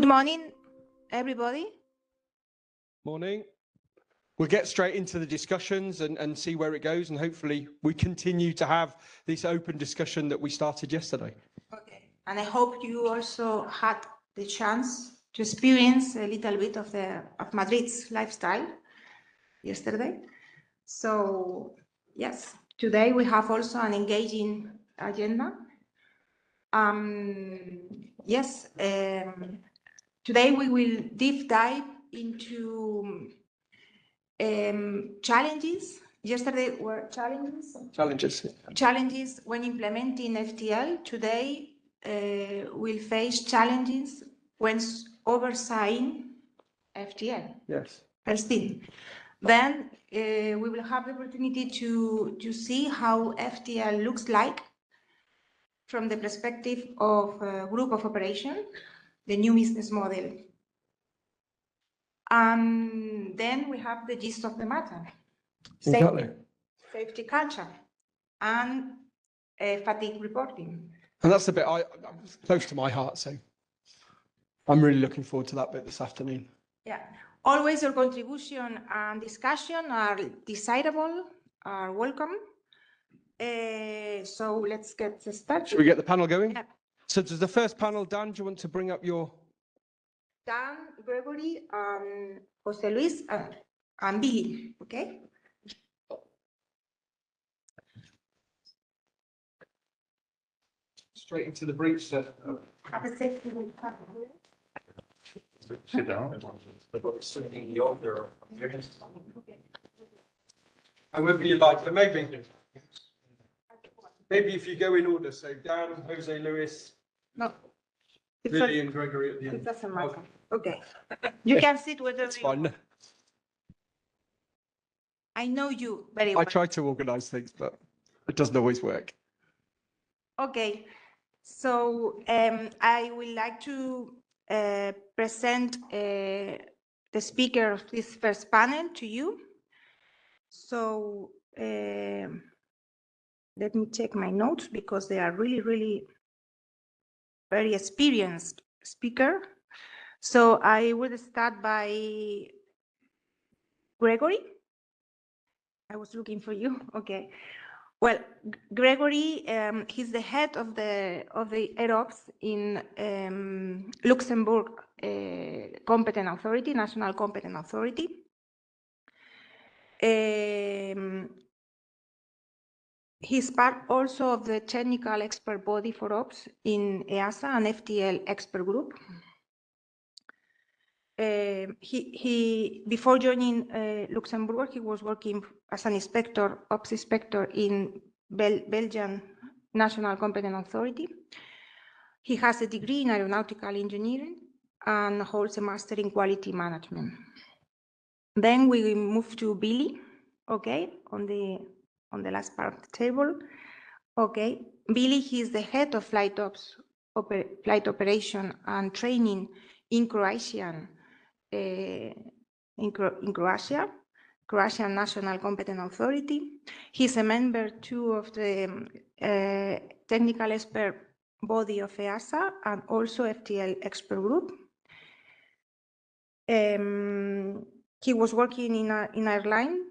Good morning, everybody. Morning. We'll get straight into the discussions and see where it goes, and hopefully we continue to have this open discussion that we started yesterday. Okay, and I hope you also had the chance to experience a little bit of Madrid's lifestyle yesterday. So yes, today we have also an engaging agenda. Today we will deep dive into challenges. Yesterday were challenges. Challenges when implementing FTL. Today we'll face challenges when overseeing FTL. Yes. First thing. Then we will have the opportunity to see how FTL looks like from the perspective of group of operation, the new business model. And then we have the gist of the matter. Safety culture and fatigue reporting. And that's the bit I'm close to my heart, so I'm really looking forward to that bit this afternoon. Yeah, always your contribution and discussion are desirable, are welcome. So let's get started. Should we get the panel going? Yeah. So does the first panel, Dan, do you want to bring up your... Dan, Gregory, Jose Luis, and Billy, okay? Straight into the brief, sir. Have a safety. Sit down. However you like, but maybe if you go in order, so Dan, Jose Luis, No. Billy and Gregory at the end. It doesn't matter. Okay. You can sit wherever It's you fine. want. I know you very well. I try to organise things, but it doesn't always work. Okay. So I would like to present the speaker of this first panel to you. So let me check my notes because they are really, really very experienced speaker. So I will start by Gregory. I was looking for you. Okay. Well, Gregory, he's the head of the EROPS in Luxembourg Competent Authority, National Competent Authority. He's part also of the technical expert body for ops in EASA and FTL expert group. Before joining Luxembourg, he was working as an inspector, ops inspector in Belgian National Competent Authority. He has a degree in aeronautical engineering and holds a master in quality management. Then we move to Billy, okay, on the last part of the table. Okay, Billy, he's the head of flight ops, flight operation and training in Croatian. In Croatia, Croatian National Competent Authority. He's a member too of the technical expert body of EASA and also FTL expert group. He was working in airline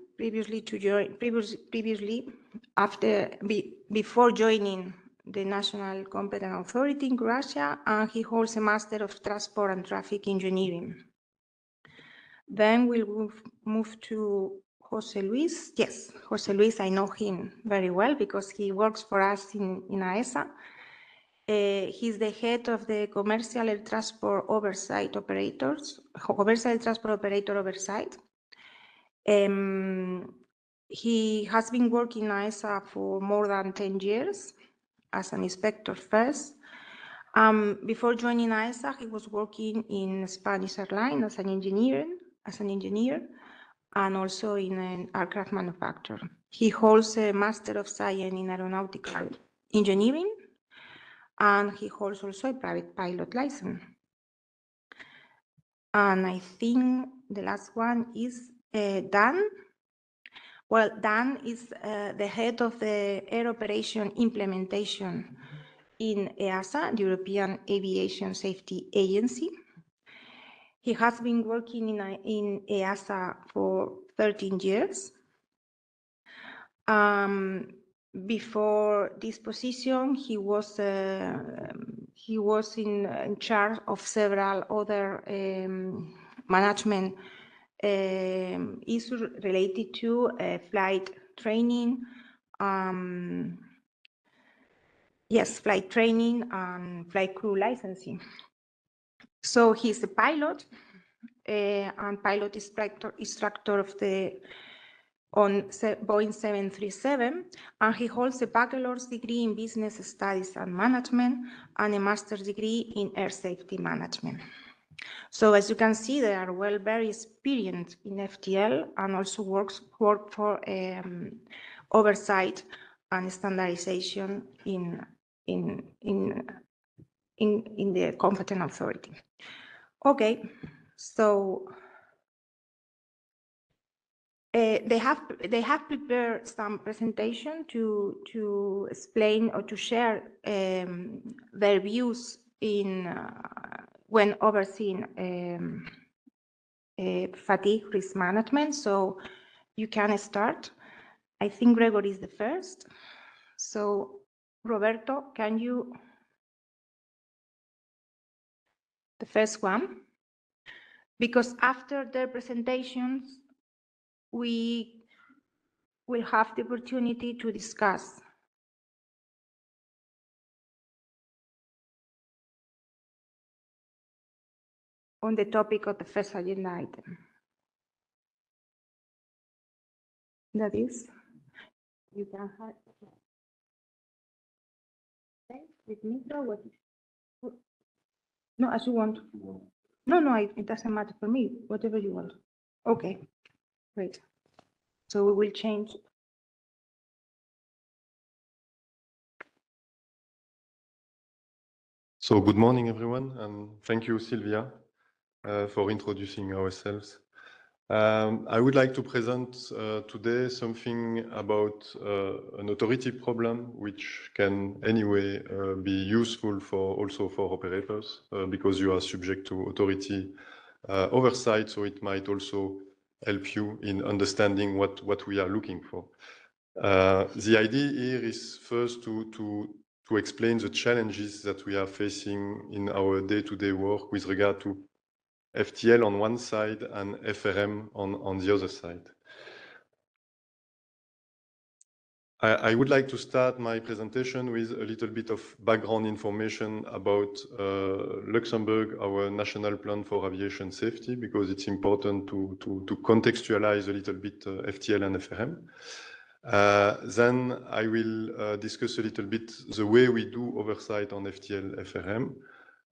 before joining the National Competent Authority in Croatia, and he holds a Master of Transport and Traffic Engineering. Then we'll move to Jose Luis. Yes, Jose Luis, I know him very well because he works for us in EASA. He's the head of the Commercial Air Transport Oversight Operators, Commercial Air Transport Operator Oversight. He has been working in EASA for more than 10 years as an inspector first. Before joining EASA, he was working in Spanish Airlines as an engineer, and also in an aircraft manufacturer. He holds a Master of Science in Aeronautical Engineering, and he holds also a private pilot license. And I think the last one is Dan. Well, Dan is the head of the Air Operation Implementation in EASA, the European Aviation Safety Agency. He has been working in EASA for 13 years. Before this position, he was in charge of several other management issues related to flight training. Flight training and flight crew licensing. So he's a pilot and pilot instructor of on Boeing 737, and he holds a bachelor's degree in business studies and management and a master's degree in air safety management. So as you can see, they are very experienced in FTL and also work for oversight and standardization in the competent authority. Okay, so they have prepared some presentation to explain or to share their views in when overseeing fatigue risk management. So you can start. I think Gregory is the first. So Roberto, can you? The first one, because after their presentations, we will have the opportunity to discuss. On the topic of the first agenda item. That is, you can have with me, no, as you want. No, it doesn't matter for me, whatever you want. Okay, great. So we will change. So good morning, everyone, and thank you, Sylvia, for introducing ourselves. I would like to present today something about an authority problem, which can anyway be useful also for operators, because you are subject to authority oversight, so it might also help you in understanding what we are looking for. The idea here is first to explain the challenges that we are facing in our day-to-day work with regard to FTL on one side and FRM on the other side. I would like to start my presentation with a little bit of background information about Luxembourg, our national plan for aviation safety, because it's important to contextualize a little bit FTL and FRM. Then I will discuss a little bit the way we do oversight on FTL, FRM.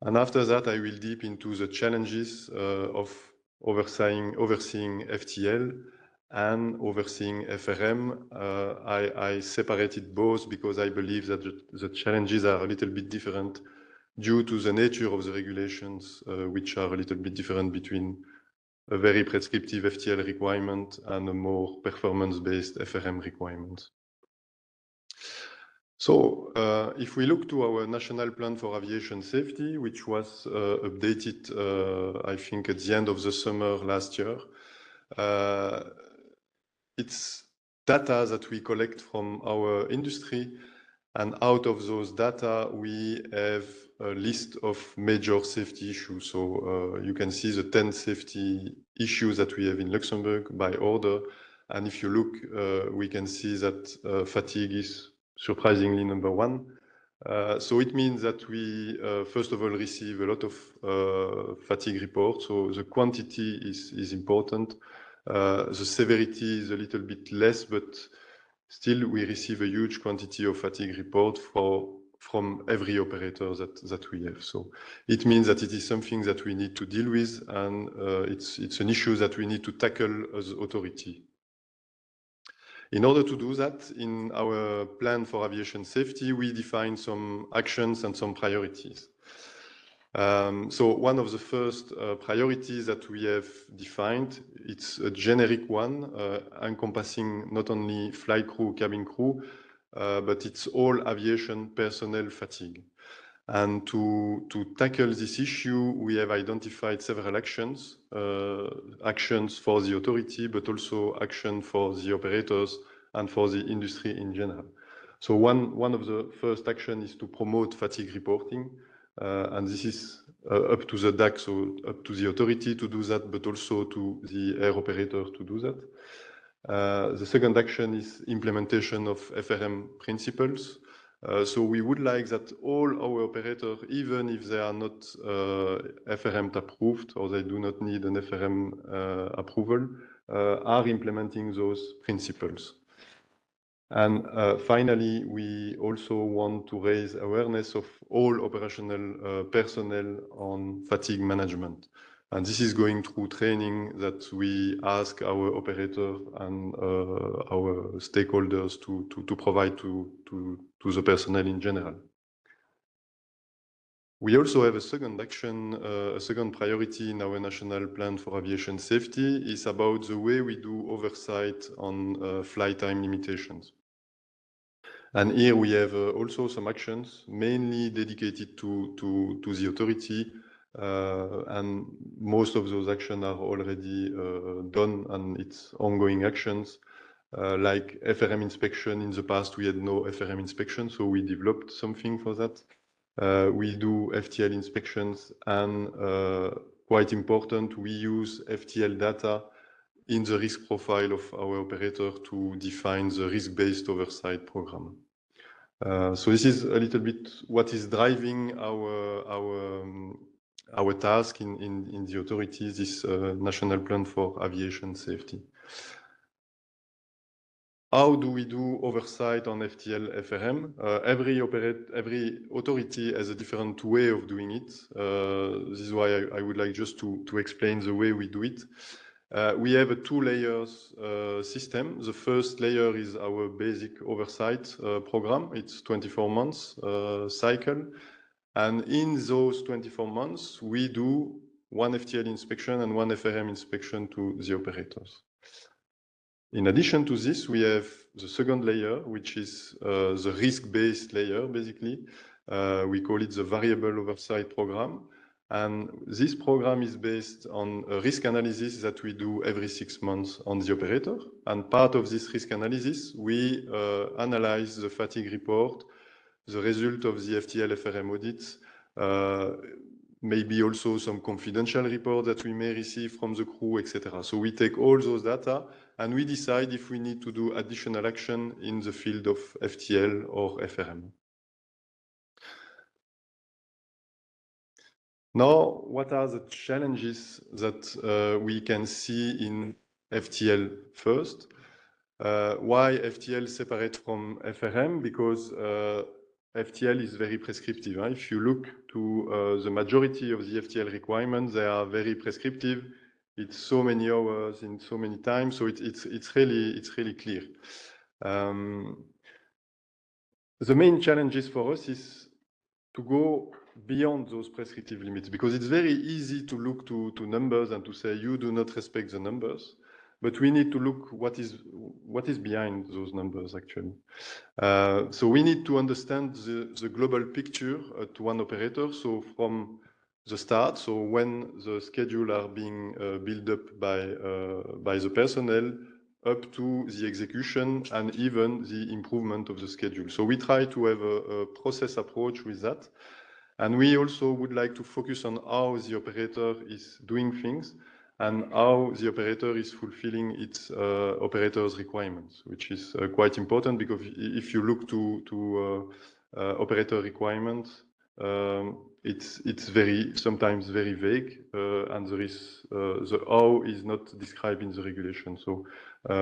And after that, I will deep into the challenges of overseeing FTL and overseeing FRM. I separated both because I believe that the challenges are a little bit different due to the nature of the regulations, which are a little bit different between a very prescriptive FTL requirement and a more performance-based FRM requirement. So if we look to our National Plan for Aviation Safety, which was updated, I think, at the end of the summer last year, it's data that we collect from our industry, and out of those data, we have a list of major safety issues. So you can see the 10 safety issues that we have in Luxembourg by order. And if you look, we can see that fatigue is surprisingly number one. So it means that we, first of all, receive a lot of fatigue reports. So the quantity is important. The severity is a little bit less, but still we receive a huge quantity of fatigue report from every operator that we have. So it means that it is something that we need to deal with, and it's an issue that we need to tackle as authority. In order to do that, in our plan for aviation safety, we define some actions and some priorities. So one of the first priorities that we have defined, it's a generic one, encompassing not only flight crew, cabin crew, but it's all aviation personnel fatigue. And to tackle this issue, we have identified several actions, actions for the authority, but also action for the operators and for the industry in general. So one of the first action is to promote fatigue reporting, and this is up to the DAC, so up to the authority to do that, but also to the air operator to do that. The second action is implementation of FRM principles. So we would like that all our operators, even if they are not FRM approved or they do not need an FRM approval, are implementing those principles. And finally, we also want to raise awareness of all operational personnel on fatigue management. And this is going through training that we ask our operator and our stakeholders to provide to the personnel in general. We also have a second action, a second priority in our national plan for aviation safety is about the way we do oversight on flight time limitations. And here we have also some actions mainly dedicated to the authority, and most of those actions are already done, and it's ongoing actions like FRM inspection. In the past, we had no FRM inspection, so we developed something for that. We do FTL inspections, and quite important, we use FTL data in the risk profile of our operator to define the risk-based oversight program. So this is a little bit what is driving our task in the authorities, this national plan for aviation safety. How do we do oversight on FTL FRM? Every authority has a different way of doing it. This is why I would like just to explain the way we do it. We have a 2 layers system. The first layer is our basic oversight program. It's 24 months cycle. And in those 24 months, we do 1 FTL inspection and 1 FRM inspection to the operators. In addition to this, we have the second layer, which is the risk-based layer, basically. We call it the variable oversight program. And this program is based on a risk analysis that we do every 6 months on the operator. And part of this risk analysis, we analyze the fatigue report, the result of the FTL FRM audits, maybe also some confidential report that we may receive from the crew, etc. So we take all those data and we decide if we need to do additional action in the field of FTL or FRM. Now, what are the challenges that we can see in FTL first? Why FTL separate from FRM? Because FTL is very prescriptive. If you look to the majority of the FTL requirements, they are very prescriptive. It's so many hours in so many times, so it's really clear. The main challenges for us is to go beyond those prescriptive limits, because it's very easy to look to numbers and to say you do not respect the numbers, but we need to look what is behind those numbers actually. So we need to understand the global picture to one operator. So from the start, so when the schedule are being built up by the personnel, up to the execution and even the improvement of the schedule. So we try to have a process approach with that. And we also would like to focus on how the operator is doing things and how the operator is fulfilling its operator's requirements, which is quite important, because if you look to operator requirements, it's sometimes very vague, and there is the how is not described in the regulation. So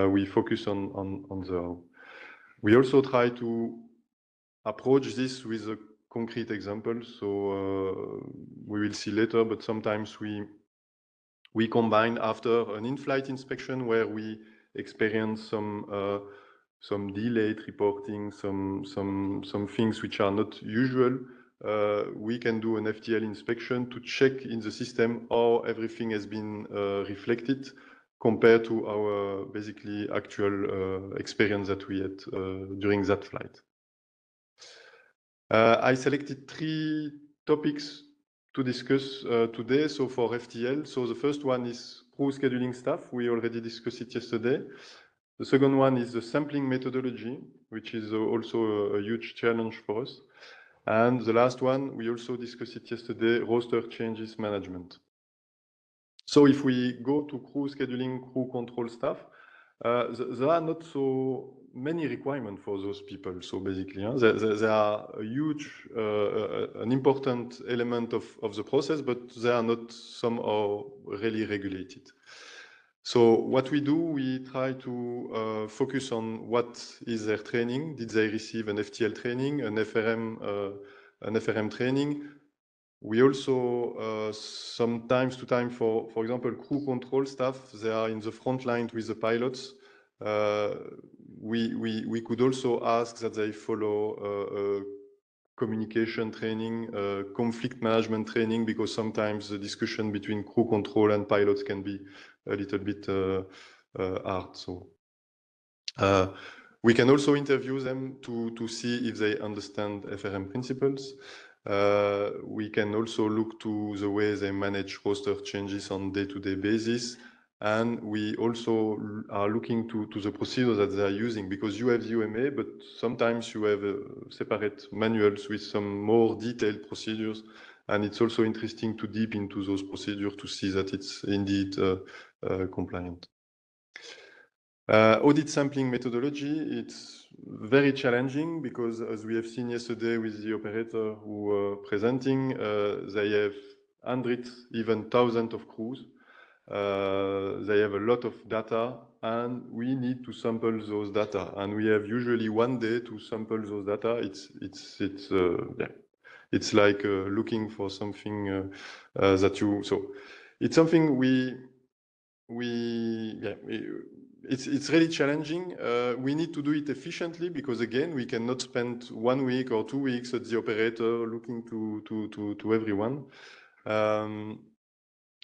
we focus on the how. We also try to approach this with a concrete example. So we will see later, but sometimes we combine after an in-flight inspection where we experience some delayed reporting, some things which are not usual. We can do an FTL inspection to check in the system how everything has been reflected compared to our basically actual experience that we had during that flight. I selected 3 topics to discuss today. So for FTL, so the first one is crew scheduling staff. We already discussed it yesterday. The second one is the sampling methodology, which is also a huge challenge for us. And the last one, we also discussed it yesterday, roster changes management. So if we go to crew scheduling, crew control staff, there are not so many requirements for those people. So basically, there are a huge, an important element of the process, but they are not somehow really regulated. So what we do, we try to focus on what is their training. Did they receive an FTL training, an FRM training? We also, sometimes to time, for example, crew control staff, they are in the front line with the pilots. We could also ask that they follow communication training, conflict management training, because sometimes the discussion between crew control and pilots can be a little bit hard. So we can also interview them to see if they understand FRM principles. We can also look to the way they manage roster changes on day-to-day basis. And we also are looking to the procedures that they are using, because you have the UMA, but sometimes you have separate manuals with some more detailed procedures. And it's also interesting to deep into those procedures to see that it's indeed compliant. Audit sampling methodology, it's very challenging because, as we have seen yesterday with the operator who were presenting, they have hundreds, even thousands of crews. They have a lot of data, and we need to sample those data. And we have usually 1 day to sample those data. It's like looking for something that you. So it's something it's really challenging. We need to do it efficiently because, again, we cannot spend 1 week or 2 weeks at the operator looking to everyone.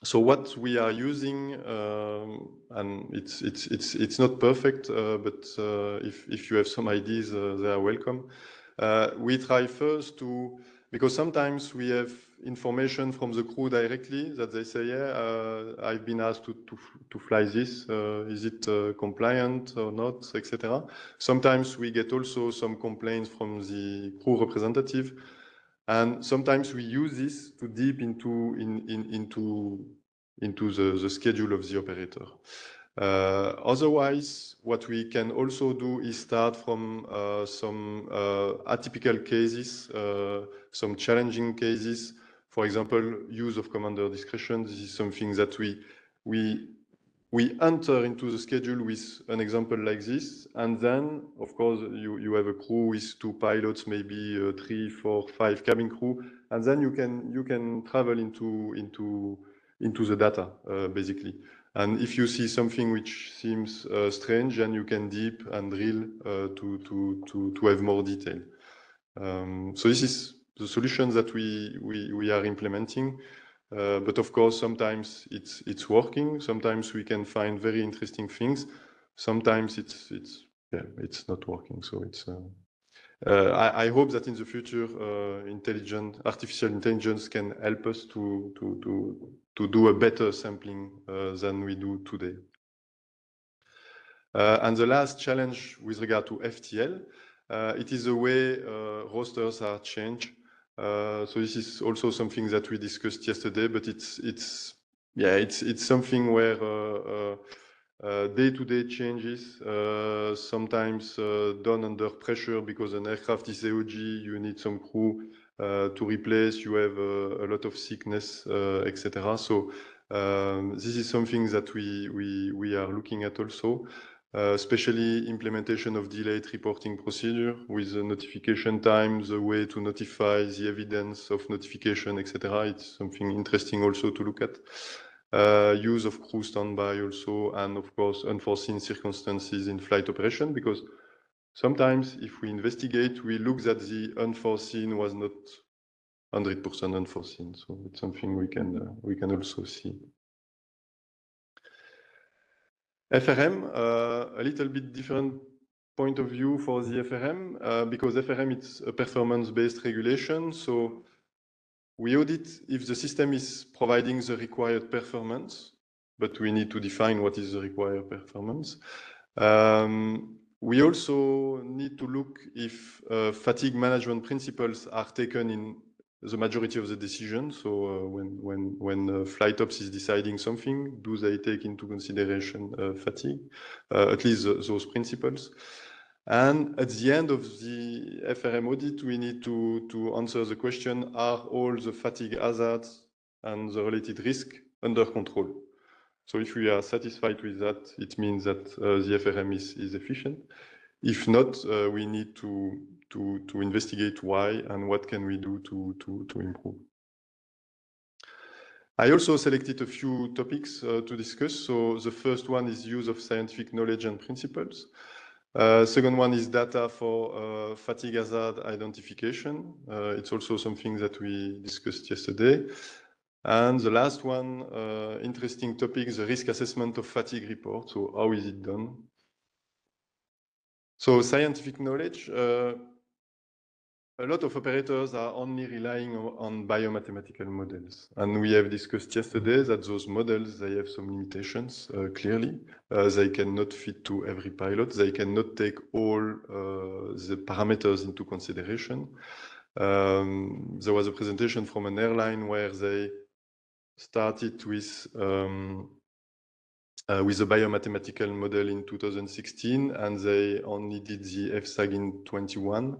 So what we are using, and it's not perfect, but if you have some ideas, they are welcome. We try first to, because sometimes we have information from the crew directly that they say, yeah, I've been asked to fly this. Is it compliant or not, etc. Sometimes we get also some complaints from the crew representative. And sometimes we use this to deep into the schedule of the operator. Otherwise, what we can also do is start from some atypical cases, some challenging cases. For example, use of commander discretion. This is something that we enter into the schedule with an example like this, and then, of course, you have a crew with 2 pilots, maybe 3, 4, 5 cabin crew, and then you can travel into the data, basically. And if you see something which seems strange, then you can deep and drill to have more detail. So this is the solution that we are implementing. But of course, sometimes it's working. Sometimes we can find very interesting things. Sometimes it's not working. So it's. I hope that in the future, artificial intelligence can help us to do a better sampling than we do today. And the last challenge with regard to FTL, it is the way rosters are changed. So this is also something that we discussed yesterday, but it's something where day-to-day changes, sometimes done under pressure because an aircraft is AOG, you need some crew to replace, you have a lot of sickness, etc. So this is something that we are looking at also. Especially implementation of delayed reporting procedure with the notification time, the way to notify, the evidence of notification, etc. It's something interesting also to look at. Use of crew standby also, and of course, unforeseen circumstances in flight operation, because sometimes if we investigate, we look that the unforeseen was not 100% unforeseen. So it's something we can also see. FRM, a little bit different point of view for the FRM, because FRM is a performance-based regulation. So we audit if the system is providing the required performance, but we need to define what is the required performance. We also need to look if fatigue management principles are taken in the majority of the decision. So when flight ops is deciding something, do they take into consideration fatigue? At least those principles. And at the end of the FRM audit, we need to answer the question, are all the fatigue hazards and the related risk under control? So if we are satisfied with that, it means that the FRM is efficient. If not, we need to investigate why and what can we do to improve. I also selected a few topics to discuss. So the first one is use of scientific knowledge and principles. Second one is data for fatigue hazard identification. It's also something that we discussed yesterday. And the last one, interesting topic, the risk assessment of fatigue report. So how is it done? So scientific knowledge, a lot of operators are only relying on biomathematical models. And we have discussed yesterday that those models, they have some limitations, clearly. They cannot fit to every pilot. They cannot take all the parameters into consideration. There was a presentation from an airline where they started with a biomathematical model in 2016, and they only did the FSAG in 21.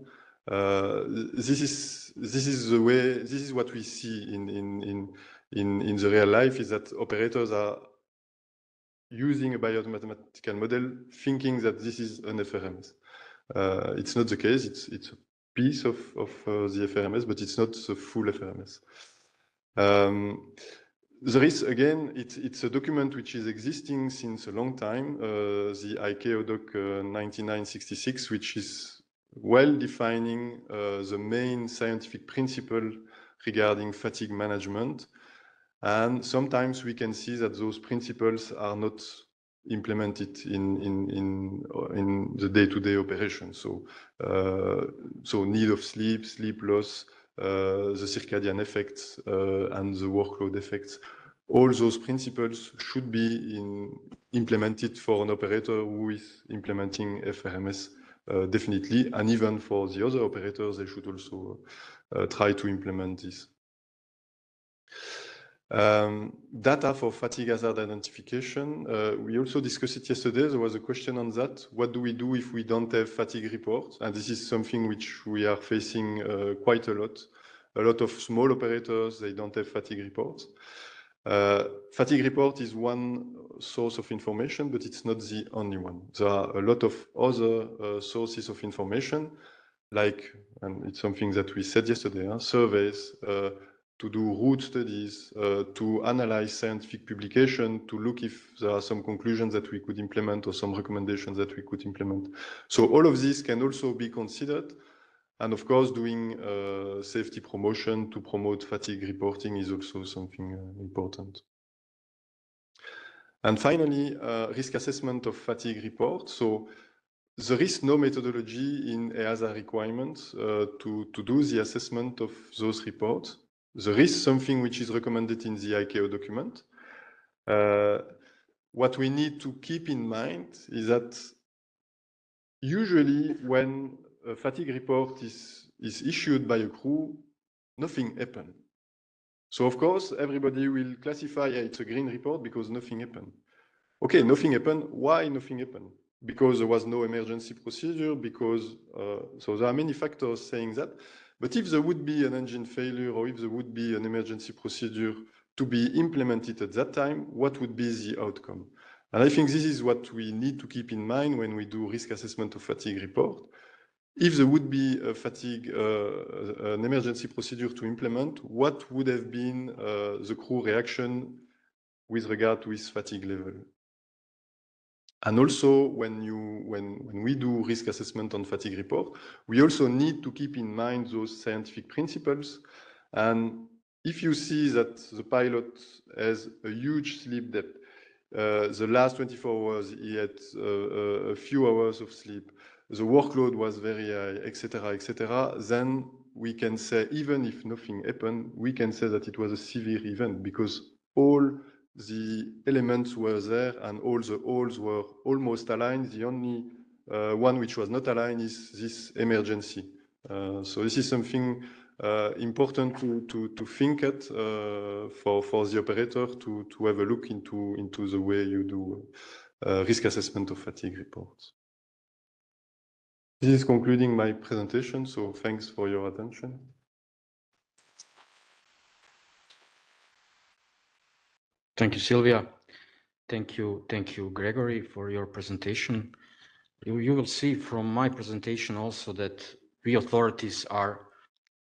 This is the way. This is what we see in the real life, is that operators are using a biomathematical model, thinking that this is an FRMS. It's not the case. It's a piece of the FRMS, but it's not the full FRMS. There is, again, it's a document which is existing since a long time, the ICAO Doc 9966, which is well defining the main scientific principle regarding fatigue management. And sometimes we can see that those principles are not implemented in the day-to-day operation. So need of sleep, sleep loss, the circadian effects and the workload effects. All those principles should be implemented for an operator who is implementing FRMS, definitely. And even for the other operators, they should also try to implement this. Data for fatigue hazard identification. We also discussed it yesterday. There was a question on that. What do we do if we don't have fatigue reports? And this is something which we are facing quite a lot. A lot of small operators, they don't have fatigue reports. Fatigue report is one source of information, but it's not the only one. There are a lot of other sources of information, like, and it's something that we said yesterday, surveys, to do route studies, to analyze scientific publication, to look if there are some conclusions that we could implement or some recommendations that we could implement. So all of this can also be considered. And of course, doing safety promotion to promote fatigue reporting is also something important. And finally, risk assessment of fatigue report. So there is no methodology in EASA requirements to do the assessment of those reports. There is something which is recommended in the ICAO document. What we need to keep in mind is that usually when a fatigue report is issued by a crew, nothing happened. So of course, everybody will classify it's a green report because nothing happened. Okay, nothing happened. Why nothing happened? Because there was no emergency procedure, because, so there are many factors saying that. But if there would be an engine failure or if there would be an emergency procedure to be implemented at that time, what would be the outcome? And I think this is what we need to keep in mind when we do risk assessment of fatigue report. If there would be a fatigue, an emergency procedure to implement, what would have been the crew reaction with regard to its fatigue level? And also, when we do risk assessment on fatigue report, we also need to keep in mind those scientific principles. And if you see that the pilot has a huge sleep depth, the last 24 hours he had a few hours of sleep, the workload was very high, etc., then we can say, even if nothing happened, we can say that it was a severe event because all the elements were there and all the holes were almost aligned. The only one which was not aligned is this emergency. So this is something important to think at for the operator to have a look into the way you do risk assessment of fatigue reports. This is concluding my presentation, so thanks for your attention. Thank you, Sylvia. Thank you, Gregory, for your presentation. You will see from my presentation also that we authorities are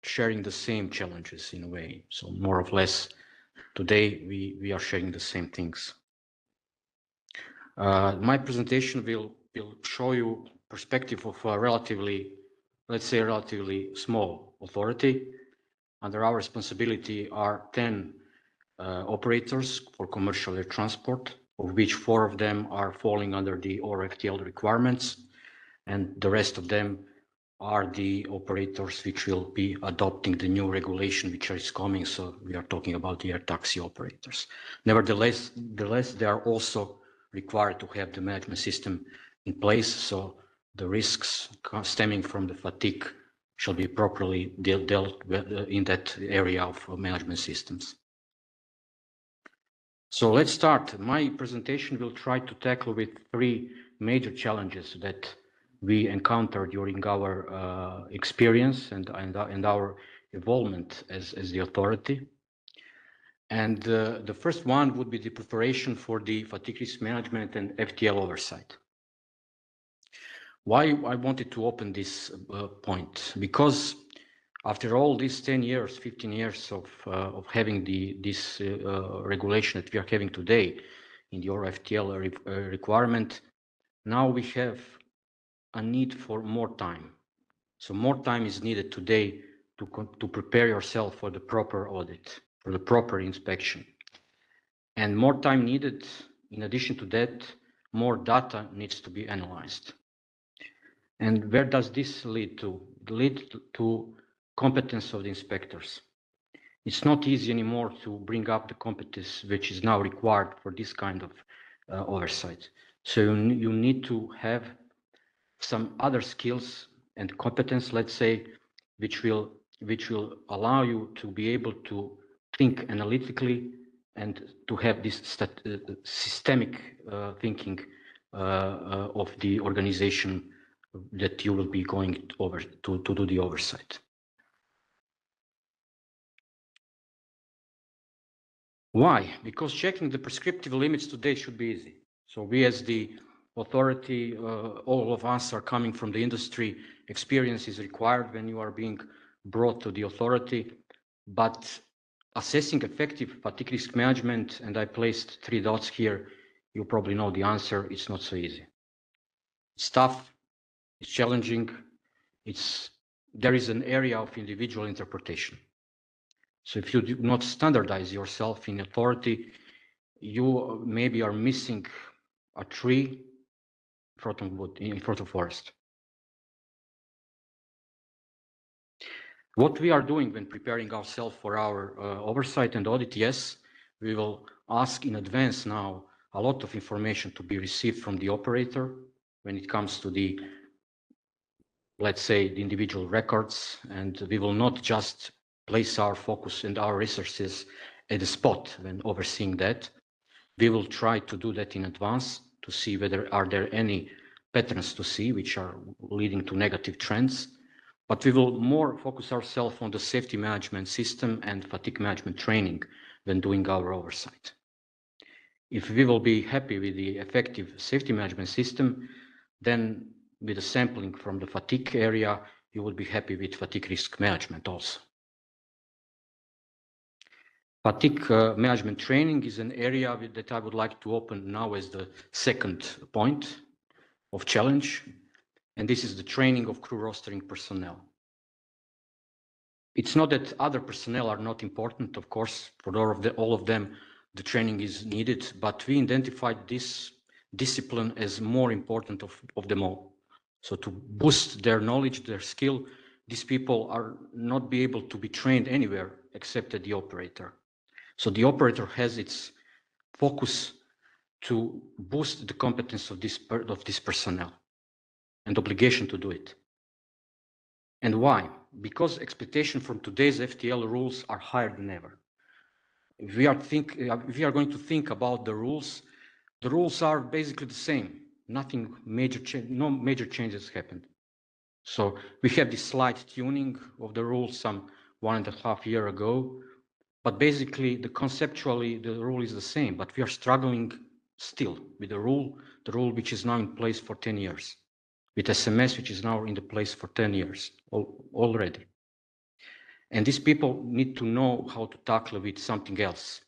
sharing the same challenges in a way. So more or less, today we are sharing the same things. My presentation will show you perspective of a relatively, let's say, relatively small authority. Under our responsibility are 10 operators for commercial air transport, of which 4 of them are falling under the ORFTL requirements, and the rest of them are the operators which will be adopting the new regulation which is coming. So we are talking about the air taxi operators. Nevertheless, they are also required to have the management system in place, so the risks stemming from the fatigue shall be properly dealt with in that area of management systems. So let's start. My presentation will try to tackle with 3 major challenges that we encountered during our experience and our involvement as the authority. And the first one would be the preparation for the fatigue risk management and FTL oversight. Why I wanted to open this point? Because after all these 10 years, 15 years of having this regulation that we are having today in the ORFTL requirement, now we have a need for more time. So more time is needed today to prepare yourself for the proper audit, for the proper inspection. And more time needed, in addition to that, more data needs to be analyzed. And where does this lead to? It leads to competence of the inspectors. It's not easy anymore to bring up the competence which is now required for this kind of oversight. So you need to have some other skills and competence, let's say, which will allow you to be able to think analytically and to have this systemic thinking of the organization that you will be going over to do the oversight. Why? Because checking the prescriptive limits today should be easy. So we as the authority, all of us are coming from the industry. Experience is required when you are being brought to the authority, but assessing effective fatigue risk management, and I placed 3 dots here, you probably know the answer, it's not so easy. It's tough, it's challenging, there is an area of individual interpretation. So if you do not standardize yourself in authority, you maybe are missing a tree in front of forest. What we are doing when preparing ourselves for our oversight and audit, yes, we will ask in advance now a lot of information to be received from the operator when it comes to the, let's say, the individual records, and we will not just place our focus and our resources at the spot when overseeing that. We will try to do that in advance to see whether are there any patterns to see which are leading to negative trends. But we will more focus ourselves on the safety management system and fatigue management training when doing our oversight. If we will be happy with the effective safety management system, then with the sampling from the fatigue area, you will be happy with fatigue risk management also. Fatigue management training is an area that I would like to open now as the second point of challenge, and this is the training of crew rostering personnel. It's not that other personnel are not important, of course, for all of them, the training is needed, but we identified this discipline as more important of them all. So to boost their knowledge, their skill, these people are not be able to be trained anywhere except at the operator. So the operator has its focus to boost the competence of this personnel and obligation to do it. And why? Because expectation from today's FTL rules are higher than ever. If we are going to think about the rules are basically the same. Nothing major no major changes happened. So we have this slight tuning of the rules some 1.5 years ago, but basically conceptually the rule is the same, but we are struggling still with the rule which is now in place for 10 years, with SMS which is now in the place for 10 years already. And these people need to know how to tackle with something else.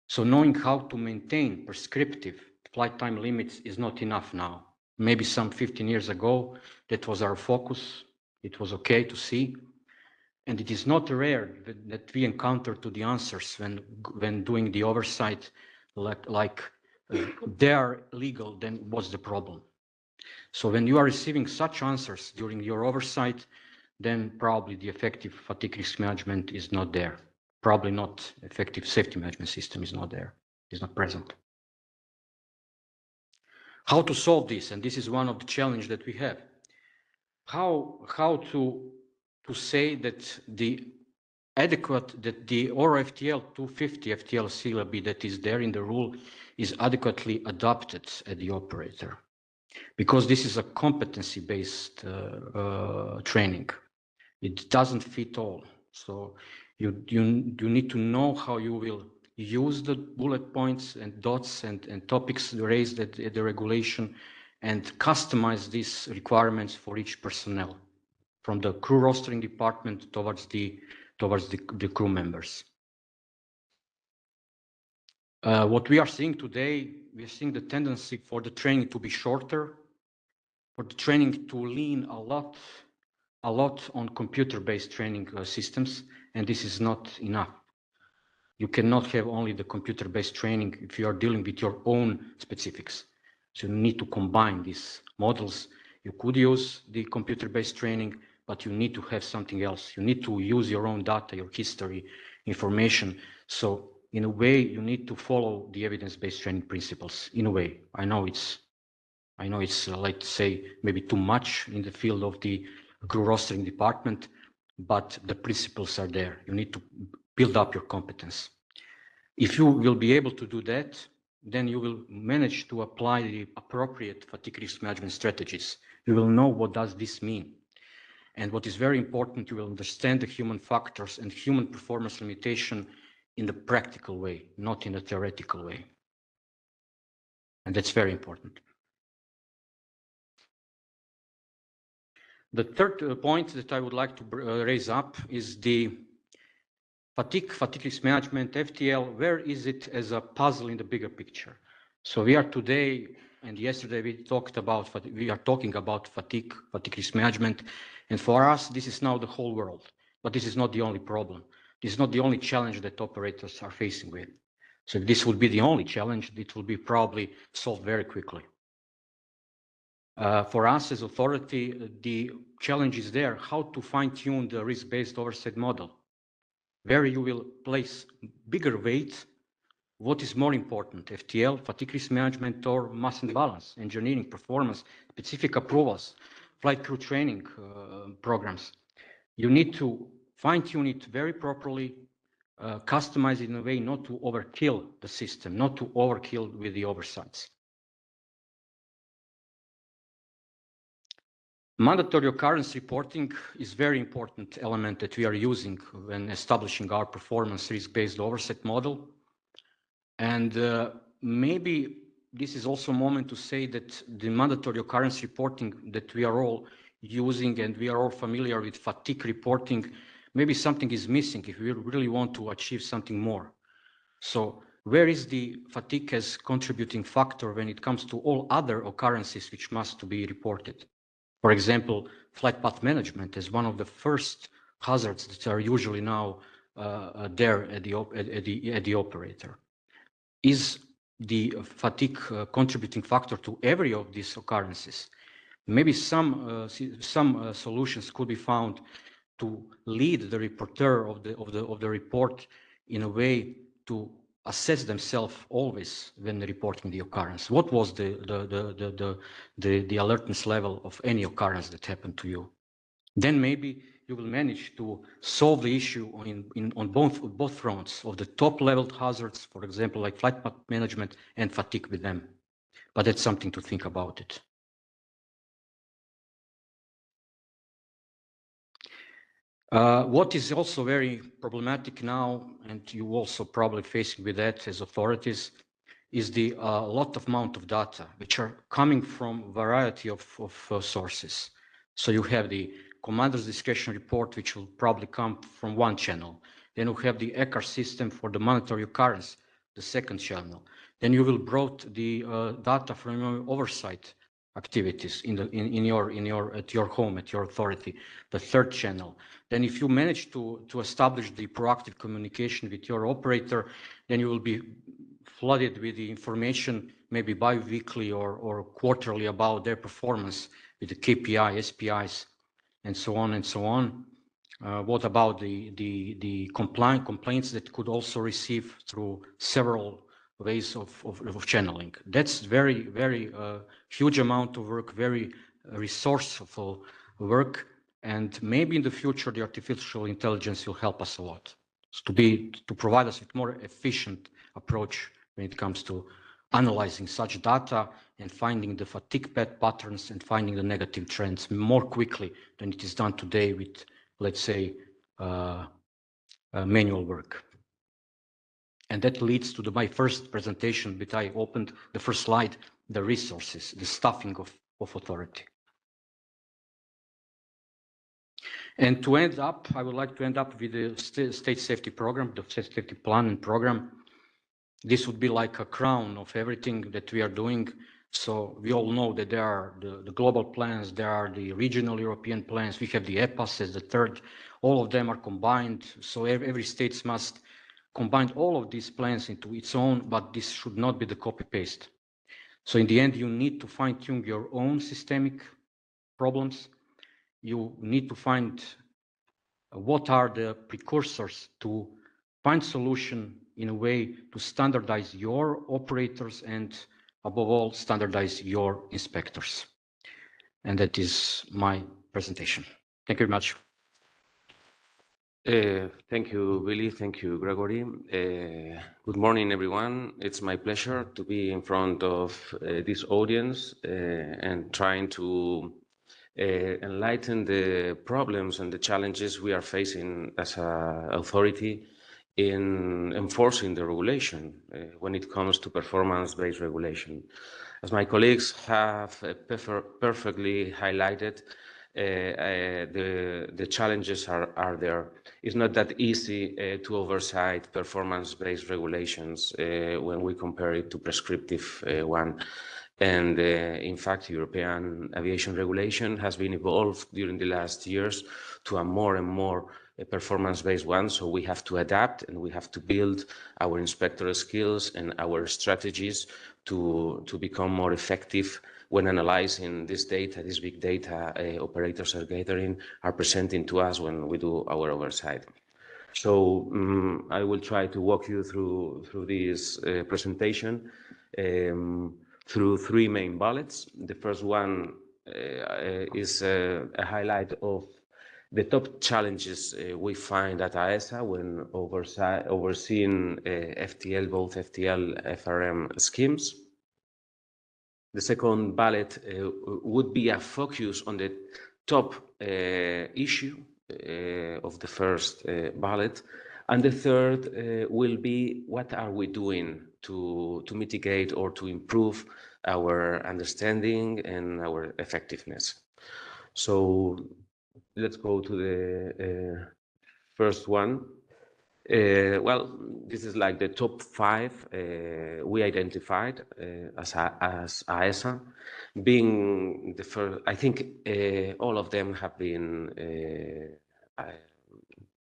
So knowing how to maintain prescriptive flight time limits is not enough now. Maybe some 15 years ago, that was our focus. It was okay to see. And it is not rare that we encounter to the answers when doing the oversight, they are legal, then what's the problem? So when you are receiving such answers during your oversight, then probably the effective fatigue risk management is not there. Probably not effective safety management system is not there, is not present. How to solve this? And this is one of the challenges that we have. How to say that the ORFTL 250 FTL syllabi that is there in the rule is adequately adopted at the operator. Because this is a competency-based training. It doesn't fit all. So you need to know how you will use the bullet points and dots and topics raised at the regulation and customize these requirements for each personnel, from the crew rostering department towards the crew members. What we are seeing today, we are seeing the tendency for the training to be shorter, for the training to lean a lot on computer-based training systems, and this is not enough. You cannot have only the computer-based training if you are dealing with your own specifics. So you need to combine these models. You could use the computer-based training, but you need to have something else. You need to use your own data, your history, information. So in a way, you need to follow the evidence-based training principles. In a way, I know it's like to say maybe too much in the field of the crew rostering department, but the principles are there. You need to build up your competence. If you will be able to do that, then you will manage to apply the appropriate fatigue risk management strategies. You will know what does this mean. And what is very important, you will understand the human factors and human performance limitation in the practical way, not in a theoretical way. And that's very important. The third point that I would like to raise up is the fatigue risk management, FTL. Where is it as a puzzle in the bigger picture? So we are today, and yesterday we are talking about fatigue risk management. And for us, this is now the whole world. But this is not the only problem. This is not the only challenge that operators are facing with. So if this would be the only challenge, it will be probably solved very quickly. For us as authority, the challenge is there, how to fine-tune the risk-based oversight model, where you will place bigger weight. What is more important, FTL, fatigue risk management, or mass and balance, engineering, performance, specific approvals, flight crew training programs? You need to fine-tune it very properly, customize it in a way not to overkill the system, not to overkill with the oversights. Mandatory occurrence reporting is a very important element that we are using when establishing our performance risk-based oversight model. And maybe this is also a moment to say that the mandatory occurrence reporting that we are all using and we are all familiar with fatigue reporting, maybe something is missing if we really want to achieve something more. So where is the fatigue as contributing factor when it comes to all other occurrences which must be reported? For example, flight path management is one of the first hazards that are usually now there at the operator. Is the fatigue contributing factor to every of these occurrences? Maybe some solutions could be found to lead the reporter of the report in a way to assess themselves always when reporting the occurrence. What was the alertness level of any occurrence that happened to you? Then maybe you will manage to solve the issue on both fronts of the top level hazards, for example, like flight management and fatigue with them. But that's something to think about it. What is also very problematic now, and you also probably facing with that as authorities, is the lot of amount of data which are coming from a variety of sources. So you have the commander's discretion report, which will probably come from one channel. Then you have the ECAR system for the monetary occurrence, the second channel. Then you will brought the data from your oversight activities at your home, at your authority, the third channel. Then if you manage to establish the proactive communication with your operator, then you will be flooded with the information, maybe bi-weekly or quarterly about their performance with the KPI, SPIs, and so on and so on. What about the complaints that could also receive through several ways of channeling? That's very, very huge amount of work, very resourceful work, and maybe in the future the artificial intelligence will help us a lot to provide us with more efficient approach when it comes to analyzing such data and finding the fatigue patterns and finding the negative trends more quickly than it is done today with, let's say, manual work. And that leads to my first presentation that I opened, the first slide, the resources, the staffing of authority. And to end up, I would like to end up with the state safety program, the state safety plan and program. This would be like a crown of everything that we are doing. So we all know that there are the global plans, there are the regional European plans, we have the EPAS as the third, all of them are combined. So every state must combine all of these plans into its own, but this should not be the copy-paste. So in the end, you need to fine-tune your own systemic problems. You need to find what are the precursors to find solution in a way to standardize your operators and above all, standardize your inspectors. And that is my presentation. Thank you very much. Thank you, Billy. Thank you, Gregory. Good morning, everyone. It's my pleasure to be in front of this audience and trying to enlighten the problems and the challenges we are facing as an authority in enforcing the regulation when it comes to performance-based regulation. As my colleagues have perfectly highlighted, the challenges are there. It's not that easy to oversight performance-based regulations when we compare it to prescriptive one. And in fact, European aviation regulation has been evolved during the last years to a more and more performance-based one. So we have to adapt and we have to build our inspector skills and our strategies to become more effective when analyzing this data, this big data operators are gathering, are presenting to us when we do our oversight. So I will try to walk you through this presentation through three main bullets. The first one is a highlight of the top challenges we find at EASA when overseeing FTL, both FTL, FRM schemes. The second bullet would be a focus on the top issue of the first bullet. And the third will be what are we doing to mitigate or to improve our understanding and our effectiveness. So let's go to the first one. Well, this is like the top 5 we identified as EASA, being the first. I think all of them have been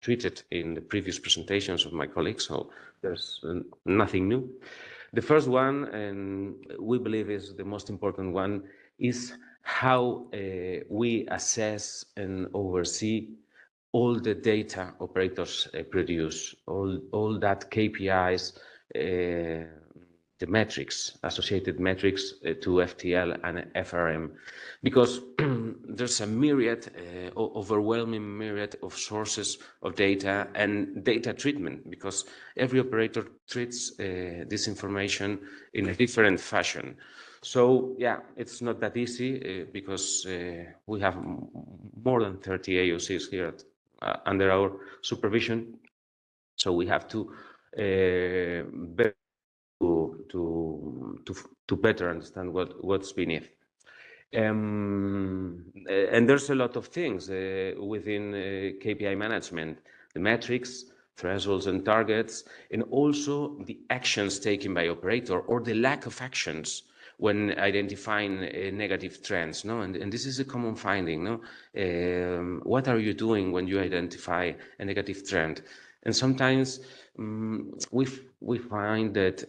treated in the previous presentations of my colleagues, so there's nothing new. The first one, and we believe is the most important one, is how we assess and oversee all the data operators produce, all that KPIs, the metrics, associated metrics to FTL and FRM, because there's a myriad, overwhelming myriad of sources of data and data treatment, because every operator treats this information in a different fashion. So yeah, it's not that easy because we have more than 30 AOCs here under our supervision. So we have to better understand what's beneath. And there's a lot of things within KPI management, the metrics, thresholds and targets, and also the actions taken by operator or the lack of actions when identifying negative trends, no? And this is a common finding, no? What are you doing when you identify a negative trend? And sometimes we find that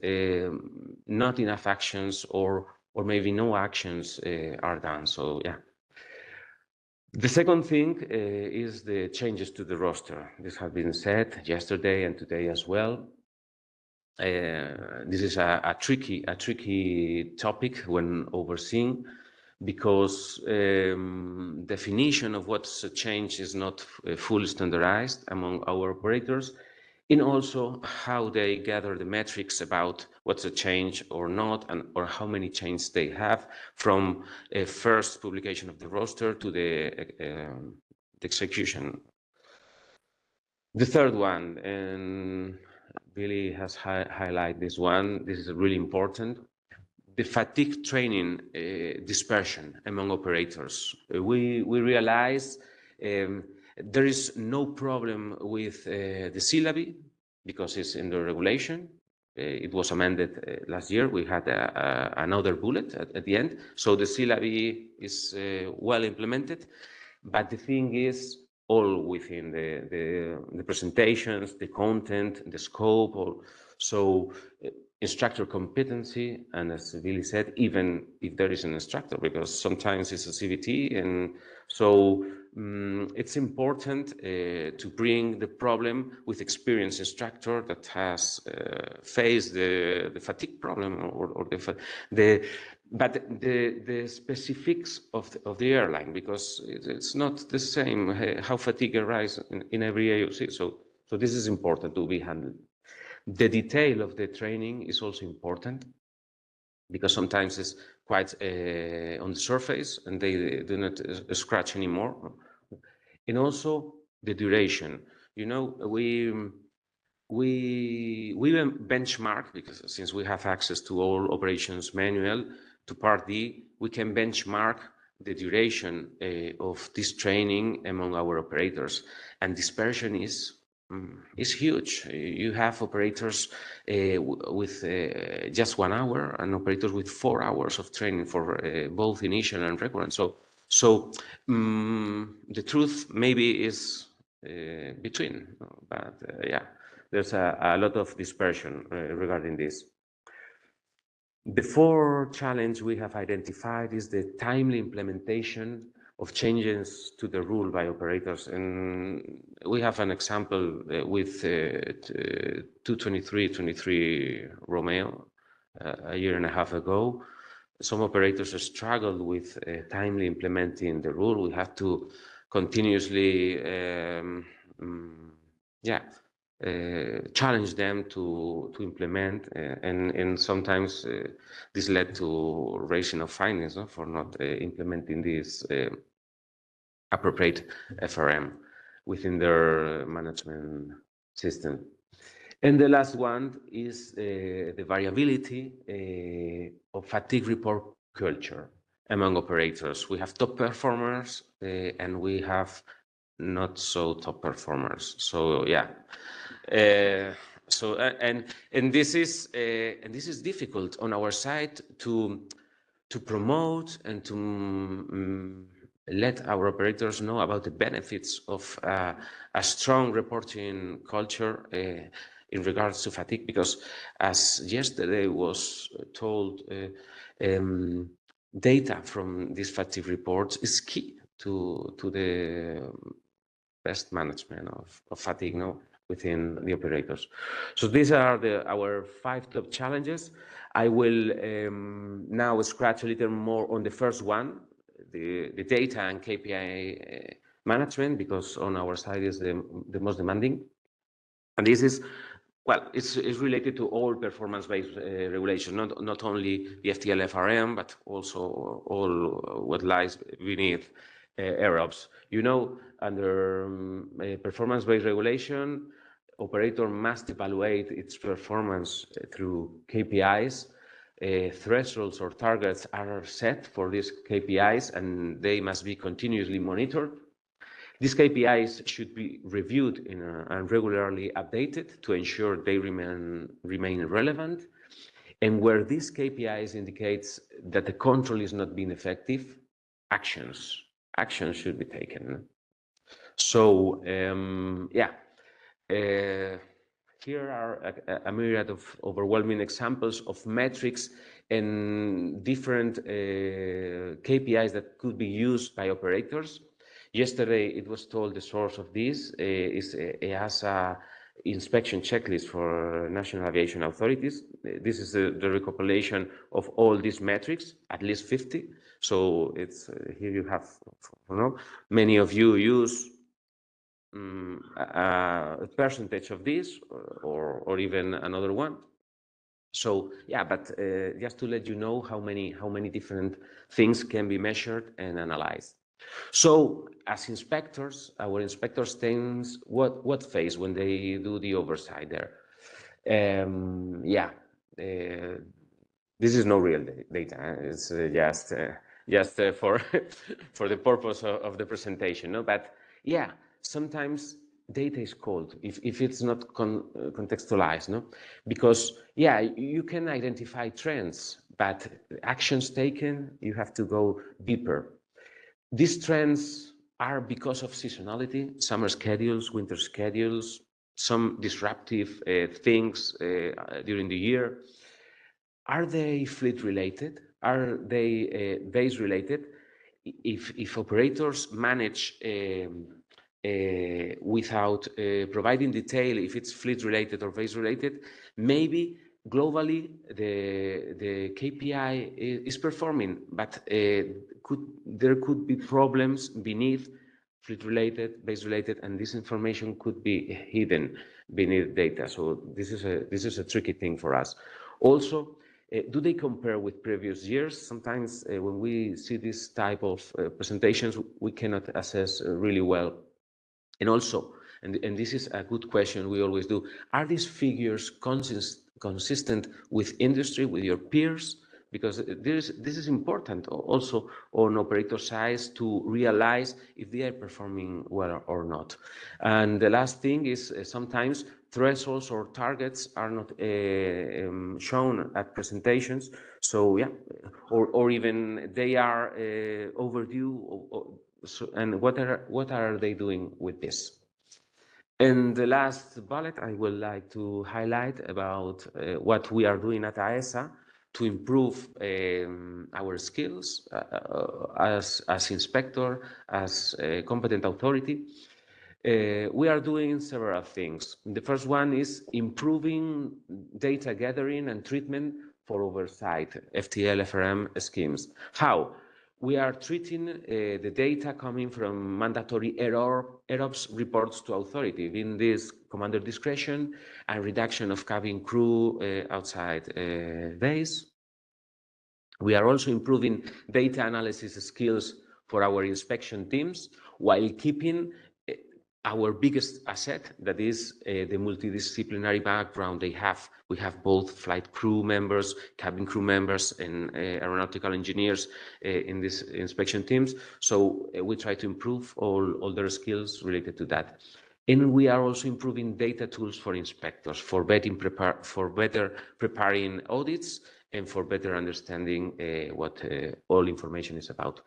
not enough actions or maybe no actions are done. So yeah. The second thing is the changes to the roster. This has been said yesterday and today as well. This is a tricky topic when overseeing, because definition of what's a change is not fully standardized among our operators, and also how they gather the metrics about what's a change or not, and or how many changes they have from a first publication of the roster to the execution. The third one, and Billy has highlighted this one, this is really important, the fatigue training dispersion among operators. We realize there is no problem with the syllabi because it's in the regulation. It was amended last year. We had another bullet at the end. So the syllabi is well implemented. But the thing is all within the presentations, the content, the scope. So instructor competency, and as Billy said, even if there is an instructor, because sometimes it's a CVT, and so it's important to bring the problem with experienced instructor that has faced the fatigue problem or but the specifics of the airline, because it's not the same how fatigue arises in every AOC. So this is important to be handled. The detail of the training is also important, because sometimes it's quite on the surface and they do not scratch anymore. And also the duration. You know, we benchmark, because since we have access to all operations manual, to Part D, we can benchmark the duration of this training among our operators, and dispersion is huge. You have operators with just 1 hour and operators with 4 hours of training for both initial and recurrent. So the truth maybe is between, but yeah, there's a lot of dispersion regarding this. The fourth challenge we have identified is the timely implementation of changes to the rule by operators. And we have an example with 223 Romeo a year and a half ago. Some operators struggled with timely implementing the rule. We have to continuously challenge them to implement, and sometimes this led to raising of findings for not implementing this appropriate FRM within their management system. And the last one is the variability of fatigue report culture among operators. We have top performers and we have not so top performers. So yeah. And this is difficult on our side to promote and to let our operators know about the benefits of a strong reporting culture in regards to fatigue, because as yesterday was told, data from these fatigue reports is key to the best management of fatigue within the operators. So these are our 5 top challenges. I will now scratch a little more on the first one, the data and KPI management, because on our side is the most demanding. And this is, well, it's related to all performance-based regulation, not only the FTL-FRM, but also all what lies beneath EROPS. You know, under performance-based regulation, operator must evaluate its performance through KPIs. Thresholds or targets are set for these KPIs, and they must be continuously monitored. These KPIs should be reviewed and regularly updated to ensure they remain relevant. And where these KPIs indicates that the control is not being effective, actions should be taken. So here are a myriad of overwhelming examples of metrics and different KPIs that could be used by operators. Yesterday, it was told the source of this is EASA inspection checklist for national aviation authorities. This is the recopilation of all these metrics, at least 50. So it's here you have, many of you use a percentage of this or even another one. So yeah, but just to let you know how many different things can be measured and analyzed. So as inspectors, our inspectors tends what phase when they do the oversight there? This is no real data. It's just for for the purpose of the presentation. No, but yeah, sometimes data is cold if it's not contextualized. No, because yeah, you can identify trends, but actions taken, you have to go deeper. These trends are because of seasonality, summer schedules, winter schedules, some disruptive things during the year. Are they fleet related? Are they base related? If operators manage without providing detail, if it's fleet related or base related, maybe globally the KPI is performing, but there could be problems beneath fleet related, base related, and this information could be hidden beneath data. So this is a tricky thing for us. Also, do they compare with previous years? Sometimes when we see this type of presentations, we cannot assess really well. And also, and this is a good question we always do, are these figures consistent with industry, with your peers? Because this is important also on operator sides to realize if they are performing well or not. And the last thing is sometimes thresholds or targets are not shown at presentations. So yeah, or even they are overdue. And what are they doing with this? And the last bullet I would like to highlight about what we are doing at EASA to improve our skills as inspector, as a competent authority. We are doing several things. The first one is improving data gathering and treatment for oversight, FTL, FRM schemes. How? We are treating the data coming from mandatory EROPS reports to authority in this commander discretion and reduction of cabin crew outside base. We are also improving data analysis skills for our inspection teams while keeping our biggest asset, that is the multidisciplinary background they have. We have both flight crew members, cabin crew members, and aeronautical engineers in these inspection teams. So we try to improve all their skills related to that. And we are also improving data tools for inspectors, for better preparing audits and for better understanding what all information is about.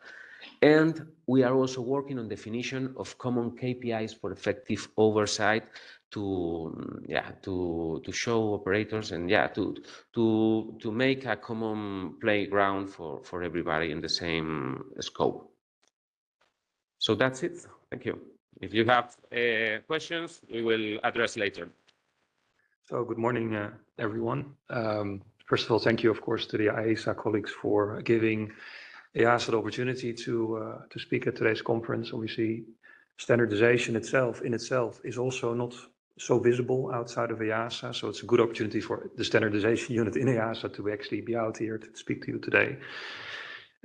And we are also working on definition of common KPIs for effective oversight show operators and to make a common playground for everybody in the same scope. So that's it. Thank you. If you have questions, we will address later. So good morning, everyone. First of all, thank you, of course, to the EASA colleagues for giving EASA the opportunity to speak at today's conference. Obviously, standardization in itself is also not so visible outside of EASA, so it's a good opportunity for the standardization unit in EASA to actually be out here to speak to you today.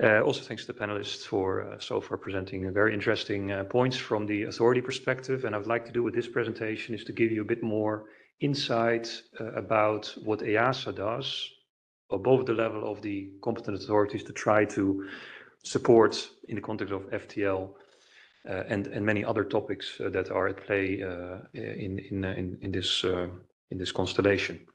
Also, thanks to the panelists for so far presenting very interesting points from the authority perspective. And I would like to do with this presentation is to give you a bit more insight about what EASA does above the level of the competent authorities to try to support in the context of FTL and many other topics that are at play in this constellation.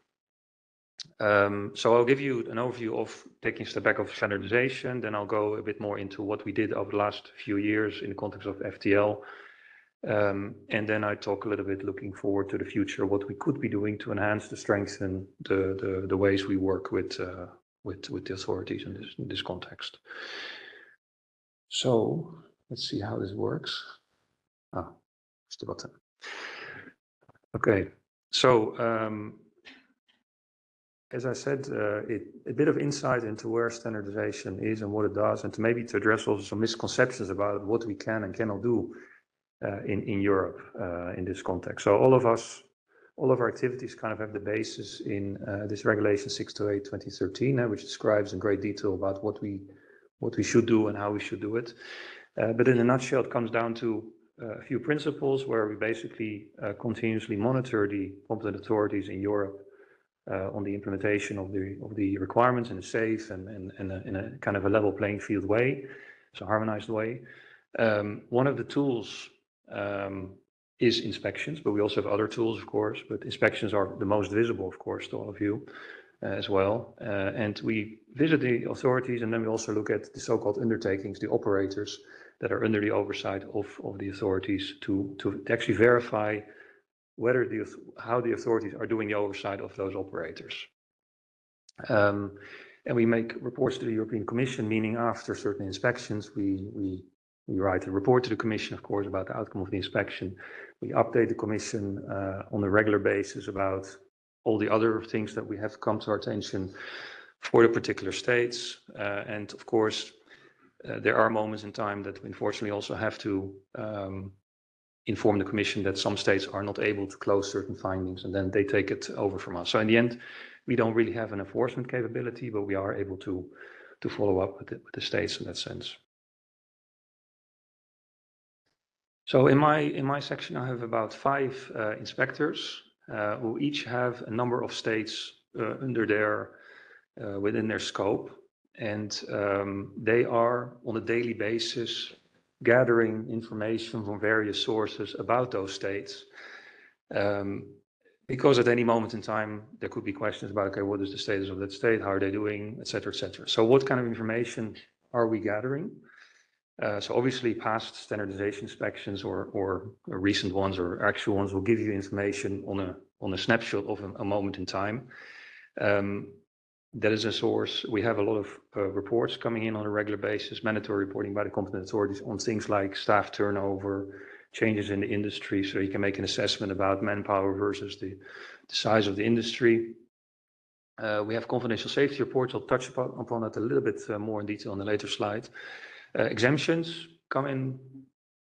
So I'll give you an overview of taking a step back of standardization, then I'll go a bit more into what we did over the last few years in the context of FTL. And then I talk a little bit looking forward to the future, what we could be doing to enhance the strengthen the ways we work with the authorities in this context. So let's see how this works. It's the button. Okay, so as I said, a bit of insight into where standardization is and what it does, and to address also some misconceptions about what we can and cannot do in Europe in this context. So all of our activities kind of have the basis in this regulation 628/2013, which describes in great detail about what we should do and how we should do it. But in a nutshell, it comes down to a few principles where we basically continuously monitor the competent authorities in Europe on the implementation of the requirements in a safe and in a kind of a level playing field way, so harmonized way. One of the tools is inspections, but we also have other tools, of course, but inspections are the most visible, of course, to all of you as well. And we visit the authorities, and then we also look at the so-called undertakings, the operators that are under the oversight of the authorities to actually verify whether how the authorities are doing the oversight of those operators. And we make reports to the European Commission, meaning after certain inspections, we write a report to the Commission, of course, about the outcome of the inspection. We update the Commission on a regular basis about all the other things that we have come to our attention for the particular states. And of course, there are moments in time that we unfortunately also have to inform the Commission that some states are not able to close certain findings, and then they take it over from us. So in the end, we don't really have an enforcement capability, but we are able to follow up with the states in that sense. So in my section, I have about 5 inspectors who each have a number of states under within their scope, and they are on a daily basis gathering information from various sources about those states, because at any moment in time there could be questions about, okay, what is the status of that state, how are they doing, etc., etc. So what kind of information are we gathering? So obviously past standardization inspections or recent ones or actual ones will give you information on a snapshot of a moment in time. That is a source. We have a lot of reports coming in on a regular basis, mandatory reporting by the competent authorities on things like staff turnover, changes in the industry, so you can make an assessment about manpower versus the size of the industry. We have confidential safety reports. I'll touch upon that a little bit more in detail on the later slide. Exemptions come in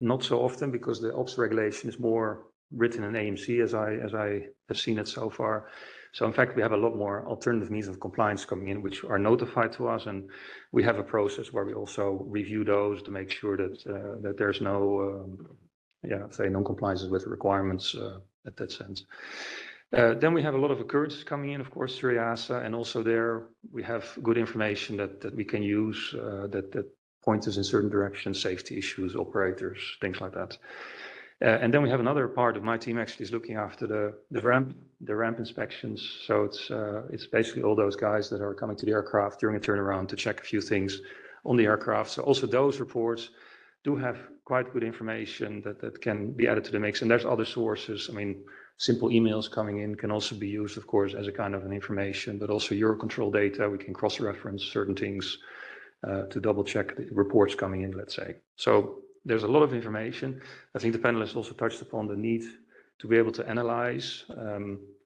not so often because the ops regulation is more written in AMC as I have seen it so far. So in fact, we have a lot more alternative means of compliance coming in, which are notified to us, and we have a process where we also review those to make sure that there's no, non-compliances with requirements at that sense. Then we have a lot of occurrences coming in, of course, through EASA, and also there we have good information that we can use that point us in certain directions, safety issues, operators, things like that. And then we have another part of my team actually is looking after the ramp inspections. So it's basically all those guys that are coming to the aircraft during a turnaround to check a few things on the aircraft. So also those reports do have quite good information that can be added to the mix. And there's other sources. I mean, simple emails coming in can also be used, of course, as a kind of an information, but also Eurocontrol data. We can cross-reference certain things to double check the reports coming in, let's say. So there's a lot of information. I think the panelists also touched upon the need to be able to analyze.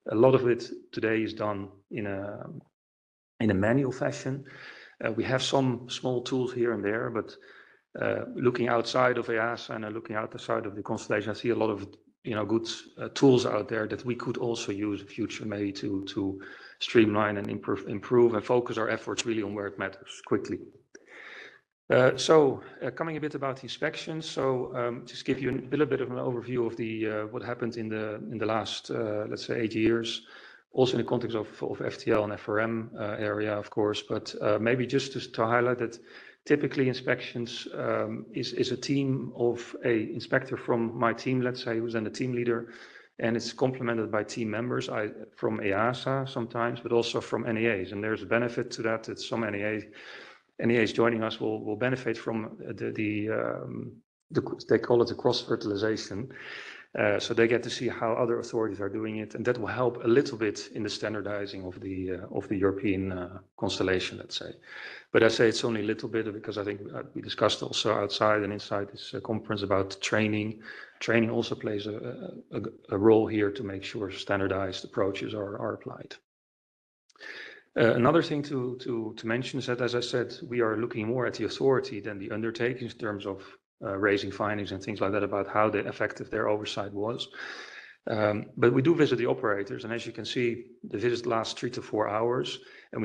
A lot of it today is done in a manual fashion. We have some small tools here and there, but looking outside of EASA and looking outside of the constellation, I see a lot of good tools out there that we could also use in future, maybe to streamline and improve and focus our efforts really on where it matters quickly. Coming a bit about the inspections. Just give you a little bit of an overview of the what happened in the last let's say 8 years, also in the context of FTL and FRM area, of course. But maybe just to highlight that typically inspections is a team of a inspector from my team, let's say, who's then the team leader, and it's complemented by team members from EASA sometimes, but also from NEAs. And there's a benefit to that some NEAs joining us will benefit from they call it the cross-fertilization. So they get to see how other authorities are doing it, and that will help a little bit in the standardizing of the European constellation, let's say. But I say it's only a little bit because I think we discussed also outside and inside this conference about training. Training also plays a role here to make sure standardized approaches are applied. Another thing to mention is that, as I said, we are looking more at the authority than the undertakings in terms of raising findings and things like that about how effective their oversight was. But we do visit the operators, and as you can see, the visit lasts 3 to 4 hours, and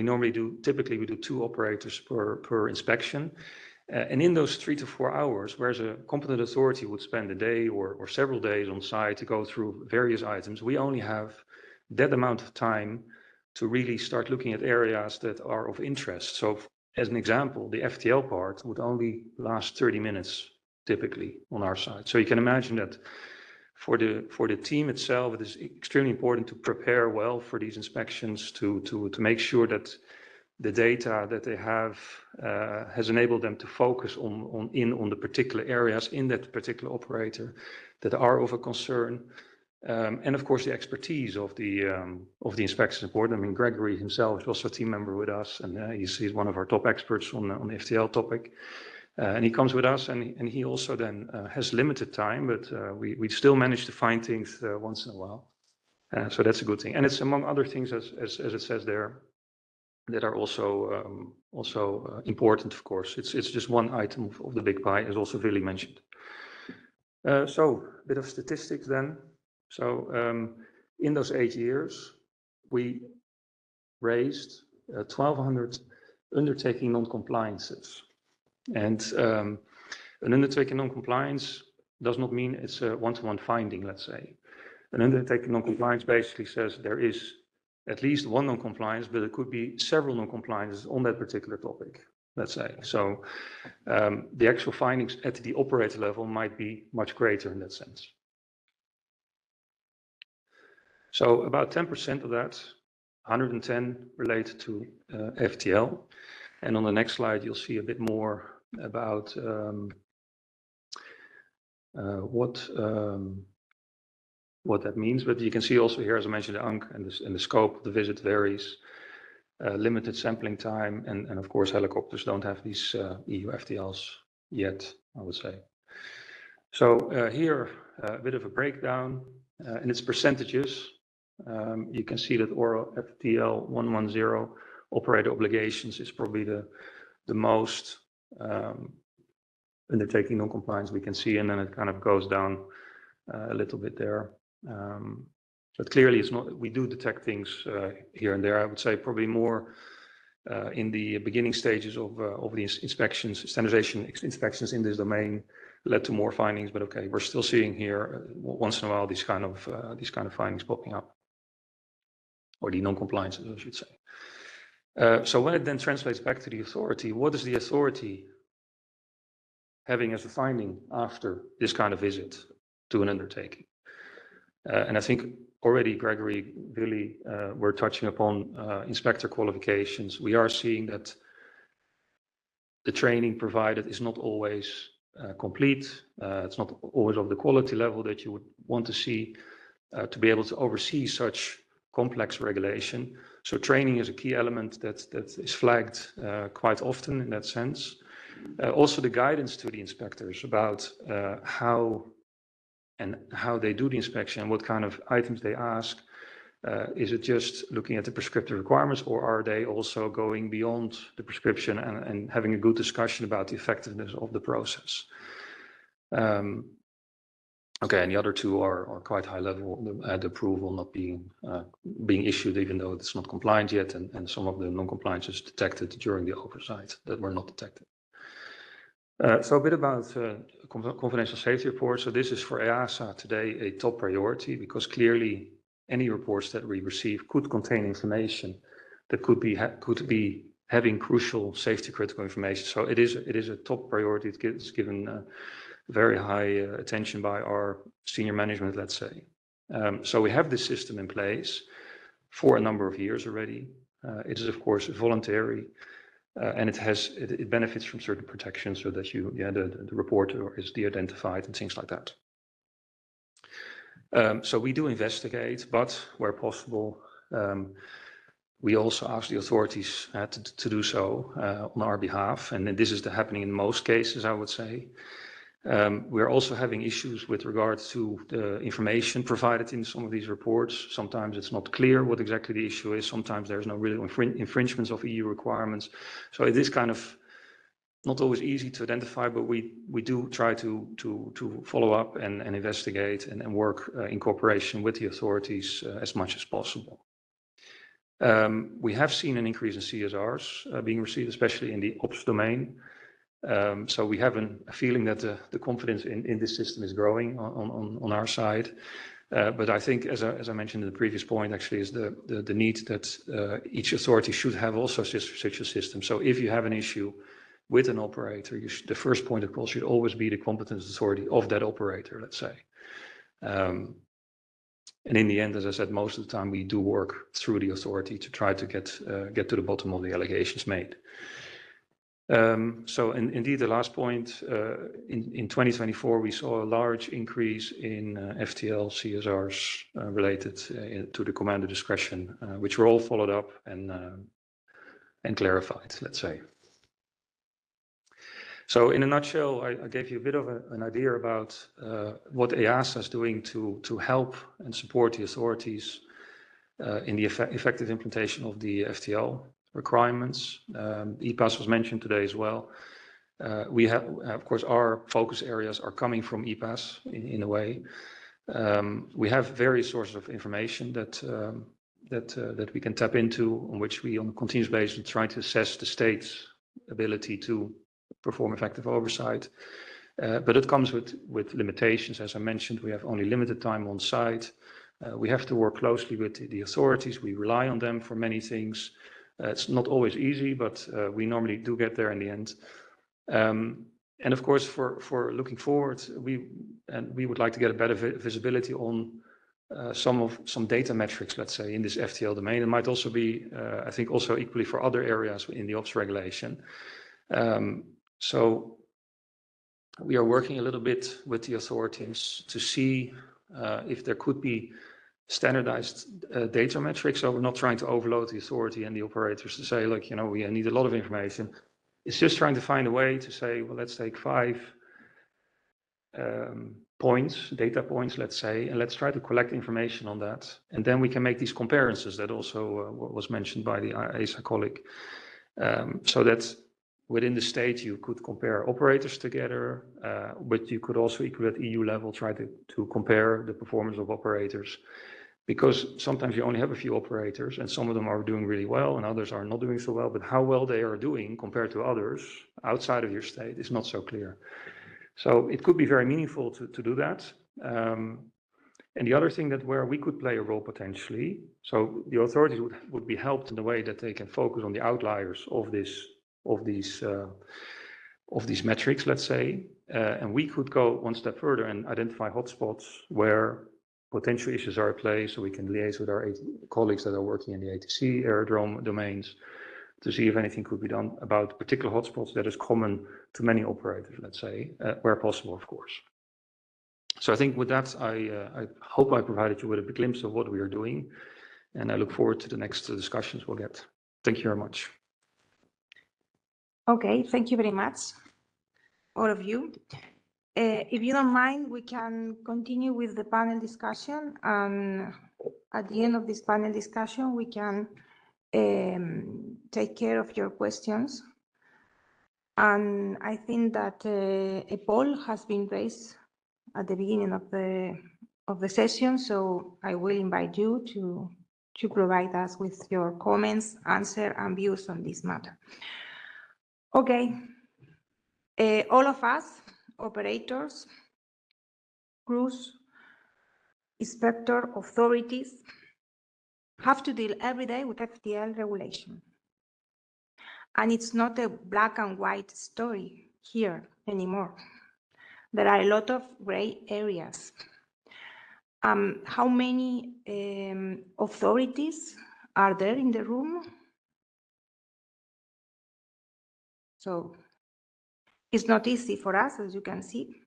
typically we do 2 operators per inspection. And in those 3 to 4 hours, whereas a competent authority would spend a day or several days on site to go through various items, we only have that amount of time to really start looking at areas that are of interest. So as an example, the FTL part would only last 30 minutes typically on our side. So you can imagine that for the team itself, it is extremely important to prepare well for these inspections, to make sure that the data that they have has enabled them to focus on the particular areas in that particular operator that are of a concern. And of course, the expertise of the inspection is important. I mean, Gregory himself is also a team member with us, and he's one of our top experts on the FTL topic. And he comes with us, and he also then has limited time, but we still manage to find things once in a while. So that's a good thing. And it's among other things, as it says there, that are also important, of course. It's just one item of the big pie, as also Willy mentioned. So a bit of statistics then. So in those 8 years, we raised 1,200 undertaking non-compliances. And an undertaking non-compliance does not mean it's a one-to-one finding, let's say. An undertaking non-compliance basically says there is at least one non-compliance, but it could be several non-compliances on that particular topic, let's say. So the actual findings at the operator level might be much greater in that sense. So about 10% of that, 110, relate to FTL. And on the next slide, you'll see a bit more about what that means. But you can see also here, as I mentioned, the UNC and the scope of the visit varies. Limited sampling time, and of course, helicopters don't have these EU FTLs yet, I would say. So here, a bit of a breakdown, and its percentages. You can see that oral FTL 110 operator obligations is probably the most undertaking non-compliance we can see, and then it kind of goes down a little bit there. But clearly, it's not. We do detect things here and there. I would say probably more in the beginning stages of the inspections, standardization inspections in this domain led to more findings. But okay, we're still seeing here once in a while these kind of findings popping up, or the non-compliances, I should say. So when it then translates back to the authority, what is the authority having as a finding after this kind of visit to an undertaking? And I think already Gregory, Willy were touching upon inspector qualifications. We are seeing that the training provided is not always complete. It's not always of the quality level that you would want to see. to be able to oversee such complex regulation. So training is a key element that is flagged quite often in that sense. Also the guidance to the inspectors about how they do the inspection and what kind of items they ask. Is it just looking at the prescriptive requirements, or are they also going beyond the prescription and having a good discussion about the effectiveness of the process? Okay, and the other two are quite high level, the approval not being issued, even though it's not compliant yet, and some of the non-compliances detected during the oversight that were not detected. So a bit about confidential safety reports. So this is for EASA today a top priority, because clearly any reports that we receive could contain information that could be having crucial safety critical information. So it is a top priority. It's given very high attention by our senior management, let's say. So we have this system in place for a number of years already. It is of course voluntary, and it benefits from certain protections, so that the reporter is de-identified and things like that. So we do investigate, but where possible, we also ask the authorities to do so on our behalf, and this is happening in most cases, I would say. We're also having issues with regards to the information provided in some of these reports. Sometimes it's not clear what exactly the issue is. Sometimes there's no real infringements of EU requirements. So it is kind of not always easy to identify, but we do try to follow up and investigate and work in cooperation with the authorities as much as possible. We have seen an increase in CSRs being received, especially in the ops domain. So we have a feeling that the confidence in this system is growing on our side. But I think, as I mentioned in the previous point, actually, is the need that each authority should have also such a system. So if you have an issue with an operator, the first point of call should always be the competent authority of that operator, let's say. And in the end, as I said, most of the time we do work through the authority to try to get to the bottom of the allegations made. So indeed, the last point, in 2024, we saw a large increase in FTL CSRs related to the commander discretion, which were all followed up and clarified, let's say. So in a nutshell, I gave you a bit of an idea about what EASA is doing to help and support the authorities in the effective implementation of the FTL requirements. EPAS was mentioned today as well. We have, of course, our focus areas are coming from EPAS in a way. We have various sources of information that we can tap into, on which we, on a continuous basis, try to assess the state's ability to perform effective oversight. But it comes with limitations. As I mentioned, we have only limited time on site. We have to work closely with the authorities. We rely on them for many things. It's not always easy, but we normally do get there in the end. And of course, for looking forward, we would like to get a better visibility on some data metrics, let's say, in this FTL domain. It might also be, I think, also equally for other areas in the ops regulation. So we are working a little bit with the authorities to see if there could be standardized data metrics. So we're not trying to overload the authority and the operators to say, like, we need a lot of information. It's just trying to find a way to say, well, let's take 5 data points, let's say, and let's try to collect information on that. And then we can make these comparisons that also was mentioned by the EASA colleague. So that within the state, you could compare operators together, but you could also equally at EU level try to compare the performance of operators. Because sometimes you only have a few operators and some of them are doing really well and others are not doing so well, but how well they are doing compared to others outside of your state is not so clear. So it could be very meaningful to do that. And the other thing where we could play a role potentially, so the authorities would be helped in the way that they can focus on the outliers of these metrics, let's say, and we could go one step further and identify hotspots where potential issues are at play, so we can liaise with our colleagues that are working in the ATC aerodrome domains to see if anything could be done about particular hotspots that is common to many operators, let's say, where possible, of course. So I think with that, I hope I provided you with a glimpse of what we are doing, and I look forward to the next discussions we'll get. Thank you very much. Okay, thank you very much, all of you. If you don't mind, we can continue with the panel discussion, and at the end of this panel discussion, we can take care of your questions. And I think that a poll has been raised at the beginning of the session, so I will invite you to provide us with your comments, answer, and views on this matter. Okay, all of us, operators, crews, inspector, authorities, have to deal every day with FTL regulation. And it's not a black and white story here anymore. There are a lot of gray areas. How many authorities are there in the room? So it's not easy for us, as you can see,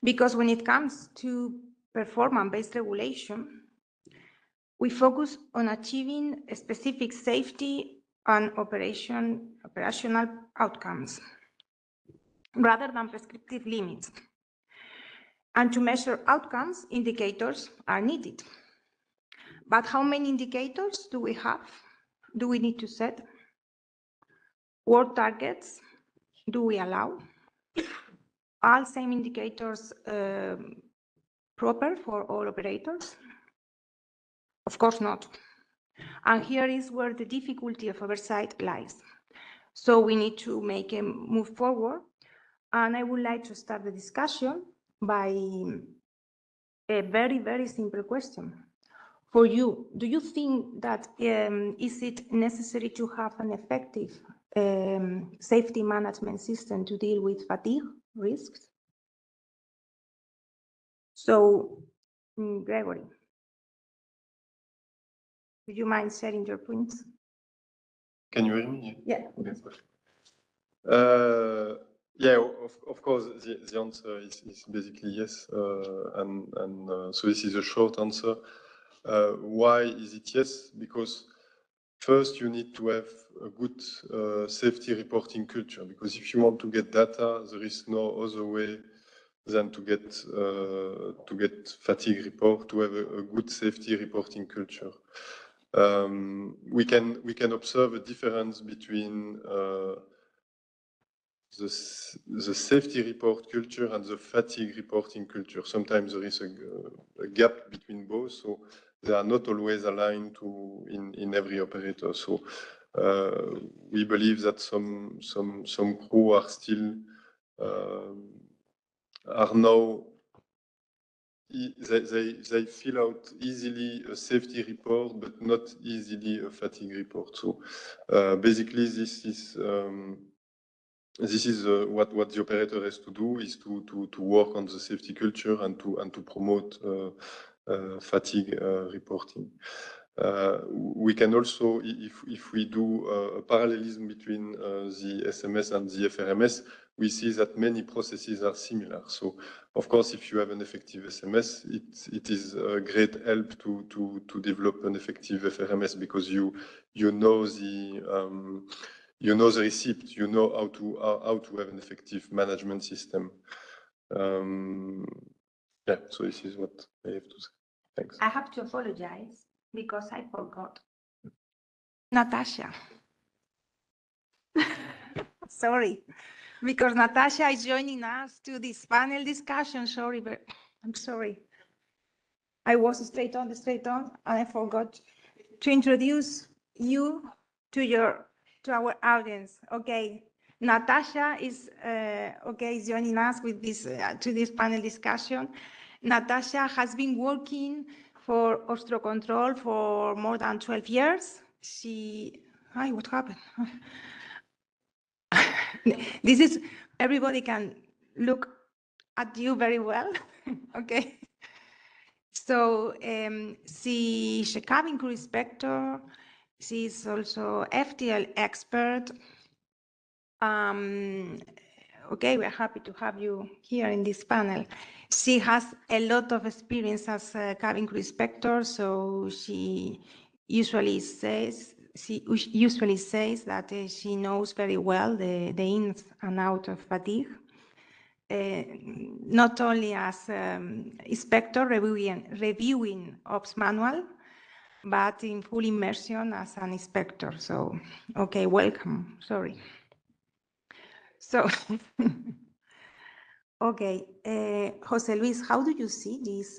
because when it comes to performance-based regulation, we focus on achieving specific safety and operational outcomes rather than prescriptive limits. And to measure outcomes, indicators are needed. But how many indicators do we have? Do we need to set? What targets do we allow? Are same indicators proper for all operators? Of course not. And here is where the difficulty of oversight lies. So we need to make a move forward. And I would like to start the discussion by a very, very simple question. For you, do you think that is it necessary to have an effective safety management system to deal with fatigue risks? So, Gregory, would you mind sharing your points? Can you hear me? Yeah. Yeah, of course, the answer is basically yes. So this is a short answer. Why is it yes? Because first you need to have a good safety reporting culture, because if you want to get data, there is no other way than to get fatigue report, to have a good safety reporting culture. We can observe a difference between the safety report culture and the fatigue reporting culture. Sometimes there is a gap between both, so they are not always aligned in every operator. So we believe that some crew are still are now they fill out easily a safety report, but not easily a fatigue report. So basically, this is what the operator has to do, is to work on the safety culture and to promote fatigue reporting. We can also, if we do a parallelism between the SMS and the FRMS, we see that many processes are similar. So, of course, if you have an effective SMS, it is a great help to develop an effective FRMS, because you know the receipt, you know how to have an effective management system. Yeah, so this is what I have to say. Thanks. I have to apologize because I forgot. Natasha. Sorry, because Natasha is joining us to this panel discussion. Sorry, but I'm sorry. I was straight on, and I forgot to introduce you to our audience. Okay, Natasha is joining us with this to this panel discussion. Natasha has been working for Ostro Control for more than 12 years. What happened? This is, everybody can look at you very well, okay? So she's a cabin crew inspector. She's also FTL expert. Okay, we're happy to have you here in this panel. She has a lot of experience as a cabin crew inspector, so she usually says that she knows very well the ins and outs of fatigue. Not only as inspector reviewing ops manual, but in full immersion as an inspector. So, okay, welcome. Sorry. So, okay, Jose Luis, how do you see this?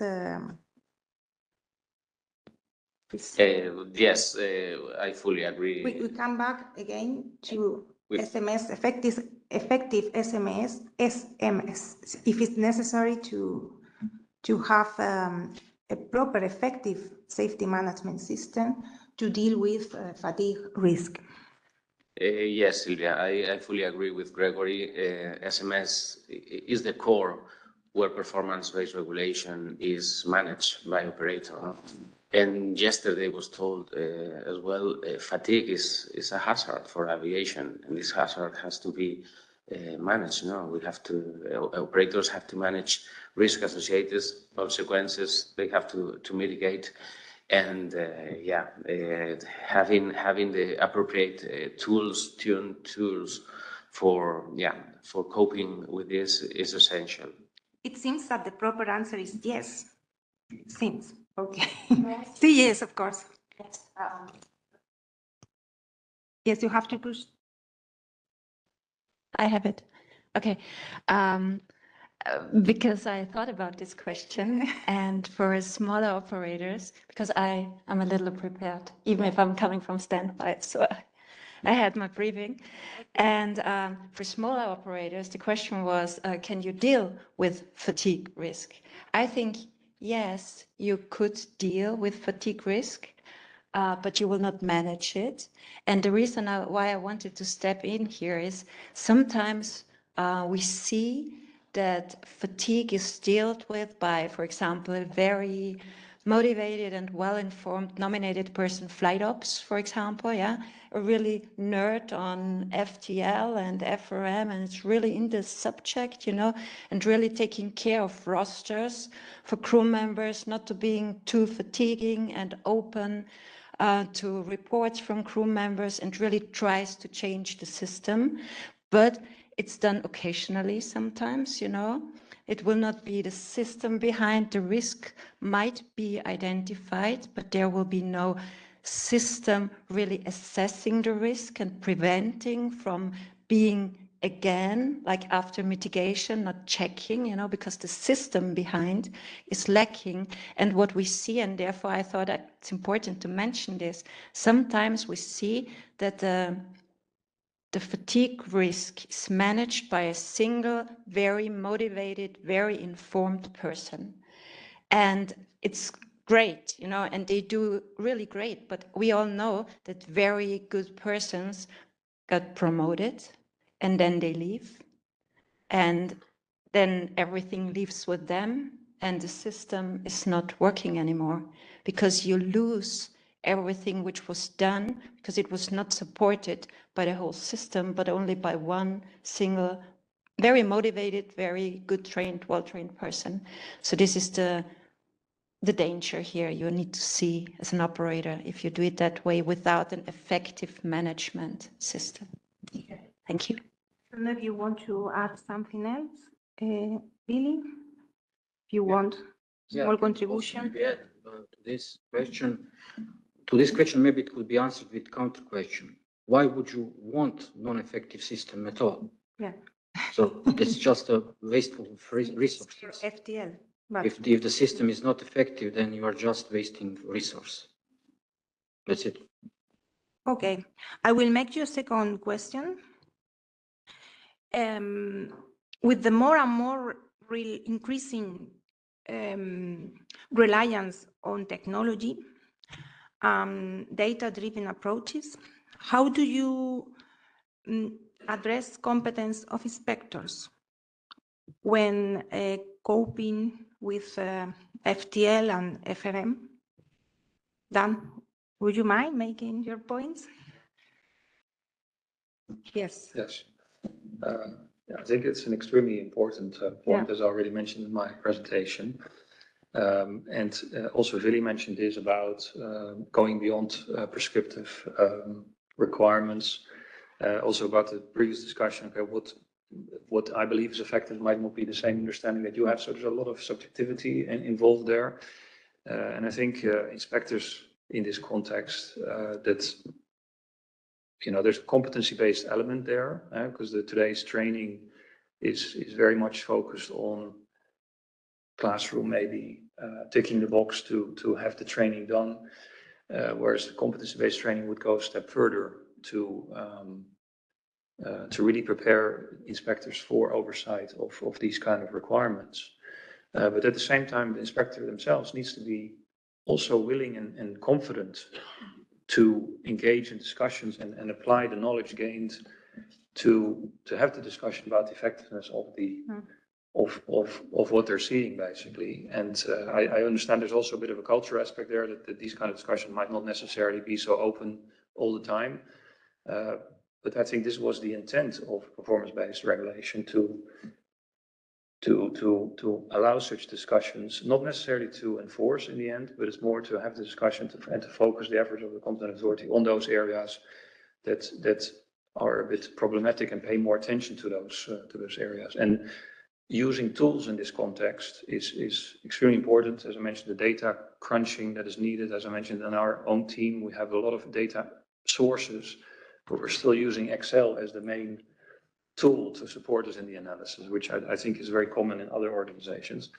Yes, I fully agree. We come back again to We- SMS, effective SMS, if it's necessary to have a proper effective safety management system to deal with fatigue risk. Yes, Silvia, I fully agree with Gregory. SMS is the core where performance-based regulation is managed by operator. And yesterday was told as well, fatigue is a hazard for aviation, and this hazard has to be managed. No, we have to, operators have to manage risk associated consequences. They have to mitigate. And having the appropriate tuned tools for coping with this is essential. It seems that the proper answer is yes. It seems okay. Yes. See, yes, of course. Yes. Yes, you have to push. I have it. Okay. Because I thought about this question, and for smaller operators, because I am a little prepared, even if I'm coming from standby, so I had my briefing. And for smaller operators, the question was, can you deal with fatigue risk? I think, yes, you could deal with fatigue risk, but you will not manage it. And the reason why I wanted to step in here is sometimes we see that fatigue is dealt with by, for example, a very motivated and well-informed nominated person, flight ops, for example, yeah, a really nerd on FTL and FRM, and it's really in the subject, you know, and really taking care of rosters for crew members, not to being too fatiguing and open to reports from crew members, and really tries to change the system. But it's done occasionally sometimes, you know. It will not be the system behind. The risk might be identified, but there will be no system really assessing the risk and preventing from being again, like after mitigation, not checking, you know, because the system behind is lacking. And what we see, and therefore I thought it's important to mention this, sometimes we see that the fatigue risk is managed by a single, very motivated, very informed person. And it's great, you know, and they do really great, but we all know that very good persons got promoted and then they leave. And then everything leaves with them and the system is not working anymore because you lose everything which was done because it was not supported by the whole system, but only by one single, very motivated, very good trained, well-trained person. So this is the danger here you need to see as an operator if you do it that way without an effective management system. Thank you. I don't know if you want to add something else, Billy? If you want small contribution. Yeah, to this question, maybe it could be answered with counter question. Why would you want non-effective system at all? Yeah. So it's just a wasteful resources. FTL. But If the system is not effective, then you are just wasting resource. That's it. okay, I will make you a second question. With the more and more increasing reliance on technology, data-driven approaches, how do you address competence of inspectors when coping with FTL and FRM? Dan, would you mind making your points? Yes. Yes. Yeah, I think it's an extremely important point, as I already mentioned in my presentation. Also, Willy mentioned this about going beyond prescriptive requirements. Also about the previous discussion, okay, what I believe is effective might not be the same understanding that you have. So there's a lot of subjectivity involved there. And I think inspectors in this context, that, you know, there's a competency-based element there, because today's training is very much focused on classroom, maybe ticking the box to have the training done, whereas the competency-based training would go a step further to really prepare inspectors for oversight of these kind of requirements. But at the same time, the inspector themselves needs to be also willing and confident to engage in discussions and apply the knowledge gained to have the discussion about the effectiveness of the of what they're seeing, basically. And I understand there's also a bit of a culture aspect there, that these kind of discussions might not necessarily be so open all the time. But I think this was the intent of performance-based regulation, to allow such discussions, not necessarily to enforce in the end, but it's more to have the discussion and to focus the efforts of the competent authority on those areas that are a bit problematic and pay more attention to those areas. And using tools in this context is extremely important. As I mentioned, the data crunching that is needed. As I mentioned, in our own team, we have a lot of data sources, but we're still using Excel as the main tool to support us in the analysis, which I think is very common in other organizations.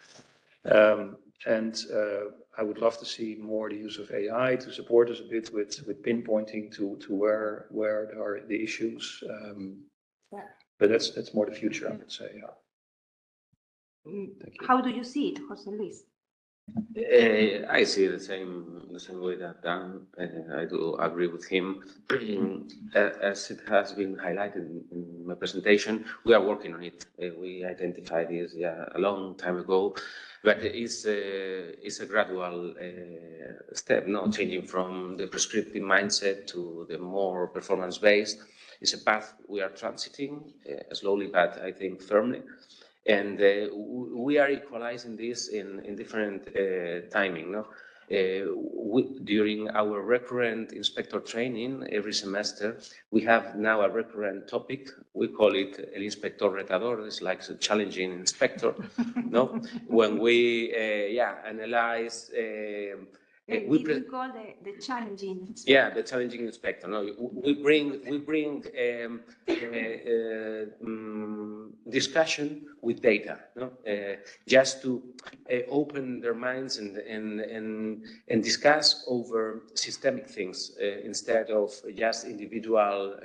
I would love to see more the use of AI to support us a bit with pinpointing to where are the issues. But that's more the future, I would say. How do you see it, José Luis? I see the same way that Dan. I do agree with him. As it has been highlighted in my presentation, we are working on it. We identified this a long time ago, but it's a gradual step, not changing from the prescriptive mindset to the more performance-based. It's a path we are transiting slowly, but I think firmly. And we are equalizing this in different timing. No? During our recurrent inspector training every semester, we have now a recurrent topic. We call it El Inspector Retador. It's like a challenging inspector. No, when we analyze. We call the challenging inspector. Yeah, the challenging inspector. No, we bring discussion with data, no? Just to open their minds and discuss over systemic things instead of just individual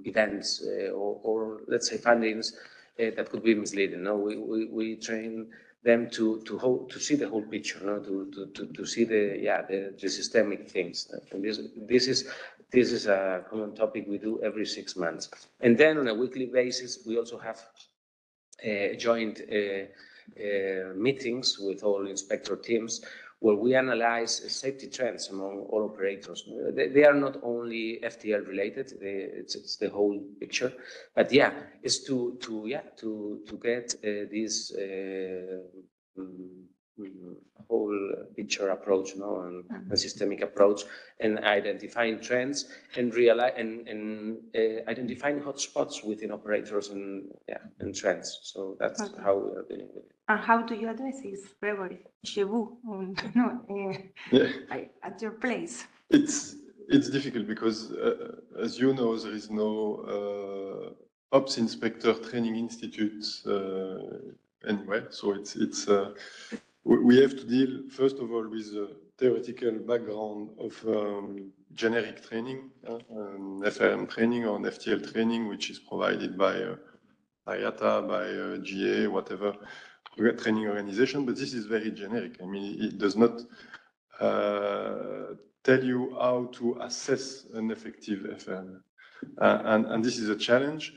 events or let's say findings that could be misleading. No, we train them to see the whole picture, no? to see the systemic things. And this is a common topic we do every 6 months. And then on a weekly basis, we also have joint meetings with all inspector teams where we analyze safety trends among all operators. They are not only FTL related; it's the whole picture. But it's to get this whole picture approach, no, and a systemic approach, and identifying trends and identifying hotspots within operators and trends. So that's how we are dealing with it. And how do you address this, Gregory? Chez vous, at your place? It's difficult because, as you know, there is no Ops Inspector Training Institute anywhere. So we have to deal first of all with the theoretical background of generic training, FRM training or FTL training, which is provided by IATA, by GA, whatever training organization. But this is very generic. I mean, it does not tell you how to assess an effective FRM, and this is a challenge.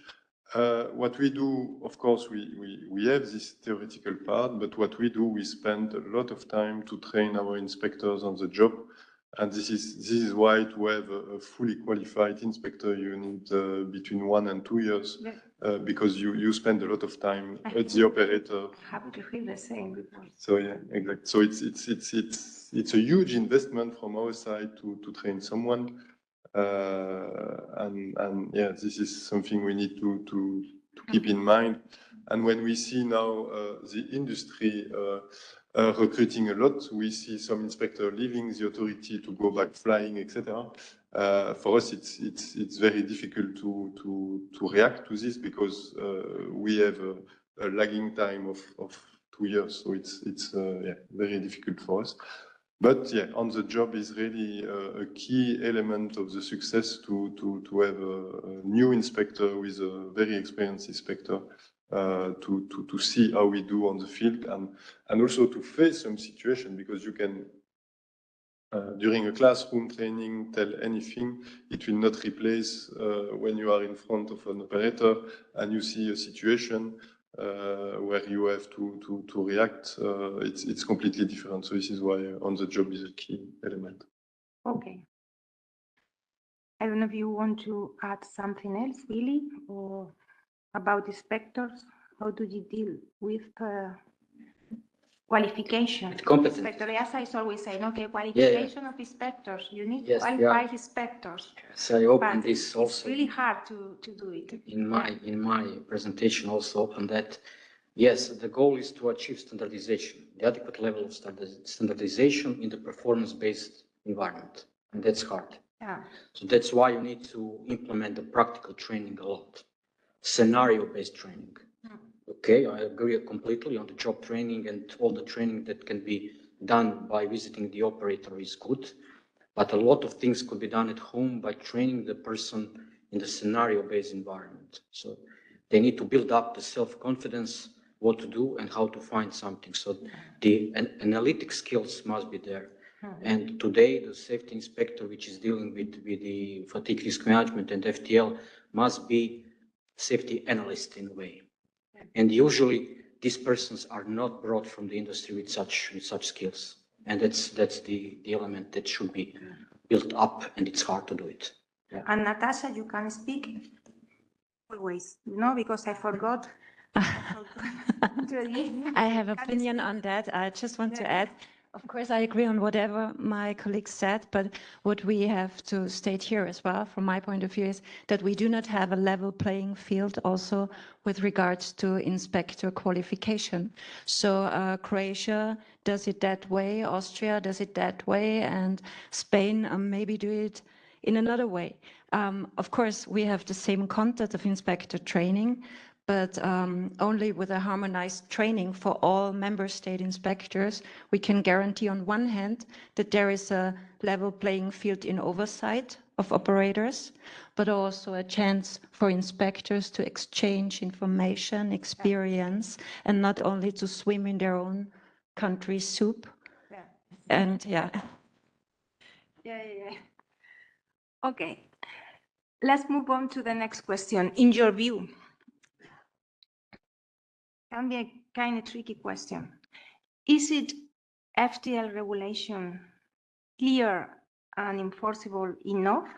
What we do, of course, we have this theoretical part, but what we do, we spend a lot of time to train our inspectors on the job And this is why to have a fully qualified inspector, you need between 1 and 2 years, because you spend a lot of time at the operator. I have to feel the same. So yeah, exactly. So it's a huge investment from our side to train someone, and yeah, this is something we need to keep in mind. And when we see now the industry recruiting a lot, we see some inspector leaving the authority to go back flying, etc. For us, it's very difficult to react to this because we have a lagging time of 2 years, so it's yeah, very difficult for us. But yeah, on the job is really a key element of the success to have a new inspector with a very experienced inspector to see how we do on the field and also to face some situation, because you can during a classroom training tell anything, it will not replace when you are in front of an operator and you see a situation where you have to react. It's completely different. So this is why on the job is a key element. Okay. I don't know if you want to add something else, really, or about inspectors. How do you deal with qualification? Competence. Inspector EASA is always saying, okay, qualification of inspectors. You need qualified inspectors. So I open But this also. It's really hard to do it. In my presentation also open that. Yes, the goal is to achieve standardization, the adequate level of standardization in the performance-based environment, and that's hard. Yeah. So that's why you need to implement the practical training a lot, scenario-based training. Okay, I agree completely on the job training, and all the training that can be done by visiting the operator is good, but a lot of things could be done at home by training the person in the scenario-based environment. So they need to build up the self-confidence, what to do and how to find something. So the analytic skills must be there. And today the safety inspector, which is dealing with the fatigue risk management and FTL, must be safety analyst in a way. And usually these persons are not brought from the industry with such skills. And that's the element that should be built up, and it's hard to do it. Yeah. And Natasha, you can speak always, because I forgot. I have opinion on that. I just want to add, of course, I agree on whatever my colleagues said, but what we have to state here as well, from my point of view, is that we do not have a level playing field also with regards to inspector qualification. So Croatia does it that way, Austria does it that way, and Spain maybe do it in another way. Of course, we have the same content of inspector training, but only with a harmonized training for all member state inspectors, we can guarantee on one hand that there is a level playing field in oversight of operators, but also a chance for inspectors to exchange information, experience, and not only to swim in their own country soup. Yeah. And yeah. Okay, let's move on to the next question. In your view, can be a kind of tricky question. Is it FTL regulation clear and enforceable enough?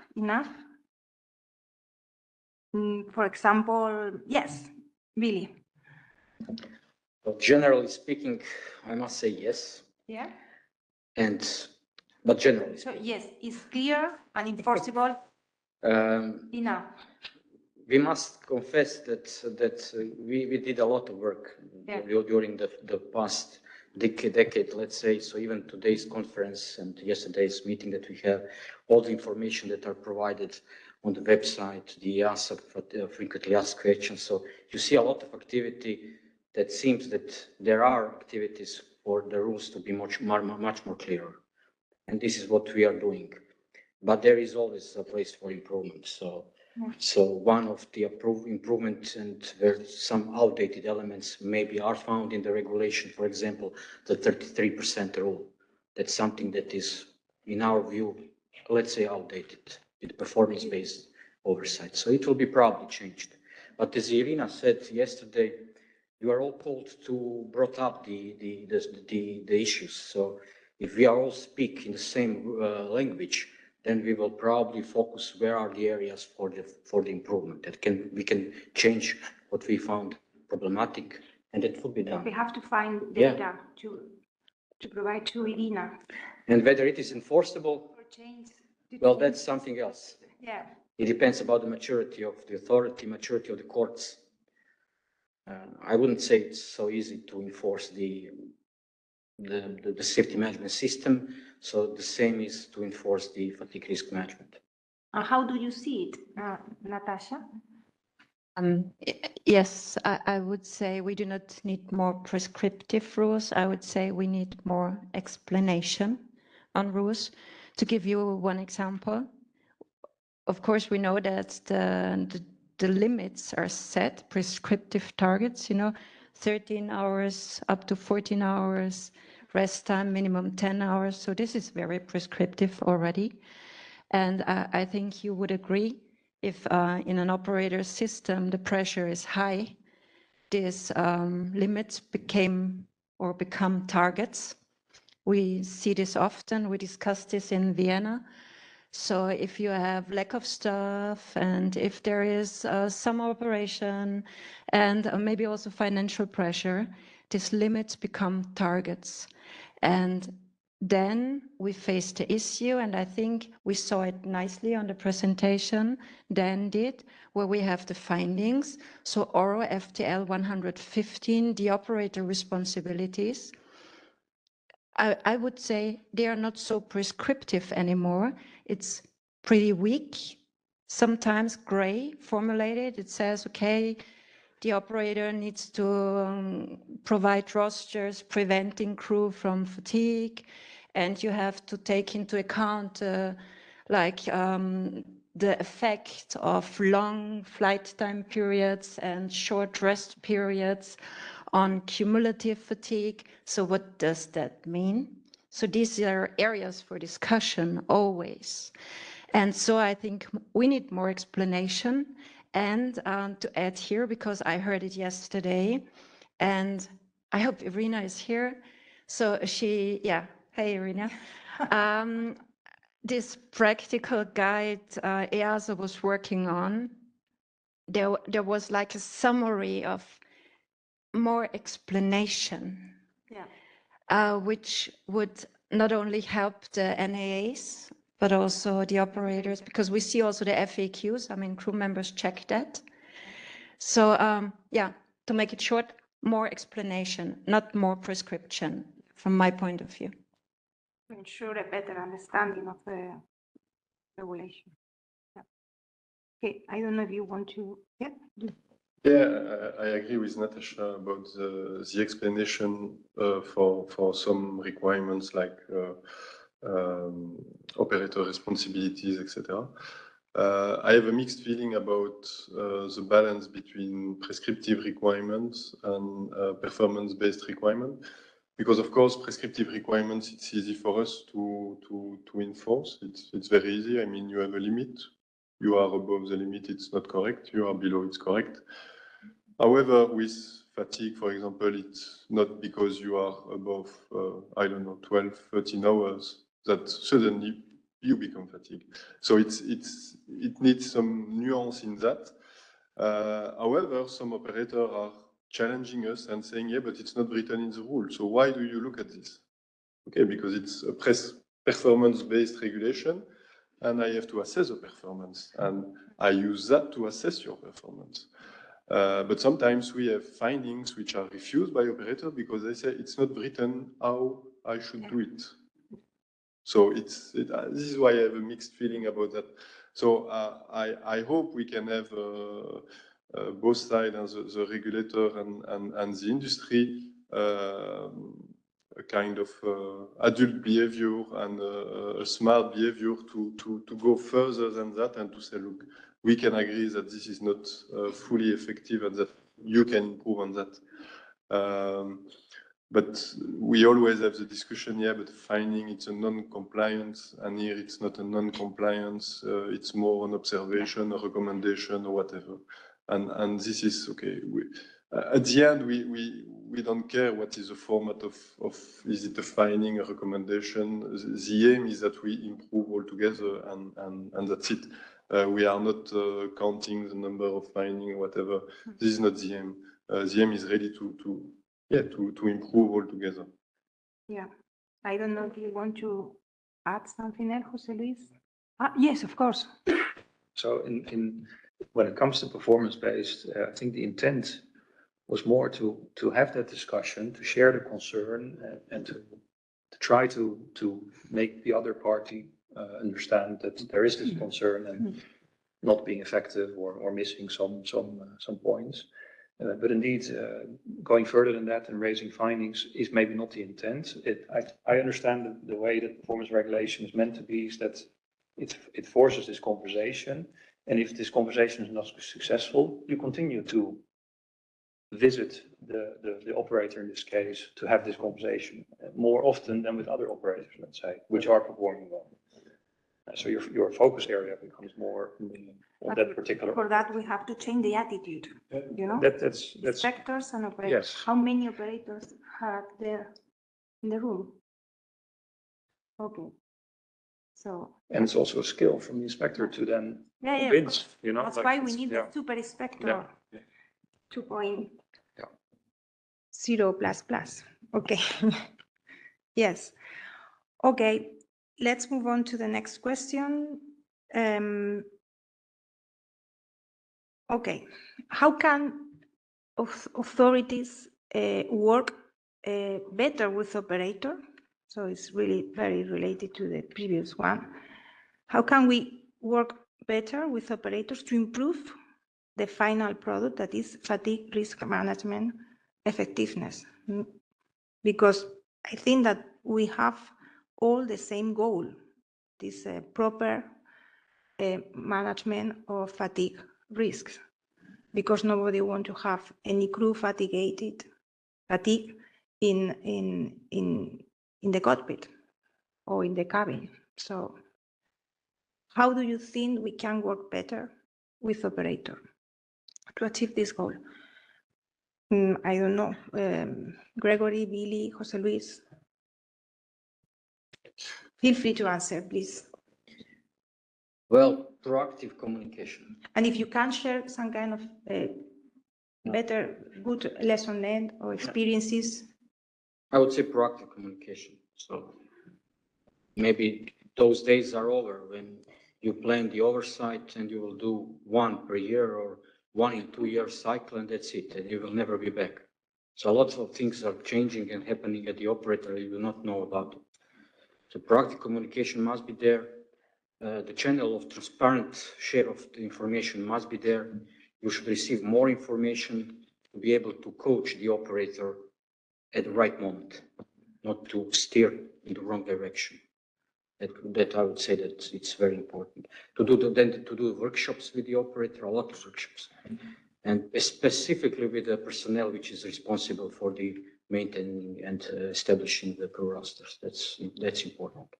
For example, yes, really. Well, generally speaking, I must say yes. Yeah. But generally. So yes, it's clear and enforceable enough. We must confess that we did a lot of work during the past decade, let's say. So even today's conference and yesterday's meeting that we have, all the information that are provided on the website, the EASA frequently asked questions. So you see a lot of activity that seems that there are activities for the rules to be much more clearer. And this is what we are doing. But there is always a place for improvement. So one of the improvement, and where some outdated elements maybe are found in the regulation, for example, the 33% rule. That's something that is, in our view, let's say outdated with performance-based oversight. So it will be probably changed. But as Irina said yesterday, you are all called to brought up the issues. So if we are all speak in the same language, then we will probably focus where are the areas for the improvement that we can change what we found problematic, and it will be done. We have to find data to provide to IRINA. And whether it is enforceable, well, that's something else. Yeah. It depends about the maturity of the authority, maturity of the courts. I wouldn't say it's so easy to enforce the safety management system. So the same is to enforce the fatigue risk management. How do you see it, Natasha? Yes, I would say we do not need more prescriptive rules. I would say we need more explanation on rules. To give you one example, of course, we know that the limits are set, prescriptive targets, 13 hours up to 14 hours, rest time minimum 10 hours. So this is very prescriptive already. And I think you would agree if in an operator system the pressure is high, these limits become targets. We see this often. We discuss this in Vienna. So if you have lack of staff and if there is some operation and maybe also financial pressure, these limits become targets. And then we face the issue, and I think we saw it nicely on the presentation Dan did, where we have the findings. So ORO FTL 115, the operator responsibilities, I would say they are not so prescriptive anymore. It's pretty weak, sometimes gray formulated. It says, okay, the operator needs to provide rosters preventing crew from fatigue, and you have to take into account the effect of long flight time periods and short rest periods on cumulative fatigue. So what does that mean? So these are areas for discussion always. And so I think we need more explanation. And to add here, because I heard it yesterday, and I hope Irina is here. So hey Irina. This practical guide EASA was working on, there was like a summary of more explanation, which would not only help the NAAs, but also the operators, because we see also the FAQs. I mean, crew members check that. So to make it short, more explanation, not more prescription, from my point of view. To ensure a better understanding of the regulation. Yeah. Okay, I don't know if you want to. Yeah, I agree with Natasha about the explanation for some requirements like operator responsibilities, etc. I have a mixed feeling about the balance between prescriptive requirements and performance-based requirements. Because of course, prescriptive requirements, it's easy for us to enforce. It's very easy. I mean, you have a limit. You are above the limit, it's not correct. You are below, it's correct. However, with fatigue, for example, it's not because you are above, 12, 13 hours that suddenly you become fatigued. So it needs some nuance in that. However, some operators are challenging us and saying, yeah, but it's not written in the rule. So why do you look at this? Okay, because it's a performance-based regulation, and I have to assess the performance, and I use that to assess your performance. But sometimes we have findings which are refused by operator because they say it's not written how I should do it. So this is why I have a mixed feeling about that. So I hope we can have both sides, the regulator and the industry, a kind of adult behavior and a smart behavior to go further than that and to say, look, we can agree that this is not fully effective and that you can improve on that. But we always have the discussion here, but finding it's a non-compliance, and here it's not a non-compliance, it's more an observation, a recommendation, or whatever. And this is okay. At the end, we don't care what is the format of is it a finding, a recommendation. The aim is that we improve all together, and that's it. We are not counting the number of findings or whatever. This is not the aim. The aim is really to improve all together. Yeah, I don't know if you want to add something else, Jose Luis? Yes, of course. So in when it comes to performance-based, I think the intent was more to have that discussion, to share the concern, and to try to make the other party understand that there is this concern and not being effective or missing some points. But indeed, going further than that and raising findings is maybe not the intent. I understand the way that performance regulation is meant to be is that it forces this conversation, and if this conversation is not successful, you continue to visit the operator in this case to have this conversation more often than with other operators, let's say, which are performing well. So your focus area becomes more on that particular. For that, we have to change the attitude. You know, That's inspectors and operators. Yes. How many operators are there in the room? Okay. So. And it's also a skill from the inspector to then convince. You know, That's like why we it's- need yeah. the super inspector. Yeah. 2.0 plus plus. Okay. Yes. Okay. Let's move on to the next question. Okay. How can authorities work better with operator? So it's really very related to the previous one. How can we work better with operators to improve the final product, that is fatigue risk management effectiveness? Because I think that we have all the same goal, this proper management of fatigue risks, because nobody wants to have any crew fatigue in the cockpit or in the cabin. So how do you think we can work better with operator to achieve this goal? I don't know, Gregory, Billy, Jose Luis. Feel free to answer, please. Well, proactive communication. And if you can share some kind of better, good lesson learned or experiences. I would say proactive communication. So maybe those days are over when you plan the oversight and you will do one per year or 1 in 2 year cycle, and that's it, and you will never be back. So lots of things are changing and happening at the operator you will not know about it. So proactive communication must be there. The channel of transparent share of the information must be there. You should receive more information to be able to coach the operator at the right moment, not to steer in the wrong direction. That I would say that it's very important. To do workshops with the operator, a lot of workshops, and specifically with the personnel which is responsible for the maintaining and establishing the crew rosters. That's important.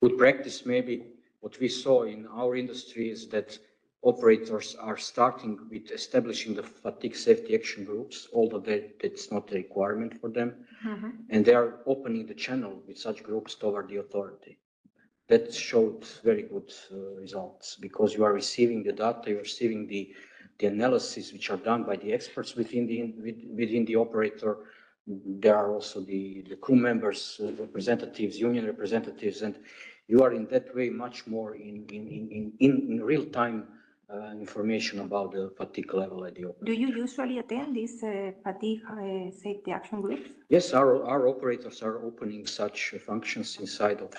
Good practice, maybe what we saw in our industry is that operators are starting with establishing the fatigue safety action groups, although that's not a requirement for them. Mm-hmm. And they are opening the channel with such groups toward the authority. That showed very good results, because you are receiving the data, you are receiving the analysis which are done by the experts within the operator. There are also the crew members, representatives, union representatives, and you are in that way much more in real time information about the fatigue level at the operator. Do you usually attend these fatigue safety action groups? Yes, our operators are opening such functions inside of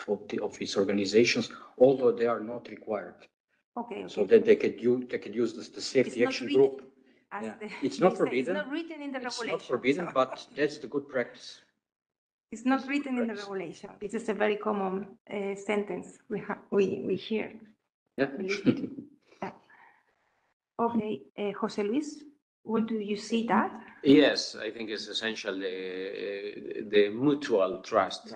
these organizations, although they are not required. Okay. So that they could use the safety action group. Yeah. It's not forbidden. It's not written in the regulation. It's not forbidden, but that's the good practice. It's not written in the regulation. This is a very common sentence we hear. Yeah. Yeah. Okay, Jose Luis, what do you see that? Yes, I think it's essential the mutual trust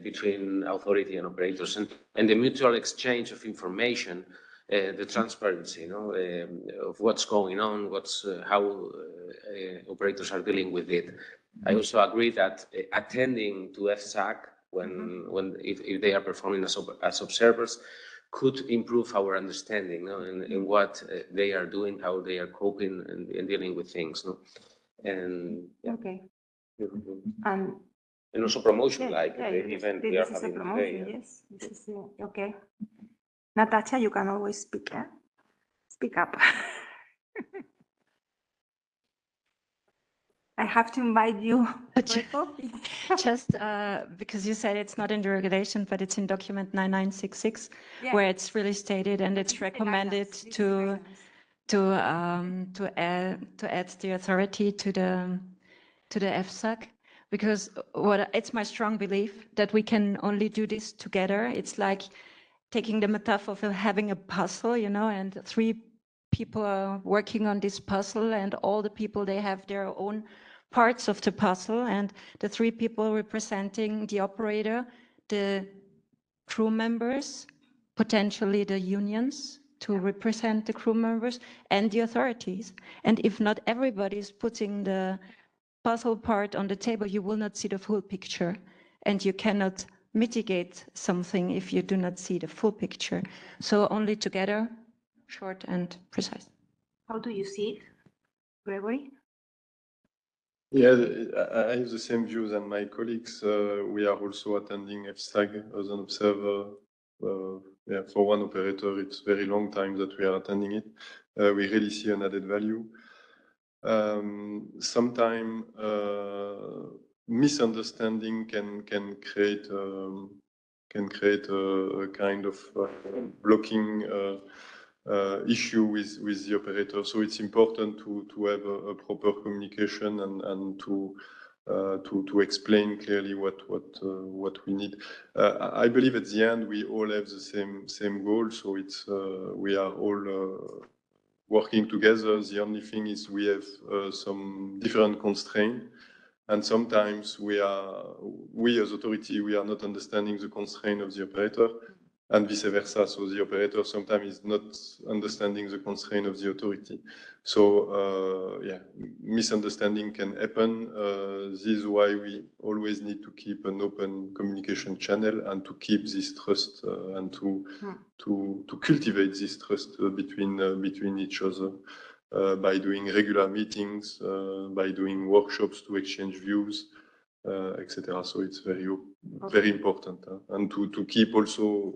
between authority and operators, and the mutual exchange of information the transparency, of what's going on, how operators are dealing with it. I also agree that attending to FSAC if they are performing as observers could improve our understanding, in what they are doing, how they are coping and dealing with things, and yeah. Okay. And also promotion, like yeah, the event we are this is a having promotion, today. yes. This is okay. Natasha, you can always speak. Speak up. I have to invite you for a coffee. Just because you said it's not in the regulation, but it's in document 9966, Yeah. where it's really stated and This it's is the recommended guidance. This is to the guidance. to add the authority to the FSAC, because it's my strong belief that we can only do this together. It's like taking the metaphor of having a puzzle, and 3 people are working on this puzzle, and all the people, they have their own parts of the puzzle, and the 3 people representing the operator, the crew members, potentially the unions to represent the crew members, and the authorities. And if not everybody is putting the puzzle part on the table, you will not see the full picture, and you cannot mitigate something if you do not see the full picture. So only together, short and precise. How do you see it, Gregory? Yeah, I have the same view than my colleagues. We are also attending FSAG as an observer. Yeah, for one operator, it's very long time that we are attending it. We really see an added value. Sometimes misunderstanding can create a kind of blocking issue with the operator. So it's important to have a proper communication and to explain clearly what we need. I believe at the end we all have the same goal. So it's we are all working together. The only thing is we have some different constraints. And sometimes we as authority, we are not understanding the constraint of the operator, and vice versa. So the operator sometimes is not understanding the constraint of the authority. So yeah, misunderstanding can happen. This is why we always need to keep an open communication channel and to keep this trust and to cultivate this trust between each other. By doing regular meetings, by doing workshops to exchange views, etc. So it's very important, and to keep also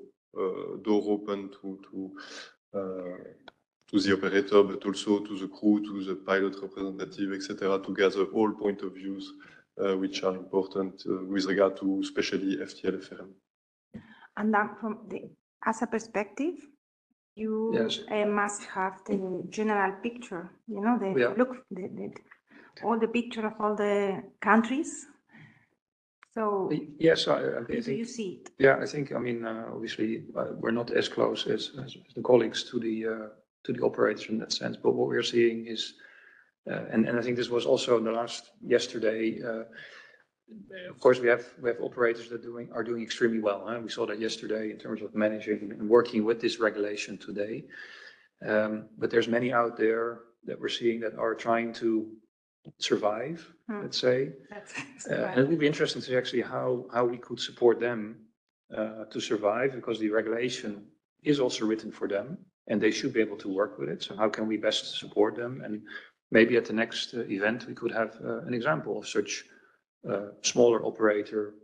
door open to the operator, but also to the crew, to the pilot representative, etc. To gather all point of views which are important with regard to especially FTL FRM. And then from the EASA perspective, you must have the general picture, all the picture of all the countries. So yes, I how do think you see it? Yeah, I think, obviously we're not as close as the colleagues to the operators in that sense, but what we're seeing is, and I think this was also yesterday. Of course, we have operators that are doing extremely well. We saw that yesterday in terms of managing and working with this regulation today. But there's many out there that we're seeing that are trying to survive, let's say. And it would be interesting to see actually how we could support them to survive, because the regulation is also written for them and they should be able to work with it. So how can we best support them? And maybe at the next event we could have an example of such smaller operator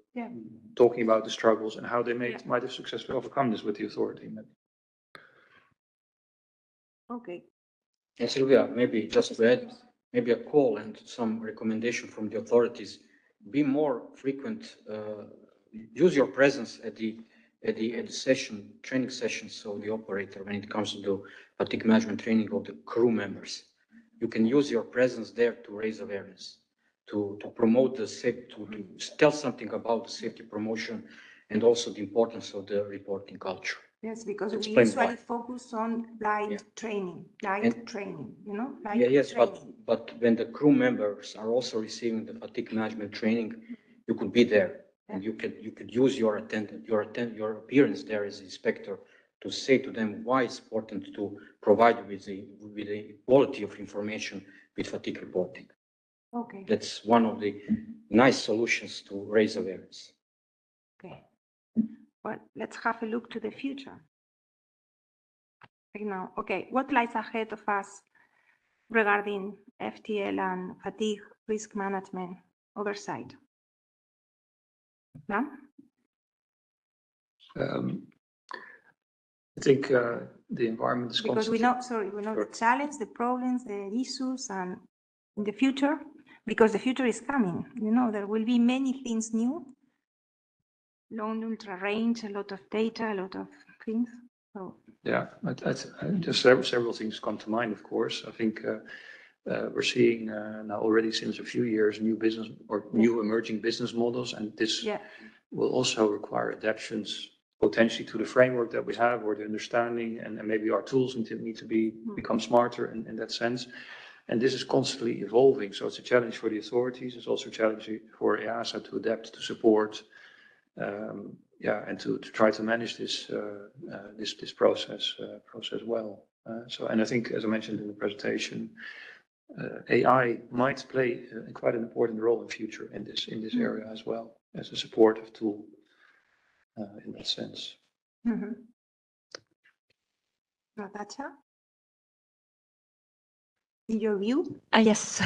talking about the struggles and how they might have successfully overcome this with the authority. Okay. And Sylvia, maybe just to add, maybe a call and some recommendation from the authorities: be more frequent. Use your presence at the training sessions. So the operator, when it comes to the fatigue management training of the crew members, you can use your presence there to raise awareness, to promote the safety, to tell something about the safety promotion, and also the importance of the reporting culture. Yes, because we Explain usually why. focus on light training, training. But when the crew members are also receiving the fatigue management training, you could be there, and you could use your appearance there as inspector to say to them why it's important to provide with the quality of information with fatigue reporting. Okay. That's one of the nice solutions to raise awareness. Okay. Well, let's have a look to the future. Right now, okay, what lies ahead of us regarding FTL and fatigue risk management oversight? No? I think the environment is Because we constantly. know the challenge, the problems, the issues, and in the future, because the future is coming, you know, there will be many things new, long ultra range, a lot of data, a lot of things. So Yeah, just several things come to mind, of course. I think we're seeing now already since a few years new business or new emerging business models, and this will also require adaptations potentially to the framework that we have or the understanding, and maybe our tools need to become smarter in that sense. And this is constantly evolving, so it's a challenge for the authorities. It's also a challenge for EASA to adapt, to support, and to try to manage this process well. And I think, as I mentioned in the presentation, AI might play quite an important role in future in this area as well, as a supportive tool in that sense. Natasha, in your view? Yes.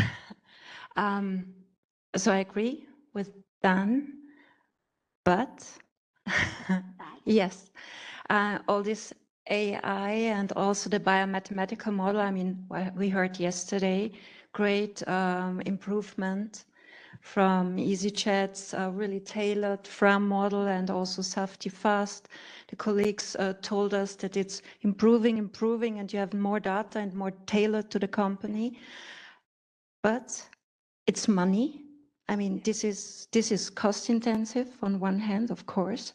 So I agree with Dan, but yes, all this AI and also the biomathematical model, I mean, we heard yesterday, great improvement from EasyChat's really tailored FRAM model and also safety fast. The colleagues told us that it's improving, and you have more data and more tailored to the company. But it's money. I mean, this is cost intensive on one hand, of course,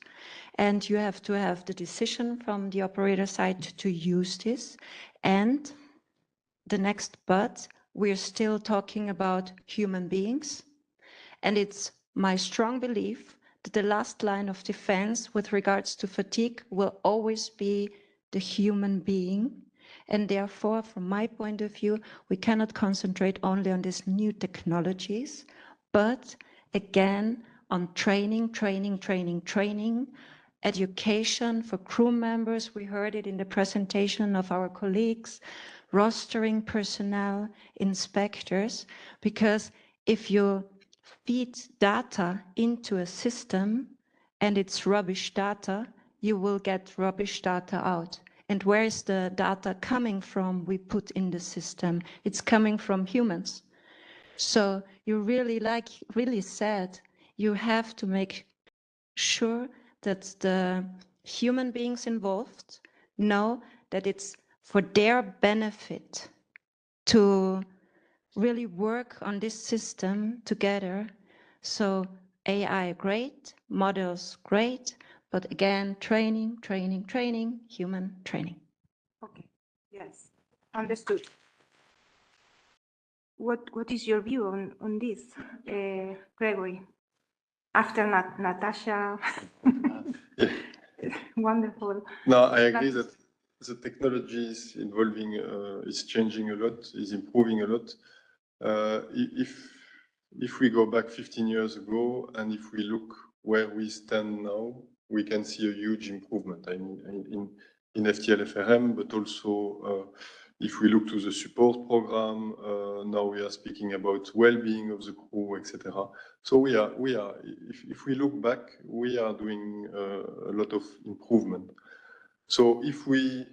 and you have to have the decision from the operator side to use this. And the next but, we're still talking about human beings. And it's my strong belief that the last line of defense with regards to fatigue will always be the human being. And therefore, from my point of view, we cannot concentrate only on these new technologies, but again, on training, education for crew members. We heard it in the presentation of our colleagues, rostering personnel, inspectors, because if you feed data into a system and it's rubbish data, you will get rubbish data out. And where is the data coming from we put in the system? It's coming from humans. So you really said, you have to make sure that the human beings involved know that it's for their benefit to really work on this system together. So AI great, models great, but again, training, human training. Okay, yes, understood. What is your view on this, Gregory? After Natasha, wonderful. No, I agree that the technology is evolving, is changing a lot, is improving a lot. If we go back 15 years ago, and if we look where we stand now, we can see a huge improvement. I mean, in FTL FRM, but also if we look to the support program, now we are speaking about well-being of the crew, etc. So we are. If we look back, we are doing a lot of improvement. So if we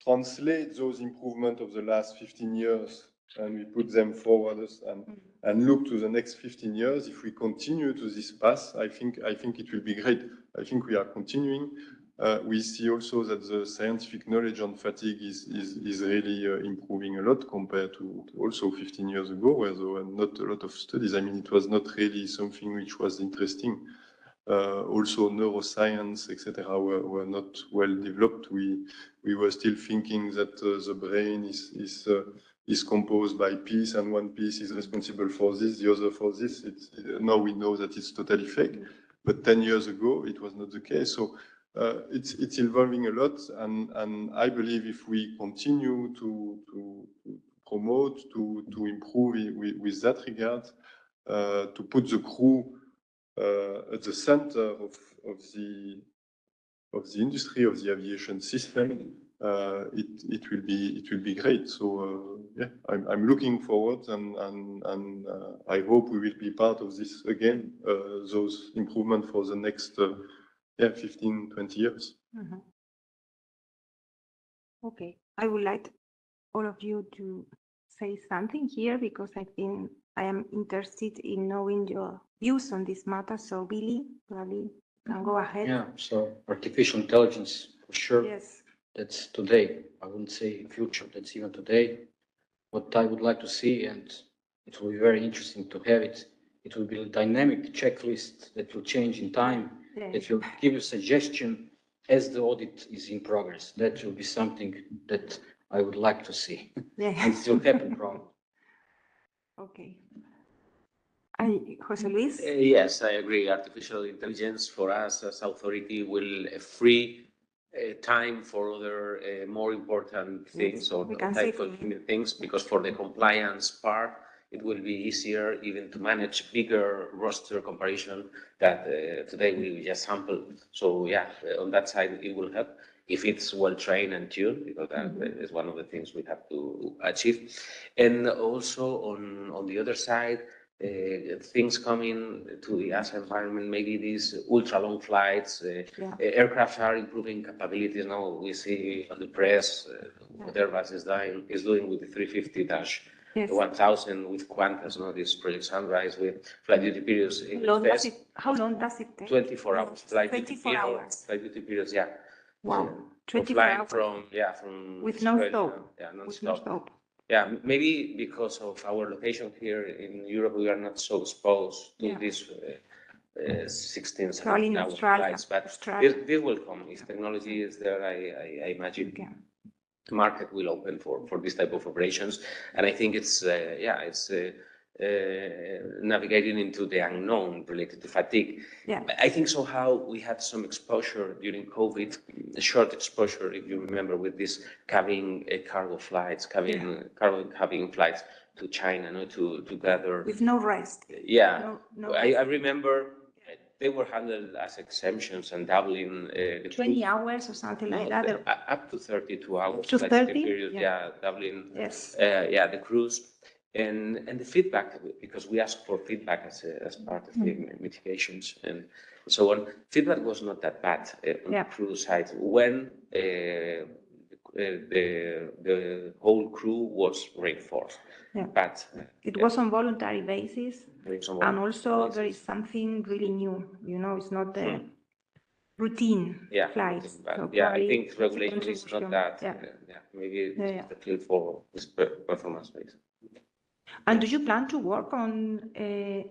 translate those improvements of the last 15 years and we put them forward and look to the next 15 years, if we continue to this path, I think it will be great. I think we are continuing. We see also that the scientific knowledge on fatigue is really improving a lot compared to also 15 years ago, where there were not a lot of studies. I mean, it was not really something which was interesting. Also neuroscience, etc., were not well developed. We were still thinking that the brain is composed by piece, and one piece is responsible for this, the other for this. Now we know that it's totally fake, but 10 years ago it was not the case. So it's evolving a lot, and I believe if we continue to promote, to improve with that regard, to put the crew at the center of the industry, of the aviation system, it will be great. So yeah, I'm looking forward, and I hope we will be part of this again, those improvements for the next 15, 20 years. Mhm. Okay, I would like all of you to say something here because I think I am interested in knowing your views on this matter. So Billy, probably can go ahead. Yeah, so artificial intelligence, for sure. Yes. That's today. I wouldn't say future, that's even today. What I would like to see, and it will be very interesting to have it, it will be a dynamic checklist that will change in time, Yeah. that will give you suggestion as the audit is in progress. That will be something that I would like to see. Yeah. And it will happen probably. Okay. José Luis? Yes, I agree. Artificial intelligence for us as authority will free time for other more important things, Yes, or we can type save of things, because for the compliance part, it will be easier even to manage bigger roster comparison that today we just sample. So yeah, on that side, it will help if it's well trained and tuned, because that is one of the things we have to achieve. And also on the other side, things coming to the EASA environment, maybe these ultra long flights, aircraft are improving capabilities now. We see on the press what Airbus is doing with the 350-1000 with Qantas, this Project Sunrise with flight duty periods. How long does it take? 24 hours. Flight 24 hours. Flight duty periods, yeah. Wow. 24 flying hours. from with no Australia, stop. Yeah, non With no stop. stop. Yeah, maybe because of our location here in Europe, we are not so exposed to these 16, 17 hour flights. But this will come. If technology is there, I imagine the market will open for this type of operations. And I think it's navigating into the unknown related to fatigue. Yeah. I think somehow we had some exposure during COVID, a short exposure, if you remember, with these cargo flights, cabin flights to China, to gather. With no rest. Yeah, No I remember they were handled as exemptions and doubling the 20 hours or something like that. Up to 32 hours. To 30? Period, doubling. Yes. The cruise. And the feedback, because we asked for feedback as part of the mitigations and so on. Feedback was not that bad on the crew side when the whole crew was reinforced. Yeah. But it was on voluntary basis, and also there is something really new. It's not the routine flights. But so I think regulation is not that. Maybe it's a field for this performance base. And do you plan to work on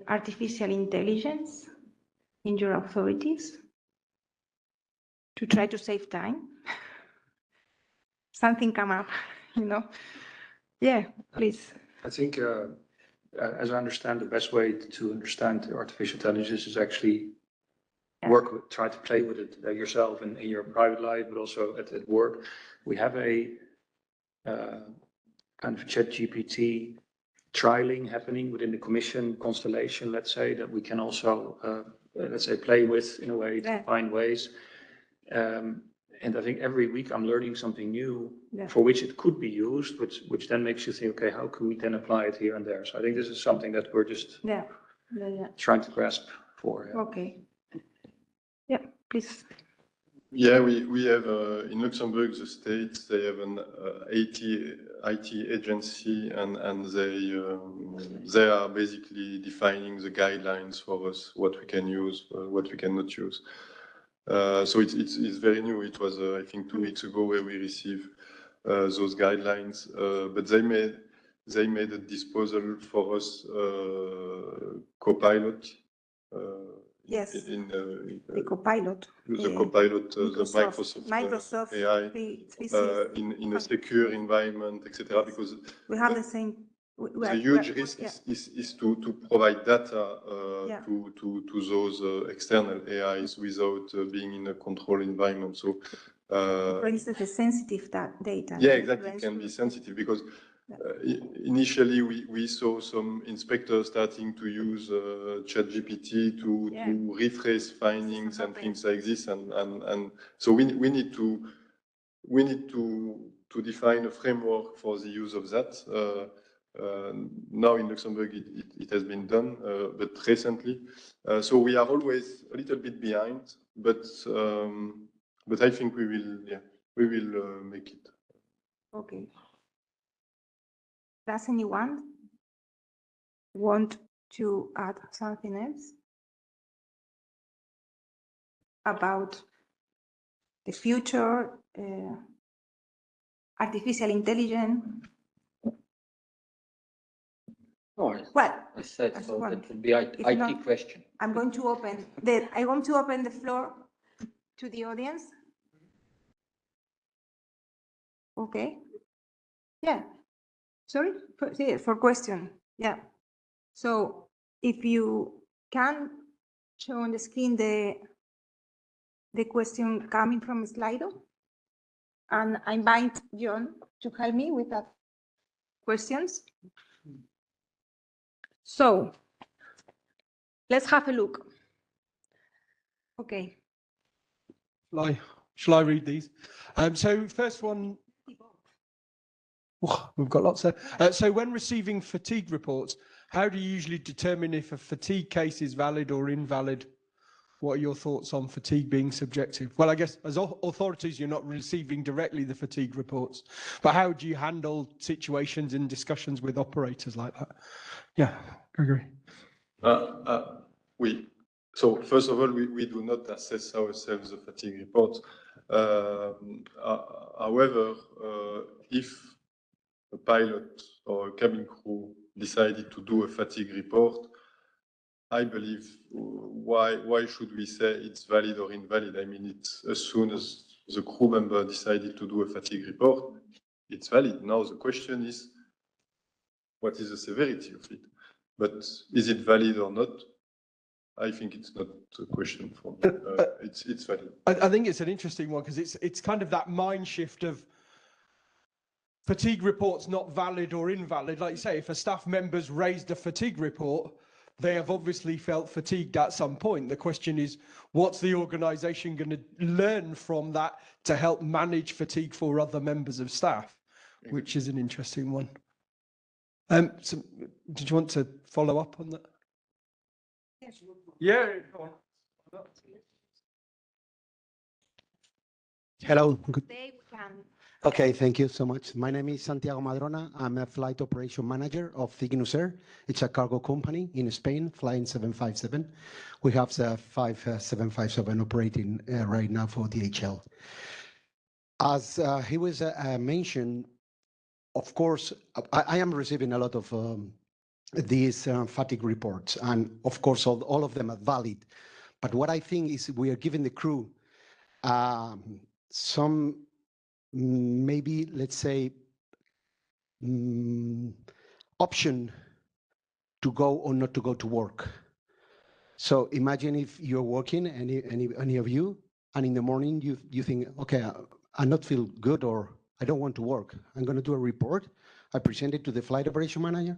artificial intelligence in your authorities to try to save time? Something come up, Yeah, please. I think, as I understand, the best way to understand artificial intelligence is actually try to play with it yourself in your private life, but also at work. We have a kind of ChatGPT trialing happening within the Commission constellation, let's say, that we can also, play with in a way to find ways. And I think every week I'm learning something new for which it could be used, which then makes you think, okay, how can we then apply it here and there? So I think this is something that we're just trying to grasp for. Okay. Yeah, please. Yeah, we have in Luxembourg, the states, they have an IT agency, and they are basically defining the guidelines for us, what we can use, what we cannot use. So it's very new. It was, I think, 2 weeks ago where we received those guidelines, but they made a disposal for us, Copilot. Yes, the Copilot. The Copilot, the Microsoft AI, in a secure environment, etc. Because we have the same The huge risk is to provide data Yeah. to those external AIs without being in a controlled environment. So, For instance, the sensitive data. yeah, exactly, it can be sensitive because initially we saw some inspectors starting to use ChatGPT to rephrase findings and things like this, and so we need to define a framework for the use of that. Now in Luxembourg, it has been done, but recently. So we are always a little bit behind, but I think we will make it. Okay. Does anyone want to add something else about the future, artificial intelligence? No, Well, I said as so. one. That would be IT not, question. I'm going to open the floor to the audience. Okay. Yeah. Sorry? For question. Yeah. So if you can show on the screen the question coming from Slido, and I invite John to help me with that questions. So let's have a look. Okay. Shall I read these? So first one, we've got lots there. So when receiving fatigue reports, how do you usually determine if a fatigue case is valid or invalid? What are your thoughts on fatigue being subjective? Well, I guess as authorities, you're not receiving directly the fatigue reports, but how do you handle situations and discussions with operators like that? Yeah, Gregory. So first of all, we do not assess ourselves the fatigue reports. However, if a pilot or a cabin crew decided to do a fatigue report, I believe why should we say it's valid or invalid? I mean, it's as soon as the crew member decided to do a fatigue report, it's valid. Now the question is, what is the severity of it? But is it valid or not? I think it's not a question for me. It's valid. I think it's an interesting one because it's kind of that mind shift of fatigue reports not valid or invalid. Like you say, if a staff member's raised a fatigue report, they have obviously felt fatigued at some point. The question is, what's the organisation going to learn from that to help manage fatigue for other members of staff, which is an interesting one. So did you want to follow up on that? Yeah. Hello. Today we can. Okay, thank you so much. My name is Santiago Madrona. I'm a flight operation manager of Cygnus Air. It's a cargo company in Spain, flying 757. We have the 757 operating right now for DHL. As he was mentioned, of course, I am receiving a lot of these fatigue reports, and of course, all of them are valid. But what I think is we are giving the crew some maybe, let's say, option to go or not to go to work. So imagine if you're working, any of you, and in the morning you think, okay, I not feel good or I don't want to work. I'm going to do a report. I present it to the flight operation manager,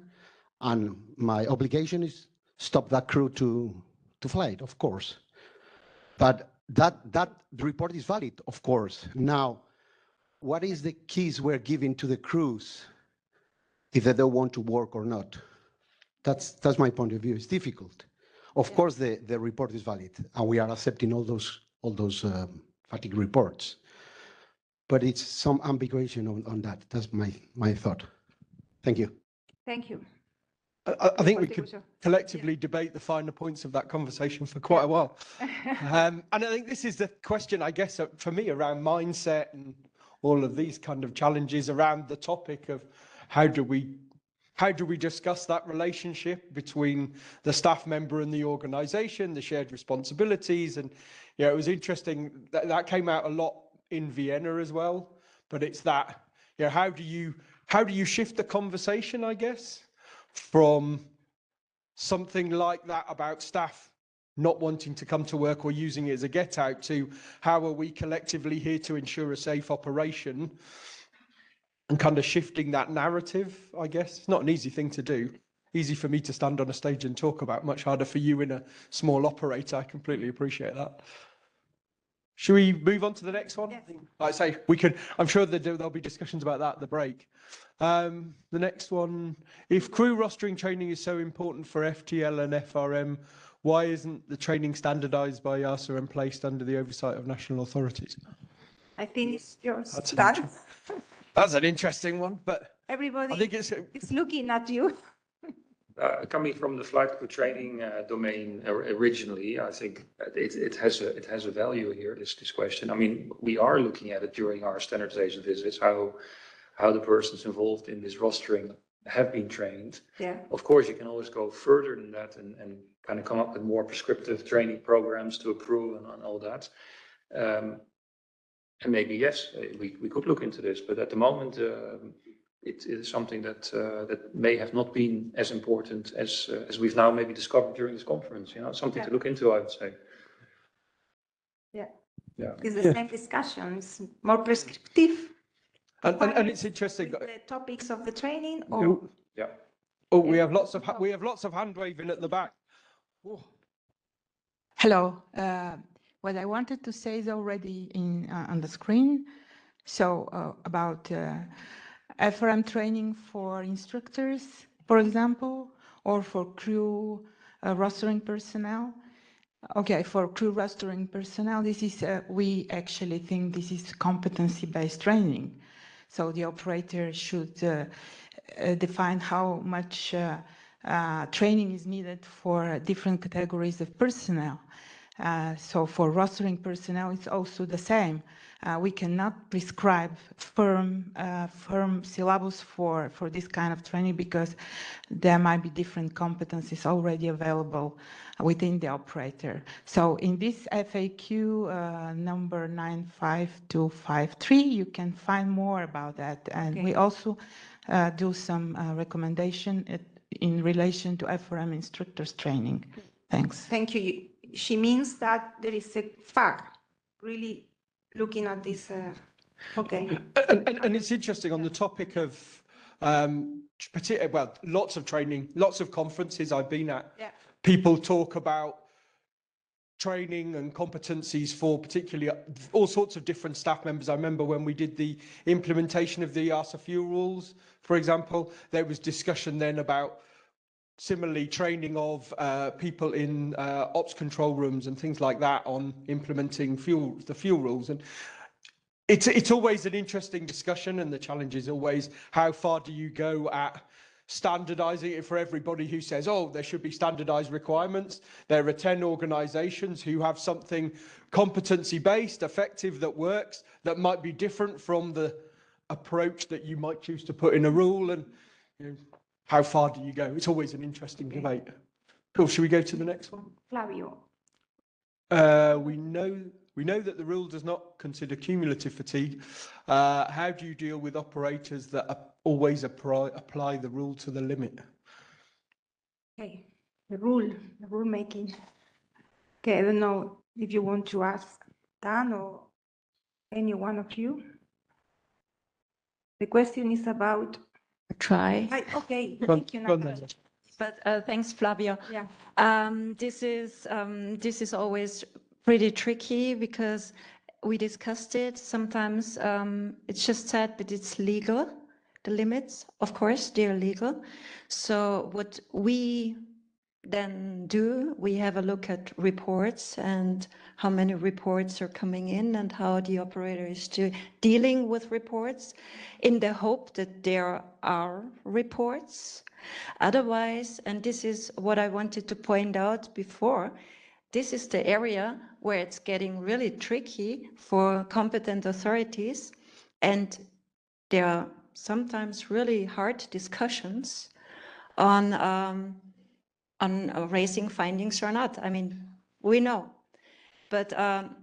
and my obligation is stop that crew to flight, of course. But that report is valid, of course. Now, what is the keys we're giving to the crews if they don't want to work or not? That's my point of view. It's difficult. Of course, the report is valid, and we are accepting all those fatigue reports. But it's some ambiguity on that. That's my thought. Thank you. Thank you. I think we could collectively debate the finer points of that conversation for quite a while. And I think this is the question, I guess, for me around mindset and all of these kind of challenges around the topic of how do we discuss that relationship between the staff member and the organisation, the shared responsibilities. And it was interesting that came out a lot in Vienna as well. But it's that, how do you how do you shift the conversation, I guess, from something like that about staff not wanting to come to work or using it as a get out to how are we collectively here to ensure a safe operation, and kind of shifting that narrative, I guess. It's not an easy thing to do. Easy for me to stand on a stage and talk about, much harder for you in a small operator. I completely appreciate that. Should we move on to the next one? Yes. Like I say, we can, I'm sure there'll be discussions about that at the break. The next one, if crew rostering training is so important for FTL and FRM, why isn't the training standardized by EASA and placed under the oversight of national authorities? I think it's yours. That's an interesting one, but Everybody I think it's looking at you. Coming from the flight crew training domain originally, I think it has a value here. This question. I mean, we are looking at it during our standardization visits, how the persons involved in this rostering have been trained. Yeah. Of course, you can always go further than that and kind of come up with more prescriptive training programs to approve and all that. And maybe yes, we could look into this, but at the moment. It is something that may have not been as important as we've now maybe discovered during this conference. You know, something to look into, I would say. Yeah. Yeah. It's the same discussion. It's more prescriptive. And it's interesting. The topics of the training, or yeah. Oh, we have lots of hand waving at the back. Oh. Hello. What I wanted to say is already on the screen. So about FRM training for instructors, for example, or for crew rostering personnel. Okay, for crew rostering personnel, this is we actually think this is competency-based training. So the operator should define how much training is needed for different categories of personnel. So for rostering personnel, it's also the same. We cannot prescribe firm syllabus for this kind of training because there might be different competencies already available within the operator. So in this FAQ number 95253, you can find more about that. And we also do some recommendation in relation to FRM instructors training. Thanks. Thank you. She means that there is a fact really looking at this. Okay. And it's interesting on the topic of, well, lots of training, lots of conferences I've been at. Yeah. People talk about training and competencies for particularly all sorts of different staff members. I remember when we did the implementation of the EASA fuel rules, for example, there was discussion then about similarly training of people in ops control rooms and things like that on implementing the fuel rules. And it's always an interesting discussion, and the challenge is always how far do you go at standardizing it for everybody who says, oh, there should be standardized requirements. There are 10 organizations who have something competency-based, effective, that works, that might be different from the approach that you might choose to put in a rule. And you know, how far do you go? It's always an interesting debate. Cool. Should we go to the next one? Flavio. We know that the rule does not consider cumulative fatigue. How do you deal with operators that always apply the rule to the limit? Okay, the rule making. Okay, I don't know if you want to ask Dan or any one of you. The question is about. Try. Okay, thank you. But thanks, Flavio. Yeah. This is always pretty tricky because we discussed it. Sometimes it's just said that it's legal. The limits, of course, they're legal. So what we then do, we have a look at reports and how many reports are coming in and how the operator is dealing with reports in the hope that there are reports. Otherwise, and this is what I wanted to point out before, this is the area where it's getting really tricky for competent authorities, and there are sometimes really hard discussions on raising findings or not. I mean, we know. But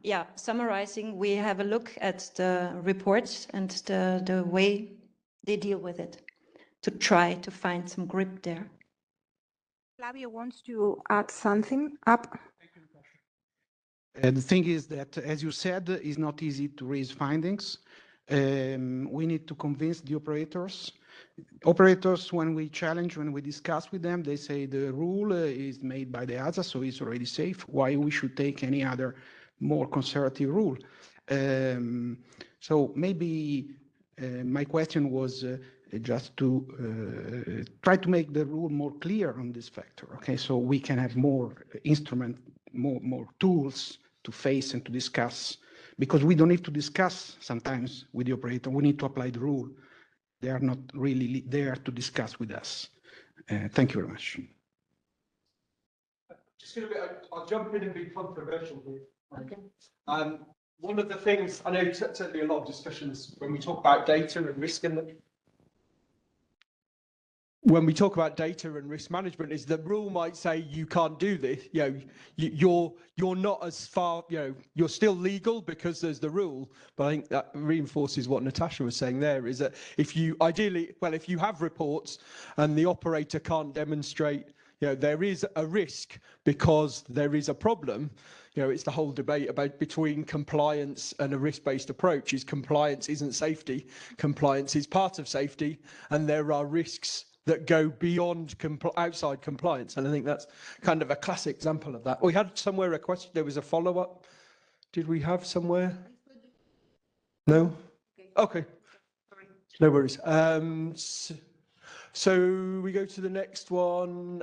yeah, summarizing, we have a look at the reports and the way they deal with it, to try to find some grip there. Flavio wants to add something up. The thing is that, as you said, it's not easy to raise findings. We need to convince the operators. Operators, when we challenge, when we discuss with them, they say the rule is made by the EASA, so it's already safe. Why we should take any other more conservative rule? So maybe my question was just to try to make the rule more clear on this factor. Okay, so we can have more instrument, more tools to face and to discuss, because we don't need to discuss sometimes with the operator. We need to apply the rule. They are not really there to discuss with us. Thank you very much. Just going to be, I'll jump in and be controversial here. Okay. One of the things, I know certainly a lot of discussions when we talk about data and risk when we talk about data and risk management, is the rule might say you can't do this. You're not as far. You're still legal because there's the rule. But I think that reinforces what Natasha was saying there. Is that if you if you have reports and the operator can't demonstrate, there is a risk because there is a problem. It's the whole debate about between compliance and a risk-based approach. Is compliance isn't safety. Compliance is part of safety, and there are risks that go beyond outside compliance. And I think that's kind of a classic example of that. We had somewhere a question, there was a follow-up. Did we have somewhere? No? Okay. No worries. So we go to the next one.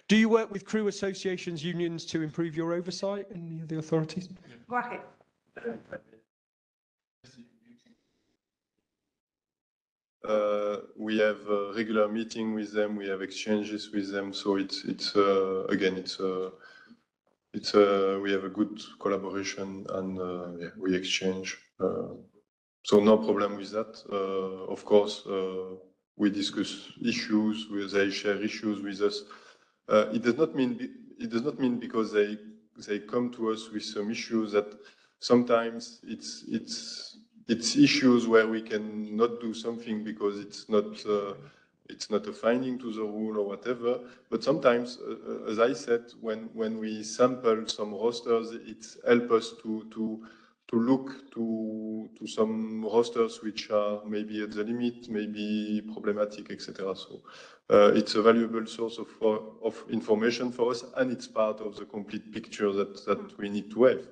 Do you work with crew associations, unions to improve your oversight in the authorities? Go ahead. We have a regular meeting with them. We have exchanges with them. So we have a good collaboration, and we exchange. So no problem with that. Of course, we discuss issues. They share issues with us. It does not mean because they come to us with some issues that sometimes it's issues where we can not do something because it's not a finding to the rule or whatever. But sometimes, as I said, when we sample some rosters, it helps us to look to some rosters which are maybe at the limit, maybe problematic, etc. So it's a valuable source of information for us, and it's part of the complete picture that we need to have.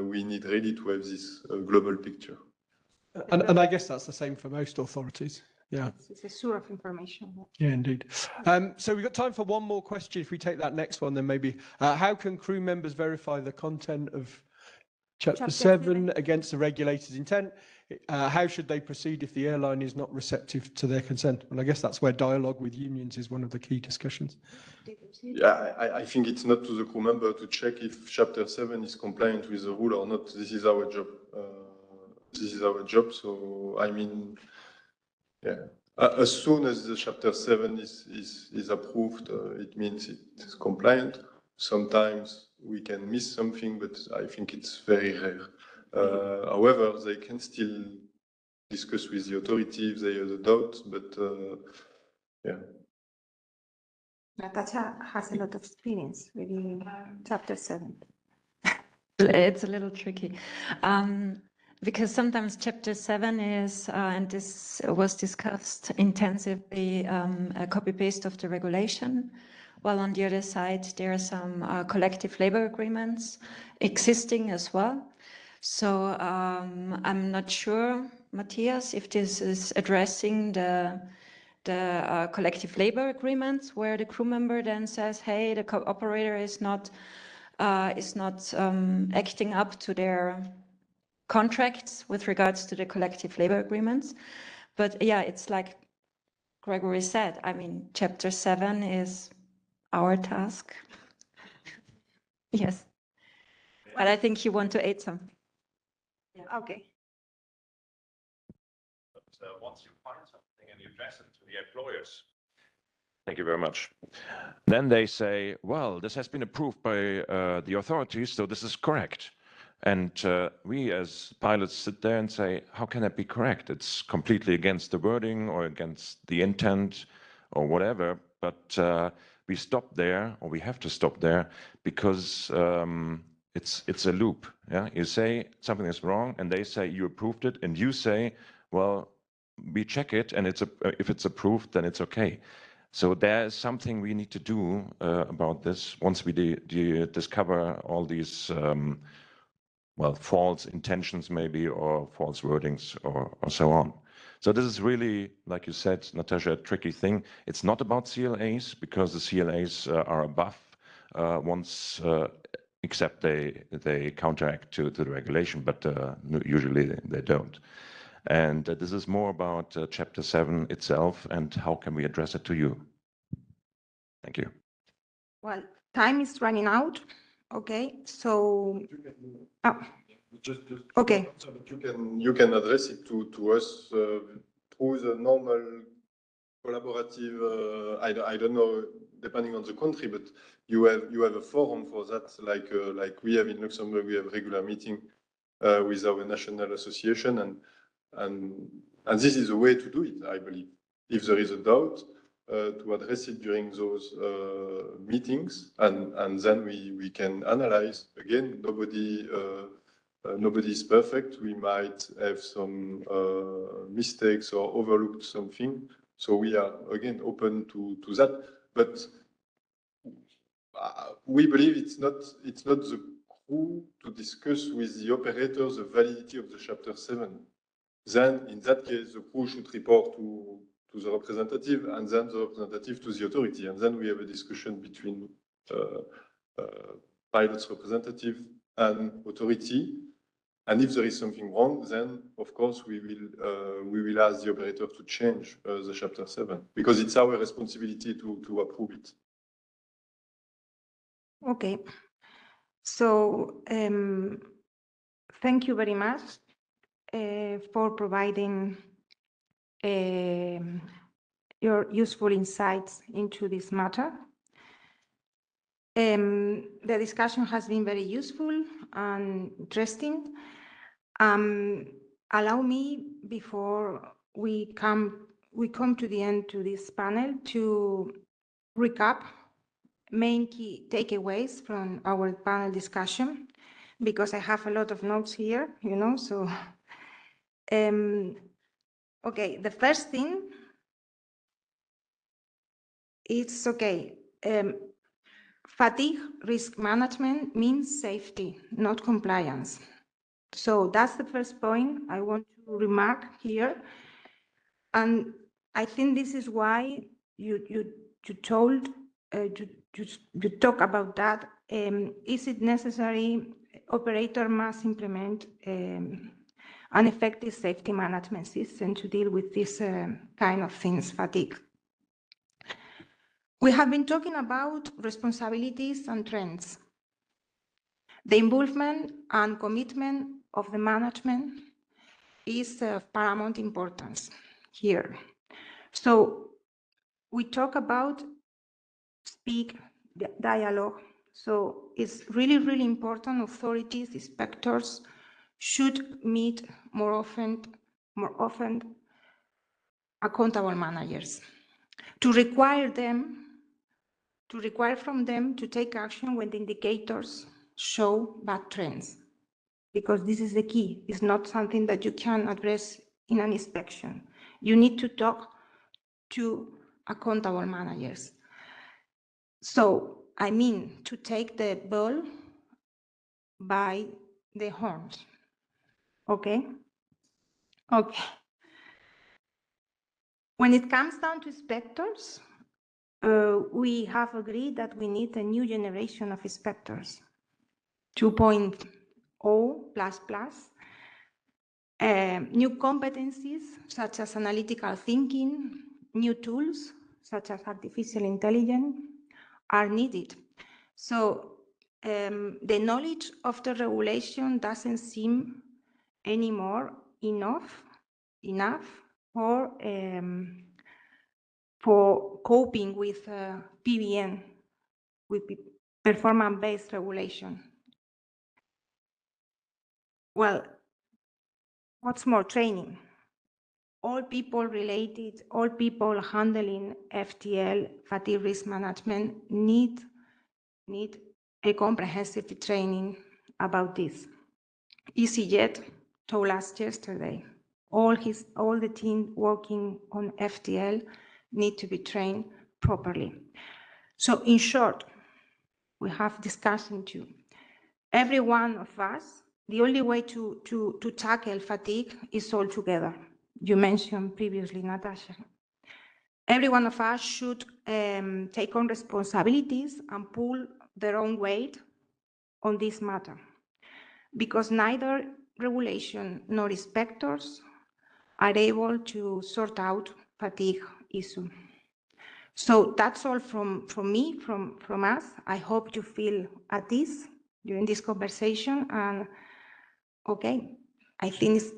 We need really to have this global picture. And I guess that's the same for most authorities. Yeah. It's a source of information. Yeah, indeed. So we've got time for one more question. If we take that next one, then maybe. How can crew members verify the content of Chapter 7 against the regulator's intent? How should they proceed if the airline is not receptive to their consent? And I guess that's where dialogue with unions is one of the key discussions. Yeah, I think it's not to the crew member to check if Chapter 7 is compliant with the rule or not. This is our job. So, I mean, yeah. As soon as the Chapter 7 is approved, it means it is compliant. Sometimes we can miss something, but I think it's very rare. However, they can still discuss with the authority if they have a doubt, but yeah. Natasha has a lot of experience with Chapter 7. It's a little tricky. Because sometimes Chapter 7 is, and this was discussed intensively, a copy-paste of the regulation, while on the other side there are some collective labor agreements existing as well. So I'm not sure, Matthias, if this is addressing the collective labor agreements where the crew member then says, hey, the operator is not acting up to their contracts with regards to the collective labor agreements. But yeah, it's like Gregory said, I mean, Chapter 7 is our task. Yes. But I think you want to add something. Yeah. Okay. Once you find something and you address it to the employers, thank you very much. Then they say, well, this has been approved by the authorities, so this is correct. And we as pilots sit there and say, how can that be correct? It's completely against the wording or against the intent or whatever. But we stop there, or we have to stop there, because it's a loop. Yeah, you say something is wrong, and they say you approved it, and you say, well, we check it, and if it's approved, then it's okay. So there's something we need to do about this once we discover all these well, false intentions maybe, or false wordings, or so on. So this is really, like you said, Natasha, a tricky thing. It's not about CLAs, because the CLAs are above once, except they counteract to the regulation, but usually they don't. And this is more about Chapter 7 itself, and how can we address it to you. Thank you. Well, time is running out. Okay, so Just okay. so that you can address it to us through the normal collaborative. I don't know, depending on the country, but you have a forum for that, like we have in Luxembourg. We have regular meeting with our national association, and this is a way to do it, I believe. If there is a doubt, to address it during those meetings, and then we can analyze. Again, nobody is perfect. We might have some mistakes or overlooked something. So we are, again, open to that. But we believe it's not the crew to discuss with the operators the validity of the Chapter 7. Then, in that case, the crew should report to the representative, and then the representative to the authority. And then we have a discussion between pilot's representative and authority. And if there is something wrong, then of course we will ask the operator to change the Chapter 7, because it's our responsibility to approve it. Okay. So thank you very much for providing your useful insights into this matter. The discussion has been very useful and interesting. Allow me, before we come to the end to this panel, to recap main key takeaways from our panel discussion, because I have a lot of notes here, so okay, the first thing is, okay, fatigue risk management means safety, not compliance. So that's the first point I want to remark here. And I think this is why you talk about that. Is it necessary? Operator must implement an effective safety management system to deal with this kind of things, fatigue. We have been talking about responsibilities and trends. The involvement and commitment of the management is of paramount importance here. So we talk about speak, dialogue. So it's really, really important. Authorities, inspectors should meet more often accountable managers to require from them to take action when the indicators show bad trends, because this is the key. It's not something that you can address in an inspection. You need to talk to accountable managers. So, I mean, to take the bull by the horns. Okay? Okay. When it comes down to inspectors, we have agreed that we need a new generation of inspectors, 2.0++, new competencies such as analytical thinking, new tools such as artificial intelligence are needed. So the knowledge of the regulation doesn't seem anymore enough for coping with PBN, with performance-based regulation. Well, what's more, training. All people related, all people handling FTL, fatigue risk management, need a comprehensive training about this. EasyJet told us yesterday, all the team working on FTL need to be trained properly. So in short, we have discussion too. Every one of us, the only way to tackle fatigue is all together. You mentioned previously, Natasha. Every one of us should take on responsibilities and pull their own weight on this matter, because neither regulation nor inspectors are able to sort out fatigue issue. So that's all from me, from us. I hope you feel at ease during this conversation. And okay, I think it's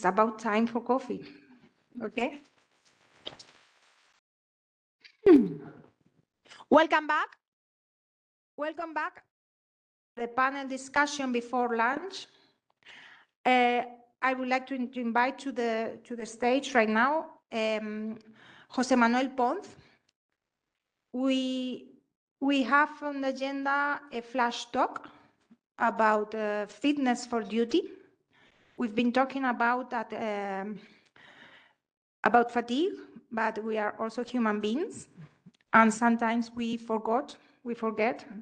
about time for coffee. Okay. Welcome back. Welcome back. The panel discussion before lunch. I would like to invite to the stage right now Jose Manuel Ponz. We have on the agenda a flash talk about fitness for duty. We've been talking about that about fatigue, but we are also human beings, and sometimes we forget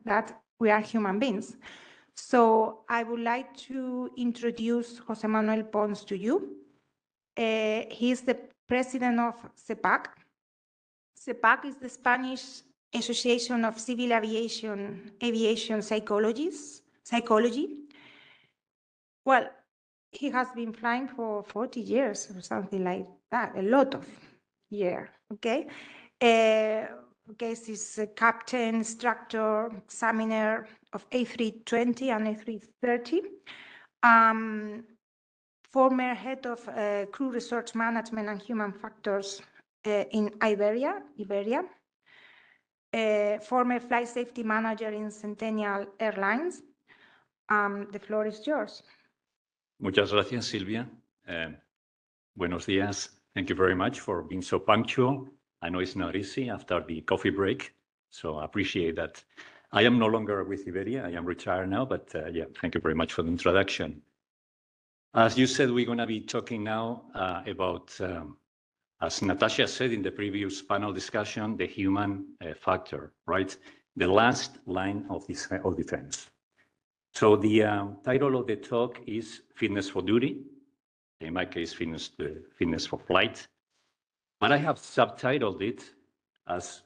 that we are human beings. So I would like to introduce Jose Manuel Ponz to you. He is the president of SEPAC. SEPAC is the Spanish Association of Civil Aviation Psychology. Well, he has been flying for 40 years or something like that, a lot of years, okay? Okay, he's a captain, instructor, examiner of A320 and A330. Former head of crew resource management and human factors in Iberia. Former flight safety manager in Centennial Airlines. The floor is yours. Muchas gracias, Silvia. Buenos días. Thank you very much for being so punctual. I know it's not easy after the coffee break, so I appreciate that. I am no longer with Iberia. I am retired now, but yeah, thank you very much for the introduction. As you said, we're going to be talking now about, as Natasha said in the previous panel discussion, the human factor, right? The last line of defense. So the title of the talk is Fitness for Duty. In my case, fitness for flight. But I have subtitled it as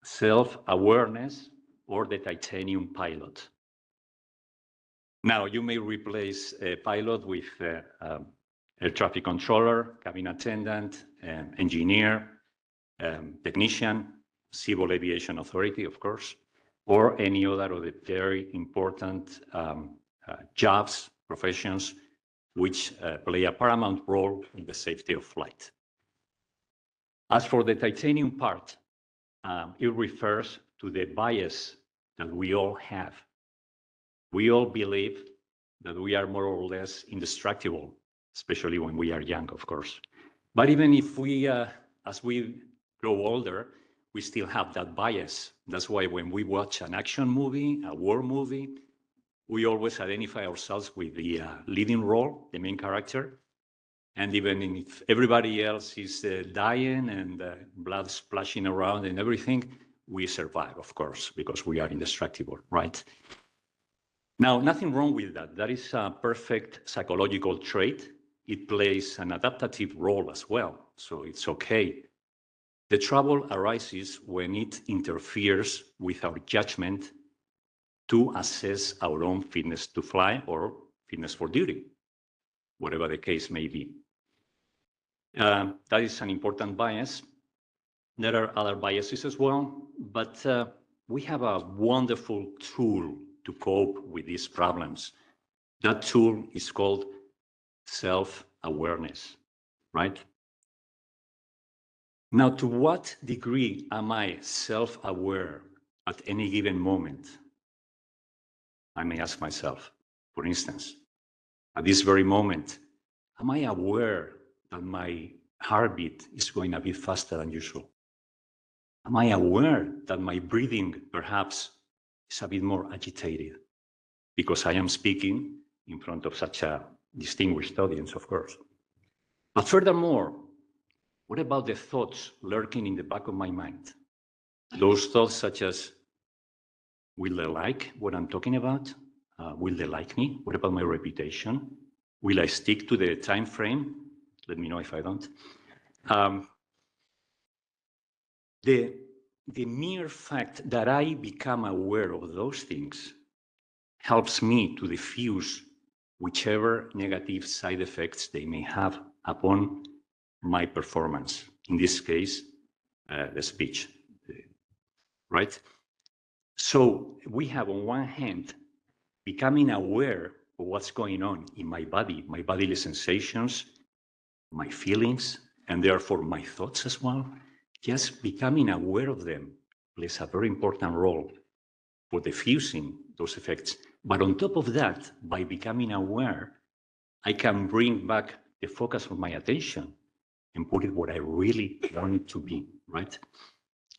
Self-Awareness or the Titanium Pilot. Now, you may replace a pilot with air traffic controller, cabin attendant, engineer, technician, civil aviation authority, of course, or any other of the very important jobs, professions, which play a paramount role in the safety of flight. As for the titanium part, it refers to the bias that we all have. We all believe that we are more or less indestructible, especially when we are young, of course. But even if we, as we grow older, we still have that bias. That's why when we watch an action movie, a war movie, we always identify ourselves with the leading role, the main character. And even if everybody else is dying and blood splashing around and everything, we survive, of course, because we are indestructible, right? Now, nothing wrong with that. That is a perfect psychological trait. It plays an adaptive role as well, so it's okay. The trouble arises when it interferes with our judgment to assess our own fitness to fly or fitness for duty, whatever the case may be. That is an important bias. There are other biases as well, but we have a wonderful tool to cope with these problems. That tool is called self-awareness, right? Now, to what degree am I self-aware at any given moment? I may ask myself. For instance, at this very moment, am I aware that my heartbeat is going a bit faster than usual? Am I aware that my breathing perhaps is a bit more agitated? Because I am speaking in front of such a distinguished audience, of course. But furthermore, what about the thoughts lurking in the back of my mind? Those thoughts such as, will they like what I'm talking about? Will they like me? What about my reputation? Will I stick to the time frame? Let me know if I don't. The mere fact that I become aware of those things helps me to diffuse whichever negative side effects they may have upon my performance. In this case, the speech, right? So we have on one hand, becoming aware of what's going on in my body, my bodily sensations, my feelings, and therefore my thoughts as well. Just becoming aware of them plays a very important role for diffusing those effects. But on top of that, by becoming aware, I can bring back the focus of my attention and put it where I really want it to be, right?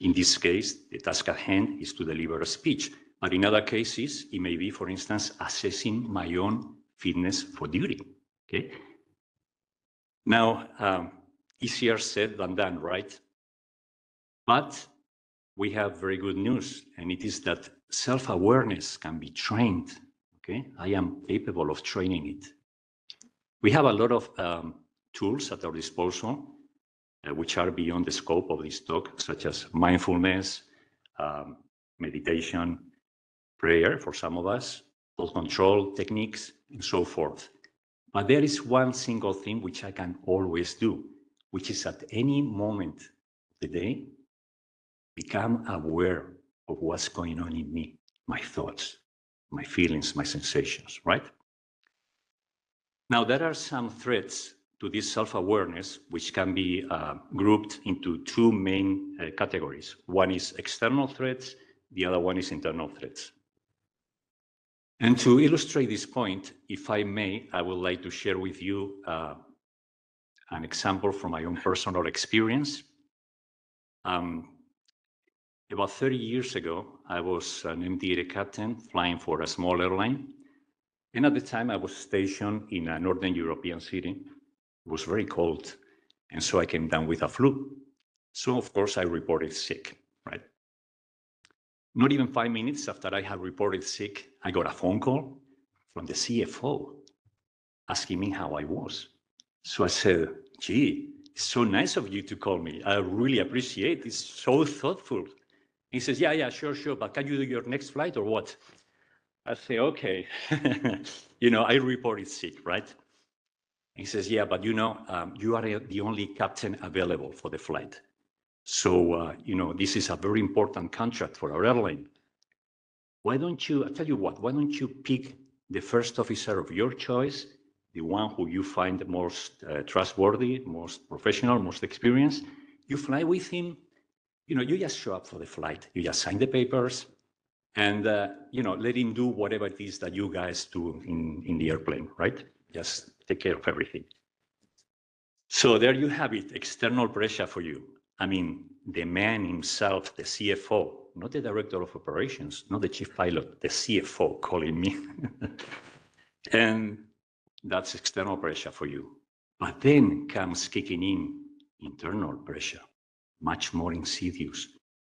In this case, the task at hand is to deliver a speech. But in other cases, it may be, for instance, assessing my own fitness for duty, okay? Now, easier said than done, right? But we have very good news, and it is that self-awareness can be trained, okay? I am capable of training it. We have a lot of tools at our disposal, which are beyond the scope of this talk, such as mindfulness, meditation, prayer for some of us, self-control techniques, and so forth. But there is one single thing which I can always do, which is at any moment of the day, become aware of what's going on in me, my thoughts, my feelings, my sensations, right? Now, there are some threats to this self-awareness, which can be grouped into two main categories. One is external threats, the other one is internal threats. And to illustrate this point, if I may, I would like to share with you an example from my own personal experience. About 30 years ago, I was an MD-80 captain flying for a small airline. And at the time, I was stationed in a Northern European city. It was very cold. And so I came down with a flu. So, of course, I reported sick, right? Not even 5 minutes after I had reported sick, I got a phone call from the CFO asking me how I was. So I said, gee, it's so nice of you to call me. I really appreciate it. It's so thoughtful. He says, yeah, sure, but can you do your next flight or what? I say, okay. I reported sick, right? He says, yeah, but you are the only captain available for the flight. So, this is a very important contract for our airline. Why don't you pick the first officer of your choice, the one who you find the most trustworthy, most professional, most experienced? You fly with him. You just show up for the flight. You just sign the papers and, let him do whatever it is that you guys do in the airplane, right? Just take care of everything. So there you have it, external pressure for you. I mean, the man himself, the CFO, not the director of operations, not the chief pilot, the CFO calling me. And that's external pressure for you. But then comes kicking in internal pressure, much more insidious.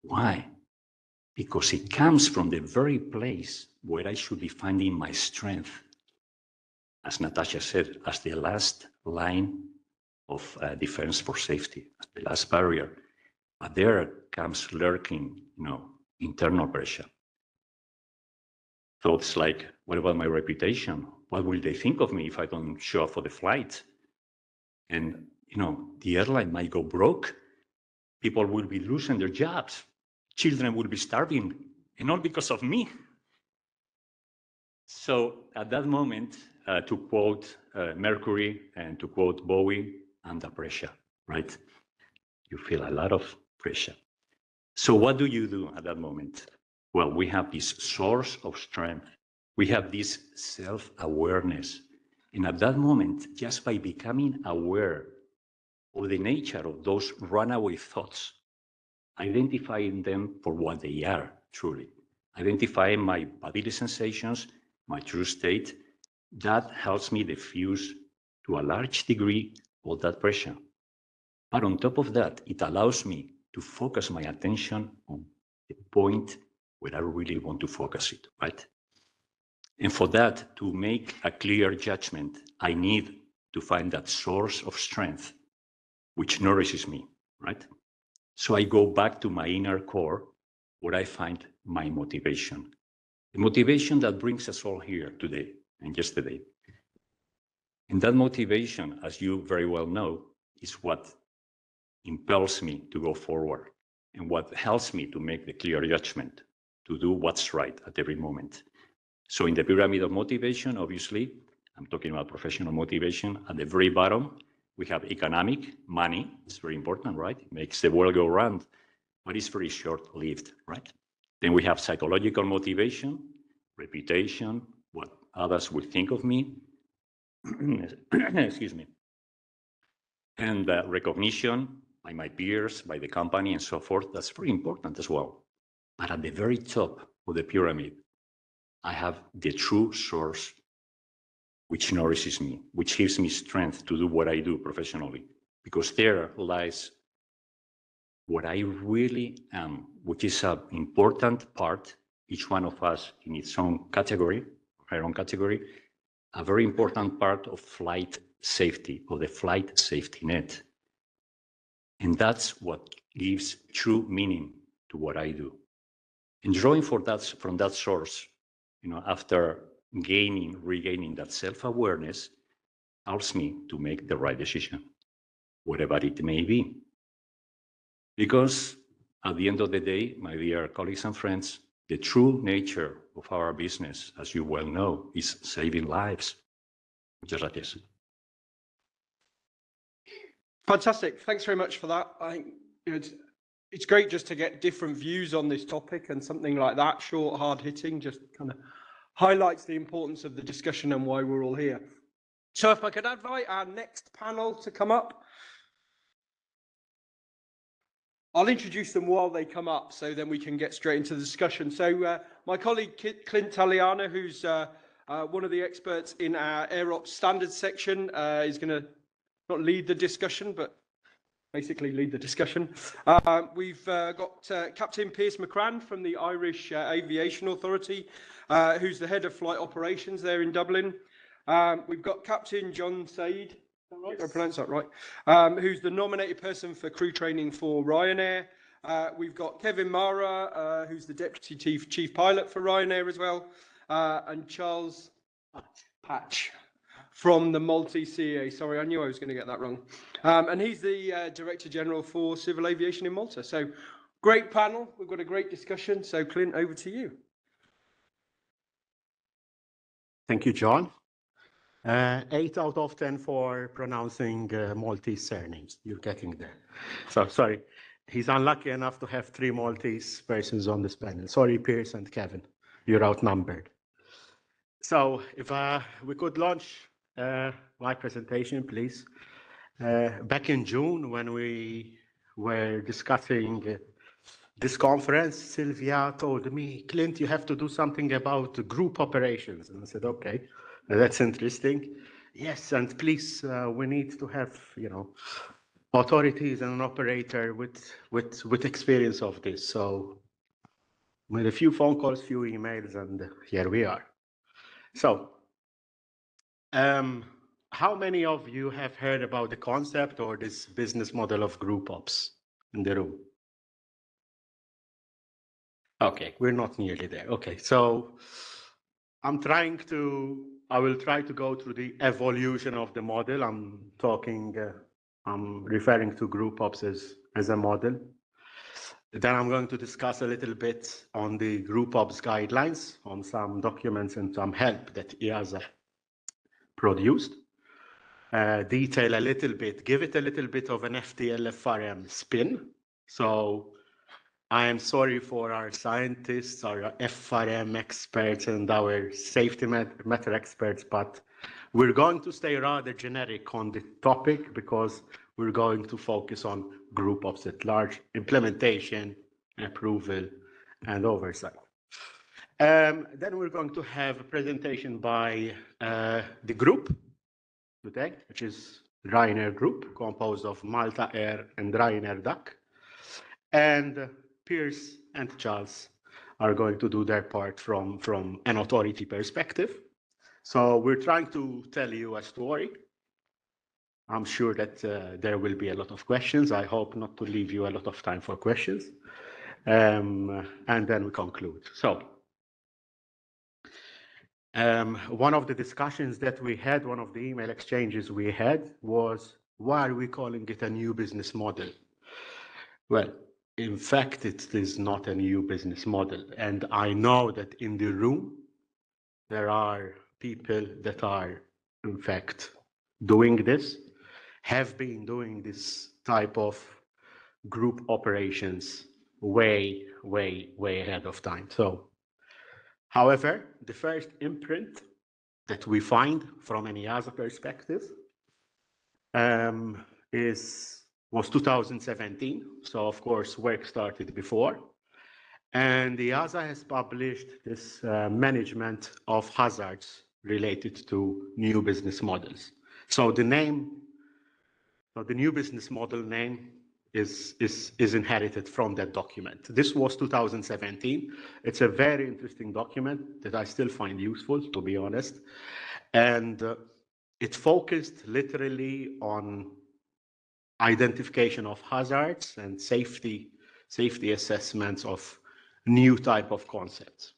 Why? Because it comes from the very place where I should be finding my strength. As Natasha said, as the last line of defense for safety, the last barrier. But there comes lurking, internal pressure. Thoughts like, what about my reputation? What will they think of me if I don't show up for the flight? And, the airline might go broke. People will be losing their jobs. Children will be starving, and all because of me. So at that moment, to quote Mercury and to quote Bowie, under pressure, right? You feel a lot of pressure. So what do you do at that moment? Well, we have this source of strength We have this self-awareness. And at that moment, just by becoming aware of the nature of those runaway thoughts, identifying them for what they are, truly, identifying my bodily sensations, my true state, that helps me diffuse to a large degree all that pressure. But on top of that, it allows me to focus my attention on the point where I really want to focus it, right? And for that, to make a clear judgment, I need to find that source of strength which nourishes me, right? So I go back to my inner core where I find my motivation. The motivation that brings us all here today and yesterday. And that motivation, as you very well know, is what impels me to go forward and what helps me to make the clear judgment, to do what's right at every moment. So in the pyramid of motivation, obviously, I'm talking about professional motivation. At the very bottom, we have economic, money. It's very important, right? It makes the world go round, but it's very short-lived, right? Then we have psychological motivation, reputation, what others will think of me, excuse me, and recognition by my peers, by the company, and so forth. That's very important as well. But at the very top of the pyramid, I have the true source which nourishes me, which gives me strength to do what I do professionally, because there lies what I really am, which is an important part, each one of us in its own category, her own category, a very important part of flight safety, or the flight safety net. And that's what gives true meaning to what I do. And drawing from that source, after regaining that self-awareness, helps me to make the right decision, whatever it may be. Because at the end of the day, my dear colleagues and friends, the true nature of our business, as you well know, is saving lives. Muchas gracias. Fantastic. Thanks very much for that. I think it's great just to get different views on this topic, and something like that, short, hard hitting, just kind of highlights the importance of the discussion and why we're all here. So if I could invite our next panel to come up. I'll introduce them while they come up, so then we can get straight into the discussion. So my colleague Clint Taliana, who's one of the experts in our AirOps standards section, is going to not lead the discussion, but basically lead the discussion. We've got Captain Piers McCrann from the Irish Aviation Authority, who's the head of flight operations there in Dublin. We've got Captain John Said, right? I pronounced that right? Who's the nominated person for crew training for Ryanair. We've got Kevin Mara, who's the Deputy Chief Pilot for Ryanair as well, and Charles Patch from the Maltese CAA. Sorry, I knew I was going to get that wrong. And he's the Director General for Civil Aviation in Malta. So great panel. We've got a great discussion. So Clint, over to you. Thank you, John. 8 out of 10 for pronouncing Maltese surnames. You're getting there. So sorry. He's unlucky enough to have 3 Maltese persons on this panel. Sorry, Piers and Kevin. You're outnumbered. So if we could launch my presentation, please. Back in June, when we were discussing this conference, Sylvia told me, Clint, you have to do something about group operations. And I said, okay, that's interesting. Yes, and please, we need to have, authorities and an operator with experience of this. So with a few phone calls, few emails, and here we are. So how many of you have heard about the concept or this business model of group ops in the room? Okay, we're not nearly there. Okay, so I will try to go through the evolution of the model. I'm referring to group ops as a model. Then I'm going to discuss a little bit on the group ops guidelines, on some documents and some help that EASA produced. Detail a little bit, give it a little bit of an FTL FRM spin. So I am sorry for our scientists, our FRM experts, and our safety matter experts, but we're going to stay rather generic on the topic because we're going to focus on group ops at large, implementation, approval, and oversight. Then we're going to have a presentation by the group today, which is Ryanair Group, composed of Malta Air and Ryanair DAC. And Piers and Charles are going to do their part from an authority perspective. So we're trying to tell you a story. I'm sure that there will be a lot of questions. I hope not to leave you a lot of time for questions. And then we conclude. So one of the discussions that we had, one of the email exchanges we had was, why are we calling it a new business model? Well, in fact, it is not a new business model. And I know that in the room, there are people that are, in fact, doing this, have been doing this type of group operations way ahead of time. So, however, the first imprint that we find from an EASA perspective was 2017. So, of course, work started before. And the EASA has published this management of hazards related to new business models. So the new business model name is inherited from that document. This was 2017. It's a very interesting document that I still find useful, to be honest. And it focused literally on identification of hazards and safety assessments of new type of concepts.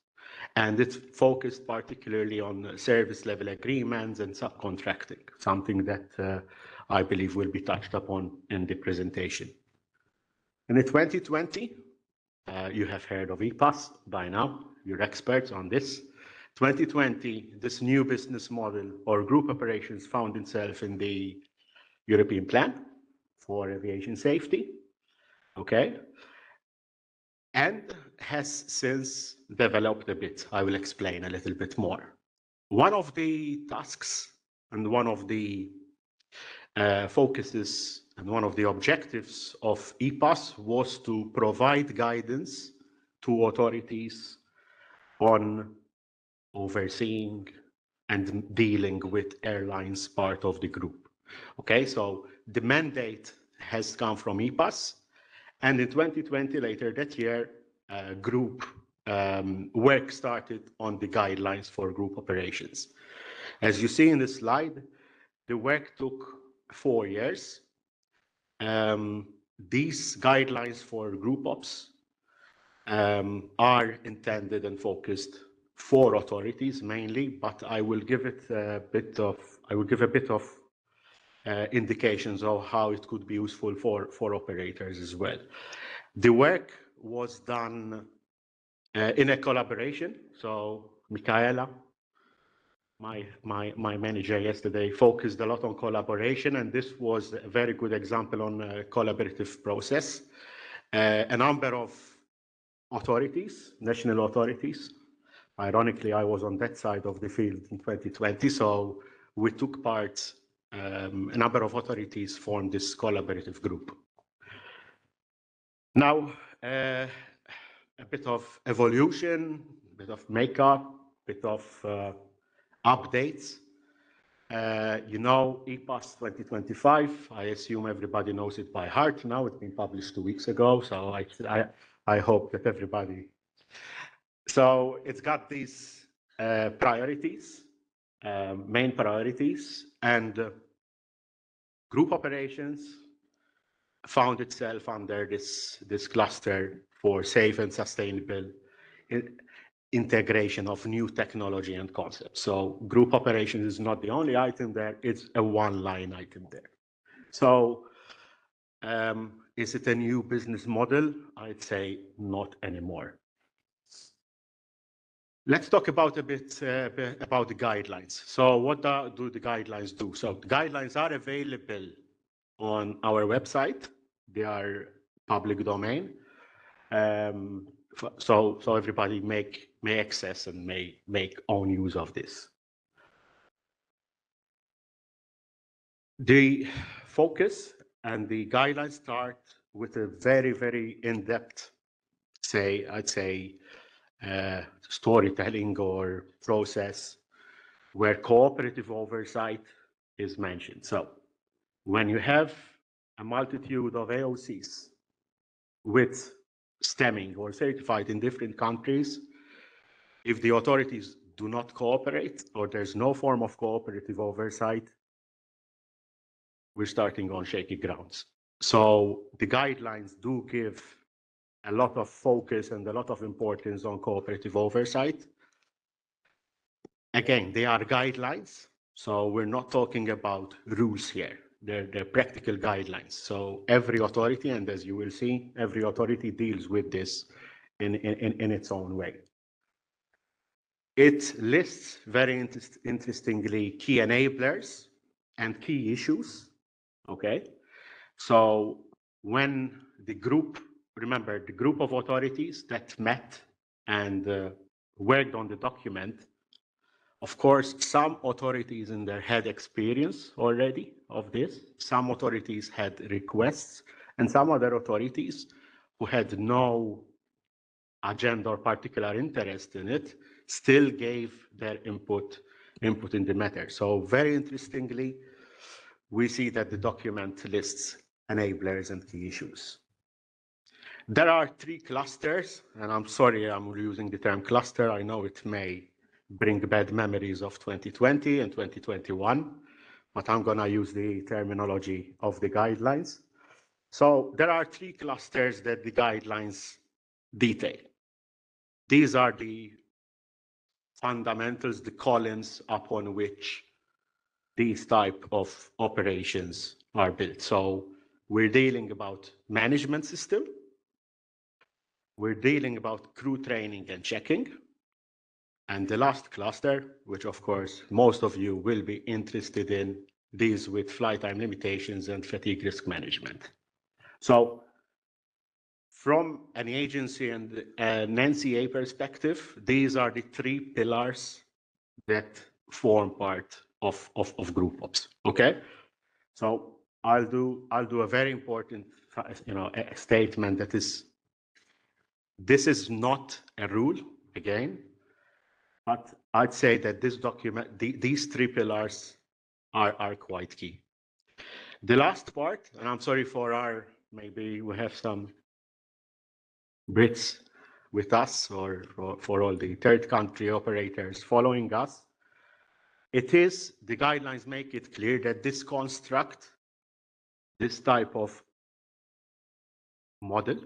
And it focused particularly on service level agreements and subcontracting, something that I believe will be touched upon in the presentation. And in 2020, you have heard of EPAS by now, you're experts on this. 2020, this new business model or group operations found itself in the European Plan for Aviation Safety, okay? And has since developed a bit. I will explain a little bit more. One of the tasks and one of the focuses and one of the objectives of EPAS was to provide guidance to authorities on overseeing and dealing with airlines part of the group. Okay, so the mandate has come from EPAS. And in 2020, later that year, group work started on the guidelines for group operations. As you see in the slide, the work took 4 years. These guidelines for group ops are intended and focused for authorities mainly, but I will give it a bit of indications of how it could be useful for operators as well. The work was done in a collaboration. So Michaela, my manager yesterday, focused a lot on collaboration, and this was a very good example on a collaborative process. A number of authorities, national authorities. Ironically, I was on that side of the field in 2020, so we took part. A number of authorities formed this collaborative group. Now, a bit of evolution, a bit of makeup, a bit of updates. You know, EPAS 2025, I assume everybody knows it by heart now. It's been published 2 weeks ago, so I hope that everybody. So it's got these priorities, main priorities, and group operations found itself under this cluster for safe and sustainable integration of new technology and concepts. So group operations is not the only item there, it's a one-line item there. So is it a new business model? I'd say not anymore. Let's talk about a bit about the guidelines. So what do the guidelines do? So the guidelines are available on our website. They are public domain. So everybody may access and may make own use of this. The focus and the guidelines start with a very, very in-depth, I'd say, storytelling or process where cooperative oversight is mentioned. So when you have a multitude of AOCs with stemming or certified in different countries, if the authorities do not cooperate or there's no form of cooperative oversight, we're starting on shaky grounds. So the guidelines do give a lot of focus and a lot of importance on cooperative oversight. Again, they are guidelines, so we're not talking about rules here. They're practical guidelines. So every authority, and as you will see, every authority deals with this in its own way. It lists very interestingly key enablers and key issues. Okay, so when the group, remember the group of authorities that met and worked on the document, of course, some authorities in there had experience already of this, some authorities had requests, and some other authorities who had no agenda or particular interest in it still gave their input in the matter. So very interestingly, we see that the document lists enablers and key issues. There are 3 clusters, and I'm sorry I'm using the term cluster. I know it may bring bad memories of 2020 and 2021, but I'm gonna use the terminology of the guidelines. So there are 3 clusters that the guidelines detail. These are the fundamentals, the columns upon which these type of operations are built. So we're dealing about management system. We're dealing about crew training and checking. And the last cluster, which of course most of you will be interested in, deals with flight time limitations and fatigue risk management. So from an agency and an NCA perspective, these are the 3 pillars that form part of group ops. Okay, so I'll do a very important, a statement that is, this is not a rule again, but I'd say that this document, these 3 pillars are quite key. The last part, and I'm sorry for maybe we have some Brits with us or for all the third country operators following us. The guidelines make it clear that this construct, this type of model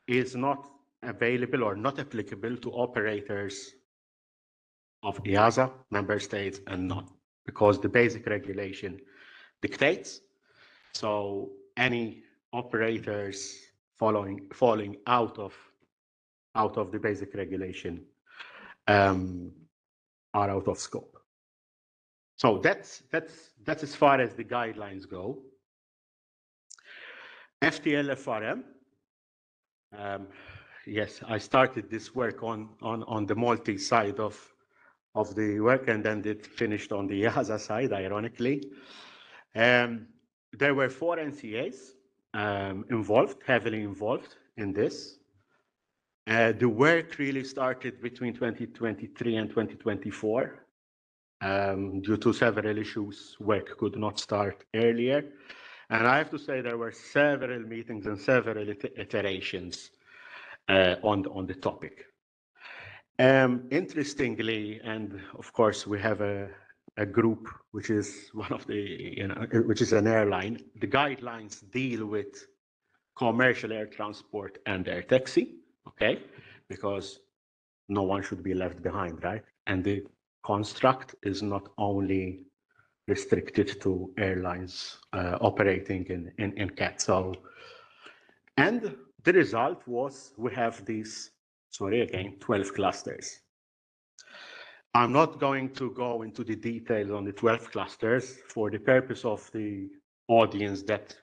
is not available or not applicable to operators of EASA, member states, and none, because the basic regulation dictates. So any operators falling out of the basic regulation are out of scope. So that's as far as the guidelines go. FTL-FRM. Yes, I started this work on the Maltese side of the work, and then it finished on the EASA side, ironically. There were 4 NCAs heavily involved in this. The work really started between 2023 and 2024. Due to several issues, work could not start earlier. And I have to say there were several meetings and several iterations on the topic. Interestingly, and of course we have a group which is one of the, which is an airline. The guidelines deal with commercial air transport and air taxi, okay? Because no one should be left behind, right? And the construct is not only restricted to airlines operating in CAT. So, and the result was we have these, 12 clusters. I'm not going to go into the details on the 12 clusters for the purpose of the audience that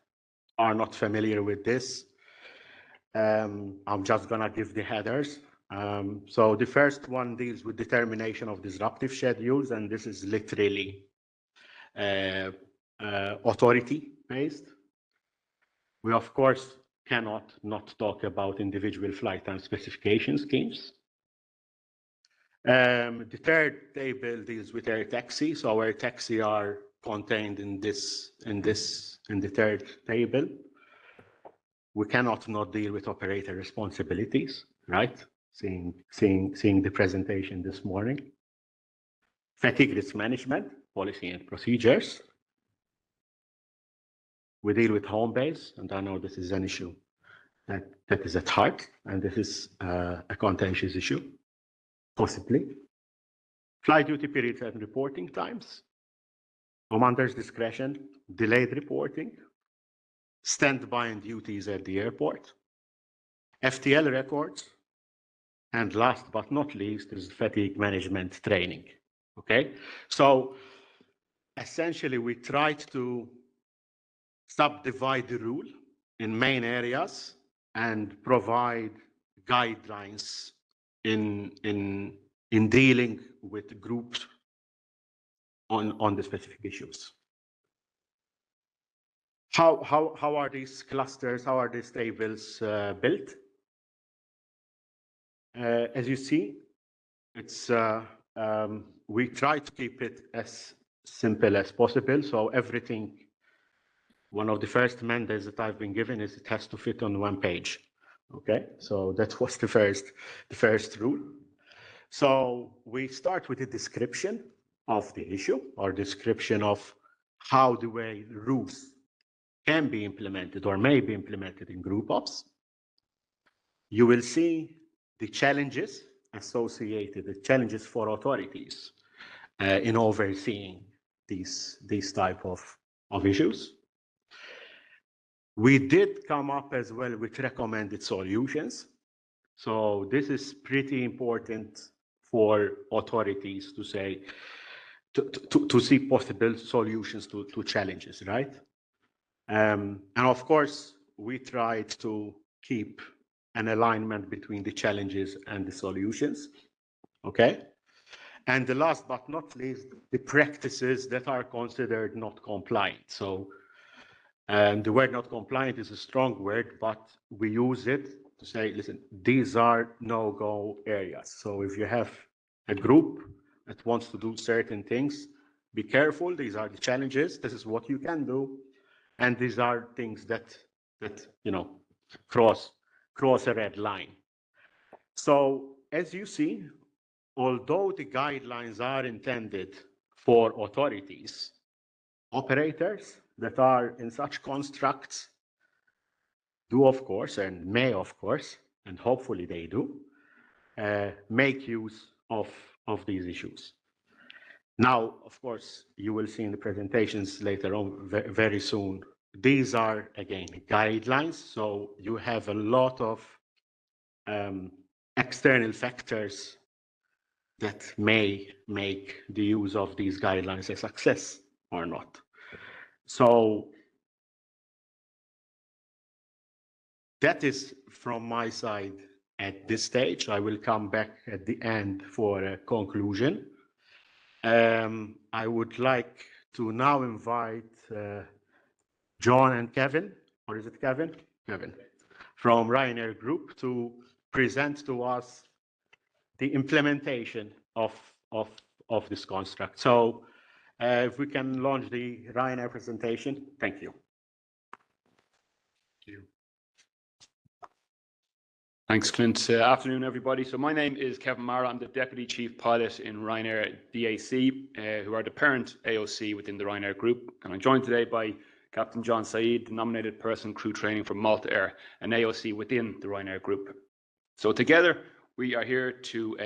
are not familiar with this. I'm just gonna give the headers. So the first one deals with determination of disruptive schedules, and this is literally authority-based. We, of course, cannot not talk about individual flight time specification schemes. The third table deals with air taxi. So air taxi are contained in the third table. We cannot not deal with operator responsibilities, right? Seeing the presentation this morning. Fatigue risk management, policy and procedures. We deal with home base, and I know this is an issue that is at heart, and this is a contentious issue, possibly. Flight duty periods and reporting times. Commander's discretion, delayed reporting. Standby and duties at the airport. FTL records. And last but not least is fatigue management training. Okay, so essentially we tried to subdivide the rule in main areas and provide guidelines in dealing with groups on the specific issues. How are these clusters, how are these tables built? As you see, it's we try to keep it as simple as possible. So everything, one of the first mandates that I've been given is it has to fit on one page. Okay, so that was the first rule. So we start with a description of the issue or description of how the way rules can be implemented or may be implemented in group ops. You will see the challenges associated, the challenges for authorities in overseeing these type of issues. We did come up as well with recommended solutions. So this is pretty important for authorities to say, to see possible solutions to challenges, right? And of course, we tried to keep an alignment between the challenges and the solutions, okay? And the last but not least, the practices that are considered not compliant. So the word not compliant is a strong word, but we use it to say, listen, these are no-go areas. So if you have a group that wants to do certain things, be careful, these are the challenges, this is what you can do, and these are things that you know, cross a red line. So as you see, although the guidelines are intended for authorities, operators that are in such constructs do, of course, and may, of course, and hopefully they do, make use of these issues. Now, of course, you will see in the presentations later on very soon, these are, again, guidelines, so you have a lot of external factors that may make the use of these guidelines a success or not. So that is from my side at this stage. I will come back at the end for a conclusion. I would like to now invite John and Kevin, or is it Kevin? Kevin, from Ryanair Group to present to us the implementation of this construct. So if we can launch the Ryanair presentation, thank you. Thanks, Clint. Afternoon, everybody. So my name is Kevin Mara. I'm the Deputy Chief Pilot in Ryanair DAC, who are the parent AOC within the Ryanair Group. And I'm joined today by Captain John Saeed, the nominated person crew training for Malta Air, an AOC within the Ryanair Group. So together, we are here to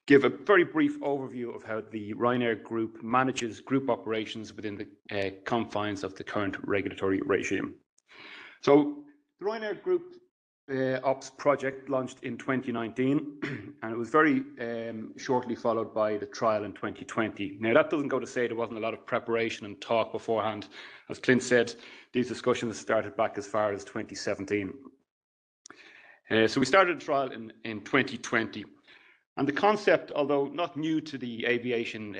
give a very brief overview of how the Ryanair Group manages group operations within the confines of the current regulatory regime. So the Ryanair Group Ops project launched in 2019, and it was very shortly followed by the trial in 2020. Now, that doesn't go to say there wasn't a lot of preparation and talk beforehand. As Clint said, these discussions started back as far as 2017. So we started a trial in 2020. And the concept, although not new to the aviation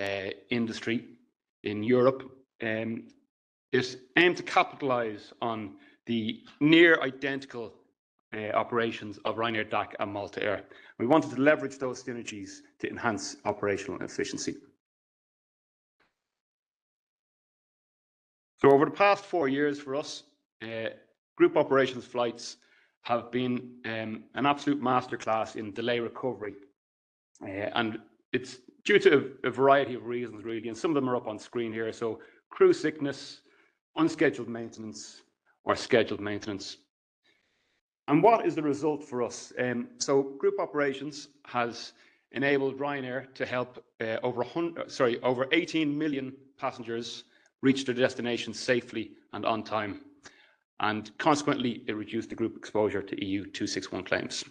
industry in Europe, is aimed to capitalize on the near identical operations of Ryanair DAC and Malta Air. We wanted to leverage those synergies to enhance operational efficiency. So over the past 4 years for us, group operations flights have been an absolute masterclass in delay recovery. And it's due to a variety of reasons, really, and some of them are up on screen here. So crew sickness, unscheduled maintenance, or scheduled maintenance. And what is the result for us? So group operations has enabled Ryanair to help over 18 million passengers reach their destination safely and on time. And consequently, it reduced the group exposure to EU 261 claims.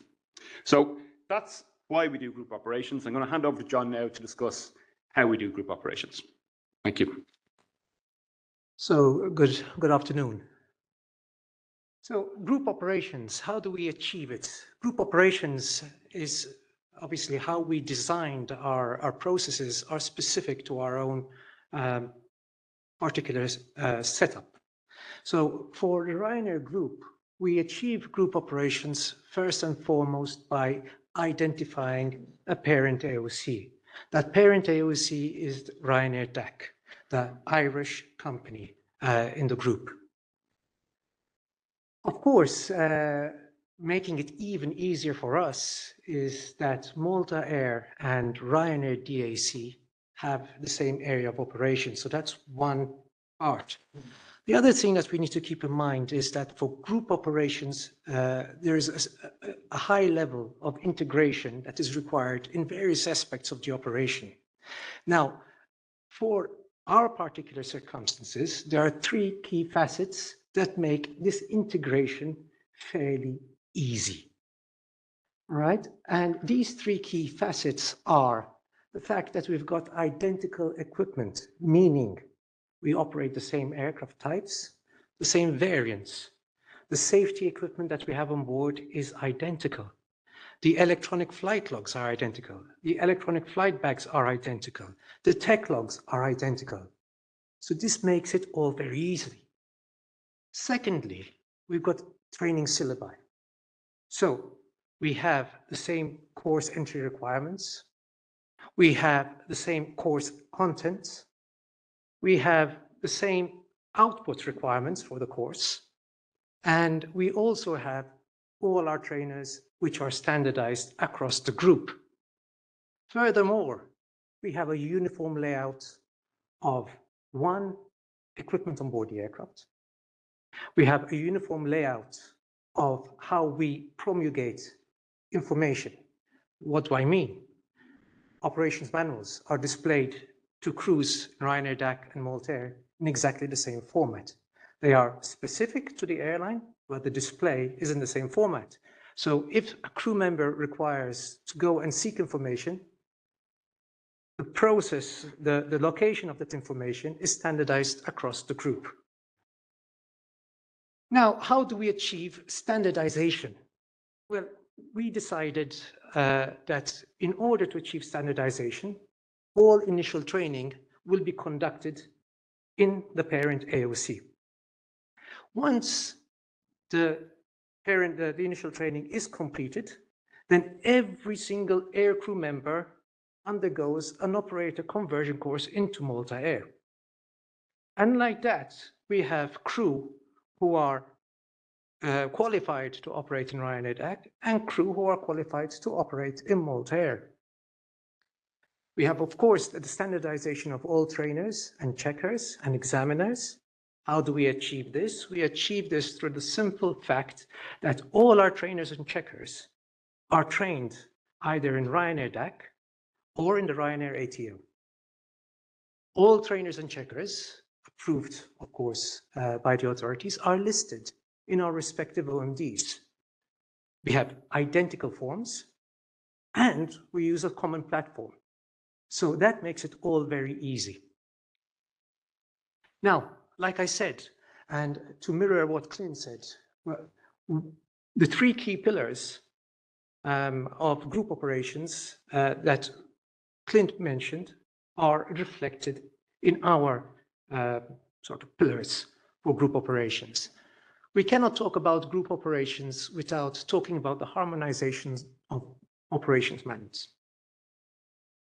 So that's why we do group operations. I'm going to hand over to John now to discuss how we do group operations. Thank you. So good afternoon. So group operations, how do we achieve it? Group operations is obviously how we designed our processes are specific to our own particular setup. So for the Ryanair Group, we achieve group operations first and foremost by identifying a parent AOC. That parent AOC is Ryanair DAC, the Irish company in the group. Of course, making it even easier for us is that Malta Air and Ryanair DAC have the same area of operation. So that's one part. The other thing that we need to keep in mind is that for group operations, there is a high level of integration that is required in various aspects of the operation. Now, for our particular circumstances, there are three key facets that make this integration fairly easy. All right? And these three key facets are the fact that we've got identical equipment, meaning we operate the same aircraft types, the same variants. The safety equipment that we have on board is identical. The electronic flight logs are identical. The electronic flight bags are identical. The tech logs are identical. So this makes it all very easy. Secondly, we've got training syllabi. So we have the same course entry requirements. We have the same course content. We have the same output requirements for the course. And we also have all our trainers which are standardized across the group. Furthermore, we have a uniform layout of one, equipment on board the aircraft. We have a uniform layout of how we promulgate information. What do I mean? Operations manuals are displayed to crews in Ryanair DAC and Malta Air in exactly the same format. They are specific to the airline, but the display is in the same format. So if a crew member requires to go and seek information, the process, the location of that information is standardized across the group. Now, how do we achieve standardization? Well, we decided that in order to achieve standardization, all initial training will be conducted in the parent AOC. Once the initial training is completed, then every single air crew member undergoes an operator conversion course into Malta Air. And like that, we have crew who are qualified to operate in Ryanair DAC and crew who are qualified to operate in Malta Air. We have, of course, the standardization of all trainers and checkers and examiners. How do we achieve this? We achieve this through the simple fact that all our trainers and checkers are trained either in Ryanair DAC or in the Ryanair ATO. All trainers and checkers, approved, of course, by the authorities, are listed in our respective OMDs. We have identical forms, and we use a common platform. So that makes it all very easy. Now, like I said, and to mirror what Clint said, well, the three key pillars of group operations that Clint mentioned are reflected in our sort of pillars for group operations. We cannot talk about group operations without talking about the harmonization of operations manuals.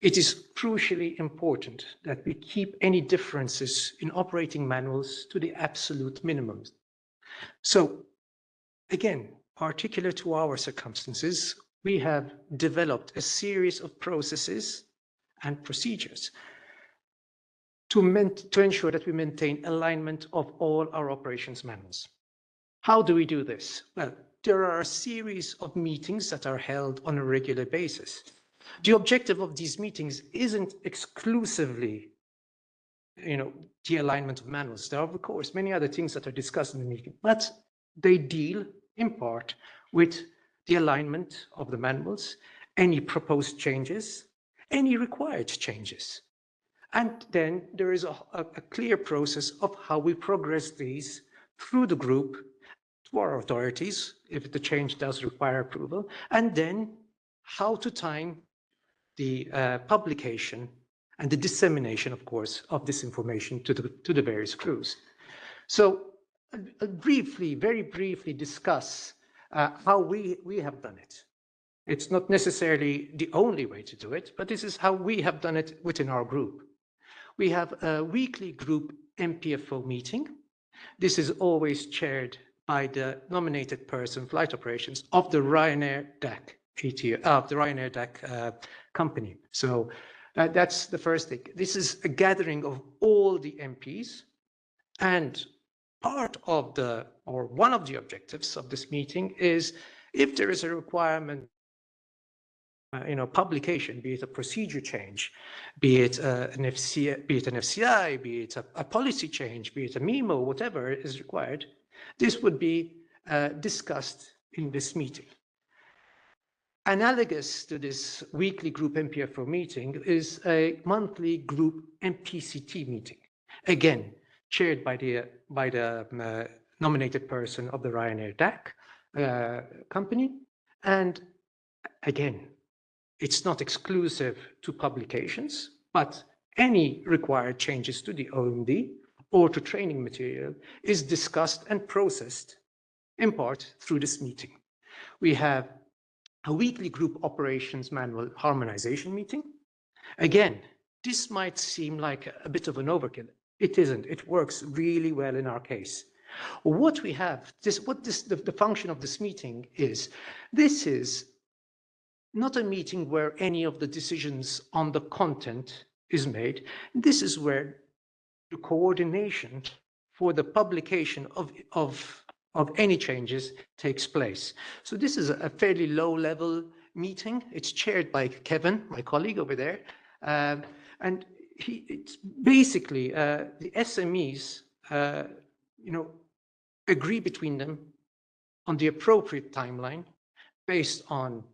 It is crucially important that we keep any differences in operating manuals to the absolute minimum. So again, particular to our circumstances, we have developed a series of processes and procedures to ensure that we maintain alignment of all our operations manuals. How do we do this? Well, there are a series of meetings that are held on a regular basis. The objective of these meetings isn't exclusively, the alignment of manuals. There are, of course, many other things that are discussed in the meeting, but they deal in part with the alignment of the manuals, any proposed changes, any required changes. And then there is a clear process of how we progress these through the group to our authorities, if the change does require approval, and then how to time the publication and the dissemination, of course, of this information to the various crews. So I'll very briefly discuss how we have done it. It's not necessarily the only way to do it, but this is how we have done it within our group. We have a weekly group MPFO meeting. This is always chaired by the nominated person, flight operations, of the Ryanair DAC, company. So that's the first thing. This is a gathering of all the MPs, and part of one of the objectives of this meeting is if there is a requirement, publication, be it a procedure change, be it an FCI, be it a policy change, be it a memo, whatever is required, this would be discussed in this meeting. Analogous to this weekly group MPFO meeting is a monthly group MPCT meeting, again chaired by the nominated person of the Ryanair DAC company, and again, it's not exclusive to publications, but any required changes to the OMD or to training material is discussed and processed in part through this meeting. We have a weekly group operations manual harmonization meeting. Again, this might seem like a bit of an overkill. It isn't. It works really well in our case. What we have, the function of this meeting is, this is not a meeting where any of the decisions on the content is made. This is where the coordination for the publication of any changes takes place. So this is a fairly low-level meeting. It's chaired by Kevin, my colleague over there, and it's basically the SMEs, agree between them on the appropriate timeline based on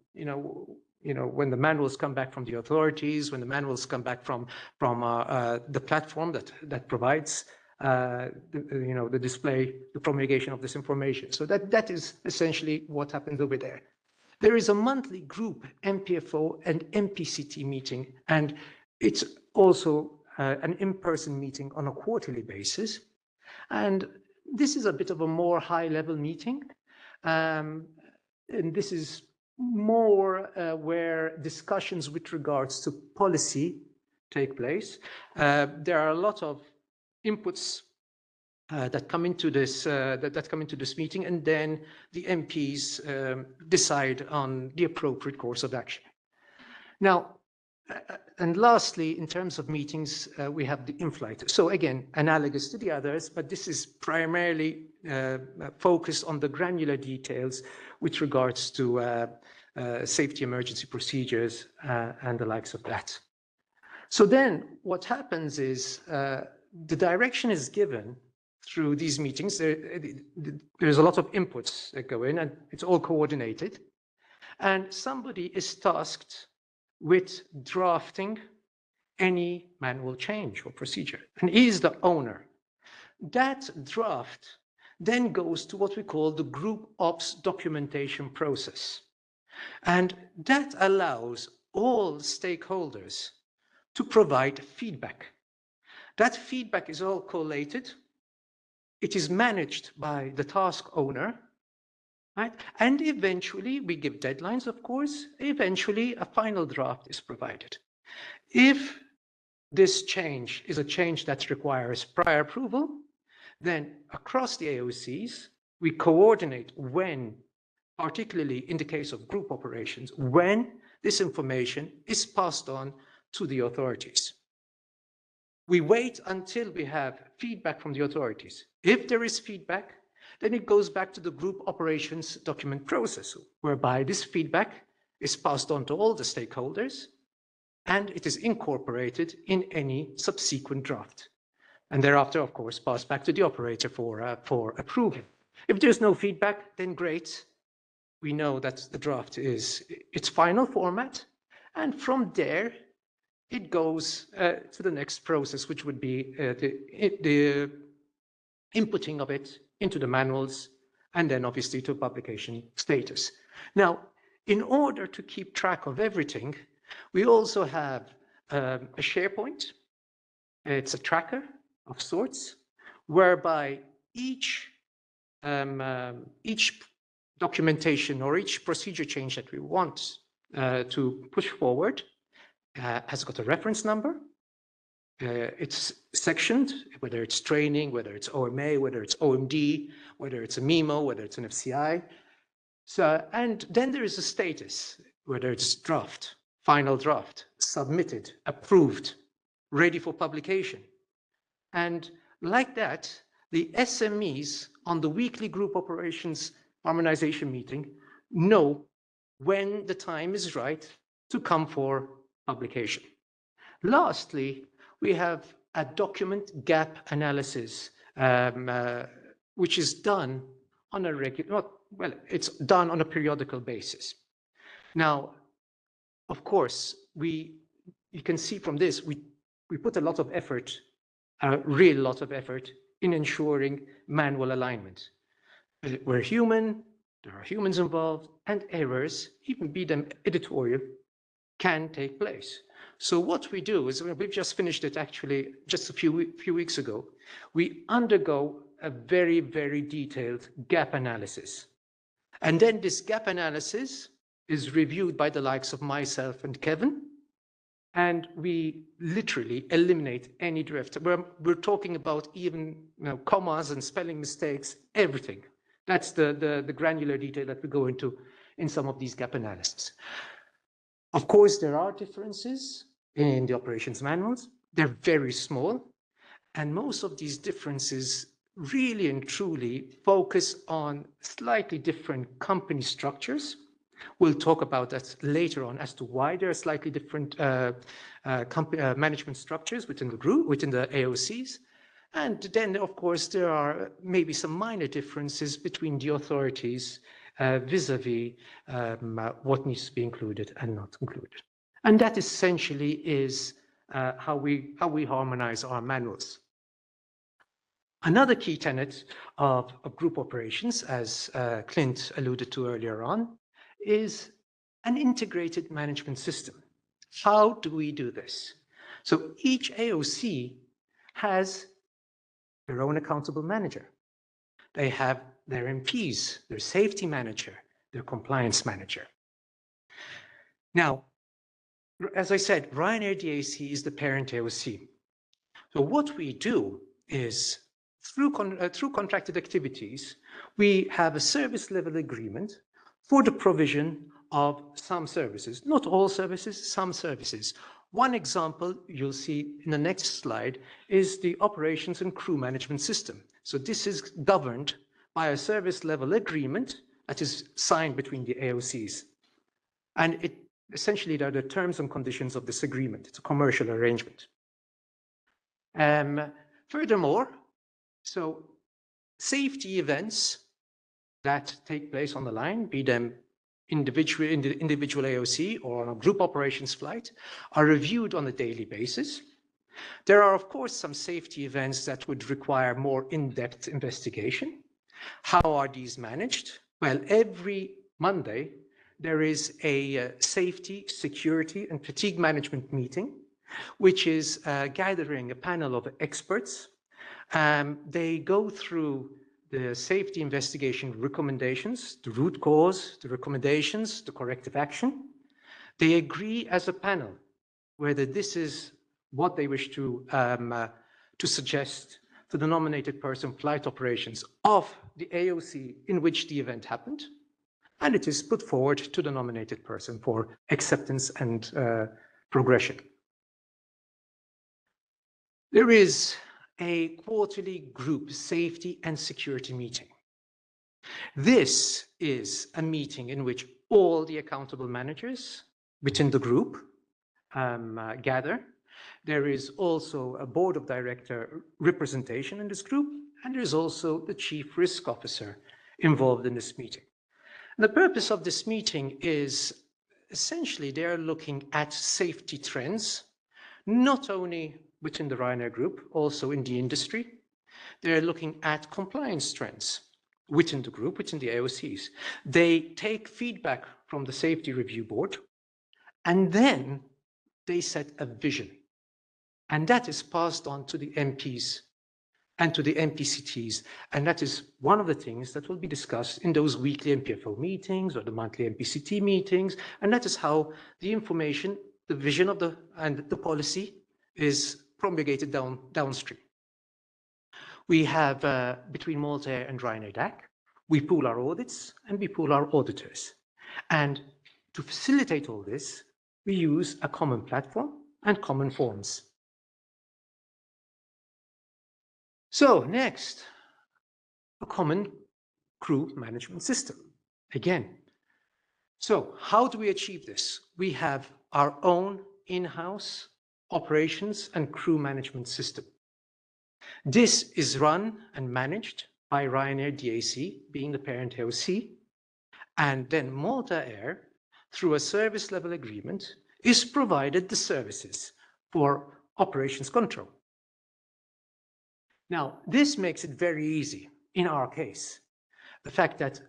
when the manuals come back from the authorities, when the manuals come back from the platform that provides the display, the promulgation of this information. So that is essentially what happens over there. There is a monthly group MPFO and MPCT meeting, and it's also an in-person meeting on a quarterly basis. And this is a bit of a more high-level meeting. And this is more where discussions with regards to policy take place. There are a lot of inputs that come into this meeting, and then the MPs decide on the appropriate course of action. Now, and lastly, in terms of meetings, we have the in-flight. So again, analogous to the others, but this is primarily focused on the granular details with regards to safety emergency procedures and the likes of that. So then what happens is the direction is given through these meetings. There's a lot of inputs that go in, and it's all coordinated. And somebody is tasked with drafting any manual change or procedure, and he is the owner. That draft then goes to what we call the group ops documentation process. And that allows all stakeholders to provide feedback. That feedback is all collated. It is managed by the task owner, right? And eventually, we give deadlines, of course. Eventually, a final draft is provided. If this change is a change that requires prior approval, then across the AOCs, we coordinate when, particularly in the case of group operations, when this information is passed on to the authorities. We wait until we have feedback from the authorities. If there is feedback, then it goes back to the group operations document process, whereby this feedback is passed on to all the stakeholders, and it is incorporated in any subsequent draft. And thereafter, of course, passed back to the operator for approval. If there's no feedback, then great. We know that the draft is its final format, and from there, it goes to the next process, which would be the inputting of it into the manuals, and then obviously to publication status. Now, in order to keep track of everything, we also have a SharePoint. It's a tracker of sorts, whereby each documentation or each procedure change that we want to push forward has got a reference number. It's sectioned, whether it's training, whether it's OMA, whether it's OMD, whether it's a MIMO, whether it's an FCI. So, and then there is a status, whether it's draft, final draft, submitted, approved, ready for publication. And like that, the SMEs on the weekly group operations harmonization meeting know when the time is right to come for publication. Lastly, we have a document gap analysis, which is done on a regular, well, it's done on a periodical basis. Now, of course, you can see from this, we put a lot of effort, a real lot of effort in ensuring manual alignment. We're human, there are humans involved, and errors, even be them editorial, can take place. So what we do is, we've just finished it actually just a few weeks ago. We undergo a very, very detailed gap analysis. And then this gap analysis is reviewed by the likes of myself and Kevin. And we literally eliminate any drift. We're talking about even commas and spelling mistakes, everything. That's the granular detail that we go into in some of these gap analyses. Of course, there are differences in the operations manuals. They're very small. And most of these differences really and truly focus on slightly different company structures. We'll talk about that later on as to why there are slightly different management structures within the group, within the AOCs. And then, of course, there are maybe some minor differences between the authorities vis-a-vis what needs to be included and not included. And that essentially is how we harmonize our manuals. Another key tenet of group operations, as Clint alluded to earlier on, is an integrated management system. How do we do this? So each AOC has their own accountable manager. They have their MPs, their safety manager, their compliance manager. Now, as I said, Ryanair DAC is the parent AOC. So what we do is, through contracted activities, we have a service level agreement for the provision of some services, not all services, some services. One example you'll see in the next slide is the operations and crew management system. So this is governed by a service level agreement that is signed between the AOCs. And it essentially, they're the terms and conditions of this agreement. It's a commercial arrangement. Furthermore, so safety events that take place on the line, be them in the individual AOC or on a group operations flight, are reviewed on a daily basis. There are, of course, some safety events that would require more in-depth investigation. How are these managed? Well, every Monday, there is a safety, security, and fatigue management meeting, which is gathering a panel of experts. They go through the safety investigation recommendations, the root cause, the recommendations, the corrective action. They agree as a panel whether this is what they wish to suggest to the nominated person flight operations of the AOC in which the event happened, and it is put forward to the nominated person for acceptance and progression. There is a quarterly group safety and security meeting. This is a meeting in which all the accountable managers within the group gather. There is also a board of director representation in this group, and there is also the chief risk officer involved in this meeting. And the purpose of this meeting is essentially they are looking at safety trends, not only within the Ryanair group, also in the industry. They're looking at compliance trends within the group, within the AOCs. They take feedback from the safety review board, and then they set a vision. And that is passed on to the MPs and to the MPCTs. And that is one of the things that will be discussed in those weekly MPFO meetings or the monthly MPCT meetings. And that is how the information, the vision of the policy is promulgated downstream. We have, between Malta Air and Ryanair DAC, we pool our audits and we pool our auditors. And to facilitate all this, we use a common platform and common forms. So next, a common crew management system. Again, so how do we achieve this? We have our own in-house operations and crew management system. This is run and managed by Ryanair DAC, being the parent AOC, and then Malta Air, through a service level agreement, is provided the services for operations control. Now, this makes it very easy in our case. The fact that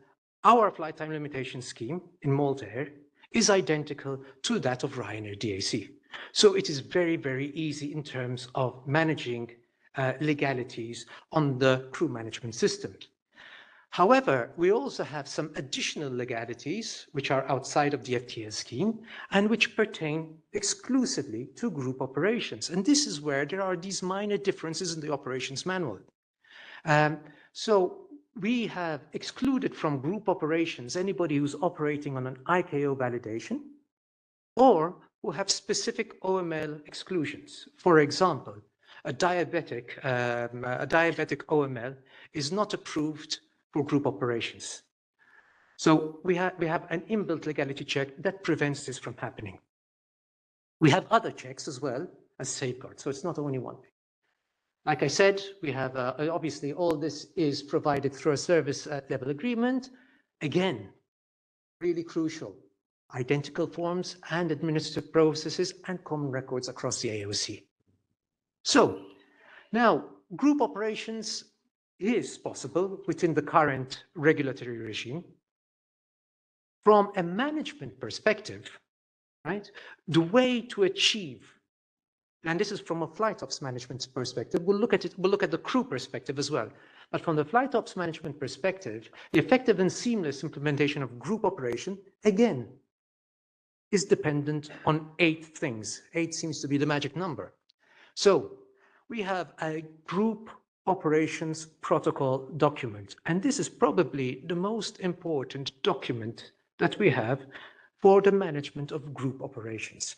our flight time limitation scheme in Malta Air is identical to that of Ryanair DAC. So it is very, very easy in terms of managing legalities on the crew management system. However, we also have some additional legalities which are outside of the FTS scheme and which pertain exclusively to group operations. And this is where there are these minor differences in the operations manual. So we have excluded from group operations anybody who's operating on an ICAO validation or who have specific OML exclusions. For example, a diabetic OML is not approved for group operations. So we have an inbuilt legality check that prevents this from happening. We have other checks as well as safeguards, so it's not only one thing. Like I said, we have obviously all this is provided through a service level agreement. Again, really crucial, identical forms and administrative processes and common records across the AOC. So now group operations is possible within the current regulatory regime. From a management perspective, right, the way to achieve, and this is from a flight ops management perspective, we'll look at the crew perspective as well. But from the flight ops management perspective, the effective and seamless implementation of group operation, again, is dependent on 8 things. 8 seems to be the magic number. So we have a group operations protocol document, and this is probably the most important document that we have for the management of group operations.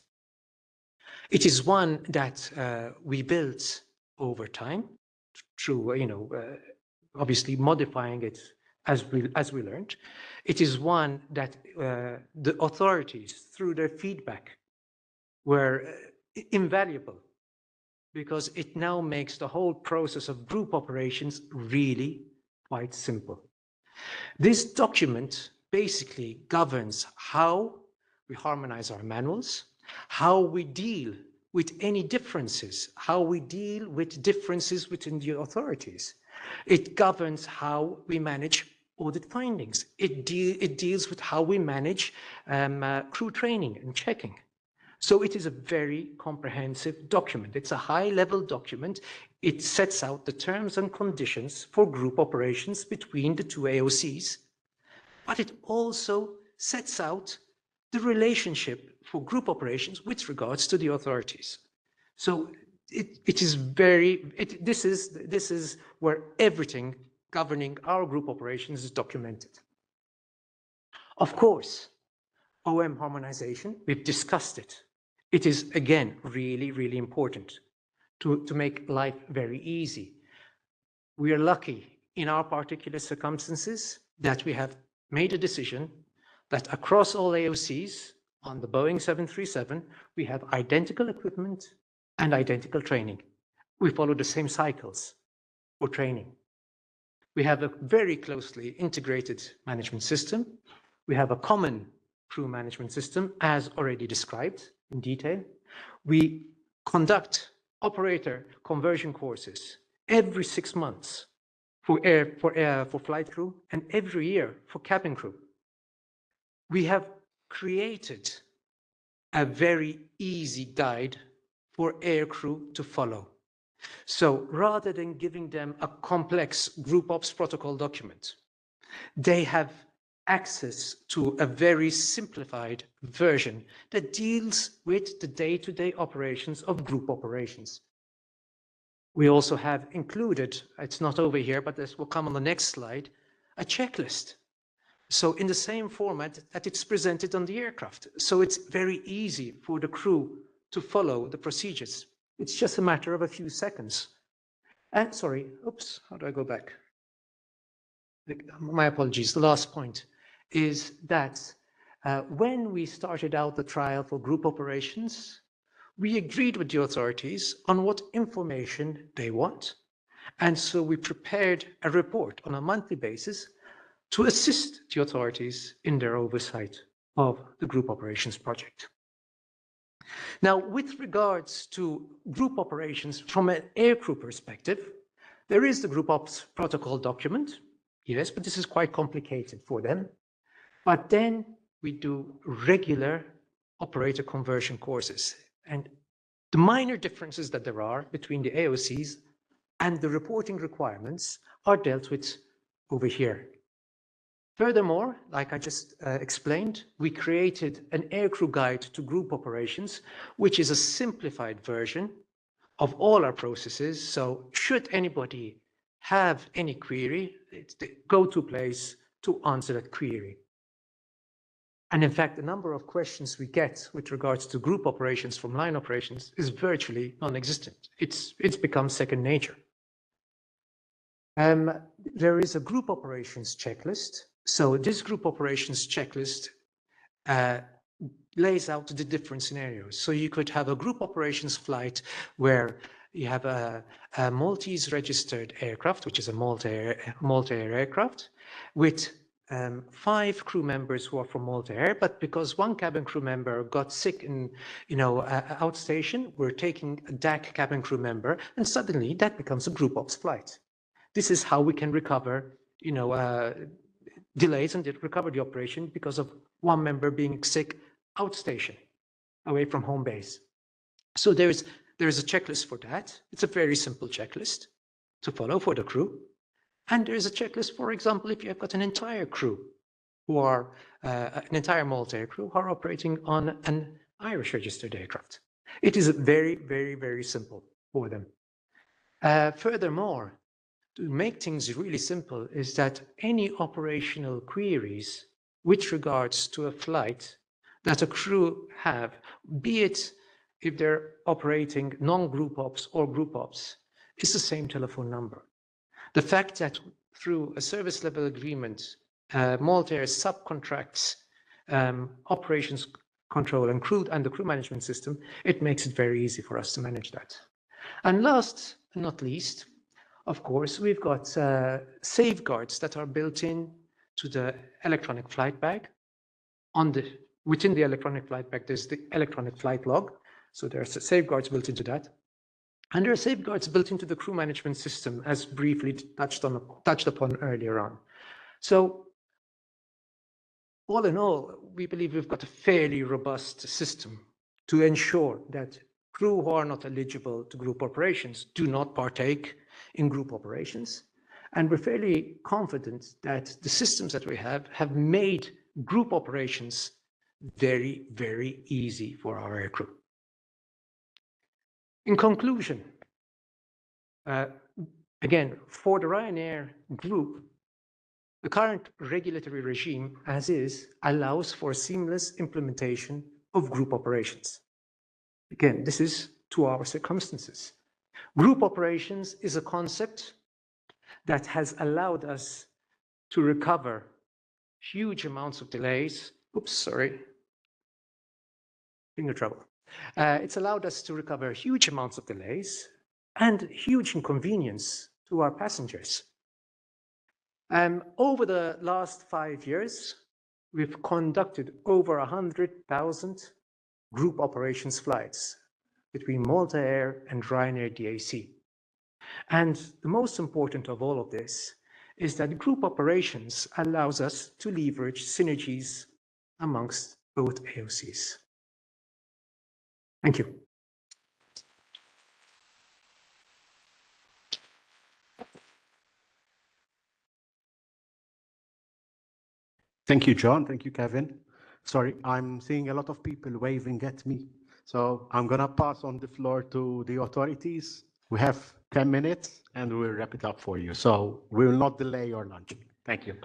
It is one that we built over time through, obviously modifying it as we learned. It is one that the authorities, through their feedback, were invaluable, because it now makes the whole process of group operations really quite simple. This document basically governs how we harmonize our manuals, how we deal with any differences, how we deal with differences within the authorities. It governs how we manage audit findings. It deals with how we manage crew training and checking. So it is a very comprehensive document. It's a high-level document. It sets out the terms and conditions for group operations between the two AOCs, but it also sets out the relationship for group operations with regards to the authorities. So this is where everything governing our group operations is documented. Of course, OM harmonization, we've discussed it. It is, again, really, really important to make life very easy. We are lucky in our particular circumstances that we have made a decision that across all AOCs on the Boeing 737, we have identical equipment and identical training. We follow the same cycles for training. We have a very closely integrated management system. We have a common crew management system, as already described in detail. We conduct operator conversion courses every 6 months for flight crew and every year for cabin crew. We have created a very easy guide for air crew to follow. So rather than giving them a complex group ops protocol document, they have access to a very simplified version that deals with the day-to-day operations of group operations. We also have included, it's not over here, but this will come on the next slide, a checklist. So in the same format that it's presented on the aircraft. So it's very easy for the crew to follow the procedures. It's just a matter of a few seconds. And sorry, oops, how do I go back? My apologies. The last point is that when we started out the trial for group operations, we agreed with the authorities on what information they want. And so we prepared a report on a monthly basis to assist the authorities in their oversight of the group operations project. Now, with regards to group operations from an aircrew perspective, there is the group ops protocol document. Yes, but this is quite complicated for them. But then we do regular operator conversion courses. And the minor differences that there are between the AOCs and the reporting requirements are dealt with over here. Furthermore, like I just explained, we created an aircrew guide to group operations, which is a simplified version of all our processes. So should anybody have any query, it's the go-to place to answer that query. And in fact, the number of questions we get with regards to group operations from line operations is virtually non-existent. It's become second nature. There is a group operations checklist. So this group operations checklist lays out the different scenarios. So you could have a group operations flight where you have a Maltese registered aircraft, which is a Malta Air aircraft, with 5 crew members who are from Malta Air, but because one cabin crew member got sick in, outstation, we're taking a DAC cabin crew member, and suddenly that becomes a group ops flight. This is how we can recover, delays and recover the operation because of one member being sick outstation, away from home base. So there is a checklist for that. It's a very simple checklist to follow for the crew. And there is a checklist, for example, if you have got an entire crew who are, an entire Malta Air crew who are operating on an Irish registered aircraft. It is very, very, very simple for them. Furthermore, to make things really simple is that any operational queries with regards to a flight that a crew have, be it if they're operating non-group ops or group ops, is the same telephone number. The fact that through a service level agreement, Malta Air subcontracts operations control and the crew management system, it makes it very easy for us to manage that. And last but not least, of course, we've got safeguards that are built in to the electronic flight bag. Within the electronic flight bag, there's the electronic flight log. So there are safeguards built into that. And there are safeguards built into the crew management system, as briefly touched upon earlier on. So all in all, we believe we've got a fairly robust system to ensure that crew who are not eligible to group operations do not partake in group operations. And we're fairly confident that the systems that we have made group operations very, very easy for our aircrew. In conclusion, again, for the Ryanair group, the current regulatory regime, as is, allows for seamless implementation of group operations. Again, this is to our circumstances. Group operations is a concept that has allowed us to recover huge amounts of delays. Oops, sorry. Finger trouble. It's allowed us to recover huge amounts of delays and huge inconvenience to our passengers. Over the last 5 years, we've conducted over 100,000 group operations flights between Malta Air and Ryanair DAC. And the most important of all of this is that group operations allows us to leverage synergies amongst both AOCs. Thank you. Thank you, John. Thank you, Kevin. Sorry, I'm seeing a lot of people waving at me. So I'm going to pass on the floor to the authorities. We have 10 minutes and we'll wrap it up for you. So we will not delay your lunch. Thank you.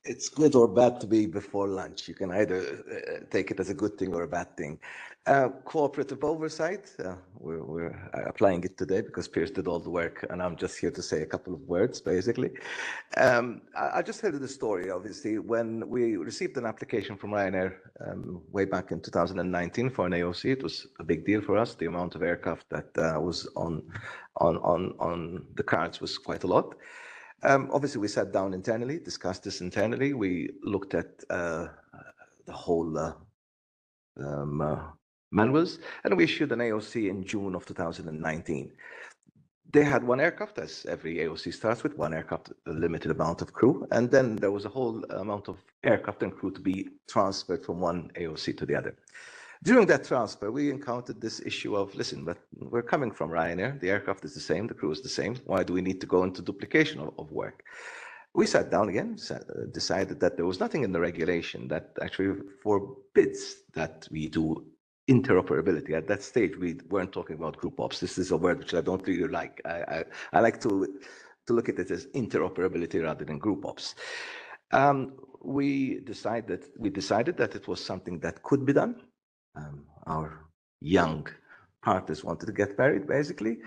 It's good or bad to be before lunch. You can either take it as a good thing or a bad thing. Cooperative oversight, we're applying it today because Piers did all the work and I'm just here to say a couple of words, basically. I just tell you the story, obviously. When we received an application from Ryanair way back in 2019 for an AOC, it was a big deal for us. The amount of aircraft that was on the cards was quite a lot. Obviously, we sat down internally, discussed this internally. We looked at the whole manuals, and we issued an AOC in June of 2019. They had one aircraft, as every AOC starts with, one aircraft, a limited amount of crew, and then there was a whole amount of aircraft and crew to be transferred from one AOC to the other. During that transfer, we encountered this issue of, listen, but we're coming from Ryanair, the aircraft is the same, the crew is the same, why do we need to go into duplication of work? We sat down again, decided that there was nothing in the regulation that actually forbids that we do interoperability. At that stage, we weren't talking about group ops. This is a word which I don't really like. I like to look at it as interoperability rather than group ops. We decided that it was something that could be done. Our young partners wanted to get married, basically,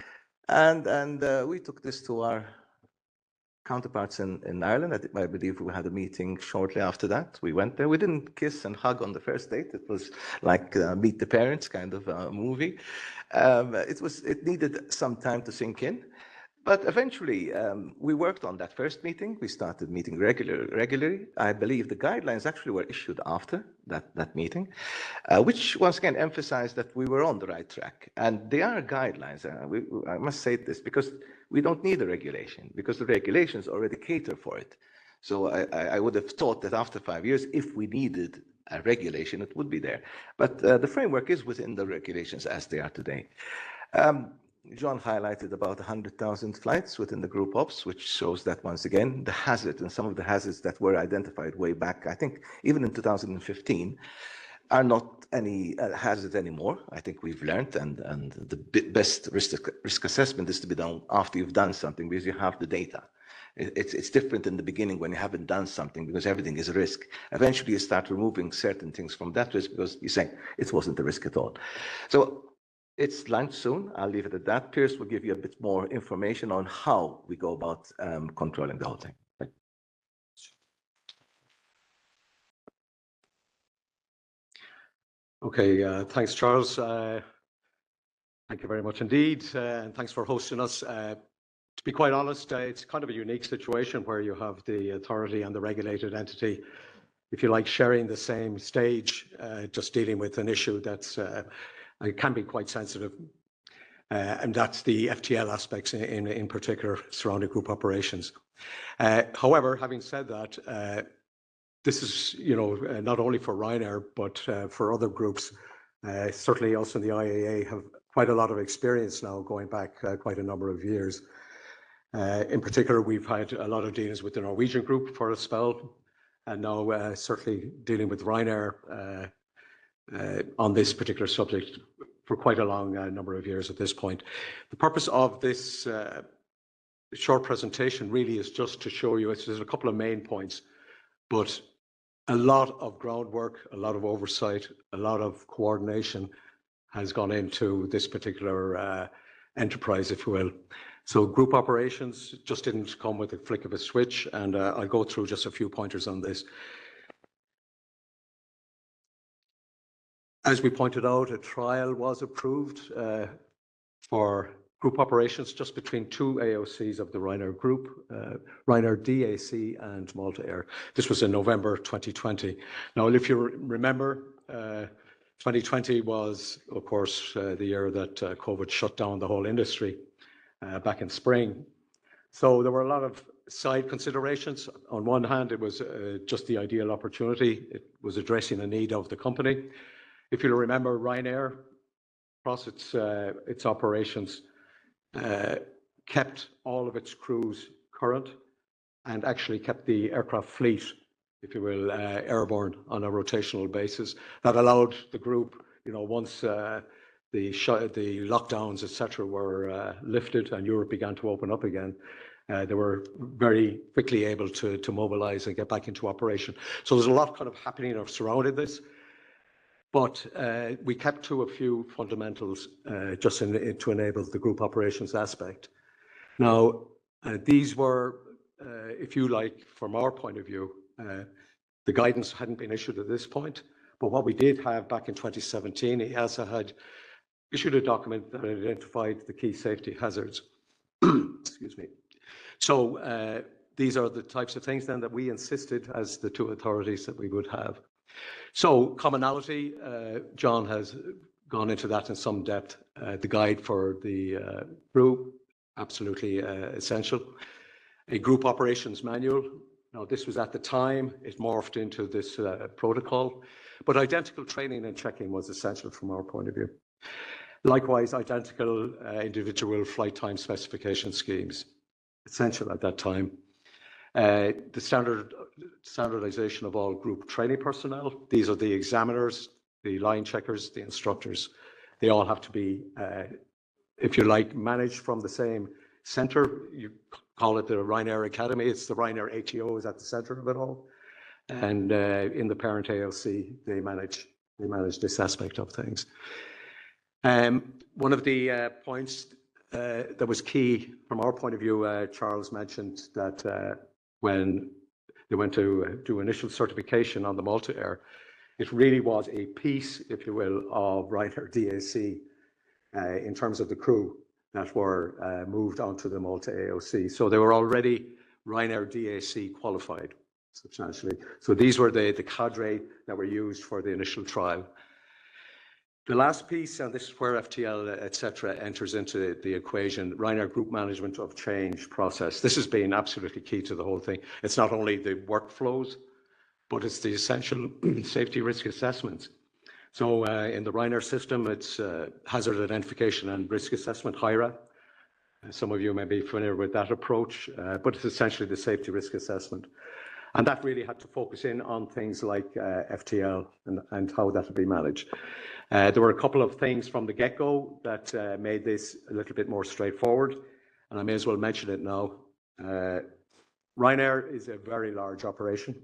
and we took this to our counterparts in Ireland. I believe we had a meeting shortly after that. We went there. We didn't kiss and hug on the first date. It was like Meet the Parents kind of movie. It needed some time to sink in. But eventually, we worked on that first meeting. We started meeting regularly. I believe the guidelines actually were issued after that meeting, which once again emphasized that we were on the right track. And they are guidelines. I must say this because we don't need a regulation, because the regulations already cater for it. So I would have thought that after 5 years, if we needed a regulation, it would be there. But the framework is within the regulations as they are today. John highlighted about 100,000 flights within the group ops, which shows that once again, the hazard and some of the hazards that were identified way back, I think even in 2015, are not any hazard anymore. I think we've learned, and the best risk assessment is to be done after you've done something because you have the data. It's different in the beginning when you haven't done something because everything is a risk. Eventually, you start removing certain things from that risk because you say it wasn't a risk at all. So it's lunch soon. I'll leave it at that. Piers will give you a bit more information on how we go about controlling the whole thing. Okay, thanks, Charles. Thank you very much indeed, and thanks for hosting us. To be quite honest, it's kind of a unique situation where you have the authority and the regulated entity, if you like, sharing the same stage, just dealing with an issue that's it can be quite sensitive. and that's the FTL aspects in particular surrounding group operations. However, having said that, this is, not only for Ryanair, but for other groups. Certainly us in the IAA have quite a lot of experience now going back quite a number of years. In particular, we've had a lot of dealings with the Norwegian group for a spell, and now certainly dealing with Ryanair on this particular subject for quite a long number of years at this point. The purpose of this short presentation really is just to show you, there's a couple of main points, but a lot of groundwork, a lot of oversight, a lot of coordination has gone into this particular enterprise, if you will. So group operations just didn't come with a flick of a switch, and I'll go through just a few pointers on this. As we pointed out, a trial was approved for group operations just between two AOCs of the Ryanair Group, Ryanair DAC and Malta Air. This was in November 2020. Now, if you remember, 2020 was, of course, the year that COVID shut down the whole industry back in spring. So there were a lot of side considerations. On one hand, it was just the ideal opportunity. It was addressing a need of the company. If you remember, Ryanair, across its operations, kept all of its crews current and actually kept the aircraft fleet, if you will, airborne on a rotational basis. That allowed the group, once the lockdowns, etc., were lifted and Europe began to open up again, they were very quickly able to mobilize and get back into operation. So there's a lot kind of happening or surrounding this. But we kept to a few fundamentals just to enable the group operations aspect. Now, these were, if you like, from our point of view, the guidance hadn't been issued at this point. But what we did have back in 2017, EASA had issued a document that identified the key safety hazards. Excuse me. So these are the types of things then that we insisted as the two authorities that we would have. So commonality, John has gone into that in some depth. The guide for the crew, absolutely essential. A group operations manual. Now, this was at the time, it morphed into this protocol, but identical training and checking was essential from our point of view. Likewise, identical individual flight time specification schemes, essential at that time. The standardization of all group training personnel. These are the examiners, the line checkers, the instructors. They all have to be, if you like, managed from the same center. You call it the Ryanair Academy. It's the Ryanair ATO is at the center of it all. And in the parent AOC, they manage this aspect of things. One of the points that was key from our point of view, Charles mentioned that when they went to do initial certification on the Malta Air, it really was a piece, if you will, of Ryanair DAC in terms of the crew that were moved onto the Malta AOC. So they were already Ryanair DAC qualified substantially. So these were the cadre that were used for the initial trial. The last piece, and this is where FTL, etc., enters into the equation, Ryanair Group Management of Change process. This has been absolutely key to the whole thing. It's not only the workflows, but it's the essential safety risk assessments. So in the Ryanair system, it's hazard identification and risk assessment, HIRA. Some of you may be familiar with that approach, but it's essentially the safety risk assessment. And that really had to focus in on things like FTL and how that would be managed. There were a couple of things from the get-go that made this a little bit more straightforward, and I may as well mention it now. Ryanair is a very large operation.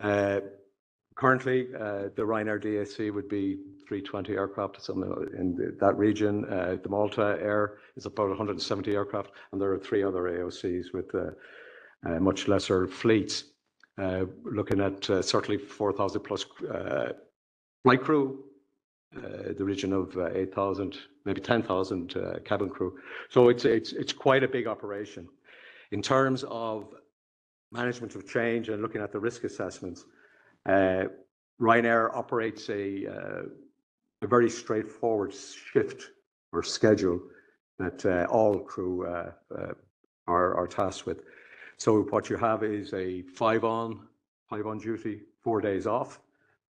Currently, the Ryanair DAC would be 320 aircraft in that region. The Malta Air is about 170 aircraft, and there are 3 other AOCs with much lesser fleets. Looking at certainly 4,000 plus flight crew, the region of 8,000, maybe 10,000 cabin crew. So it's quite a big operation. In terms of management of change and looking at the risk assessments, Ryanair operates a a very straightforward shift or schedule that all crew are tasked with. So what you have is a 5 on duty, 4 days off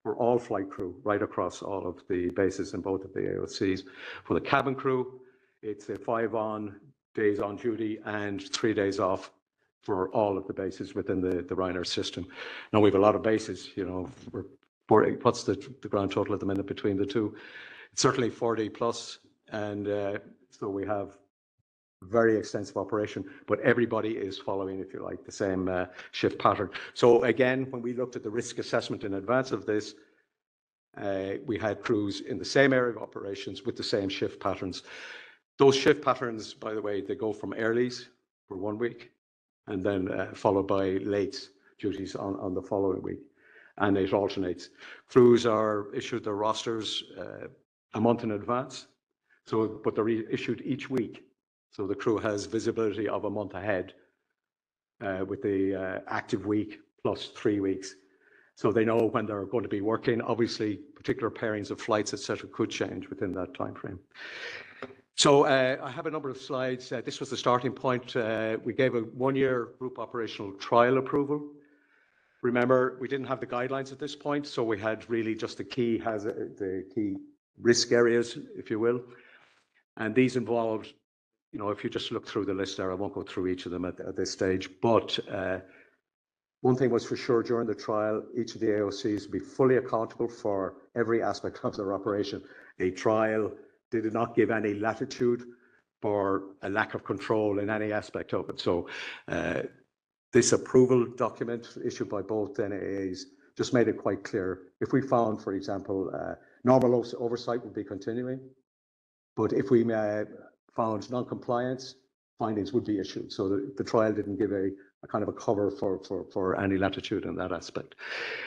for all flight crew right across all of the bases in both of the AOCs. For the cabin crew, it's a 5 on days on duty and 3 days off for all of the bases within the Ryanair system. Now we have a lot of bases, you know, what's the grand total at the minute between the two? It's certainly 40 plus, and so we have very extensive operation, but everybody is following, if you like, the same shift pattern. So again, when we looked at the risk assessment in advance of this, we had crews in the same area of operations with the same shift patterns. Those shift patterns, by the way, they go from earlies for 1 week and then followed by lates duties on the following week, and it alternates. Crews are issued their rosters a month in advance, but they're issued each week. So the crew has visibility of a month ahead with the active week plus 3 weeks. So they know when they're going to be working. Obviously, particular pairings of flights, etc., could change within that time frame. So I have a number of slides. This was the starting point. We gave a 1-year group operational trial approval. Remember, we didn't have the guidelines at this point, so we had really just the key risk areas, if you will. And these involved, you know, if you just look through the list there, I won't go through each of them at this stage, but one thing was for sure during the trial, each of the AOCs would be fully accountable for every aspect of their operation. A trial did not give any latitude for a lack of control in any aspect of it. So this approval document issued by both NAAs just made it quite clear. If we found, for example, normal oversight would be continuing, but if we found non-compliance, findings would be issued. So the trial didn't give a kind of a cover for any latitude in that aspect.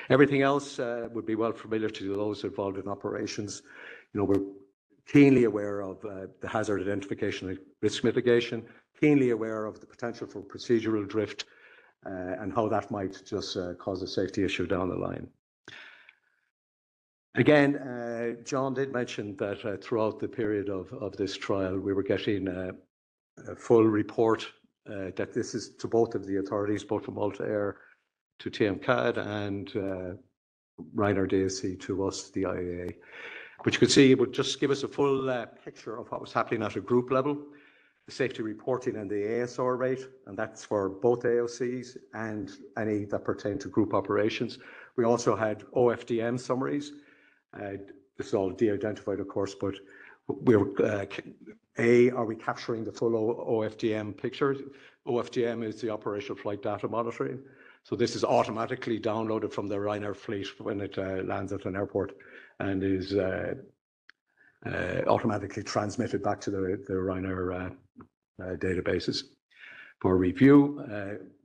Everything else would be well familiar to those involved in operations. You know, we're keenly aware of the hazard identification and risk mitigation, keenly aware of the potential for procedural drift and how that might just cause a safety issue down the line. Again, John did mention that throughout the period of this trial, we were getting a full report that this is to both of the authorities, both from Malta Air to TMCAD and Ryanair DSC to us, the IAA. But you could see it would just give us a full picture of what was happening at a group level, the safety reporting and the ASR rate, and that's for both AOCs and any that pertain to group operations. We also had OFDM summaries. This is all de-identified, of course, but we're, are we capturing the full OFDM picture? OFDM is the operational flight data monitoring. So this is automatically downloaded from the Ryanair fleet when it lands at an airport and is automatically transmitted back to the Ryanair databases for review,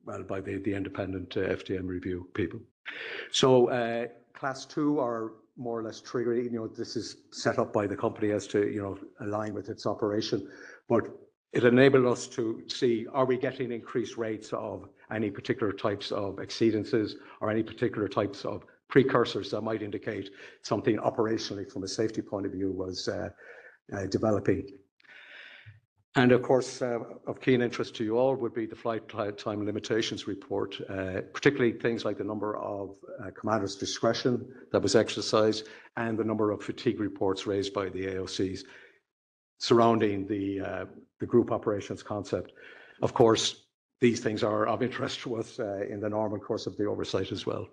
well, by the independent FDM review people. So class 2 are more or less triggering, you know, this is set up by the company as to, you know, align with its operation, but it enabled us to see, are we getting increased rates of any particular types of exceedances or any particular types of precursors that might indicate something operationally from a safety point of view was developing. And of course, of keen interest to you all would be the flight time limitations report, particularly things like the number of commander's discretion that was exercised and the number of fatigue reports raised by the AOCs surrounding the group operations concept. Of course, these things are of interest to us in the normal course of the oversight as well.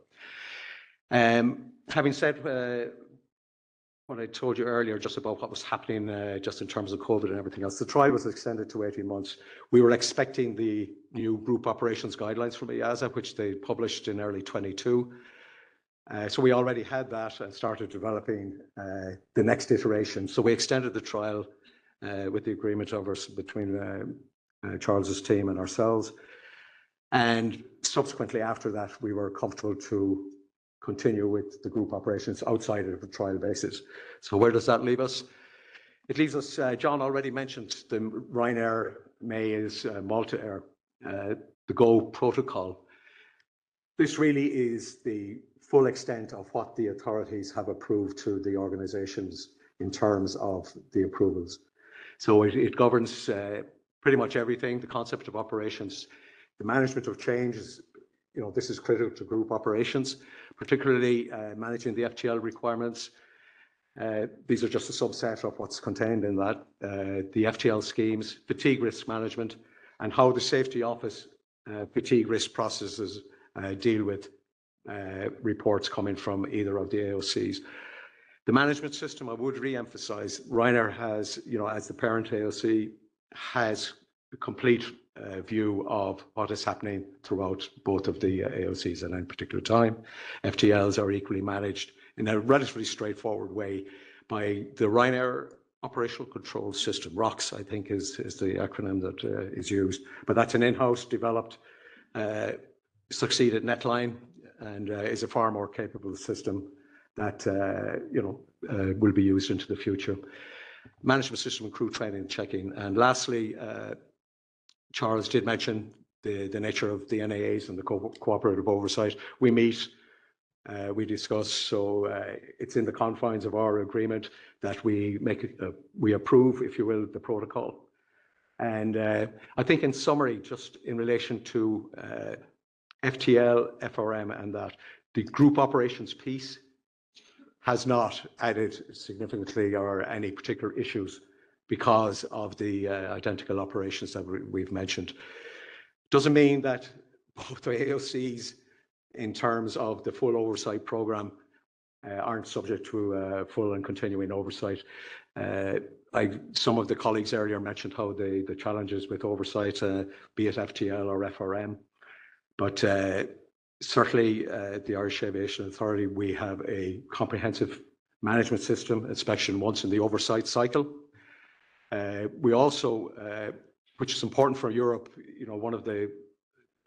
Having said what I told you earlier just about what was happening just in terms of COVID and everything else, the trial was extended to 18 months. We were expecting the new group operations guidelines from EASA, which they published in early 22. So we already had that and started developing the next iteration. So we extended the trial with the agreement between Charles's team and ourselves. And subsequently after that, we were comfortable to continue with the group operations outside of the trial basis. So where does that leave us? It leaves us, John already mentioned the Ryanair Maze Malta Air, the GO protocol. This really is the full extent of what the authorities have approved to the organizations in terms of the approvals. So it governs pretty much everything, the concept of operations. The management of change is, this is critical to group operations, particularly managing the FTL requirements. These are just a subset of what's contained in that. The FTL schemes, fatigue risk management, and how the safety office fatigue risk processes deal with reports coming from either of the AOCs. The management system, I would re-emphasize, Ryanair has, as the parent AOC, has a complete view of what is happening throughout both of the AOCs at any particular time. FTLs are equally managed in a relatively straightforward way by the Ryanair Operational Control System. ROCS, I think, is the acronym that is used. But that's an in-house developed, succeeded netline, and is a far more capable system that will be used into the future. Management system and crew training and checking. And lastly, Charles did mention the nature of the NAAs and the cooperative oversight. We meet, we discuss, so it's in the confines of our agreement that we we approve, if you will, the protocol. And I think in summary, just in relation to FTL, FRM and that, the group operations piece has not added significantly or any particular issues because of the identical operations that we've mentioned. Doesn't mean that both the AOCs, in terms of the full oversight program, aren't subject to full and continuing oversight. Some of the colleagues earlier mentioned how the challenges with oversight, be it FTL or FRM, but certainly the Irish Aviation Authority, we have a comprehensive management system, inspection once in the oversight cycle. We also, which is important for Europe, one of the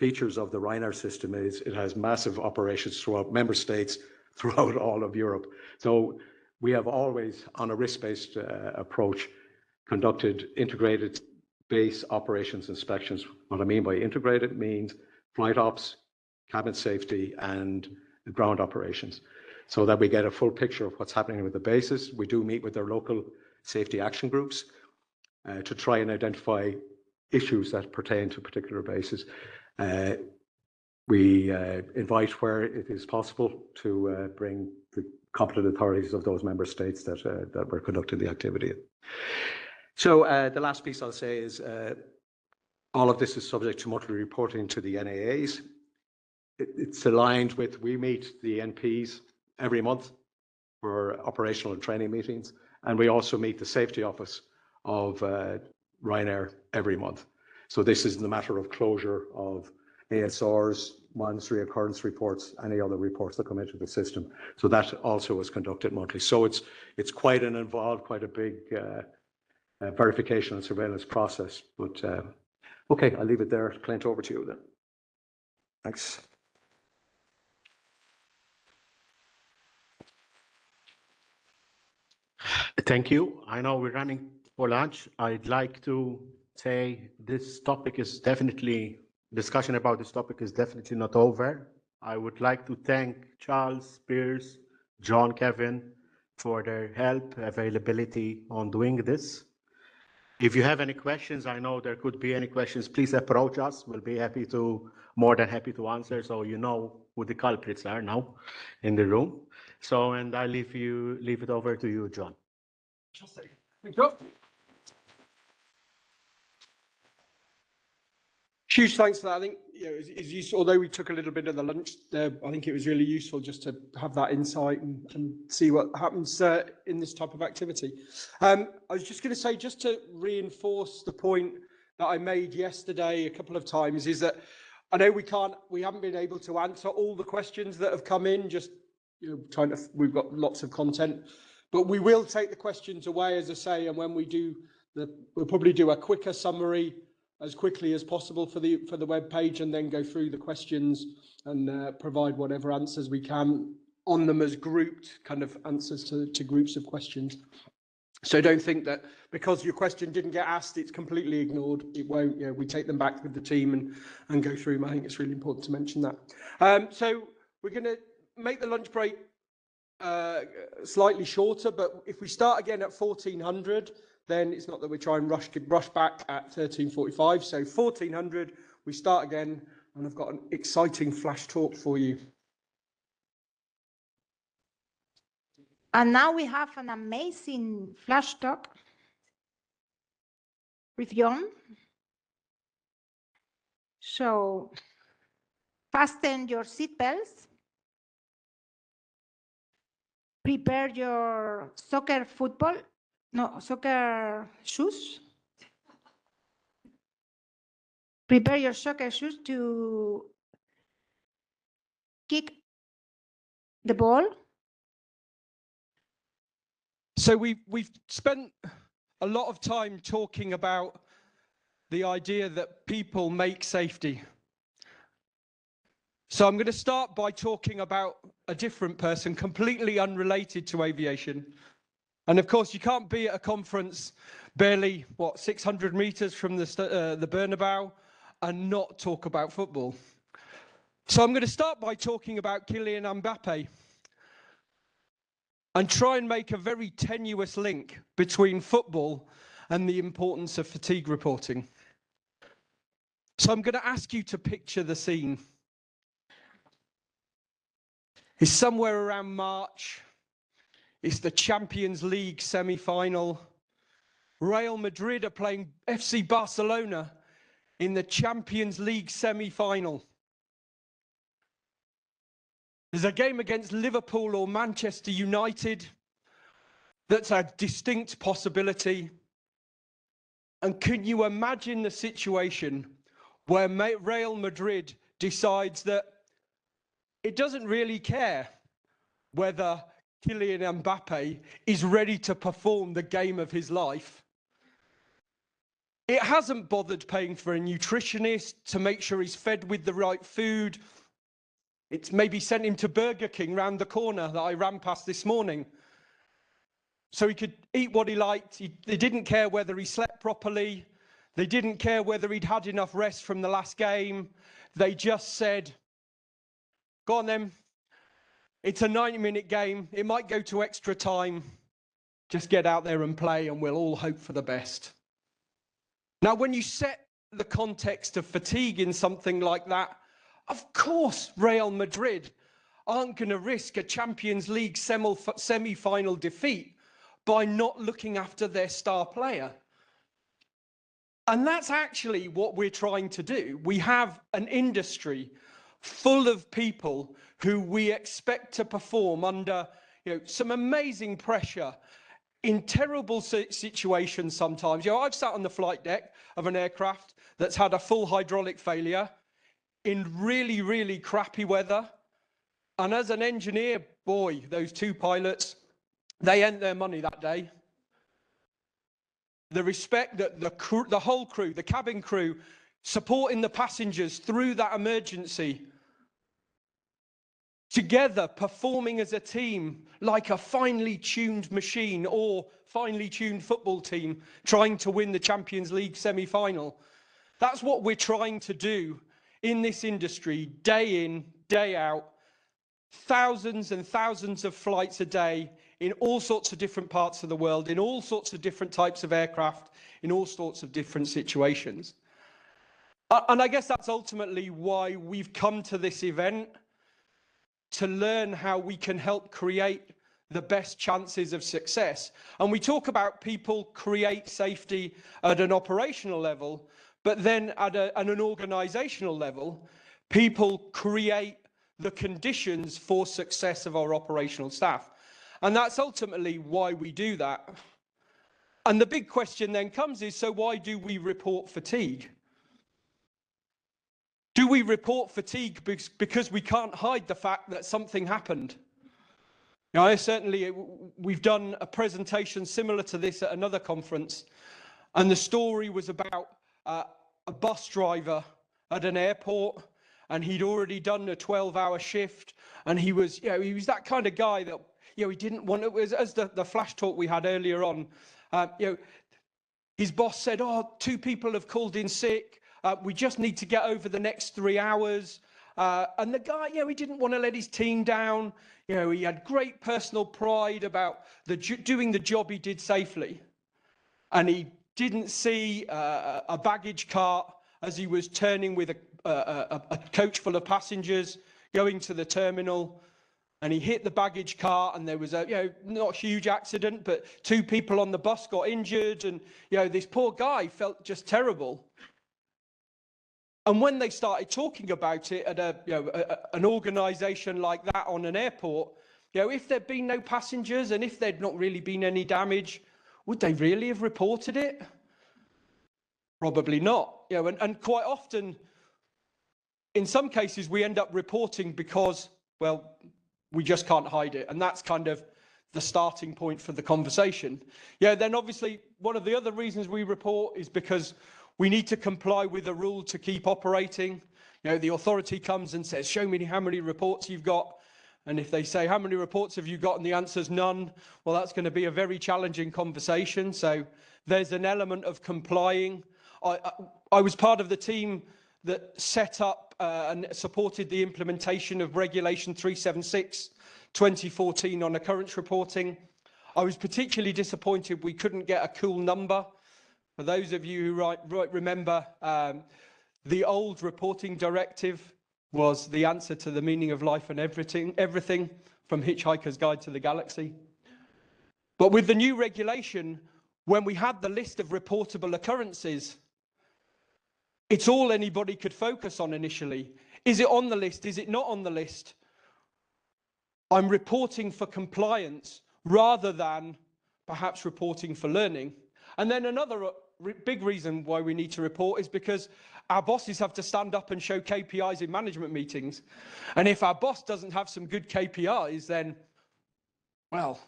features of the Ryanair system is it has massive operations throughout member states, throughout all of Europe. So we have always, on a risk-based approach, conducted integrated base operations inspections. What I mean by integrated means flight ops, cabin safety, and ground operations, so that we get a full picture of what's happening with the bases. We do meet with their local safety action groups to try and identify issues that pertain to particular bases. We invite, where it is possible, to bring the competent authorities of those member states that we're conducting the activity in. So the last piece I'll say is all of this is subject to monthly reporting to the NAAs. It's aligned with, we meet the NPs every month for operational and training meetings, and we also meet the safety office of Ryanair every month. So this isn't a matter of closure of ASRs, monthly occurrence reports, any other reports that come into the system. So that also is conducted monthly. So it's quite an involved, quite a big verification and surveillance process. But okay, I'll leave it there. Clint, over to you then. Thanks. Thank you. I know we're running for lunch. I'd like to say this topic is definitely, discussion about this topic is definitely not over. I would like to thank Charles, Piers, John, Kevin for their help, availability on doing this. If you have any questions, I know there could be any questions, please approach us. We'll be more than happy to answer, so you know who the culprits are now in the room. So, and I leave it over to you, John. Thank you. Huge thanks for that. I think it's useful, although we took a little bit of the lunch there, I think it was really useful just to have that insight and see what happens in this type of activity. I was just going to say, just to reinforce the point that I made yesterday a couple of times, is that I know we haven't been able to answer all the questions that have come in, just we've got lots of content, but we will take the questions away, as I say, and when we do, we'll probably do a quicker summary as quickly as possible for the web page, and then go through the questions and provide whatever answers we can on them as grouped kind of answers to groups of questions. So don't think that because your question didn't get asked, it's completely ignored. It won't. We take them back with the team and go through them. I think it's really important to mention that. So we're going to make the lunch break slightly shorter, but if we start again at 1400, then it's not that we try and rush back at 1345. So 1400, we start again, and I've got an exciting flash talk for you. And now we have an amazing flash talk with John. So fasten your seatbelts. Prepare your soccer shoes. Prepare your soccer shoes to kick the ball. So we've spent a lot of time talking about the idea that people make safety. So I'm going to start by talking about a different person, completely unrelated to aviation. And of course, you can't be at a conference barely, 600 meters from the Bernabeu and not talk about football. So I'm going to start by talking about Kylian Mbappe and try and make a very tenuous link between football and the importance of fatigue reporting. So I'm going to ask you to picture the scene. It's somewhere around March. It's the Champions League semi-final. Real Madrid are playing FC Barcelona in the Champions League semi-final. There's a game against Liverpool or Manchester United that's a distinct possibility. And can you imagine the situation where Real Madrid decides that it doesn't really care whether Kylian Mbappe is ready to perform the game of his life? It hasn't bothered paying for a nutritionist to make sure he's fed with the right food. It's maybe sent him to Burger King round the corner that I ran past this morning, so he could eat what he liked. They didn't care whether he slept properly. They didn't care whether he'd had enough rest from the last game. They just said, go on then. It's a 90-minute game. It might go to extra time. Just get out there and play, and we'll all hope for the best. Now, when you set the context of fatigue in something like that, of course, Real Madrid aren't going to risk a Champions League semi-final defeat by not looking after their star player. And that's actually what we're trying to do. We have an industry full of people who we expect to perform under some amazing pressure in terrible situations sometimes. I've sat on the flight deck of an aircraft that's had a full hydraulic failure in really, really crappy weather. And as an engineer, boy, those two pilots, they earned their money that day. The respect that the whole crew, the cabin crew, supporting the passengers through that emergency, together performing as a team like a finely tuned machine or finely tuned football team trying to win the Champions League semi-final. That's what we're trying to do in this industry, day in, day out. Thousands and thousands of flights a day in all sorts of different parts of the world, in all sorts of different types of aircraft, in all sorts of different situations. And I guess that's ultimately why we've come to this event, to learn how we can help create the best chances of success. And we talk about people create safety at an operational level, but then at an organizational level, people create the conditions for success of our operational staff. And that's ultimately why we do that. And the big question then comes is, so why do we report fatigue? Do we report fatigue because we can't hide the fact that something happened? We've done a presentation similar to this at another conference, and the story was about a bus driver at an airport, and he'd already done a 12-hour shift, and he was that kind of guy that he didn't want to, as the flash talk we had earlier on. His boss said, "Oh, 2 people have called in sick. We just need to get over the next 3 hours." And the guy, he didn't want to let his team down. He had great personal pride about doing the job he did safely. And he didn't see a baggage cart as he was turning with a coach full of passengers going to the terminal. And he hit the baggage cart, and there was a, not a huge accident, but 2 people on the bus got injured. And, this poor guy felt just terrible. And when they started talking about it at an organisation like that on an airport, if there'd been no passengers and if there'd not really been any damage, would they really have reported it? Probably not. And quite often, in some cases, we end up reporting because, well, we just can't hide it. And that's kind of the starting point for the conversation. Then obviously, one of the other reasons we report is because we need to comply with the rule to keep operating. The authority comes and says, show me how many reports you've got. And if they say, how many reports have you got? And the answer's none. Well, that's going to be a very challenging conversation. So there's an element of complying. I was part of the team that set up and supported the implementation of Regulation 376/2014 on occurrence reporting. I was particularly disappointed we couldn't get a cool number. For those of you who remember, the old reporting directive was the answer to the meaning of life and everything from Hitchhiker's Guide to the Galaxy. But with the new regulation, when we had the list of reportable occurrences, it's all anybody could focus on initially. Is it on the list? Is it not on the list? I'm reporting for compliance rather than perhaps reporting for learning. And then another big reason why we need to report is because our bosses have to stand up and show KPIs in management meetings. And if our boss doesn't have some good KPIs, then, well,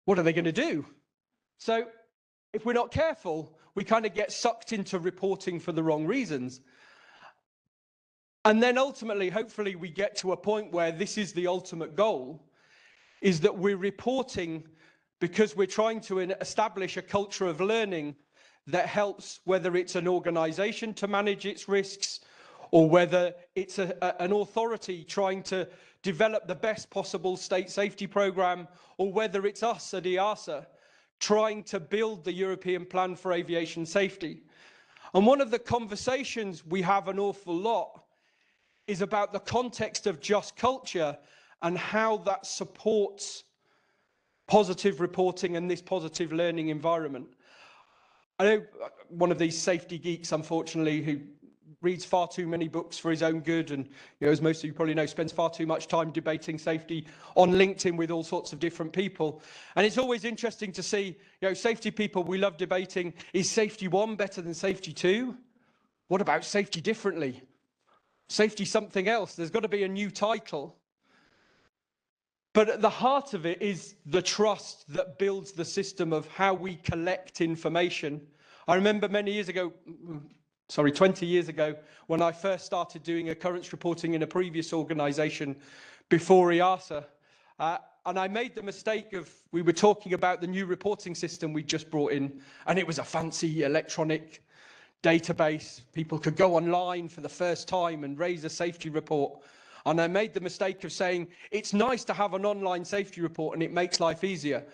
what are they going to do? So if we're not careful, we kind of get sucked into reporting for the wrong reasons. And then ultimately, hopefully, we get to a point where this is the ultimate goal, is that we're reporting because we're trying to establish a culture of learning that helps, whether it's an organization to manage its risks, or whether it's an authority trying to develop the best possible state safety program, or whether it's us at EASA trying to build the European Plan for Aviation Safety. And one of the conversations we have an awful lot is about the context of just culture and how that supports positive reporting and this positive learning environment. I know one of these safety geeks, unfortunately, who reads far too many books for his own good, and as most of you probably know, spends far too much time debating safety on LinkedIn with all sorts of different people. And it's always interesting to see, safety people, we love debating, is safety 1 better than safety 2? What about safety differently? Safety something else? There's got to be a new title. But at the heart of it is the trust that builds the system of how we collect information. I remember many years ago, 20 years ago, when I first started doing occurrence reporting in a previous organization before EASA. And I made the mistake of, we were talking about the new reporting system we just brought in, and it was a fancy electronic database. People could go online for the first time and raise a safety report. And I made the mistake of saying, it's nice to have an online safety report and it makes life easier,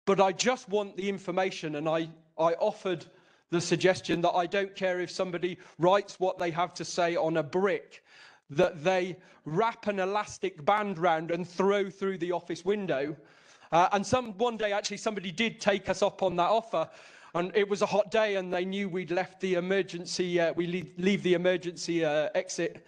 but I just want the information. And I offered the suggestion that I don't care if somebody writes what they have to say on a brick, that they wrap an elastic band round and throw through the office window. And one day, actually, somebody did take us up on that offer. And it was a hot day and they knew we'd left the emergency, leave the emergency exit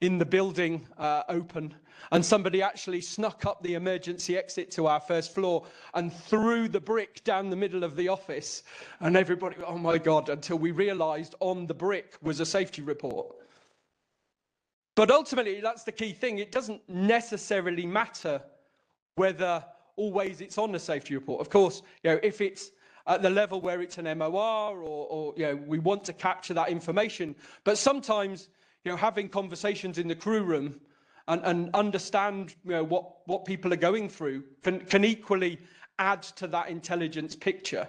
in the building open, and somebody actually snuck up the emergency exit to our first floor and threw the brick down the middle of the office, and everybody, oh my God, until we realized on the brick was a safety report. But ultimately, that's the key thing. It doesn't necessarily matter whether always it's on a safety report. Of course, if it's at the level where it's an MOR or we want to capture that information, but sometimes having conversations in the crew room and understand what people are going through can equally add to that intelligence picture.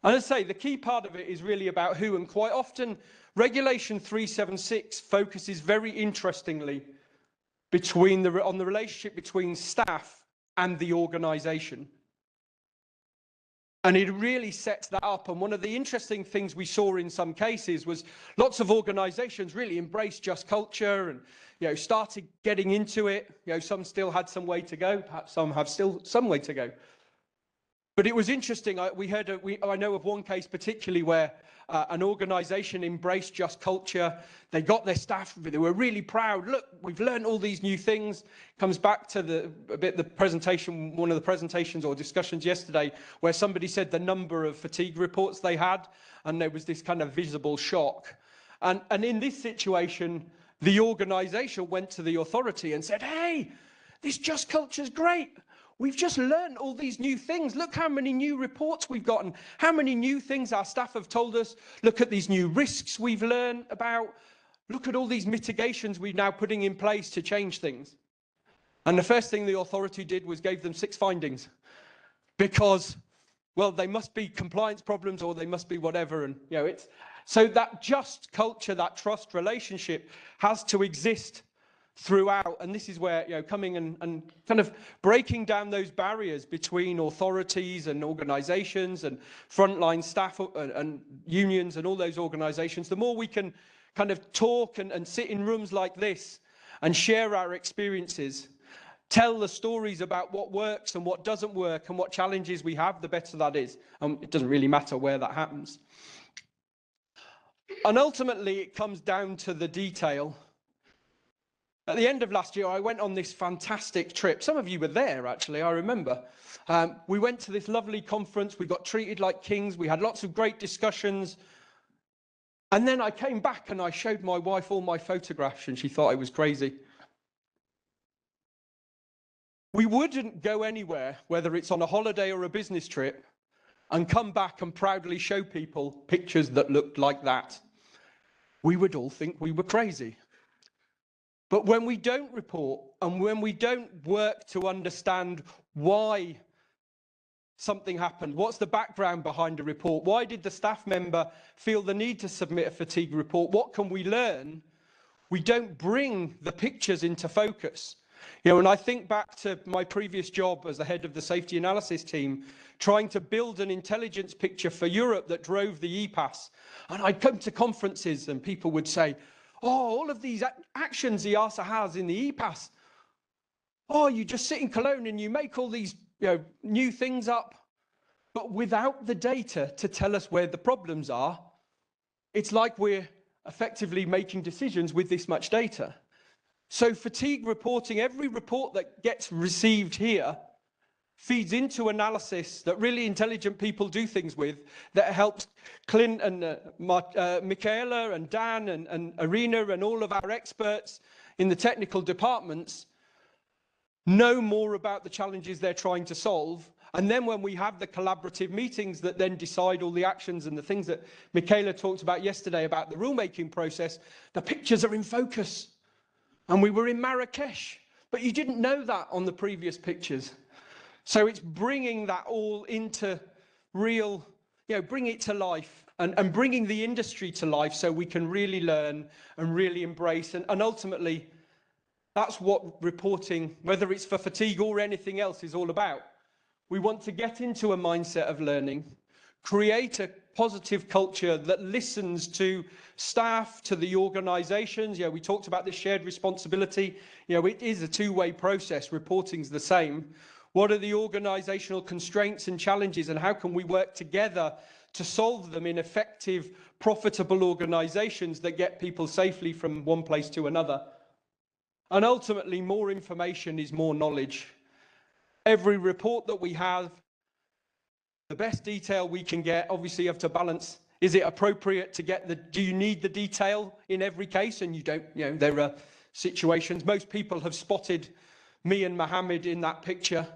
And as I say, the key part of it is really about who, and quite often Regulation 376 focuses very interestingly on the relationship between staff and the organisation. And it really sets that up. And one of the interesting things we saw in some cases was lots of organisations really embraced just culture and, started getting into it. Some still had some way to go. Perhaps some have still some way to go. But it was interesting. I know of one case particularly where an organisation embraced just culture. They got their staff. They were really proud. Look, we've learned all these new things. Comes back to the presentation, one of the presentations or discussions yesterday, where somebody said the number of fatigue reports they had, and there was this kind of visible shock. And in this situation, the organisation went to the authority and said, "Hey, this just culture's great. We've just learned all these new things. Look how many new reports we've gotten, how many new things our staff have told us. Look at these new risks we've learned about. Look at all these mitigations we're now putting in place to change things." And the first thing the authority did was gave them 6 findings because, well, they must be compliance problems or they must be whatever. And, so that just culture, that trust relationship has to exist throughout. And this is where, coming and kind of breaking down those barriers between authorities and organizations and frontline staff and unions and all those organizations, the more we can kind of talk and sit in rooms like this and share our experiences, tell the stories about what works and what doesn't work and what challenges we have, the better that is. It doesn't really matter where that happens. And ultimately, it comes down to the detail. At the end of last year, I went on this fantastic trip. Some of you were there, actually, I remember. We went to this lovely conference. We got treated like kings. We had lots of great discussions. And then I came back and I showed my wife all my photographs and she thought I was crazy. We wouldn't go anywhere, whether it's on a holiday or a business trip, and come back and proudly show people pictures that looked like that. We would all think we were crazy. But when we don't report and when we don't work to understand why something happened, what's the background behind a report, why did the staff member feel the need to submit a fatigue report, what can we learn, we don't bring the pictures into focus. And I think back to my previous job as the head of the safety analysis team, trying to build an intelligence picture for Europe that drove the EPAS. And I'd come to conferences and people would say, "Oh, all of these actions EASA has in the EPAS. Oh, you just sit in Cologne and you make all these new things up." But without the data to tell us where the problems are, it's like we're effectively making decisions with this much data. So fatigue reporting, every report that gets received here feeds into analysis that really intelligent people do things with, that helps Clint and Michaela and Dan and Irina and all of our experts in the technical departments know more about the challenges they're trying to solve. And then when we have the collaborative meetings that then decide all the actions and the things that Michaela talked about yesterday about the rulemaking process, the pictures are in focus. And we were in Marrakesh, but you didn't know that on the previous pictures. So it's bringing that all into real, bring it to life and bringing the industry to life so we can really learn and really embrace. And ultimately, that's what reporting, whether it's for fatigue or anything else, is all about. We want to get into a mindset of learning, create a positive culture that listens to staff, to the organizations. We talked about this shared responsibility. It is a two-way process. Reporting's the same. What are the organizational constraints and challenges, and how can we work together to solve them in effective, profitable organizations that get people safely from one place to another? And ultimately, more information is more knowledge. Every report that we have, the best detail we can get, obviously you have to balance, is it appropriate to get do you need the detail in every case? And you don't, there are situations, most people have spotted me and Mohammed in that picture,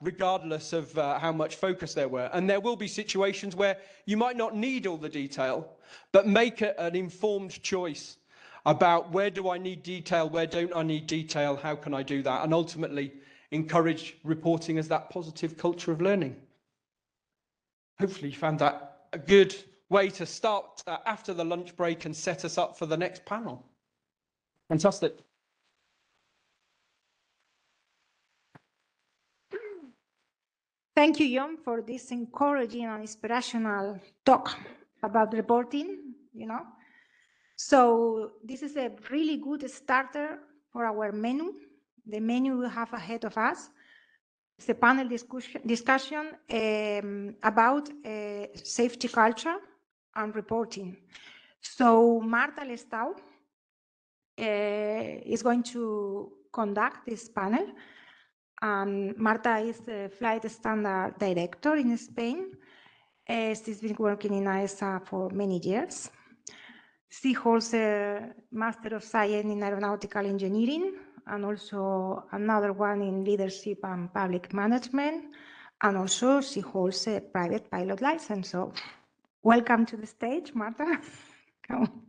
regardless of how much focus there were. And there will be situations where you might not need all the detail, but make an informed choice about where do I need detail, where don't I need detail, how can I do that? And ultimately encourage reporting as that positive culture of learning. Hopefully you found that a good way to start after the lunch break and set us up for the next panel. Fantastic. Thank you, John, for this encouraging and inspirational talk about reporting, So this is a really good starter for our menu, the menu we have ahead of us. It's a panel discussion about safety culture and reporting. So Marta Lestau is going to conduct this panel. Marta is the Flight Standard Director in Spain. She's been working in EASA for many years. She holds a Master of Science in Aeronautical Engineering and also another one in Leadership and Public Management. And also she holds a private pilot license. So welcome to the stage, Marta. Come on.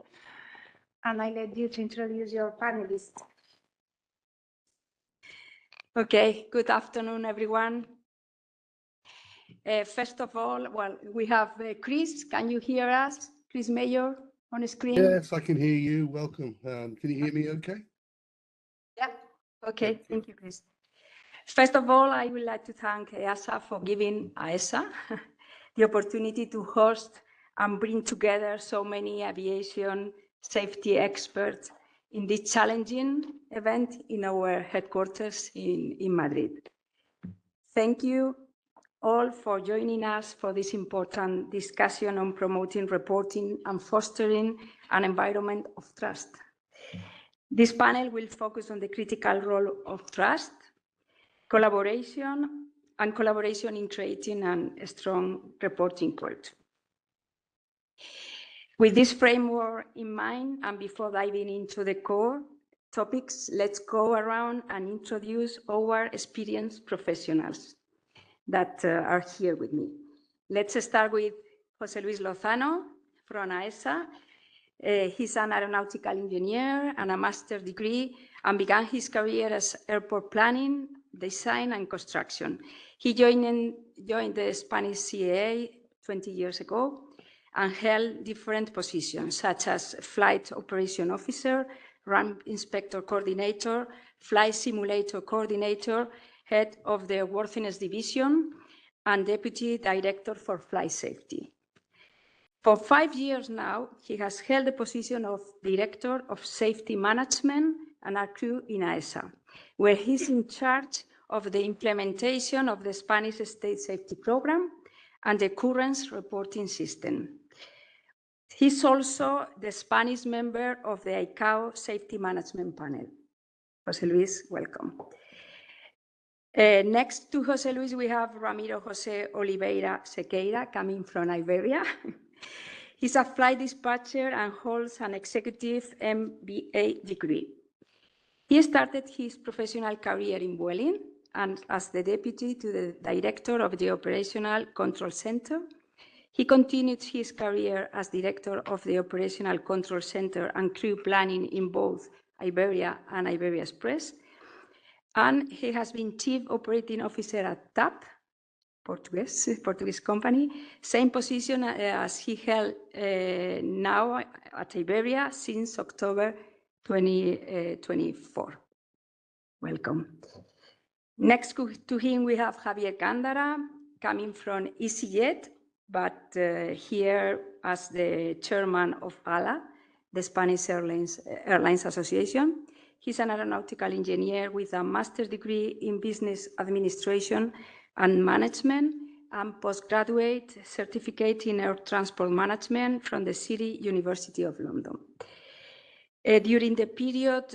And I let you to introduce your panelists. Okay, good afternoon, everyone. First of all, we have Chris. Can you hear us? Chris Mayor on the screen. Yes, I can hear you. Welcome. Can you hear me okay? Yeah, okay. Thank you, Chris. First of all, I would like to thank EASA for giving EASA the opportunity to host and bring together so many aviation safety experts in this challenging event in our headquarters in Madrid. Thank you all for joining us for this important discussion on promoting reporting and fostering an environment of trust. This panel will focus on the critical role of trust, collaboration in creating a strong reporting culture. With this framework in mind, and before diving into the core topics, let's go around and introduce our experienced professionals that are here with me. Let's start with José Luis Lozano from EASA. He's an aeronautical engineer and a master's degree and began his career as airport planning, design and construction. He joined the Spanish CAA 20 years ago and held different positions such as flight operation officer, ramp inspector coordinator, flight simulator coordinator, head of the worthiness division, and deputy director for flight safety. For 5 years now, he has held the position of director of safety management and crew in EASA, where he's in charge of the implementation of the Spanish state safety program and the current reporting system. He's also the Spanish member of the ICAO Safety Management Panel. José Luis, welcome. Next to José Luis, we have Ramiro José Oliveira Sequeira coming from Iberia. He's a flight dispatcher and holds an executive MBA degree. He started his professional career in Vueling and as the deputy to the director of the Operational Control Center. He continued his career as director of the Operational Control Center and crew planning in both Iberia and Iberia Express. And he has been chief operating officer at TAP, Portuguese company, same position as he held now at Iberia since October 2024. Welcome. Next to him, we have Javier Gándara coming from EasyJet, but here as the chairman of ALA, the Spanish Airlines Association. He's an aeronautical engineer with a master's degree in business administration and management and postgraduate certificate in air transport management from the City University of London. During the period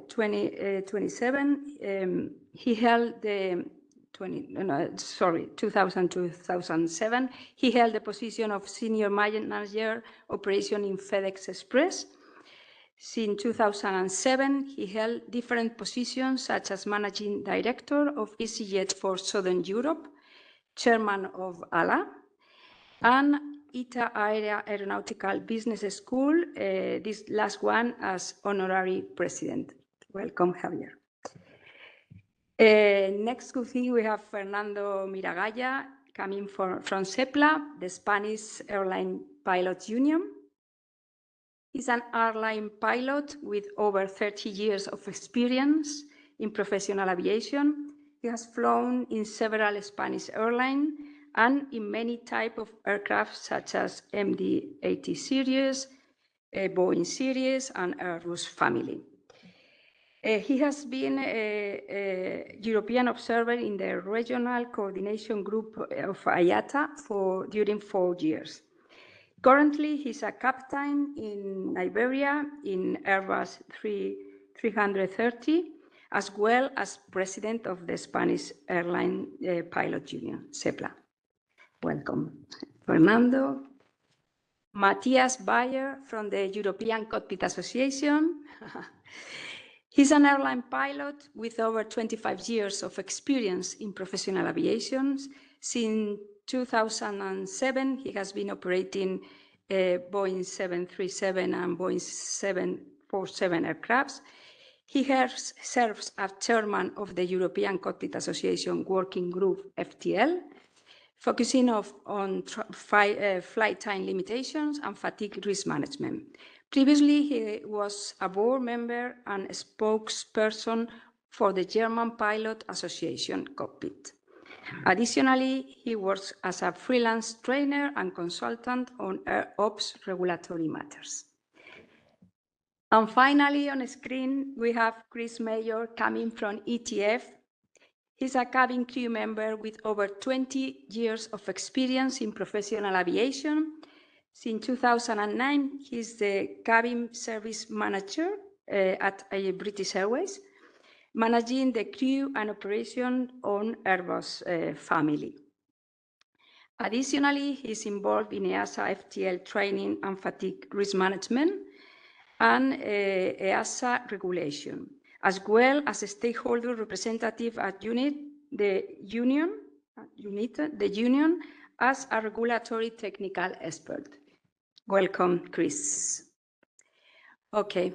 2007, he held the 2000-2007, he held the position of senior manager operation in FedEx Express. Since 2007, he held different positions such as managing director of EasyJet for Southern Europe, chairman of ALA, and ITA Aeronautical Business School, this last one as honorary president. Welcome, Javier. Next to him, we have Fernando Miragaya coming from SEPLA, the Spanish Airline Pilots Union. He's an airline pilot with over 30 years of experience in professional aviation. He has flown in several Spanish airlines and in many types of aircraft such as MD-80 series, Boeing series, and Airbus family. He has been a European observer in the Regional Coordination Group of IATA during 4 years. Currently, he's a captain in Iberia in Airbus 330, as well as president of the Spanish Airline Pilot Union, SEPLA. Welcome, Fernando. Matthias Bayer from the European Cockpit Association. He's an airline pilot with over 25 years of experience in professional aviation. Since 2007, he has been operating Boeing 737 and Boeing 747 aircrafts. He serves as chairman of the European Cockpit Association Working Group, FTL, focusing on flight time limitations and fatigue risk management. Previously, he was a board member and a spokesperson for the German Pilot Association Cockpit. Additionally, he works as a freelance trainer and consultant on air ops regulatory matters. And finally, on screen, we have Chris Mayor coming from ETF. He's a cabin crew member with over 20 years of experience in professional aviation. Since 2009, he's the cabin service manager at British Airways, managing the crew and operation on Airbus family. Additionally, he's involved in EASA FTL training and fatigue risk management and EASA regulation, as well as a stakeholder representative at the union as a regulatory technical expert. Welcome, Chris. Okay,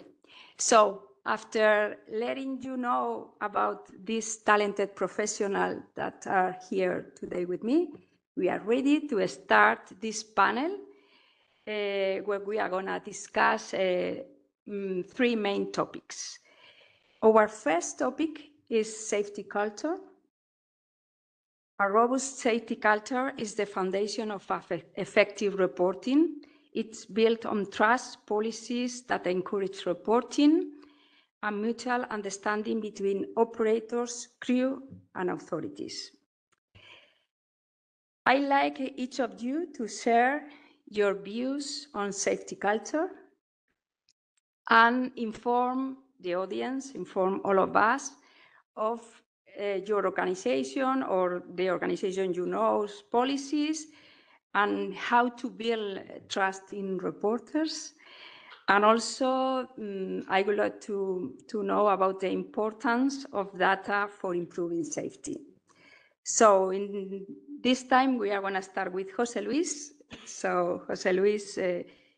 so after letting you know about these talented professionals that are here today with me, we are ready to start this panel where we are going to discuss 3 main topics. Our first topic is safety culture. A robust safety culture is the foundation of effective reporting. It's built on trust policies that encourage reporting and mutual understanding between operators, crew, and authorities. I'd like each of you to share your views on safety culture and inform the audience, inform all of us of your organization or the organization you know's policies and how to build trust in reporters. And also, I would like to know about the importance of data for improving safety. So in this time, we are going to start with José Luis. So José Luis,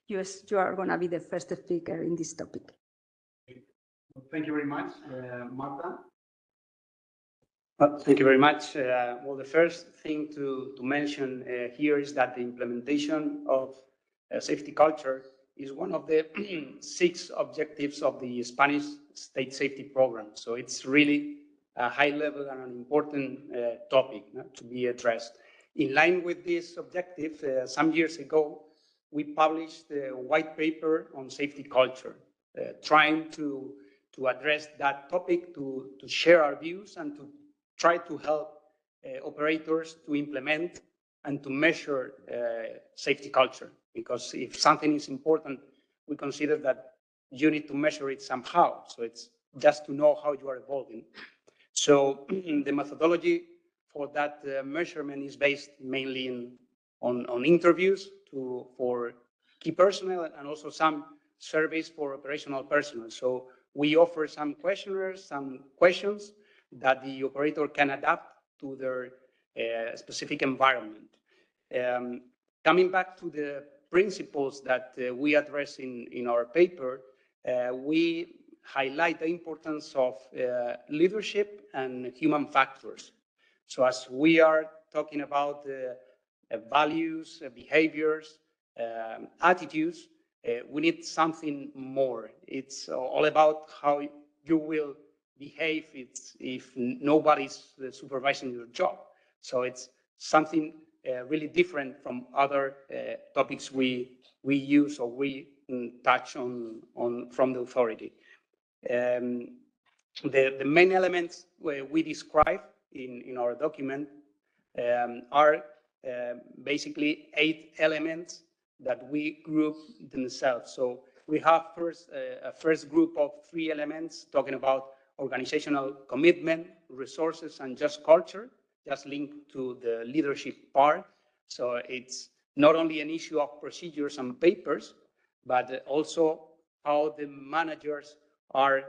you are going to be the first speaker in this topic. Thank you very much, Marta. Thank you very much. Well, the first thing to mention here is that the implementation of safety culture is one of the 6 objectives of the Spanish state safety program. So it's really a high level and an important topic to be addressed. In line with this objective, some years ago, we published a white paper on safety culture, trying to address that topic, to share our views and to try to help operators to implement and to measure safety culture. Because if something is important, we consider that you need to measure it somehow. So it's just to know how you are evolving. So the methodology for that measurement is based mainly on interviews for key personnel and also some surveys for operational personnel. So we offer some questionnaires, some questions that the operator can adapt to their specific environment. Coming back to the principles that we address in our paper, we highlight the importance of leadership and human factors. So as we are talking about values, behaviors, attitudes, we need something more. It's all about how you will behave if nobody's supervising your job. So it's something really different from other topics we use or we touch on from the authority. The main elements we describe in our document are basically 8 elements that we group themselves. So we have a first group of 3 elements talking about organizational commitment, resources, and just culture, just linked to the leadership part. So it's not only an issue of procedures and papers, but also how the managers are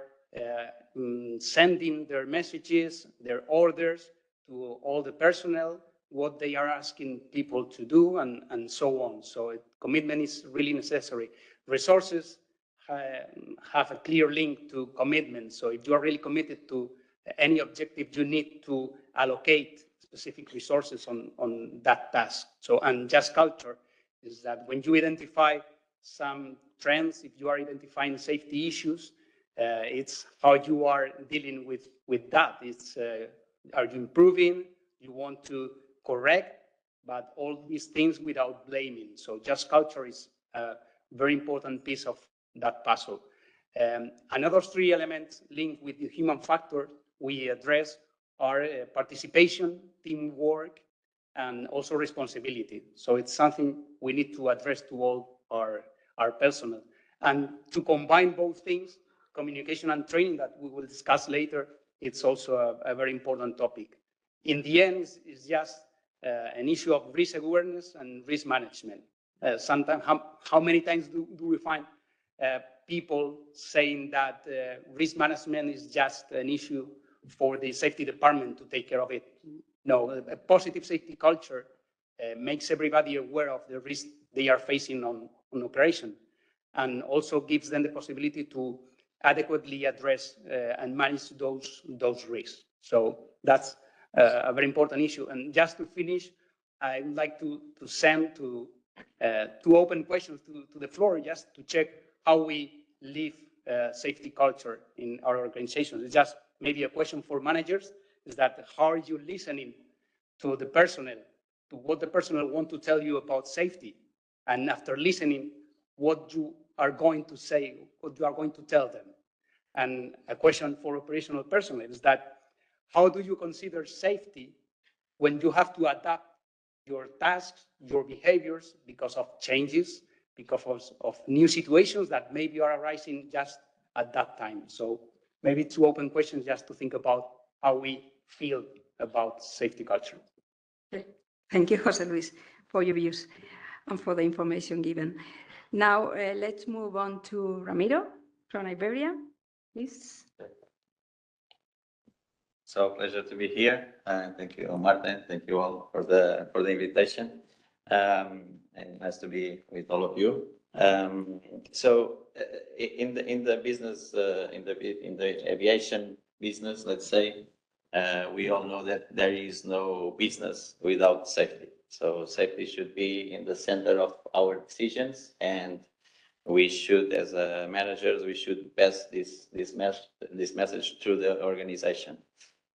sending their messages, their orders to all the personnel, what they are asking people to do, and so on. So commitment is really necessary. Resources have a clear link to commitment. So if you are really committed to any objective, you need to allocate specific resources on that task. So, and just culture is that when you identify some trends, if you are identifying safety issues, it's how you are dealing with that. It's are you improving? You want to correct, but all these things without blaming. So just culture is a very important piece of that puzzle. Another 3 elements linked with the human factor we address are participation, teamwork, and also responsibility. So it's something we need to address to all our personnel. And to combine both things, communication and training that we will discuss later, it's also a very important topic. In the end, it's just an issue of risk awareness and risk management. Sometimes, how many times do we find people saying that risk management is just an issue for the safety department to take care of it? No, a positive safety culture makes everybody aware of the risk they are facing on operation, and also gives them the possibility to adequately address and manage those risks. So that's a very important issue. And just to finish, I would like to send two open questions to the floor, just to check how we live safety culture in our organizations. It's just maybe a question for managers, is that how are you listening to the personnel, to what the personnel want to tell you about safety? And after listening, what you are going to say, what you are going to tell them. And a question for operational personnel is that, how do you consider safety when you have to adapt your tasks, your behaviors, because of changes, because of new situations that maybe are arising just at that time? So maybe 2 open questions just to think about how we feel about safety culture. Okay. Thank you, José Luis, for your views and for the information given. Now, let's move on to Ramiro from Iberia, please. So pleasure to be here. Thank you, Martin. Thank you all for the invitation. And nice to be with all of you. So in the business, in the aviation business, let's say, we all know that there is no business without safety. So safety should be in the center of our decisions, and we should, as managers, we should pass this message through the organization.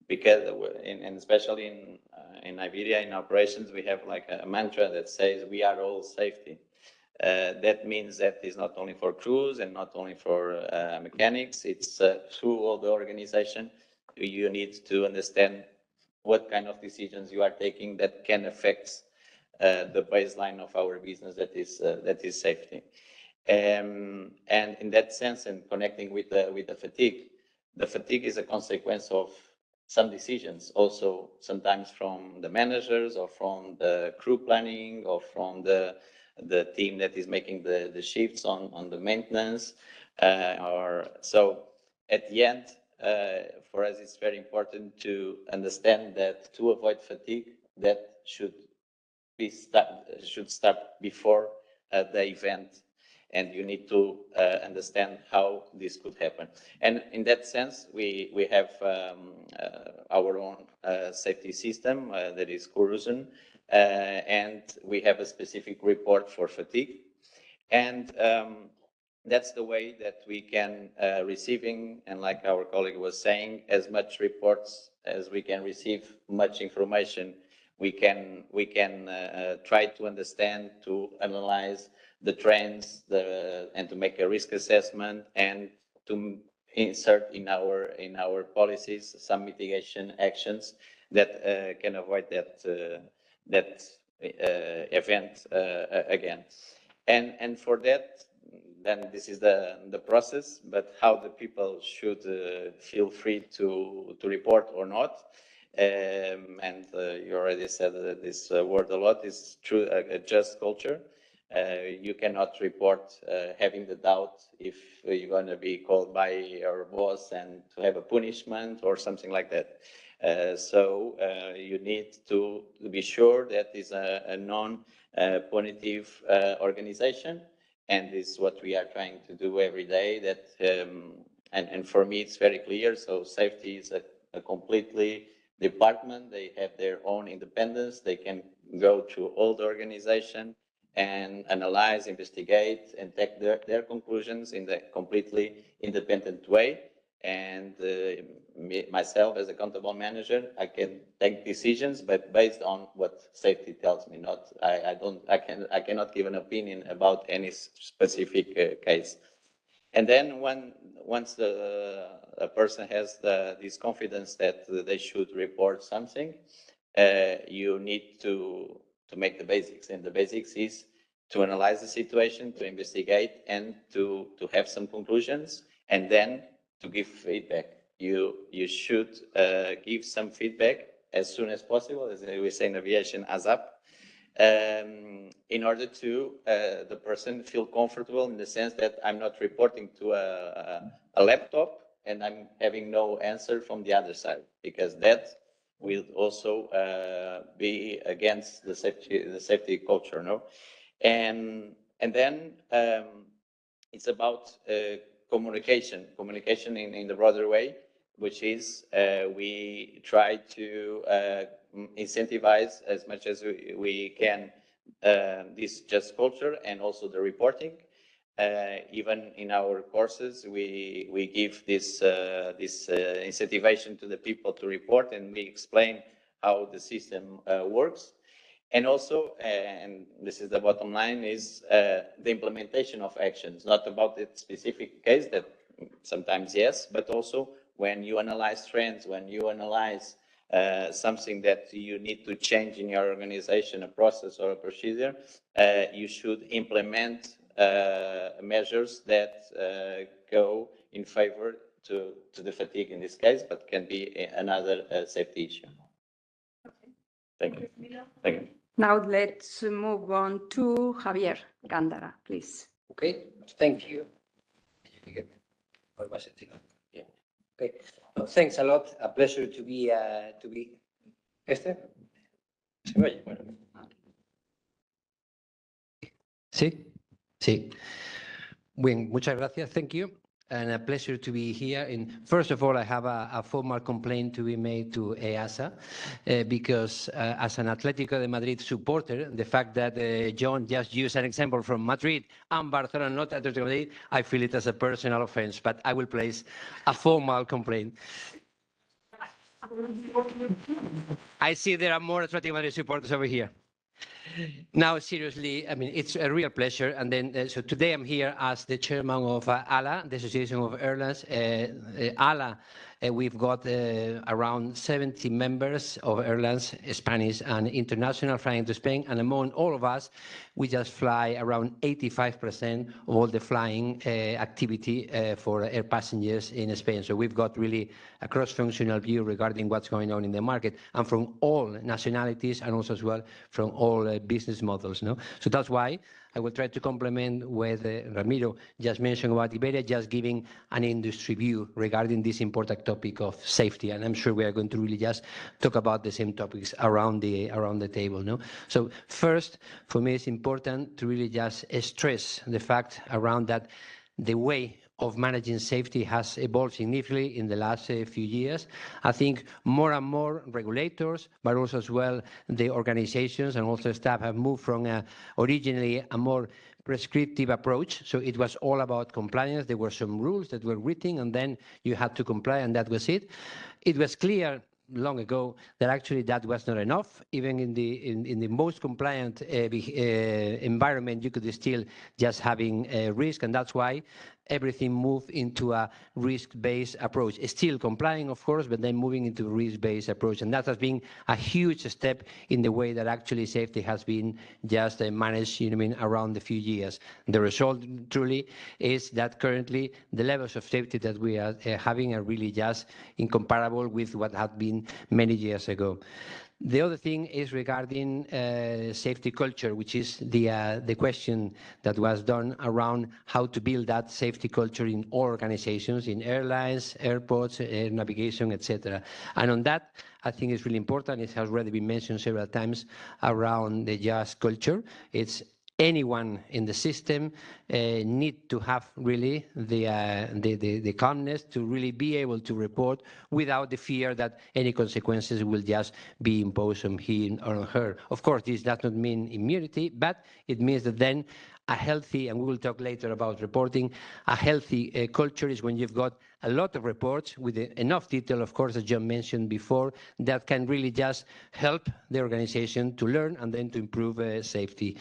Because, and especially in Iberia, in operations, we have like a mantra that says we are all safety. That means that it's not only for crews and not only for mechanics, it's through all the organization. You need to understand what kind of decisions you are taking that can affect the baseline of our business, that is safety. And in that sense, and connecting with the fatigue is a consequence of some decisions, also sometimes from the managers or from the crew planning or from the team that is making the shifts on the maintenance. So at the end, for us, it's very important to understand that to avoid fatigue, that should start before the event. and you need to understand how this could happen. And in that sense, we have our own safety system that is corrosion, and we have a specific report for fatigue. And that's the way that we can receiving, and like our colleague was saying, as much reports as we can receive, much information, we can try to understand, to analyze the trends, and to make a risk assessment, and to insert in our policies some mitigation actions that can avoid that event again. And for that, then this is the process, but how the people should feel free to report or not. And you already said this word a lot, is true, a just culture. You cannot report having the doubt if you're going to be called by your boss and to have a punishment or something like that. So you need to be sure that is a non-punitive organization. And this is what we are trying to do every day. That and for me, it's very clear. So safety is a completely department. They have their own independence. They can go to all the organization and analyze, investigate, and take their conclusions in a completely independent way. And myself, as accountable manager, I can take decisions, but based on what safety tells me. Not, I cannot give an opinion about any specific case. And then once a person has this confidence that they should report something, you need to make the basics. And the basics is to analyze the situation, to investigate, and to have some conclusions, and then to give feedback. You should give some feedback as soon as possible, as we say in aviation, ASAP, in order to the person feel comfortable in the sense that I'm not reporting to a laptop and I'm having no answer from the other side, because that will also be against the safety culture, no? And then it's about communication in the broader way, which is we try to incentivize as much as we can this just culture and also the reporting. Even in our courses, we give this incentivization to the people to report, and we explain how the system works. And also, and this is the bottom line, is the implementation of actions, not about the specific case, that sometimes yes, but also when you analyze trends, when you analyze something that you need to change in your organization, a process or a procedure, you should implement measures that go in favor to the fatigue in this case, but can be another safety issue. Thank you. Thank you. Now let's move on to Javier Gándara, please. Okay, thank you. Yeah. Okay, well, thanks a lot. A pleasure to be. ¿Este? ¿Se me oye? Bueno. Sí, sí. Bien, muchas gracias. Thank you. And a pleasure to be here. And first of all, I have a formal complaint to be made to EASA because as an Atlético de Madrid supporter, the fact that John just used an example from Madrid and Barcelona, not Atlético de Madrid, I feel it as a personal offense, but I will place a formal complaint. I see there are more Atlético de Madrid supporters over here. Now, seriously, I mean, it's a real pleasure. And then, so today I'm here as the chairman of ALA, the Association of Airlines. ALA, we've got around 70 members of airlines, Spanish and international, flying to Spain. And among all of us, we just fly around 85% of all the flying activity for air passengers in Spain. So we've got really a cross-functional view regarding what's going on in the market, and from all nationalities, and also as well from all business models. No? So that's why I will try to complement what Ramiro just mentioned about Iberia, just giving an industry view regarding this important topic of safety. And I'm sure we are going to really just talk about the same topics around the table. No? So first, for me, it's important to really just stress the fact around that the way of managing safety has evolved significantly in the last few years. I think more and more regulators, but also as well the organizations and also staff have moved from originally a more prescriptive approach. So it was all about compliance. There were some rules that were written and then you had to comply and that was it. It was clear long ago that actually that was not enough. Even in the most compliant environment, you could still just having risk, and that's why everything moved into a risk-based approach. Still complying, of course, but then moving into a risk-based approach. And that has been a huge step in the way that actually safety has been just managed around the few years. The result truly is that currently the levels of safety that we are having are really just incomparable with what had been many years ago. The other thing is regarding safety culture, which is the question that was done around how to build that safety culture in all organizations, in airlines, airports, air navigation, etc. And on that, I think it's really important. It has already been mentioned several times around the just culture. It's anyone in the system need to have really the calmness to really be able to report without the fear that any consequences will just be imposed on him or on her. Of course, this does not mean immunity, but it means that then a healthy, and we will talk later about reporting, a healthy culture is when you've got a lot of reports with enough detail, of course, as John mentioned before, that can really just help the organization to learn and then to improve safety.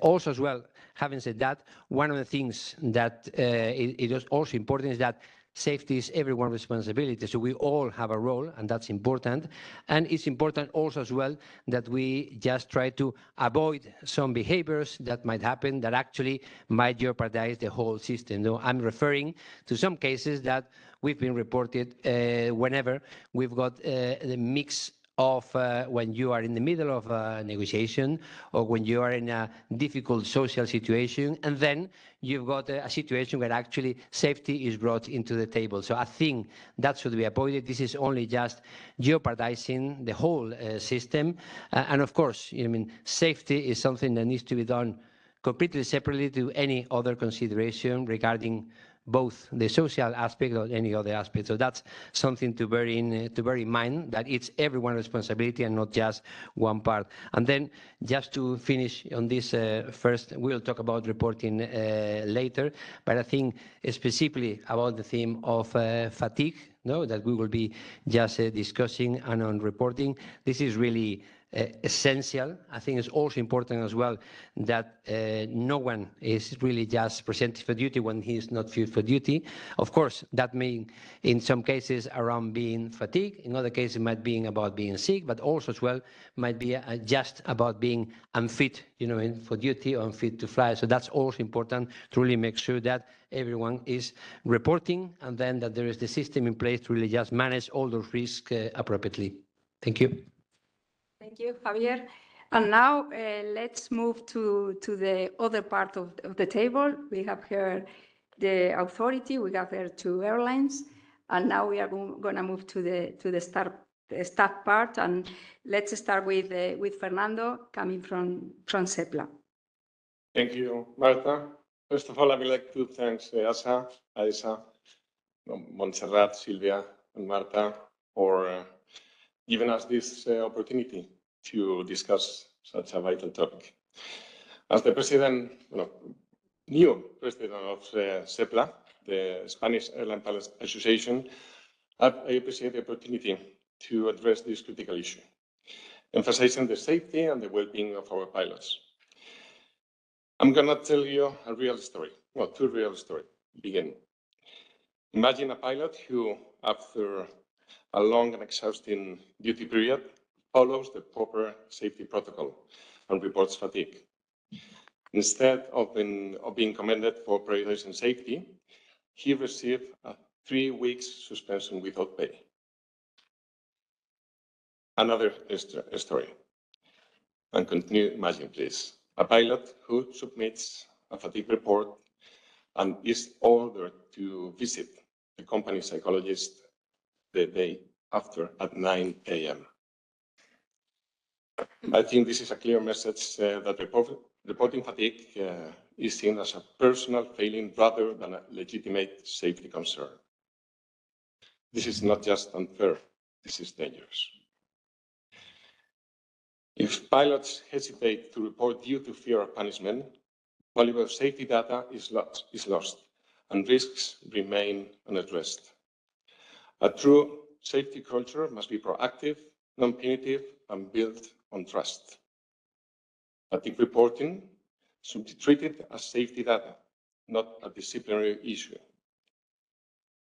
Also as well, having said that, one of the things that it is also important is that safety is everyone's responsibility. So we all have a role, and that's important. And it's important also as well that we just try to avoid some behaviors that might happen that actually might jeopardize the whole system. No, I'm referring to some cases that we've been reported whenever we've got the mix of when you are in the middle of a negotiation or when you are in a difficult social situation, and then you've got a situation where actually safety is brought into the table. So I think that should be avoided. This is only just jeopardizing the whole system. And of course, safety is something that needs to be done completely separately to any other consideration regarding both the social aspect or any other aspect. So that's something to bear in mind, that it's everyone's responsibility and not just one part. And then just to finish on this first, we'll talk about reporting later, but I think specifically about the theme of fatigue, that we will be just discussing, and on reporting, this is really essential. I think it's also important as well that no one is really just presented for duty when he is not fit for duty. Of course, that may in some cases around being fatigued, in other cases it might be about being sick, but also as well might be just about being unfit, for duty or unfit to fly. So that's also important to really make sure that everyone is reporting, and then that there is the system in place to really just manage all those risks appropriately. Thank you. Thank you, Javier. And now let's move to the other part of the table. We have here the authority, we have here 2 airlines, and now we are going to move to the staff part. And let's start with Fernando, coming from SEPLA. Thank you, Marta. First of all, I would like to thank EASA, Montserrat, Silvia, and Marta for giving us this opportunity to discuss such a vital topic. As the new president of SEPLA, the Spanish Airline Pilots Association, I appreciate the opportunity to address this critical issue, emphasizing the safety and the well-being of our pilots. I'm going to tell you a real story, 2 real stories. Begin. Imagine a pilot who, after a long and exhausting duty period, follows the proper safety protocol and reports fatigue. Instead of being commended for prioritizing safety, he received a 3-week suspension without pay. Another story. And continue, imagine please, a pilot who submits a fatigue report and is ordered to visit the company psychologist the day after at 9 a.m. I think this is a clear message that reporting fatigue is seen as a personal failing rather than a legitimate safety concern. This is not just unfair, this is dangerous. If pilots hesitate to report due to fear of punishment, valuable safety data is lost and risks remain unaddressed. A true safety culture must be proactive, non-punitive, and built on trust. Fatigue reporting should be treated as safety data, not a disciplinary issue.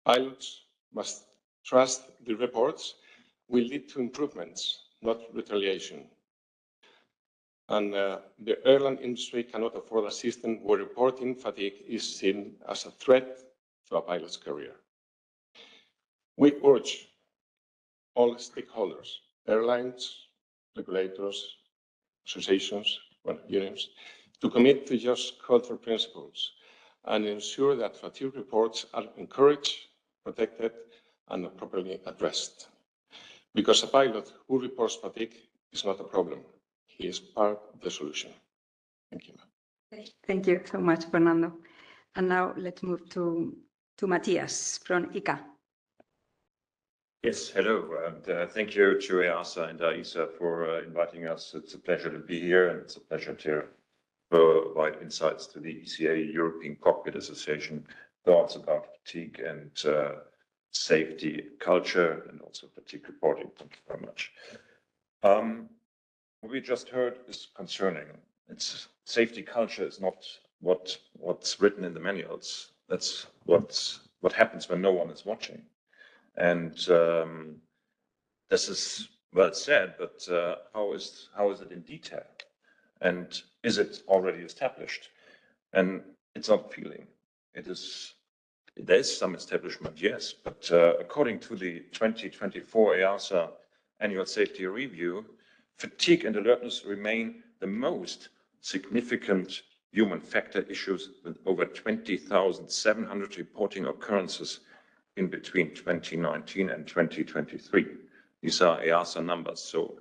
Pilots must trust the reports will lead to improvements, not retaliation. And the airline industry cannot afford a system where reporting fatigue is seen as a threat to a pilot's career. We urge all stakeholders, airlines, regulators, associations, unions, to commit to just cultural principles and ensure that fatigue reports are encouraged, protected, and properly addressed. Because a pilot who reports fatigue is not a problem. He is part of the solution. Thank you. Thank you so much, Fernando. And now let's move to Matthias from ICA. Yes, hello, and thank you to EASA and EASA for inviting us. It's a pleasure to be here, and it's a pleasure to provide insights to the ECA, European Cockpit Association, thoughts about fatigue and safety culture, and also fatigue reporting. Thank you very much. What we just heard is concerning. It's safety culture is not what's written in the manuals. That's what happens when no one is watching. And this is well said, but how is it in detail? And is it already established? And it's not feeling. There is some establishment, yes, but according to the 2024 EASA Annual Safety Review, fatigue and alertness remain the most significant human factor issues, with over 20,700 reporting occurrences in between 2019 and 2023. These are EASA numbers, so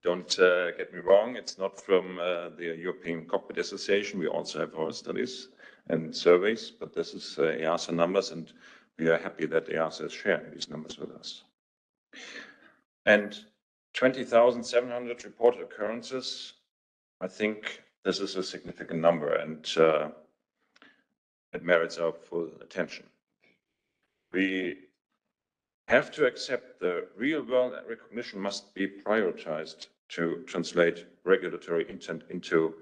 don't get me wrong, it's not from the European Cockpit Association. We also have our studies and surveys, but this is EASA numbers, and we are happy that EASA is sharing these numbers with us. And 20,700 reported occurrences, I think this is a significant number, and it merits our full attention. We have to accept the real world recognition must be prioritized to translate regulatory intent into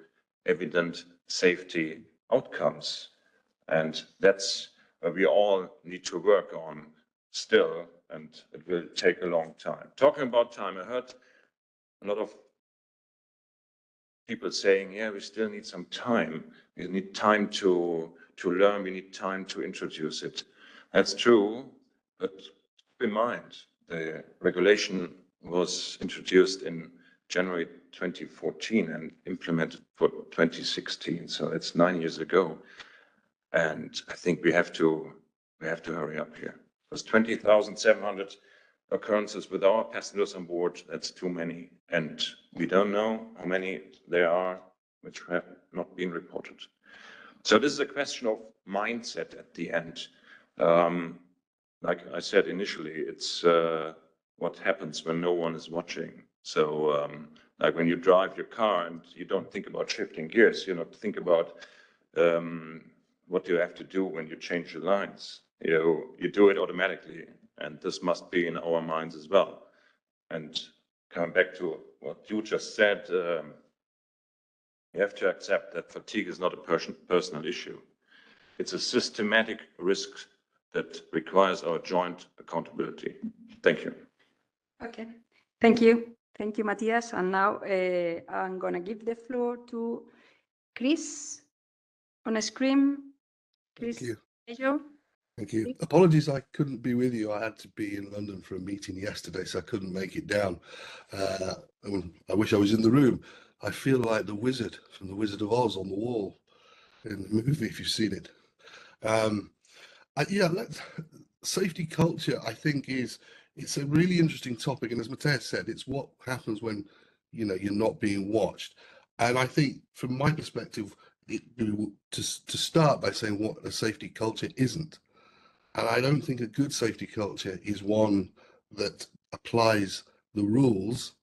evident safety outcomes. And that's where we all need to work on still, and it will take a long time. Talking about time, I heard a lot of people saying, yeah, we still need some time. We need time to learn, we need time to introduce it. That's true, but keep in mind, the regulation was introduced in January 2014 and implemented for 2016, so it's 9 years ago. And I think we have to hurry up here. Because 20,700 occurrences with our passengers on board, that's too many. And we don't know how many there are which have not been reported. So this is a question of mindset at the end. Like I said initially, it's what happens when no one is watching. So like when you drive your car and you don't think about shifting gears, you don't think about what you have to do when you change the lines. You do it automatically, and this must be in our minds as well. And coming back to what you just said, you have to accept that fatigue is not a personal issue. It's a systematic risk that requires our joint accountability. Thank you. Okay, thank you. Thank you, Matthias. And now I'm going to give the floor to Chris on a screen. Chris, thank you. Thank you. Apologies, I couldn't be with you. I had to be in London for a meeting yesterday, so I couldn't make it down. I wish I was in the room. I feel like the wizard from The Wizard of Oz on the wall in the movie, if you've seen it. Yeah, safety culture, I think, it's a really interesting topic. And as Matthias said, it's what happens when, you're not being watched. And I think from my perspective, to start by saying what a safety culture isn't. And I don't think a good safety culture is one that applies the rules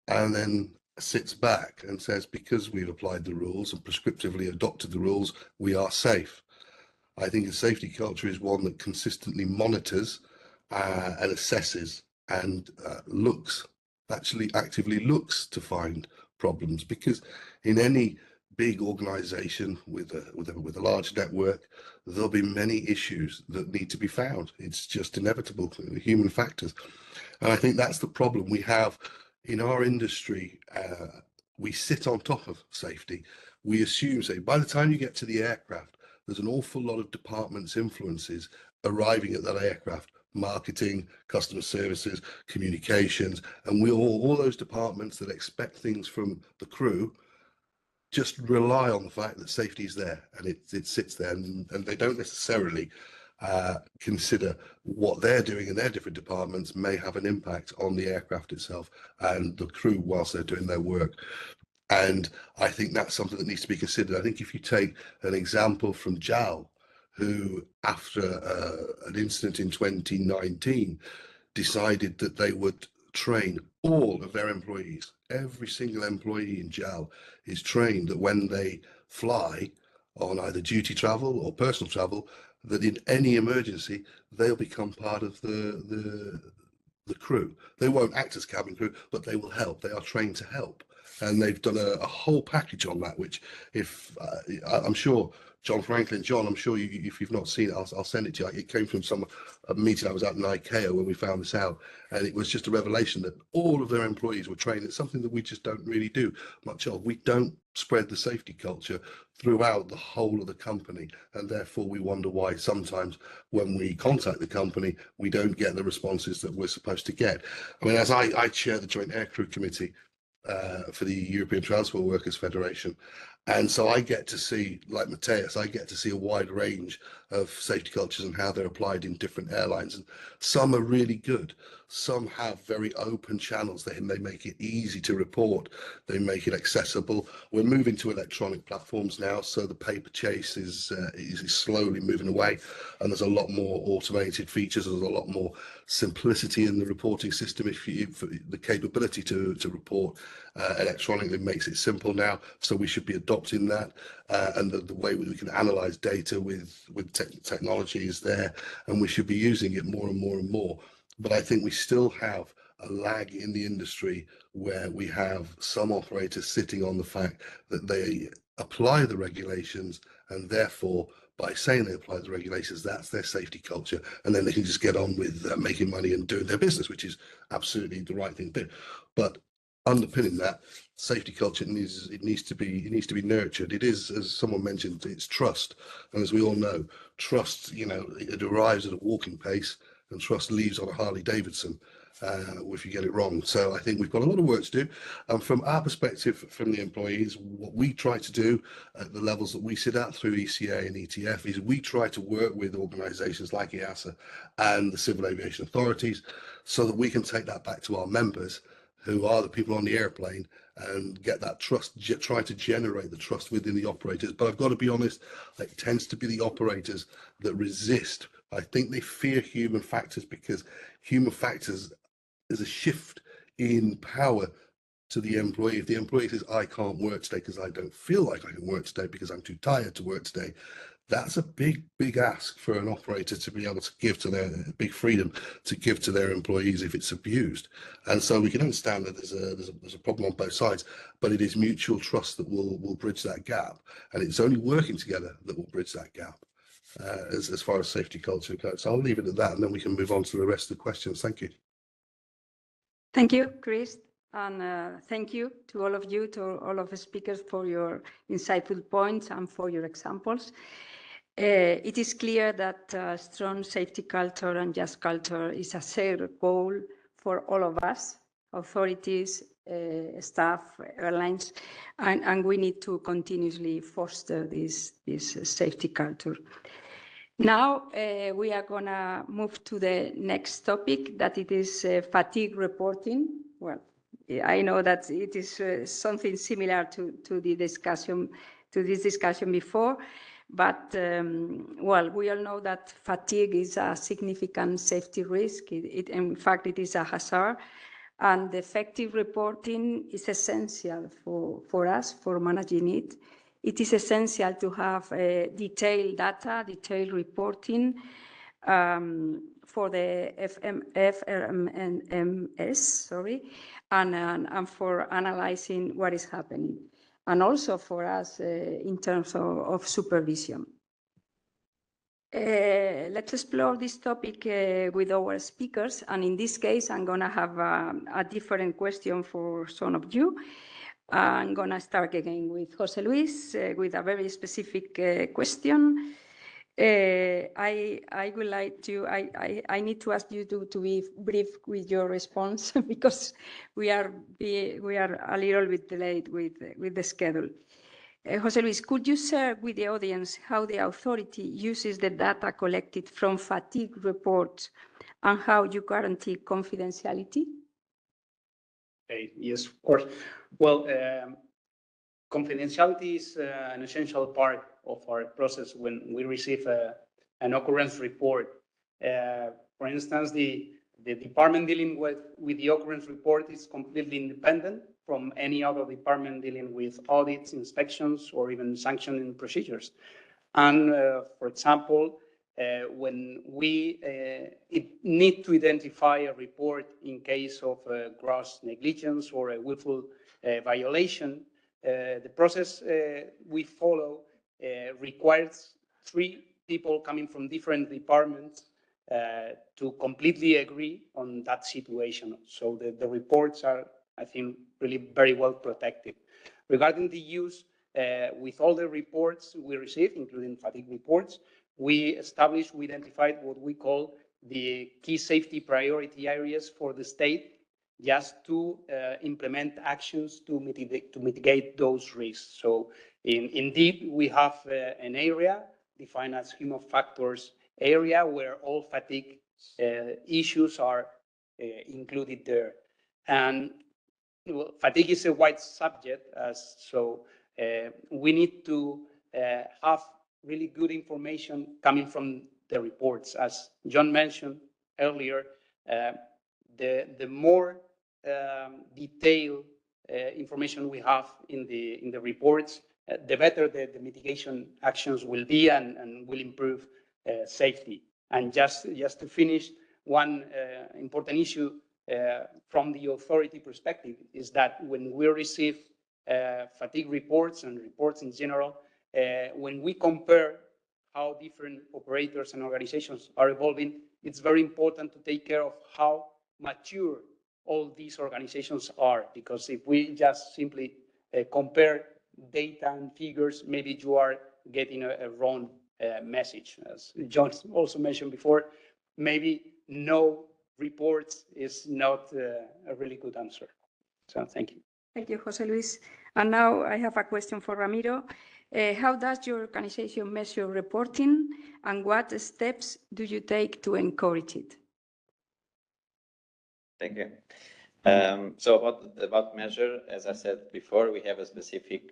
and then sits back and says, because we've applied the rules and prescriptively adopted the rules, we are safe. I think a safety culture is one that consistently monitors and assesses and actively looks to find problems, because in any big organization with a large network, there'll be many issues that need to be found. It's just inevitable, human factors. And I think that's the problem we have in our industry. We sit on top of safety. We assume, say, by the time you get to the aircraft, there's an awful lot of departments' influences arriving at that aircraft: marketing, customer services, communications, and all those departments that expect things from the crew just rely on the fact that safety is there, and it sits there, and they don't necessarily consider what they're doing in their different departments may have an impact on the aircraft itself and the crew whilst they're doing their work. And I think that's something that needs to be considered. I think if you take an example from JAL, who after an incident in 2019 decided that they would train all of their employees. Every single employee in JAL is trained that when they fly on either duty travel or personal travel, that in any emergency, they'll become part of the crew. They won't act as cabin crew, but they will help. They are trained to help. And they've done a whole package on that, which if I'm sure John Franklin, I'm sure if you've not seen it, I'll send it to you. It came from a meeting I was at in ICAO when we found this out. And it was just a revelation that all of their employees were trained. It's something that we just don't really do much of. We don't spread the safety culture throughout the whole of the company. And therefore we wonder why sometimes when we contact the company, we don't get the responses that we're supposed to get. I mean, as I chair the Joint Aircrew Committee for the European Transport Workers Federation. And so I get to see, like Matthias, I get to see a wide range of safety cultures and how they're applied in different airlines. And some are really good. Some have very open channels. They make it easy to report. They make it accessible. We're moving to electronic platforms now, so the paper chase is slowly moving away. And there's a lot more automated features. There's a lot more simplicity in the reporting system. The capability to report electronically makes it simple now. So we should be adopting that. And the way we can analyze data with technology is there, and we should be using it more and more and more. But I think we still have a lag in the industry where we have some operators sitting on the fact that they apply the regulations, and therefore by saying they apply the regulations, that's their safety culture, and then they can just get on with making money and doing their business, which is absolutely the right thing to do. But underpinning that safety culture needs to be nurtured. It is, as someone mentioned, it's trust, and as we all know, trust, it arrives at a walking pace, and trust leaves on a Harley Davidson if you get it wrong. So I think we've got a lot of work to do. And from our perspective, from the employees, what we try to do at the levels that we sit at through ECA and ETF is we try to work with organisations like EASA and the Civil Aviation Authorities so that we can take that back to our members, who are the people on the airplane, and get that trust, try to generate the trust within the operators. But I've got to be honest, it tends to be the operators that resist. I think they fear human factors, because human factors is a shift in power to the employee. If the employee says, I can't work today because I don't feel like I can work today because I'm too tired to work today, that's a big ask for an operator to be able to give to their big freedom to give to their employees if it's abused. And so we can understand that there's a problem on both sides, but it is mutual trust that will bridge that gap, and it's only working together that will bridge that gap as far as safety culture goes. So I'll leave it at that, and then we can move on to the rest of the questions. Thank you. Thank you, Chris. And thank you to all of you, to all of the speakers, for your insightful points and for your examples. It is clear that strong safety culture and just culture is a shared goal for all of us, authorities, staff, airlines, and we need to continuously foster this safety culture. Now we are going to move to the next topic, that it is fatigue reporting. Well, I know that it is something similar to this discussion before, but well, we all know that fatigue is a significant safety risk. In fact, it is a hazard, and effective reporting is essential for us, for managing it. It is essential to have detailed data, detailed reporting for the FRMS, and for analyzing what is happening, and also for us in terms of supervision. Let's explore this topic with our speakers, and in this case, I'm going to have a different question for some of you. I'm going to start again with Jose Luis with a very specific question. I would like to, I need to ask you to be brief with your response because we are a little bit delayed with the schedule. Jose Luis, could you share with the audience how the authority uses the data collected from fatigue reports and how you guarantee confidentiality? Yes, of course. Well, confidentiality is an essential part of our process when we receive an occurrence report. For instance, the department dealing with the occurrence report is completely independent from any other department dealing with audits, inspections, or even sanctioning procedures. And for example, when we need to identify a report in case of gross negligence or a willful violation, the process we follow requires 3 people coming from different departments to completely agree on that situation. So the reports are, I think, really very well protected. Regarding the use, with all the reports we receive, including fatigue reports, we identified what we call the key safety priority areas for the state, just to implement actions to mitigate those risks. So indeed, we have an area defined as human factors area where all fatigue issues are included there. And well, fatigue is a wide subject, so we need to have really good information coming from the reports. As John mentioned earlier, the more detailed information we have in the reports, the better the mitigation actions will be and will improve safety. And just to finish, one important issue from the authority perspective is that when we receive fatigue reports and reports in general, when we compare how different operators and organizations are evolving, it's very important to take care of how mature all these organizations are, because if we just simply compare data and figures, maybe you are getting a wrong message. As John also mentioned before, maybe no reports is not a really good answer. So thank you. Thank you, Jose Luis. And now I have a question for Ramiro. How does your organization measure reporting, and what steps do you take to encourage it? Thank you. So about measure, as I said before, we have a specific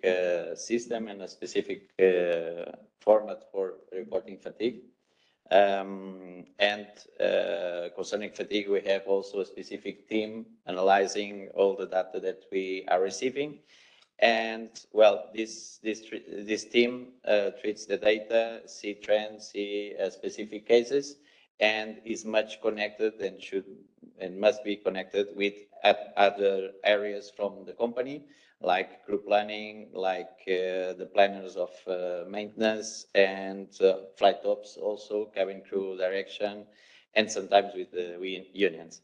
system and a specific format for reporting fatigue. Concerning fatigue, we have also a specific team analyzing all the data that we are receiving. And well, this team treats the data, see trends, see specific cases, and is much connected and must be connected with other areas from the company, like crew planning, like the planners of maintenance and flight ops, also cabin crew direction, and sometimes with the unions.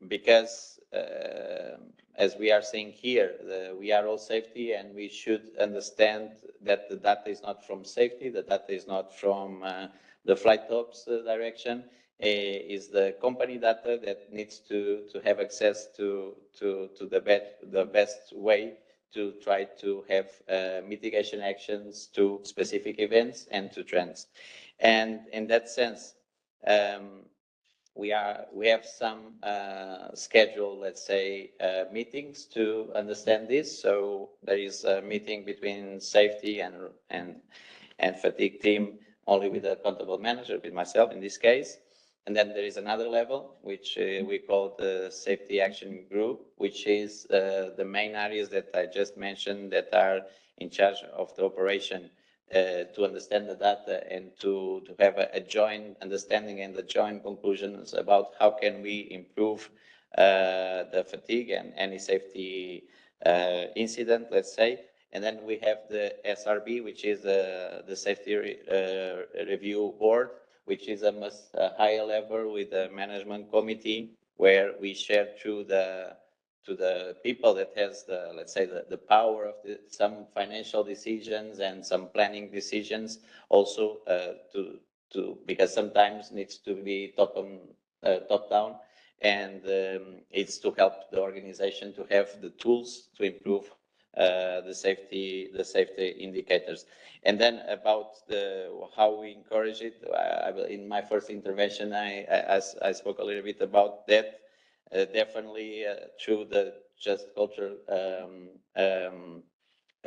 Because as we are saying here, we are all safety, and we should understand that the data is not from safety, the data is not from the flight ops direction. is the company data that needs to have access to the best way to try to have mitigation actions to specific events and to trends. And in that sense, we have some scheduled, let's say, meetings to understand this. So there is a meeting between safety and fatigue team, only with the accountable manager, with myself in this case. And then there is another level, which we call the safety action group, which is the main areas that I just mentioned that are in charge of the operation to understand the data and to have a joint understanding and the joint conclusions about how can we improve the fatigue and any safety incident, let's say. And then we have the SRB, which is the Safety Review Board, which is a much higher level with the management committee, where we share through to the people that has the, let's say, the power of some financial decisions and some planning decisions, also because sometimes needs to be top down, and it's to help the organization to have the tools to improve the safety indicators. And then about how we encourage it, in my first intervention, I spoke a little bit about that. Definitely through the just culture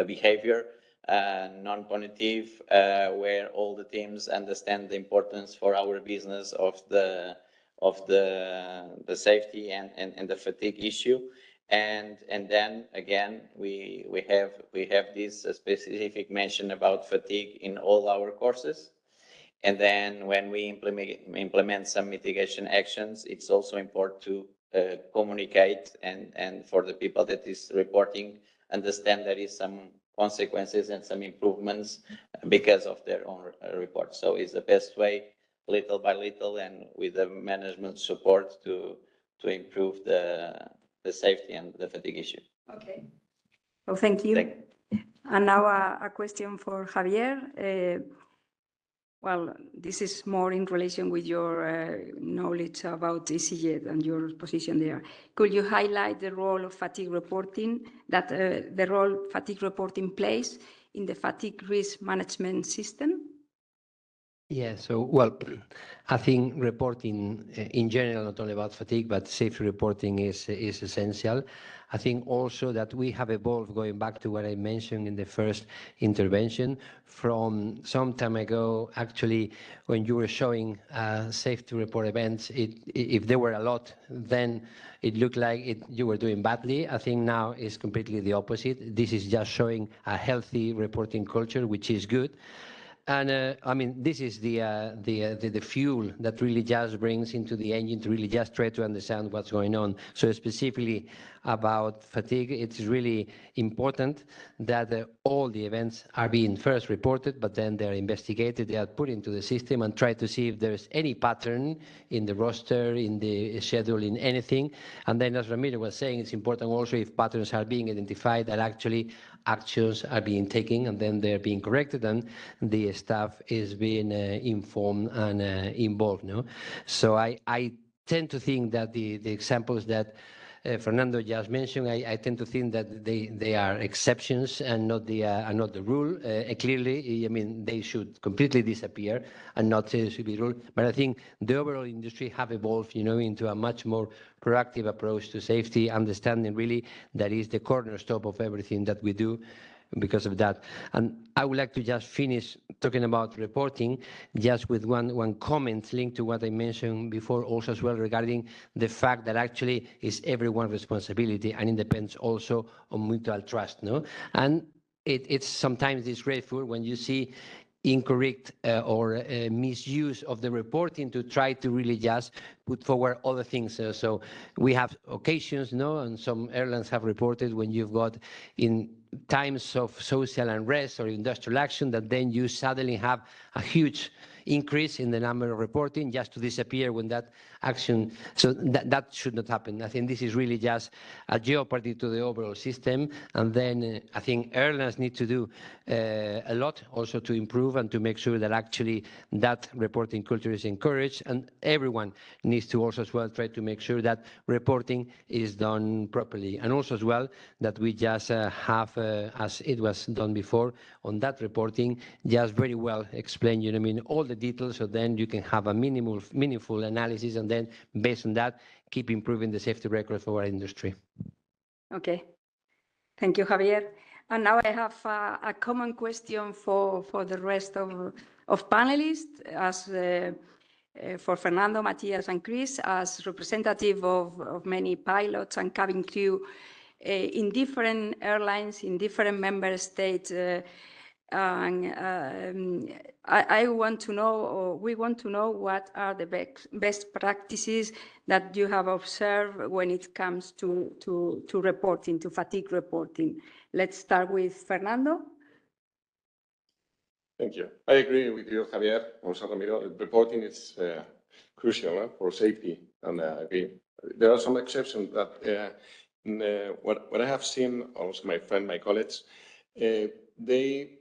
behavior, non-punitive, where all the teams understand the importance for our business of the safety and the fatigue issue. And then again, we have this specific mention about fatigue in all our courses. And then when we implement some mitigation actions, it's also important to communicate and for the people that is reporting, understand there is some consequences and some improvements because of their own report. So it's the best way, little by little, and with the management support to improve the safety and the fatigue issue. Okay. Well, thank you. And now a question for Javier. Well, this is more in relation with your knowledge about EasyJet and your position there. Could you highlight the role of fatigue reporting, the role fatigue reporting plays in the fatigue risk management system? Yeah, so, well, I think reporting in general, not only about fatigue, but safety reporting is essential. I think also that we have evolved, going back to what I mentioned in the first intervention, from some time ago, actually, when you were showing safety report events, if there were a lot, then it looked like you were doing badly. I think now it's completely the opposite. This is just showing a healthy reporting culture, which is good. And I mean, this is the fuel that really just brings into the engine to really just try to understand what's going on. So specifically about fatigue, it's really important that all the events are being first reported, but then they're investigated, they are put into the system and try to see if there's any pattern in the roster, in the schedule, in anything. And then, as Ramiro was saying, it's important also if patterns are being identified, that actually actions are being taken and then they're being corrected and the staff is being informed and involved. No? So I tend to think that the examples that Fernando just mentioned, I tend to think that they are exceptions and not the rule. Clearly, I mean, they should completely disappear and not should be rule. But I think the overall industry have evolved, into a much more proactive approach to safety, understanding really that is the cornerstone of everything that we do because of that. And I would like to just finish talking about reporting just with one comment linked to what I mentioned before also as well regarding the fact that actually it's everyone's responsibility and it depends also on mutual trust. No? And it's sometimes disgraceful when you see incorrect or misuse of the reporting to try to really just put forward other things. So we have occasions, and some airlines have reported when you've got in times of social unrest or industrial action, that then you suddenly have a huge increase in the number of reporting just to disappear when that action. So that should not happen. I think this is really just a jeopardy to the overall system. And then I think airlines need to do a lot also to improve and to make sure that actually that reporting culture is encouraged. And everyone needs to also as well try to make sure that reporting is done properly. And also as well that we just have, as it was done before, on that reporting, just very well explain, you know, I mean, all the details, so then you can have a meaningful analysis, and then based on that, keep improving the safety record for our industry. Okay, thank you, Javier. And now I have a common question for the rest of panelists, as for Fernando, Matthias, and Chris, as representative of many pilots and cabin crew in different airlines, in different member states. I want to know, or we want to know, what are the best practices that you have observed when it comes to reporting, to fatigue reporting. Let's start with Fernando. Thank you. I agree with you, Javier. Also, Ramiro, reporting is crucial for safety, and I agree. There are some exceptions that what I have seen, also my friend, my colleagues, they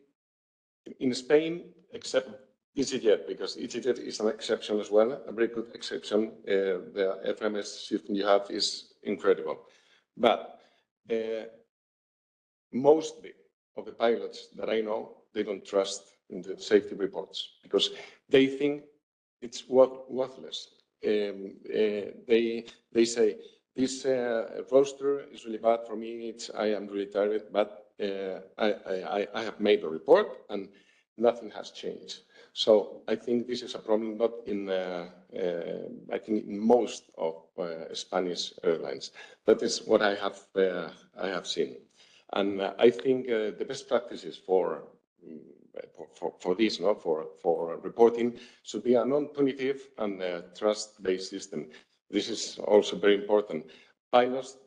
in Spain, except EasyJet, because EasyJet is an exception as well, a very good exception. The FMS system you have is incredible. But mostly of the pilots that I know, they don't trust in the safety reports because they think it's worthless. They say, this roster is really bad for me, I am really tired, but I have made a report and nothing has changed. So I think this is a problem not in, I think in most of Spanish airlines. That is what I have seen. And I think the best practices for this, for reporting, should be a non-punitive and trust-based system. This is also very important. Pilots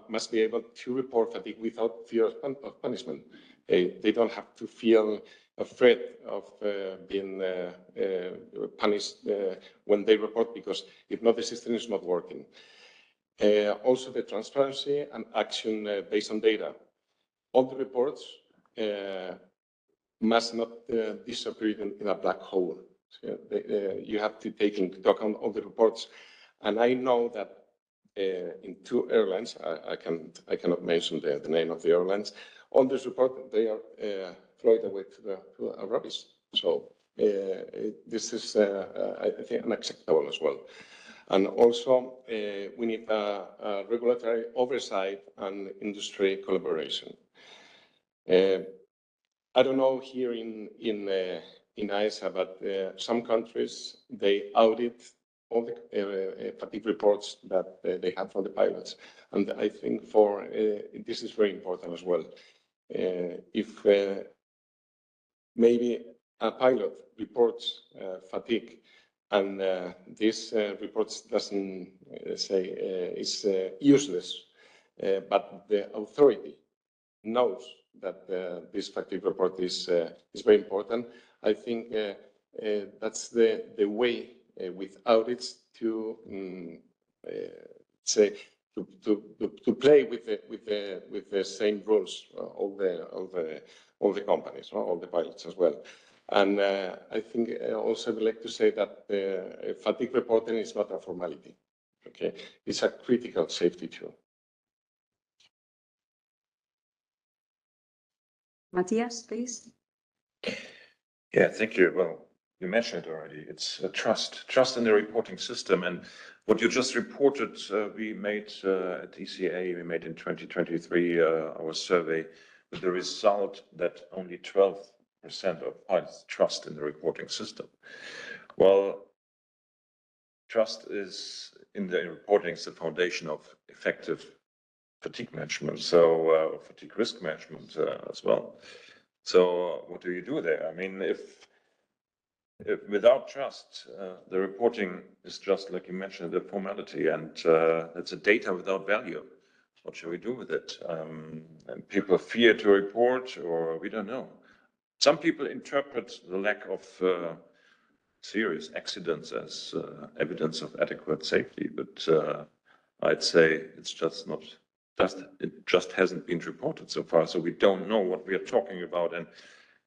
must be able to report fatigue without fear of punishment. They don't have to feel afraid of being punished when they report, because if not, the system is not working. Also, the transparency and action based on data. All the reports must not disappear in a black hole. So, you have to take into account all the reports. And I know that in 2 airlines, I cannot mention the name of the airlines, on this report, they are thrown away to a rubbish. So this is, I think, unacceptable as well. And also, we need a regulatory oversight and industry collaboration. I don't know here in EASA, but some countries, they audit all the fatigue reports that they have from the pilots. And I think this is very important as well. If maybe a pilot reports fatigue and this report doesn't say is useless, but the authority knows that this fatigue report is very important, I think that's the way with audits to say to play with the same rules, all the companies, all the pilots as well. And I think also I would like to say that fatigue reporting is not a formality. Okay, it's a critical safety tool. Matthias, please. Yeah, thank you. Well, you mentioned it already. It's trust in the reporting system. And what you just reported, we made at ECA, we made in 2023 our survey with the result that only 12% of pilots trust in the reporting system. Well, trust is in the reporting is the foundation of effective fatigue management, so fatigue risk management as well. So what do you do there? I mean, if without trust, the reporting is just like you mentioned, the formality, and it's a data without value. what shall we do with it? And people fear to report, or we don't know. Some people interpret the lack of serious accidents as evidence of adequate safety, but I'd say it's just not, it just hasn't been reported so far, so we don't know what we are talking about. And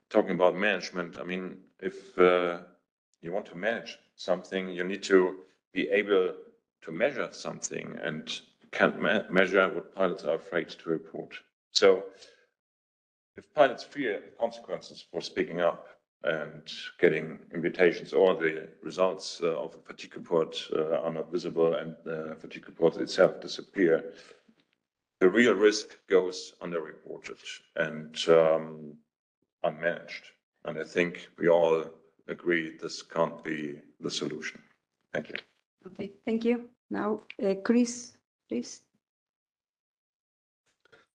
talking about management, I mean, if you want to manage something, you need to be able to measure something, and you can't measure what pilots are afraid to report. So if pilots fear the consequences for speaking up and getting invitations, or the results of a fatigue report are not visible and the fatigue report itself disappear, the real risk goes underreported and unmanaged. And I think we all agree this can't be the solution. Thank you. Okay, thank you. Now, Chris, please.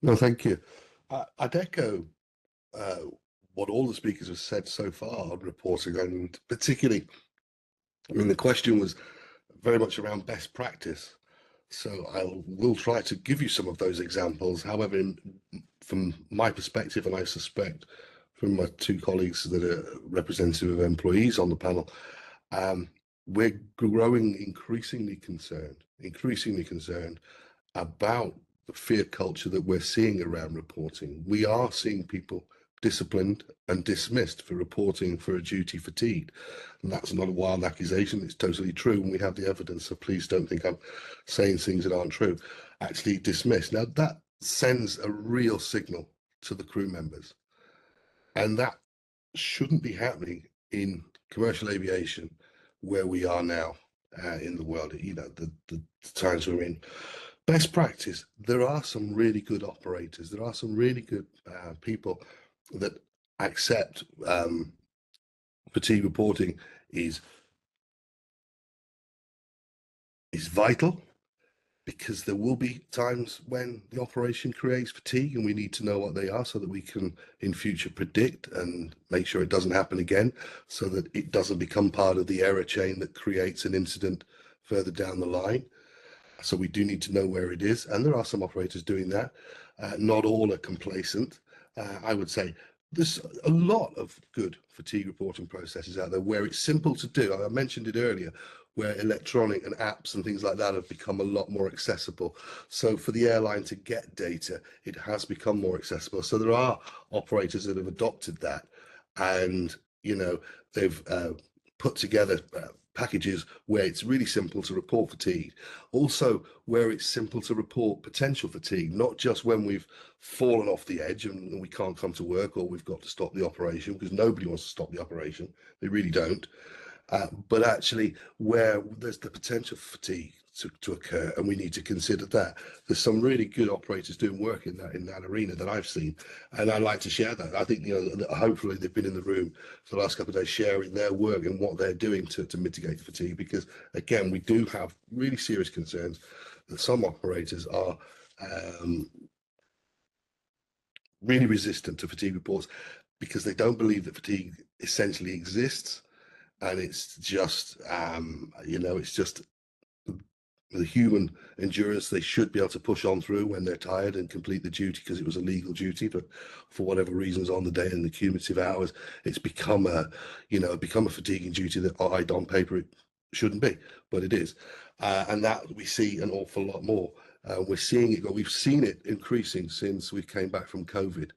No, thank you. I'd echo what all the speakers have said so far on reporting, and particularly, I mean, the question was very much around best practice. So I will try to give you some of those examples. However, from my perspective, and I suspect from my two colleagues that are representative of employees on the panel, we're growing increasingly concerned about the fear culture that we're seeing around reporting. We are seeing people disciplined and dismissed for reporting for a duty fatigued. And that's not a wild accusation, it's totally true, and we have the evidence, so please don't think I'm saying things that aren't true. Actually dismissed. Now that sends a real signal to the crew members, and that shouldn't be happening in commercial aviation where we are now in the world, you know, the times we're in. Best practice, there are some really good operators, there are some really good people that accept fatigue reporting is vital, because there will be times when the operation creates fatigue and we need to know what they are so that we can in future predict and make sure it doesn't happen again, so that it doesn't become part of the error chain that creates an incident further down the line. So we do need to know where it is, and there are some operators doing that. Not all are complacent. I would say there's a lot of good fatigue reporting processes out there where it's simple to do. I mentioned it earlier, where electronic and apps and things like that have become a lot more accessible. So for the airline to get data, it has become more accessible. So there are operators that have adopted that, and you know, they've put together packages where it's really simple to report fatigue, also where it's simple to report potential fatigue, not just when we've fallen off the edge and we can't come to work, or we've got to stop the operation, because nobody wants to stop the operation, they really don't, but actually where there's the potential for fatigue to occur, and we need to consider that. There's some really good operators doing work in that arena that I've seen, and I'd like to share that. I think, you know, hopefully they've been in the room for the last couple of days sharing their work and what they're doing to mitigate fatigue, because again, we do have really serious concerns that some operators are really resistant to fatigue reports because they don't believe that fatigue essentially exists, and it's just you know, it's just the human endurance they should be able to push on through when they're tired and complete the duty because it was a legal duty, but for whatever reasons on the day and the cumulative hours, it's become a, you know, become a fatiguing duty that on paper it shouldn't be, but it is, and that we see an awful lot more. We're seeing it, we've seen it increasing since we came back from COVID.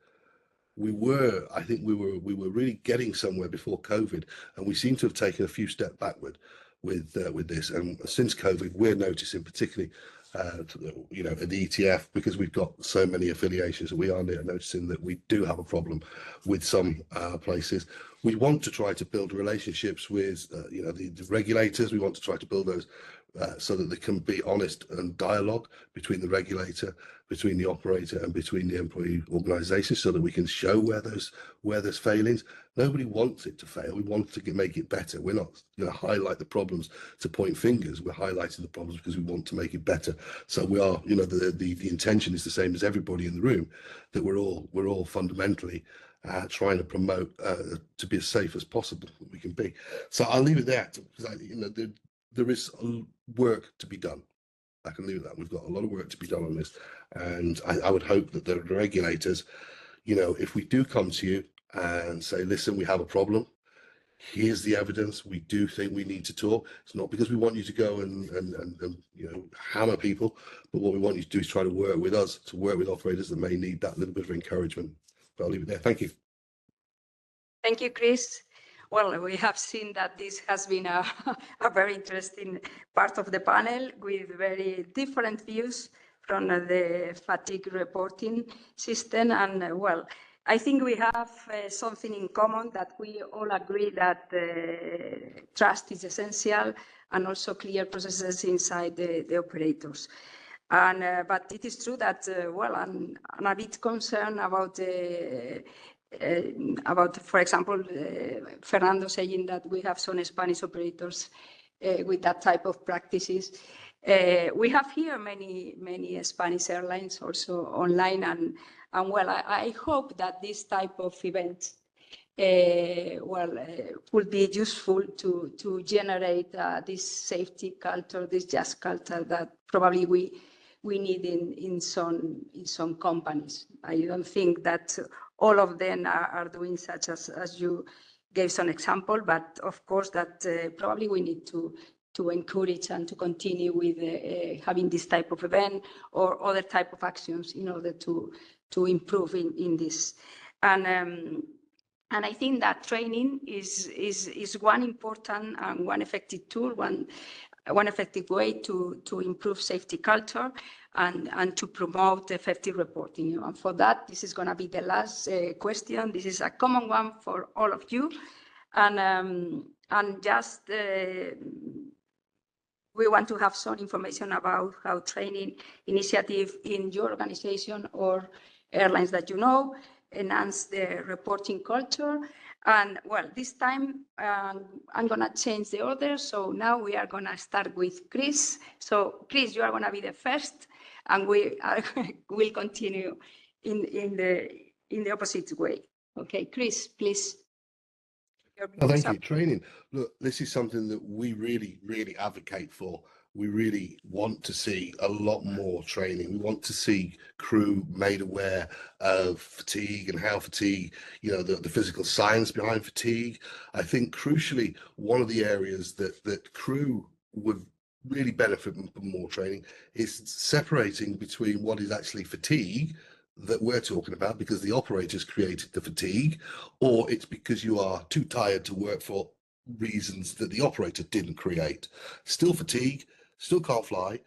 I think we were really getting somewhere before COVID, and we seem to have taken a few steps backward with this. And since COVID, we're noticing, particularly, you know, at the ETF, because we've got so many affiliations, we are noticing that we do have a problem with some places. We want to try to build relationships with, you know, the regulators. We want to try to build those so that there can be honest and dialogue between the regulator, between the operator, and between the employee organisation, so that we can show where there's failings. Nobody wants it to fail. We want to make it better. We're not going to highlight the problems to point fingers. We're highlighting the problems because we want to make it better. So we are, you know, the intention is the same as everybody in the room, that we're all fundamentally trying to promote to be as safe as possible that we can be. So I'll leave it there, because you know, there is work to be done. I can leave it at that. We've got a lot of work to be done on this, and I would hope that the regulators, you know, if we do come to you and say, listen, we have a problem, here's the evidence, we do think we need to talk. It's not because we want you to go and you know, hammer people, but what we want you to do is try to work with us, to work with operators that may need that little bit of encouragement. But I'll leave it there. Thank you. Thank you, Chris. Well, we have seen that this has been a very interesting part of the panel with very different views from the fatigue reporting system. And well, I think we have something in common, that we all agree that trust is essential, and also clear processes inside the operators. And but it is true that well, I'm a bit concerned about for example, Fernando saying that we have some Spanish operators with that type of practices. We have here many Spanish airlines also online, and well, I hope that this type of event will be useful to generate this safety culture, this just culture that probably we need in some companies. I don't think that all of them are doing such as you gave some example, but of course that probably we need to encourage and to continue with having this type of event or other type of actions in order to improve in this. And I think that training is one important and one effective tool, one effective way to improve safety culture and to promote effective reporting. You know, and for that, this is going to be the last question. This is a common one for all of you, and just we want to have some information about how training initiative in your organization or airlines that you know enhance the reporting culture. And well, this time I'm going to change the order. So now we are going to start with Chris. So Chris, you are going to be the first, and we will continue in the opposite way. Okay, Chris, please. Oh, thank you. Training. Look, this is something that we really, really advocate for. We really want to see a lot more training. We want to see crew made aware of fatigue and how fatigue, you know, the physical science behind fatigue. I think crucially, one of the areas that crew would really benefit from more training is separating between what is actually fatigue that we're talking about because the operators created the fatigue, or it's because you are too tired to work for reasons that the operator didn't create. Still fatigue, still can't fly,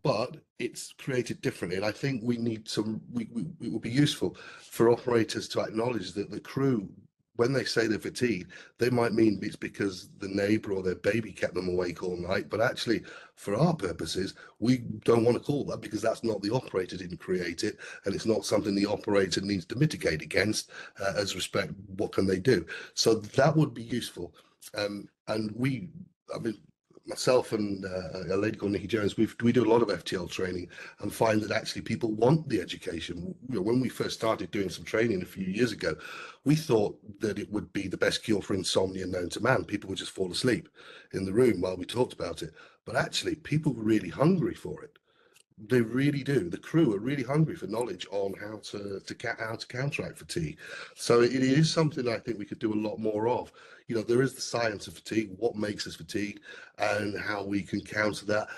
but it's created differently. And I think we need some, it would be useful for operators to acknowledge that the crew, when they say they're fatigued, they might mean it's because the neighbor or their baby kept them awake all night. But actually, for our purposes, we don't want to call that because that's not the operator didn't create it. And it's not something the operator needs to mitigate against as respect, what can they do? So that would be useful. And we, I mean, myself and a lady called Nikki Jones, we do a lot of FTL training and find that actually people want the education. You know, when we first started doing some training a few years ago, we thought that it would be the best cure for insomnia known to man. People would just fall asleep in the room while we talked about it. But actually, people were really hungry for it. They really do. The crew are really hungry for knowledge on how to counteract fatigue. So it is something I think we could do a lot more of. You know, there is the science of fatigue, what makes us fatigued, and how we can counter that.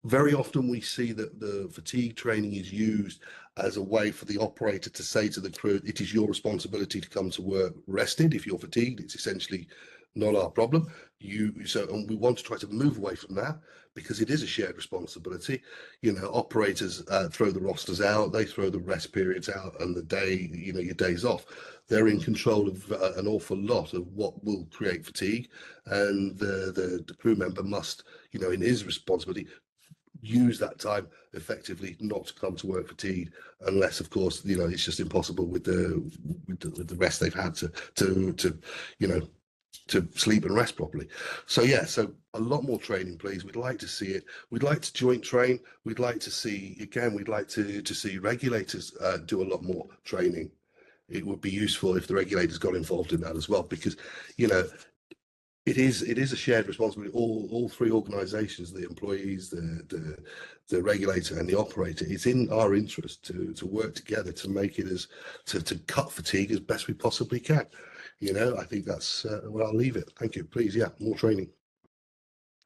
Very often we see that the fatigue training is used as a way for the operator to say to the crew, it is your responsibility to come to work rested. If you're fatigued, it's essentially not our problem. And we want to try to move away from that because it is a shared responsibility. You know, operators throw the rosters out, they throw the rest periods out, and the day, you know, your day's off. They're in control of an awful lot of what will create fatigue, and the crew member must, you know, in his responsibility, use that time effectively, not to come to work fatigued, unless, of course, you know, it's just impossible with the rest they've had to you know, to sleep and rest properly. So yeah, so a lot more training, please. We'd like to see it. We'd like to joint train. We'd like to see, again, we'd like to see regulators do a lot more training. It would be useful if the regulators got involved in that as well, because, you know, it is a shared responsibility. All three organisations, the employees, the regulator, and the operator. It's in our interest to work together to make it to cut fatigue as best we possibly can. You know, I think that's where I'll leave it. Thank you. Please, yeah, more training.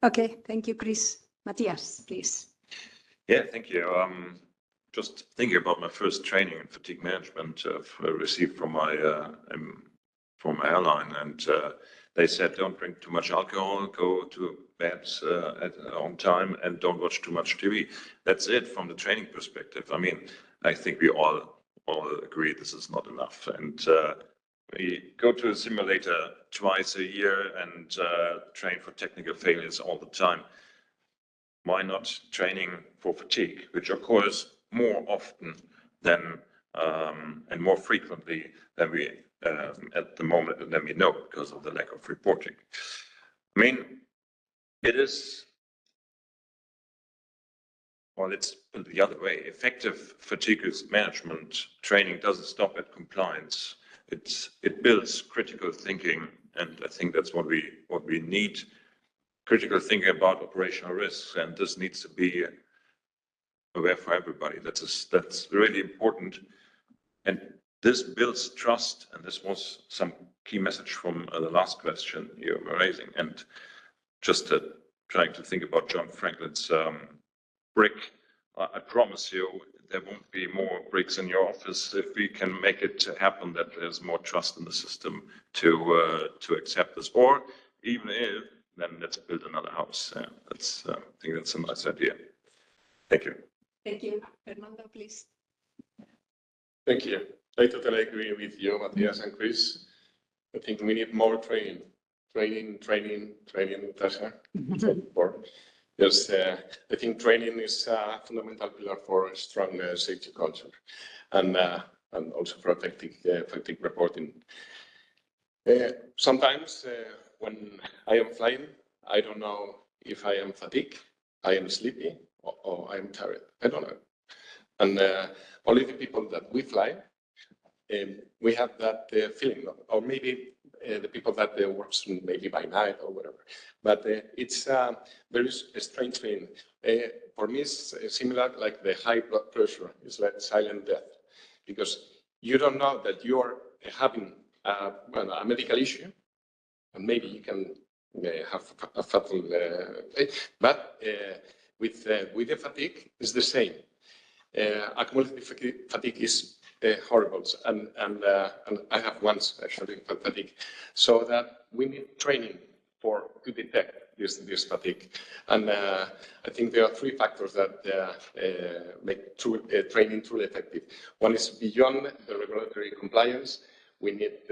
Okay, thank you, Chris. Matthias, please. Yeah, thank you. Just thinking about my first training in fatigue management I've received from my airline, and they said don't drink too much alcohol, go to bed on time, and don't watch too much TV. That's it from the training perspective. I mean, I think we all agree this is not enough, and we go to a simulator twice a year and train for technical failures all the time. Why not training for fatigue, which occurs more often than and more frequently than we at the moment than we know because of the lack of reporting. I mean, it is, well, it's the other way. Effective fatigue management training doesn't stop at compliance. It builds critical thinking, and I think that's what we need. Critical thinking about operational risks, and this needs to be aware for everybody. That's really important, and this builds trust. And this was some key message from the last question you were raising. And just trying to think about John Franklin's brick. I promise you, there won't be more bricks in your office if we can make it happen that there's more trust in the system to accept this. Or even if, then let's build another house. I think that's a nice idea. Thank you. Thank you. Fernando, please. Thank you. I totally agree with you, Matthias and Chris. I think we need more training, Tasha. Yes, I think training is a fundamental pillar for a strong safety culture, and also for effective reporting. Sometimes when I am flying, I don't know if I am fatigued, I am sleepy, or I am tired. I don't know. And only the people that we fly, we have that feeling, or maybe the people that work maybe by night or whatever. But it's very strange thing. For me, it's similar like the high blood pressure. It's like silent death, because you don't know that you are having a medical issue, and maybe you can have a fatal. But with the fatigue, it's the same. Accumulative fatigue is horrible, and I have once actually fatigue. So that we need training to detect this fatigue. And I think there are three factors that make training truly effective. One is beyond the regulatory compliance. We need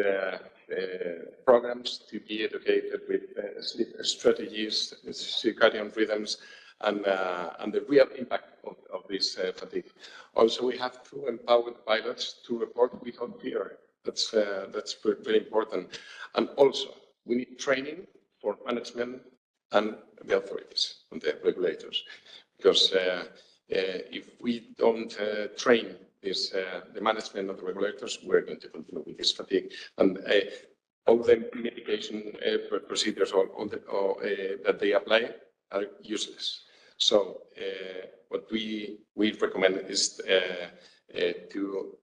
programs to be educated with sleep strategies, circadian rhythms, and the real impact of this fatigue. Also, we have to empower the pilots to report without fear. That's very important. And also, we need training for management and the authorities and the regulators, because if we don't train the management of the regulators, we're going to continue with this fatigue. And all the mitigation procedures that they apply are useless. So what we recommend is to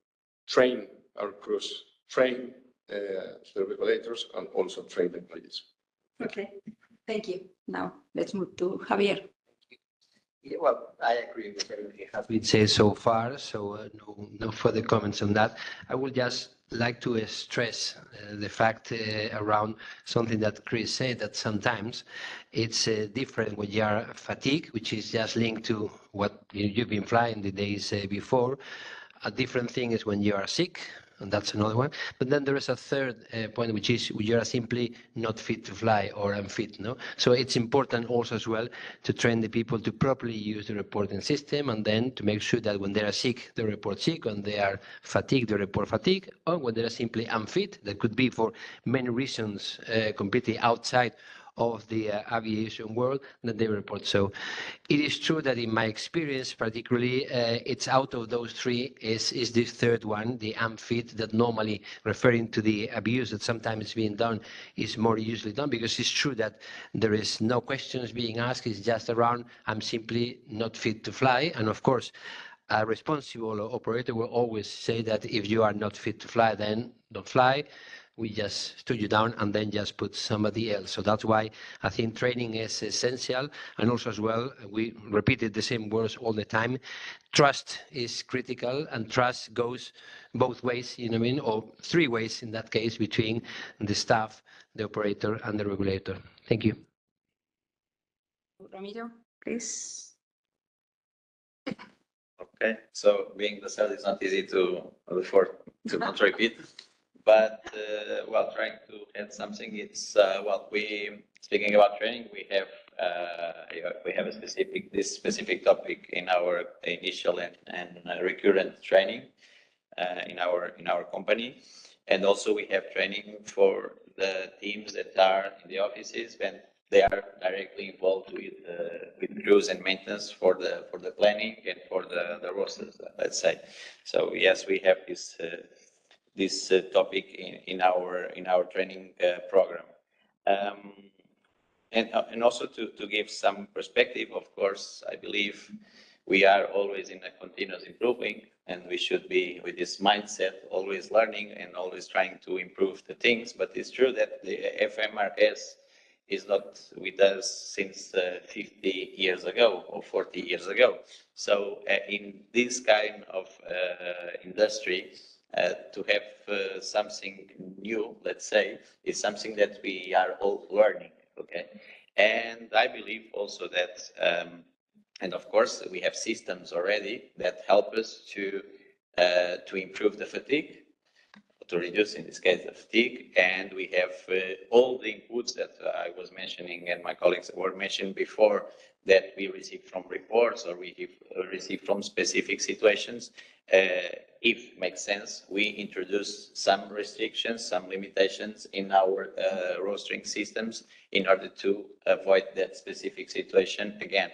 train our crews, train the regulators, and also train the employees. Okay, thank you. Now let's move to Javier. Yeah, well, I agree with everything has been said so far, so no further comments on that. I would just like to stress the fact around something that Chris said, that sometimes it's different when you are fatigued, which is just linked to what you've been flying the days before. A different thing is when you are sick, and that's another one. But then there is a third point, which is you are simply not fit to fly or unfit. No, so it's important also as well to train the people to properly use the reporting system, and then to make sure that when they are sick, they report sick. When they are fatigued, they report fatigue. Or when they are simply unfit, that could be for many reasons completely outside of the aviation world that they report. So it is true that in my experience, particularly, it's out of those three is this third one, the unfit, that normally referring to the abuse that sometimes is being done is more usually done, because it's true that there is no questions being asked. It's just around, I'm simply not fit to fly. And of course, a responsible operator will always say that if you are not fit to fly, then don't fly. We just stood you down and then just put somebody else. So that's why I think training is essential. And also as well, we repeated the same words all the time. Trust is critical, and trust goes both ways, you know what I mean? Or three ways in that case, between the staff, the operator, and the regulator. Thank you. Ramiro, please. Okay, so being the third is not easy to not repeat, but well, trying to add something. It's well, speaking about training, we have a specific topic in our initial and recurrent training in our company, and also we have training for the teams that are in the offices when they are directly involved with crews and maintenance for the planning and for the rosters, let's say. So yes, we have this topic in our training program, and also to give some perspective. Of course, I believe we are always in a continuous improving, and we should be with this mindset, always learning and always trying to improve the things. But it's true that the FMRS is not with us since 50 years ago or 40 years ago. So in this kind of industry, to have something new, let's say, is something that we are all learning, okay? And I believe also that, and of course, we have systems already that help us to improve the fatigue, to reduce, in this case, the fatigue. And we have all the inputs that I was mentioning and my colleagues were mentioning before, that we receive from reports or we receive from specific situations. If it makes sense, we introduce some restrictions, some limitations in our rostering systems in order to avoid that specific situation again.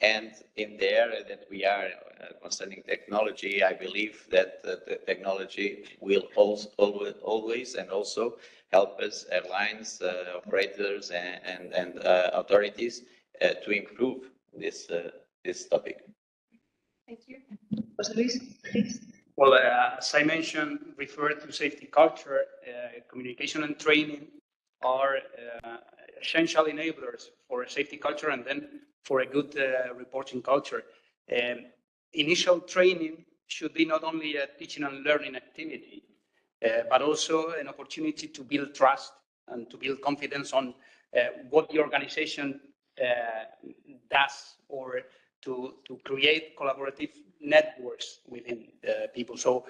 And in the area that we are concerning technology, I believe that the technology will always and also help us, airlines, operators, and authorities to improve this topic. Thank you. José Luis, please. Well, as I mentioned, referred to safety culture, communication and training are essential enablers for a safety culture and then for a good reporting culture. Initial training should be not only a teaching and learning activity, but also an opportunity to build trust and to build confidence on what the organization does, or to create collaborative networks within people. So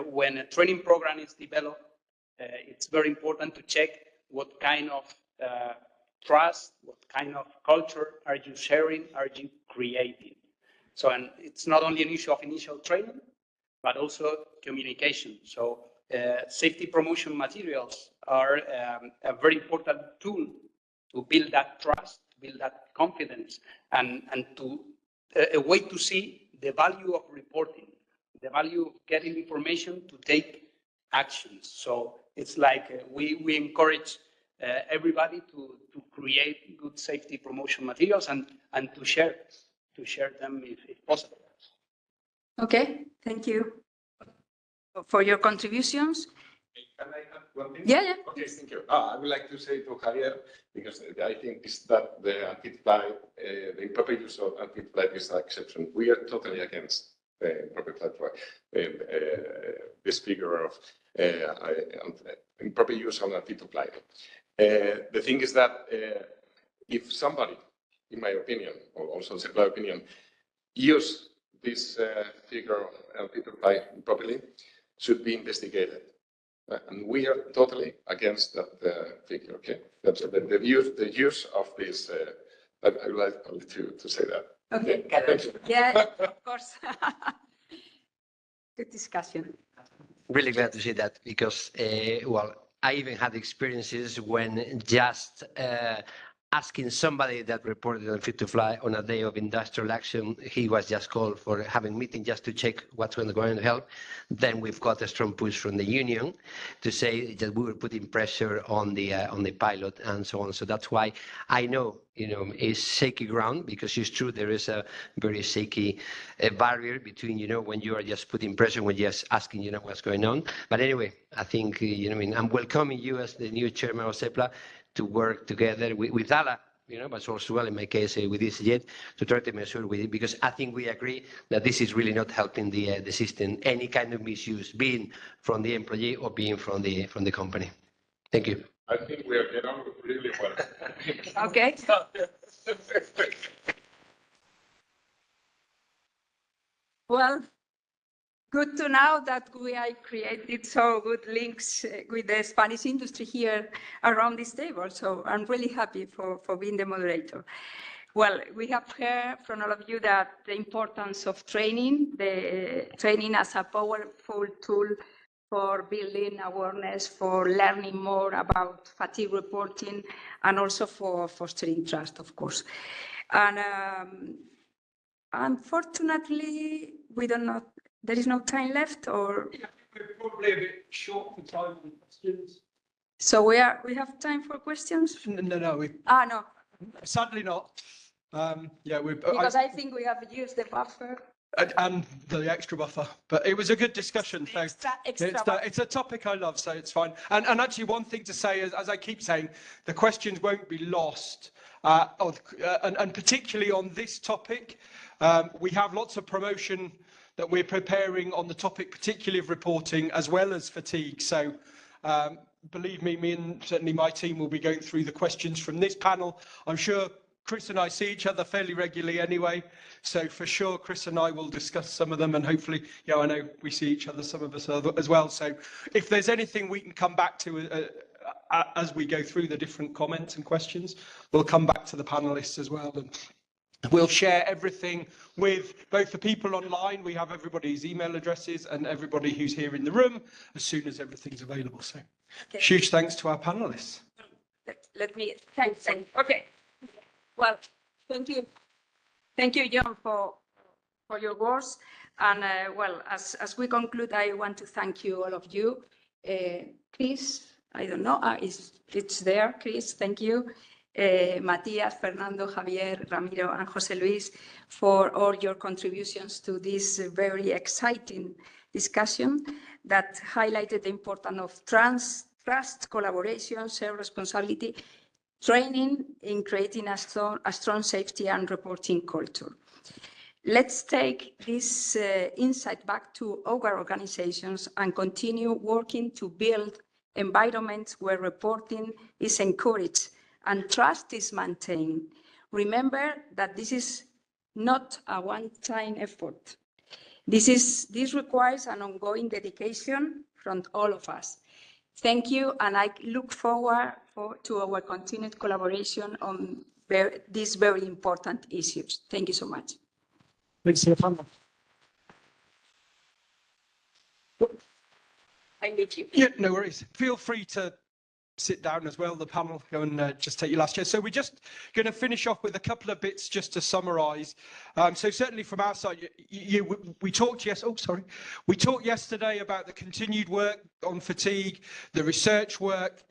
when a training program is developed, it's very important to check what kind of trust, what kind of culture are you sharing, are you creating? So, and it's not only an issue of initial training, but also communication. So safety promotion materials are a very important tool to build that trust, to build that confidence, and to a way to see the value of reporting, the value of getting information to take actions. So it's like we encourage everybody to create good safety promotion materials and to share them if possible. Okay, thank you for your contributions. Can I add one thing? Yeah. Okay, thank you. I would like to say to Javier, because I think it's that the anti-flight, the improper use of anti-flight is an exception. We are totally against the improper flight, this figure of improper use of anti-flight. The thing is that if somebody, in my opinion, or also in my opinion, use this figure of anti-flight improperly, should be investigated. And we are totally against that figure. Okay, that's the use of this. I would like to say that. Okay, thank you. Yeah, of course. Good discussion. Really glad to see that, because well, I even had experiences when just asking somebody that reported on Fit to Fly on a day of industrial action. He was just called for having a meeting just to check what's going to help. Then we've got a strong push from the union to say that we were putting pressure on the pilot and so on. So that's why I know, it's shaky ground, because it's true there is a very shaky barrier between, when you are just putting pressure, when you're just asking, what's going on. But anyway, I think, I'm welcoming you as the new chairman of SEPLA to work together with ALA, but also well in my case with EasyJet, to try to measure with it, because I think we agree that this is really not helping the system, any kind of misuse, being from the employee or being from the company. Thank you. I think we are getting on really well. Okay. Well, good to know that we have created so good links with the Spanish industry here around this table. So I'm really happy for being the moderator. Well, we have heard from all of you that the importance of training, the training as a powerful tool for building awareness, for learning more about fatigue reporting, and also for fostering trust, of course. And unfortunately, we don't know, there is no time left, or? Yeah, we're probably a bit short for time on questions. So we have time for questions? No. No. Sadly not. Because I think we have used the buffer. And the extra buffer, but it was a good discussion. So it's a topic I love, so it's fine. And actually, one thing to say is, as I keep saying, the questions won't be lost, and particularly on this topic, we have lots of promotion that we're preparing on the topic, particularly of reporting as well as fatigue. So believe me and certainly my team will be going through the questions from this panel. I'm sure Chris and I see each other fairly regularly anyway, so for sure Chris and I will discuss some of them, and hopefully, I know we see each other, some of us as well. So if there's anything we can come back to as we go through the different comments and questions, we'll come back to the panelists as well, and we'll share everything with both the people online. We have everybody's email addresses and everybody who's here in the room as soon as everything's available. So huge thanks to our panelists. Let me thank them. Okay. Well, thank you. Thank you, John, for your words. And well, as we conclude, I want to thank you, all of you. Chris, I don't know, it's there, Chris, thank you. Matias, Fernando, Javier, Ramiro, and Jose Luis for all your contributions to this very exciting discussion that highlighted the importance of trust, collaboration, shared responsibility, training in creating a strong safety and reporting culture. Let's take this insight back to our organizations and continue working to build environments where reporting is encouraged and trust is maintained. Remember that this is not a one-time effort. This requires an ongoing dedication from all of us. Thank you, and I look forward to our continued collaboration on these very important issues. Thank you so much. Thanks, Stefano. I need you. Yeah, no worries. Feel free to sit down as well, the panel, go and just take your last chair. So we're just going to finish off with a couple of bits just to summarise. So certainly from our side, we talked we talked yesterday about the continued work on fatigue, the research work.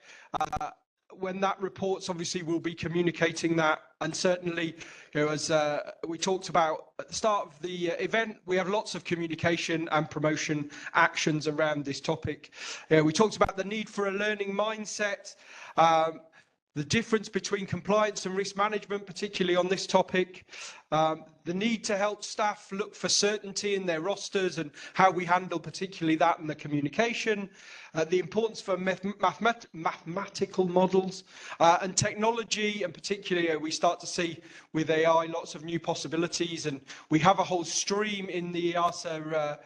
When that reports, obviously we'll be communicating that, and certainly, as we talked about at the start of the event, we have lots of communication and promotion actions around this topic. We talked about the need for a learning mindset, the difference between compliance and risk management, particularly on this topic, the need to help staff look for certainty in their rosters and how we handle particularly that in the communication, the importance for mathematical models and technology, and particularly we start to see with AI lots of new possibilities, and we have a whole stream in the EASA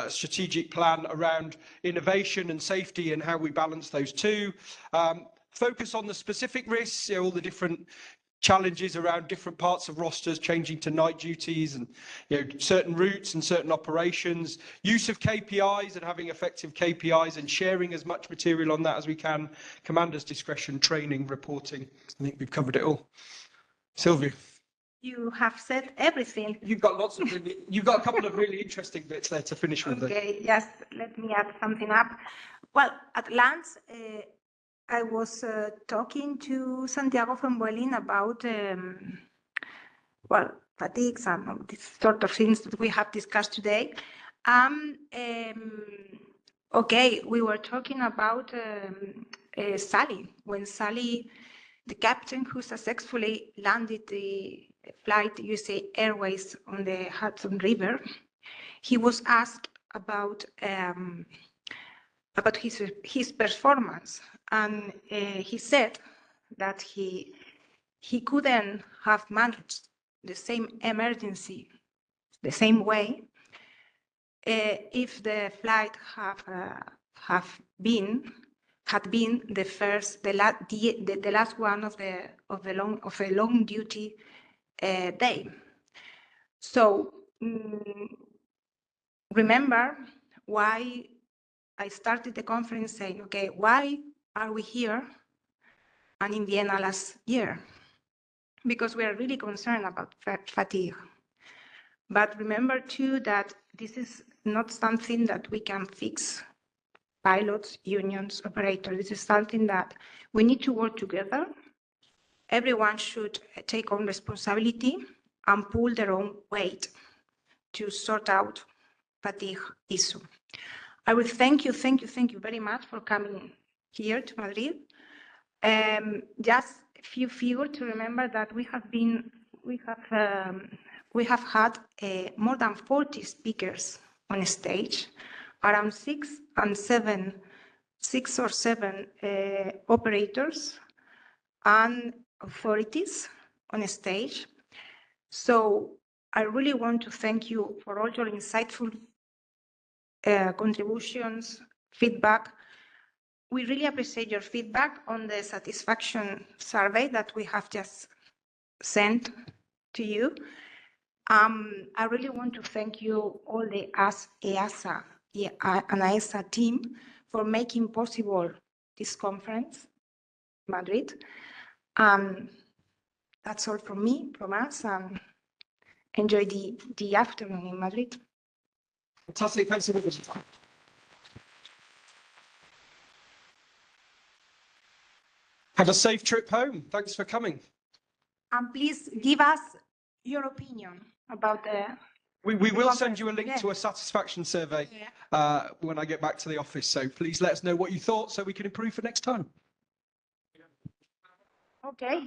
strategic plan around innovation and safety and how we balance those two. Focus on the specific risks, all the different challenges around different parts of rosters changing to night duties and certain routes and certain operations, use of KPIs and having effective KPIs and sharing as much material on that as we can, commander's discretion, training, reporting. I think we've covered it all. Sylvia. You have said everything. You've got a couple of really interesting bits there to finish with. Okay, just let me add something up. Well, at lunch, I was talking to Santiago from Berlin about, fatigues and these sort of things that we have discussed today. Okay, we were talking about Sally, when Sally, the captain who successfully landed the flight USA Airways on the Hudson River, he was asked about his performance, and he said that he couldn't have managed the same emergency the same way if the flight had been the last one of a long duty day. So remember why I started the conference saying, okay, why are we here and in Vienna last year? Because we are really concerned about fatigue. But remember too that this is not something that we can fix, pilots, unions, operators. This is something that we need to work together. Everyone should take on responsibility and pull their own weight to sort out fatigue issue. I will thank you very much for coming here to Madrid. Just a few figures to remember that we have had more than 40 speakers on stage, around six or seven operators and authorities on stage. So I really want to thank you for all your insightful contributions, feedback. We really appreciate your feedback on the satisfaction survey that we have just sent to you. I really want to thank you, all the EASA and EASA team, for making possible this conference in Madrid. That's all from me, from us, and enjoy the afternoon in Madrid. Fantastic, thanks so much. Have a safe trip home. Thanks for coming. And please give us your opinion about the... We will send you a link to a satisfaction survey when I get back to the office. So please let us know what you thought so we can improve for next time. Okay.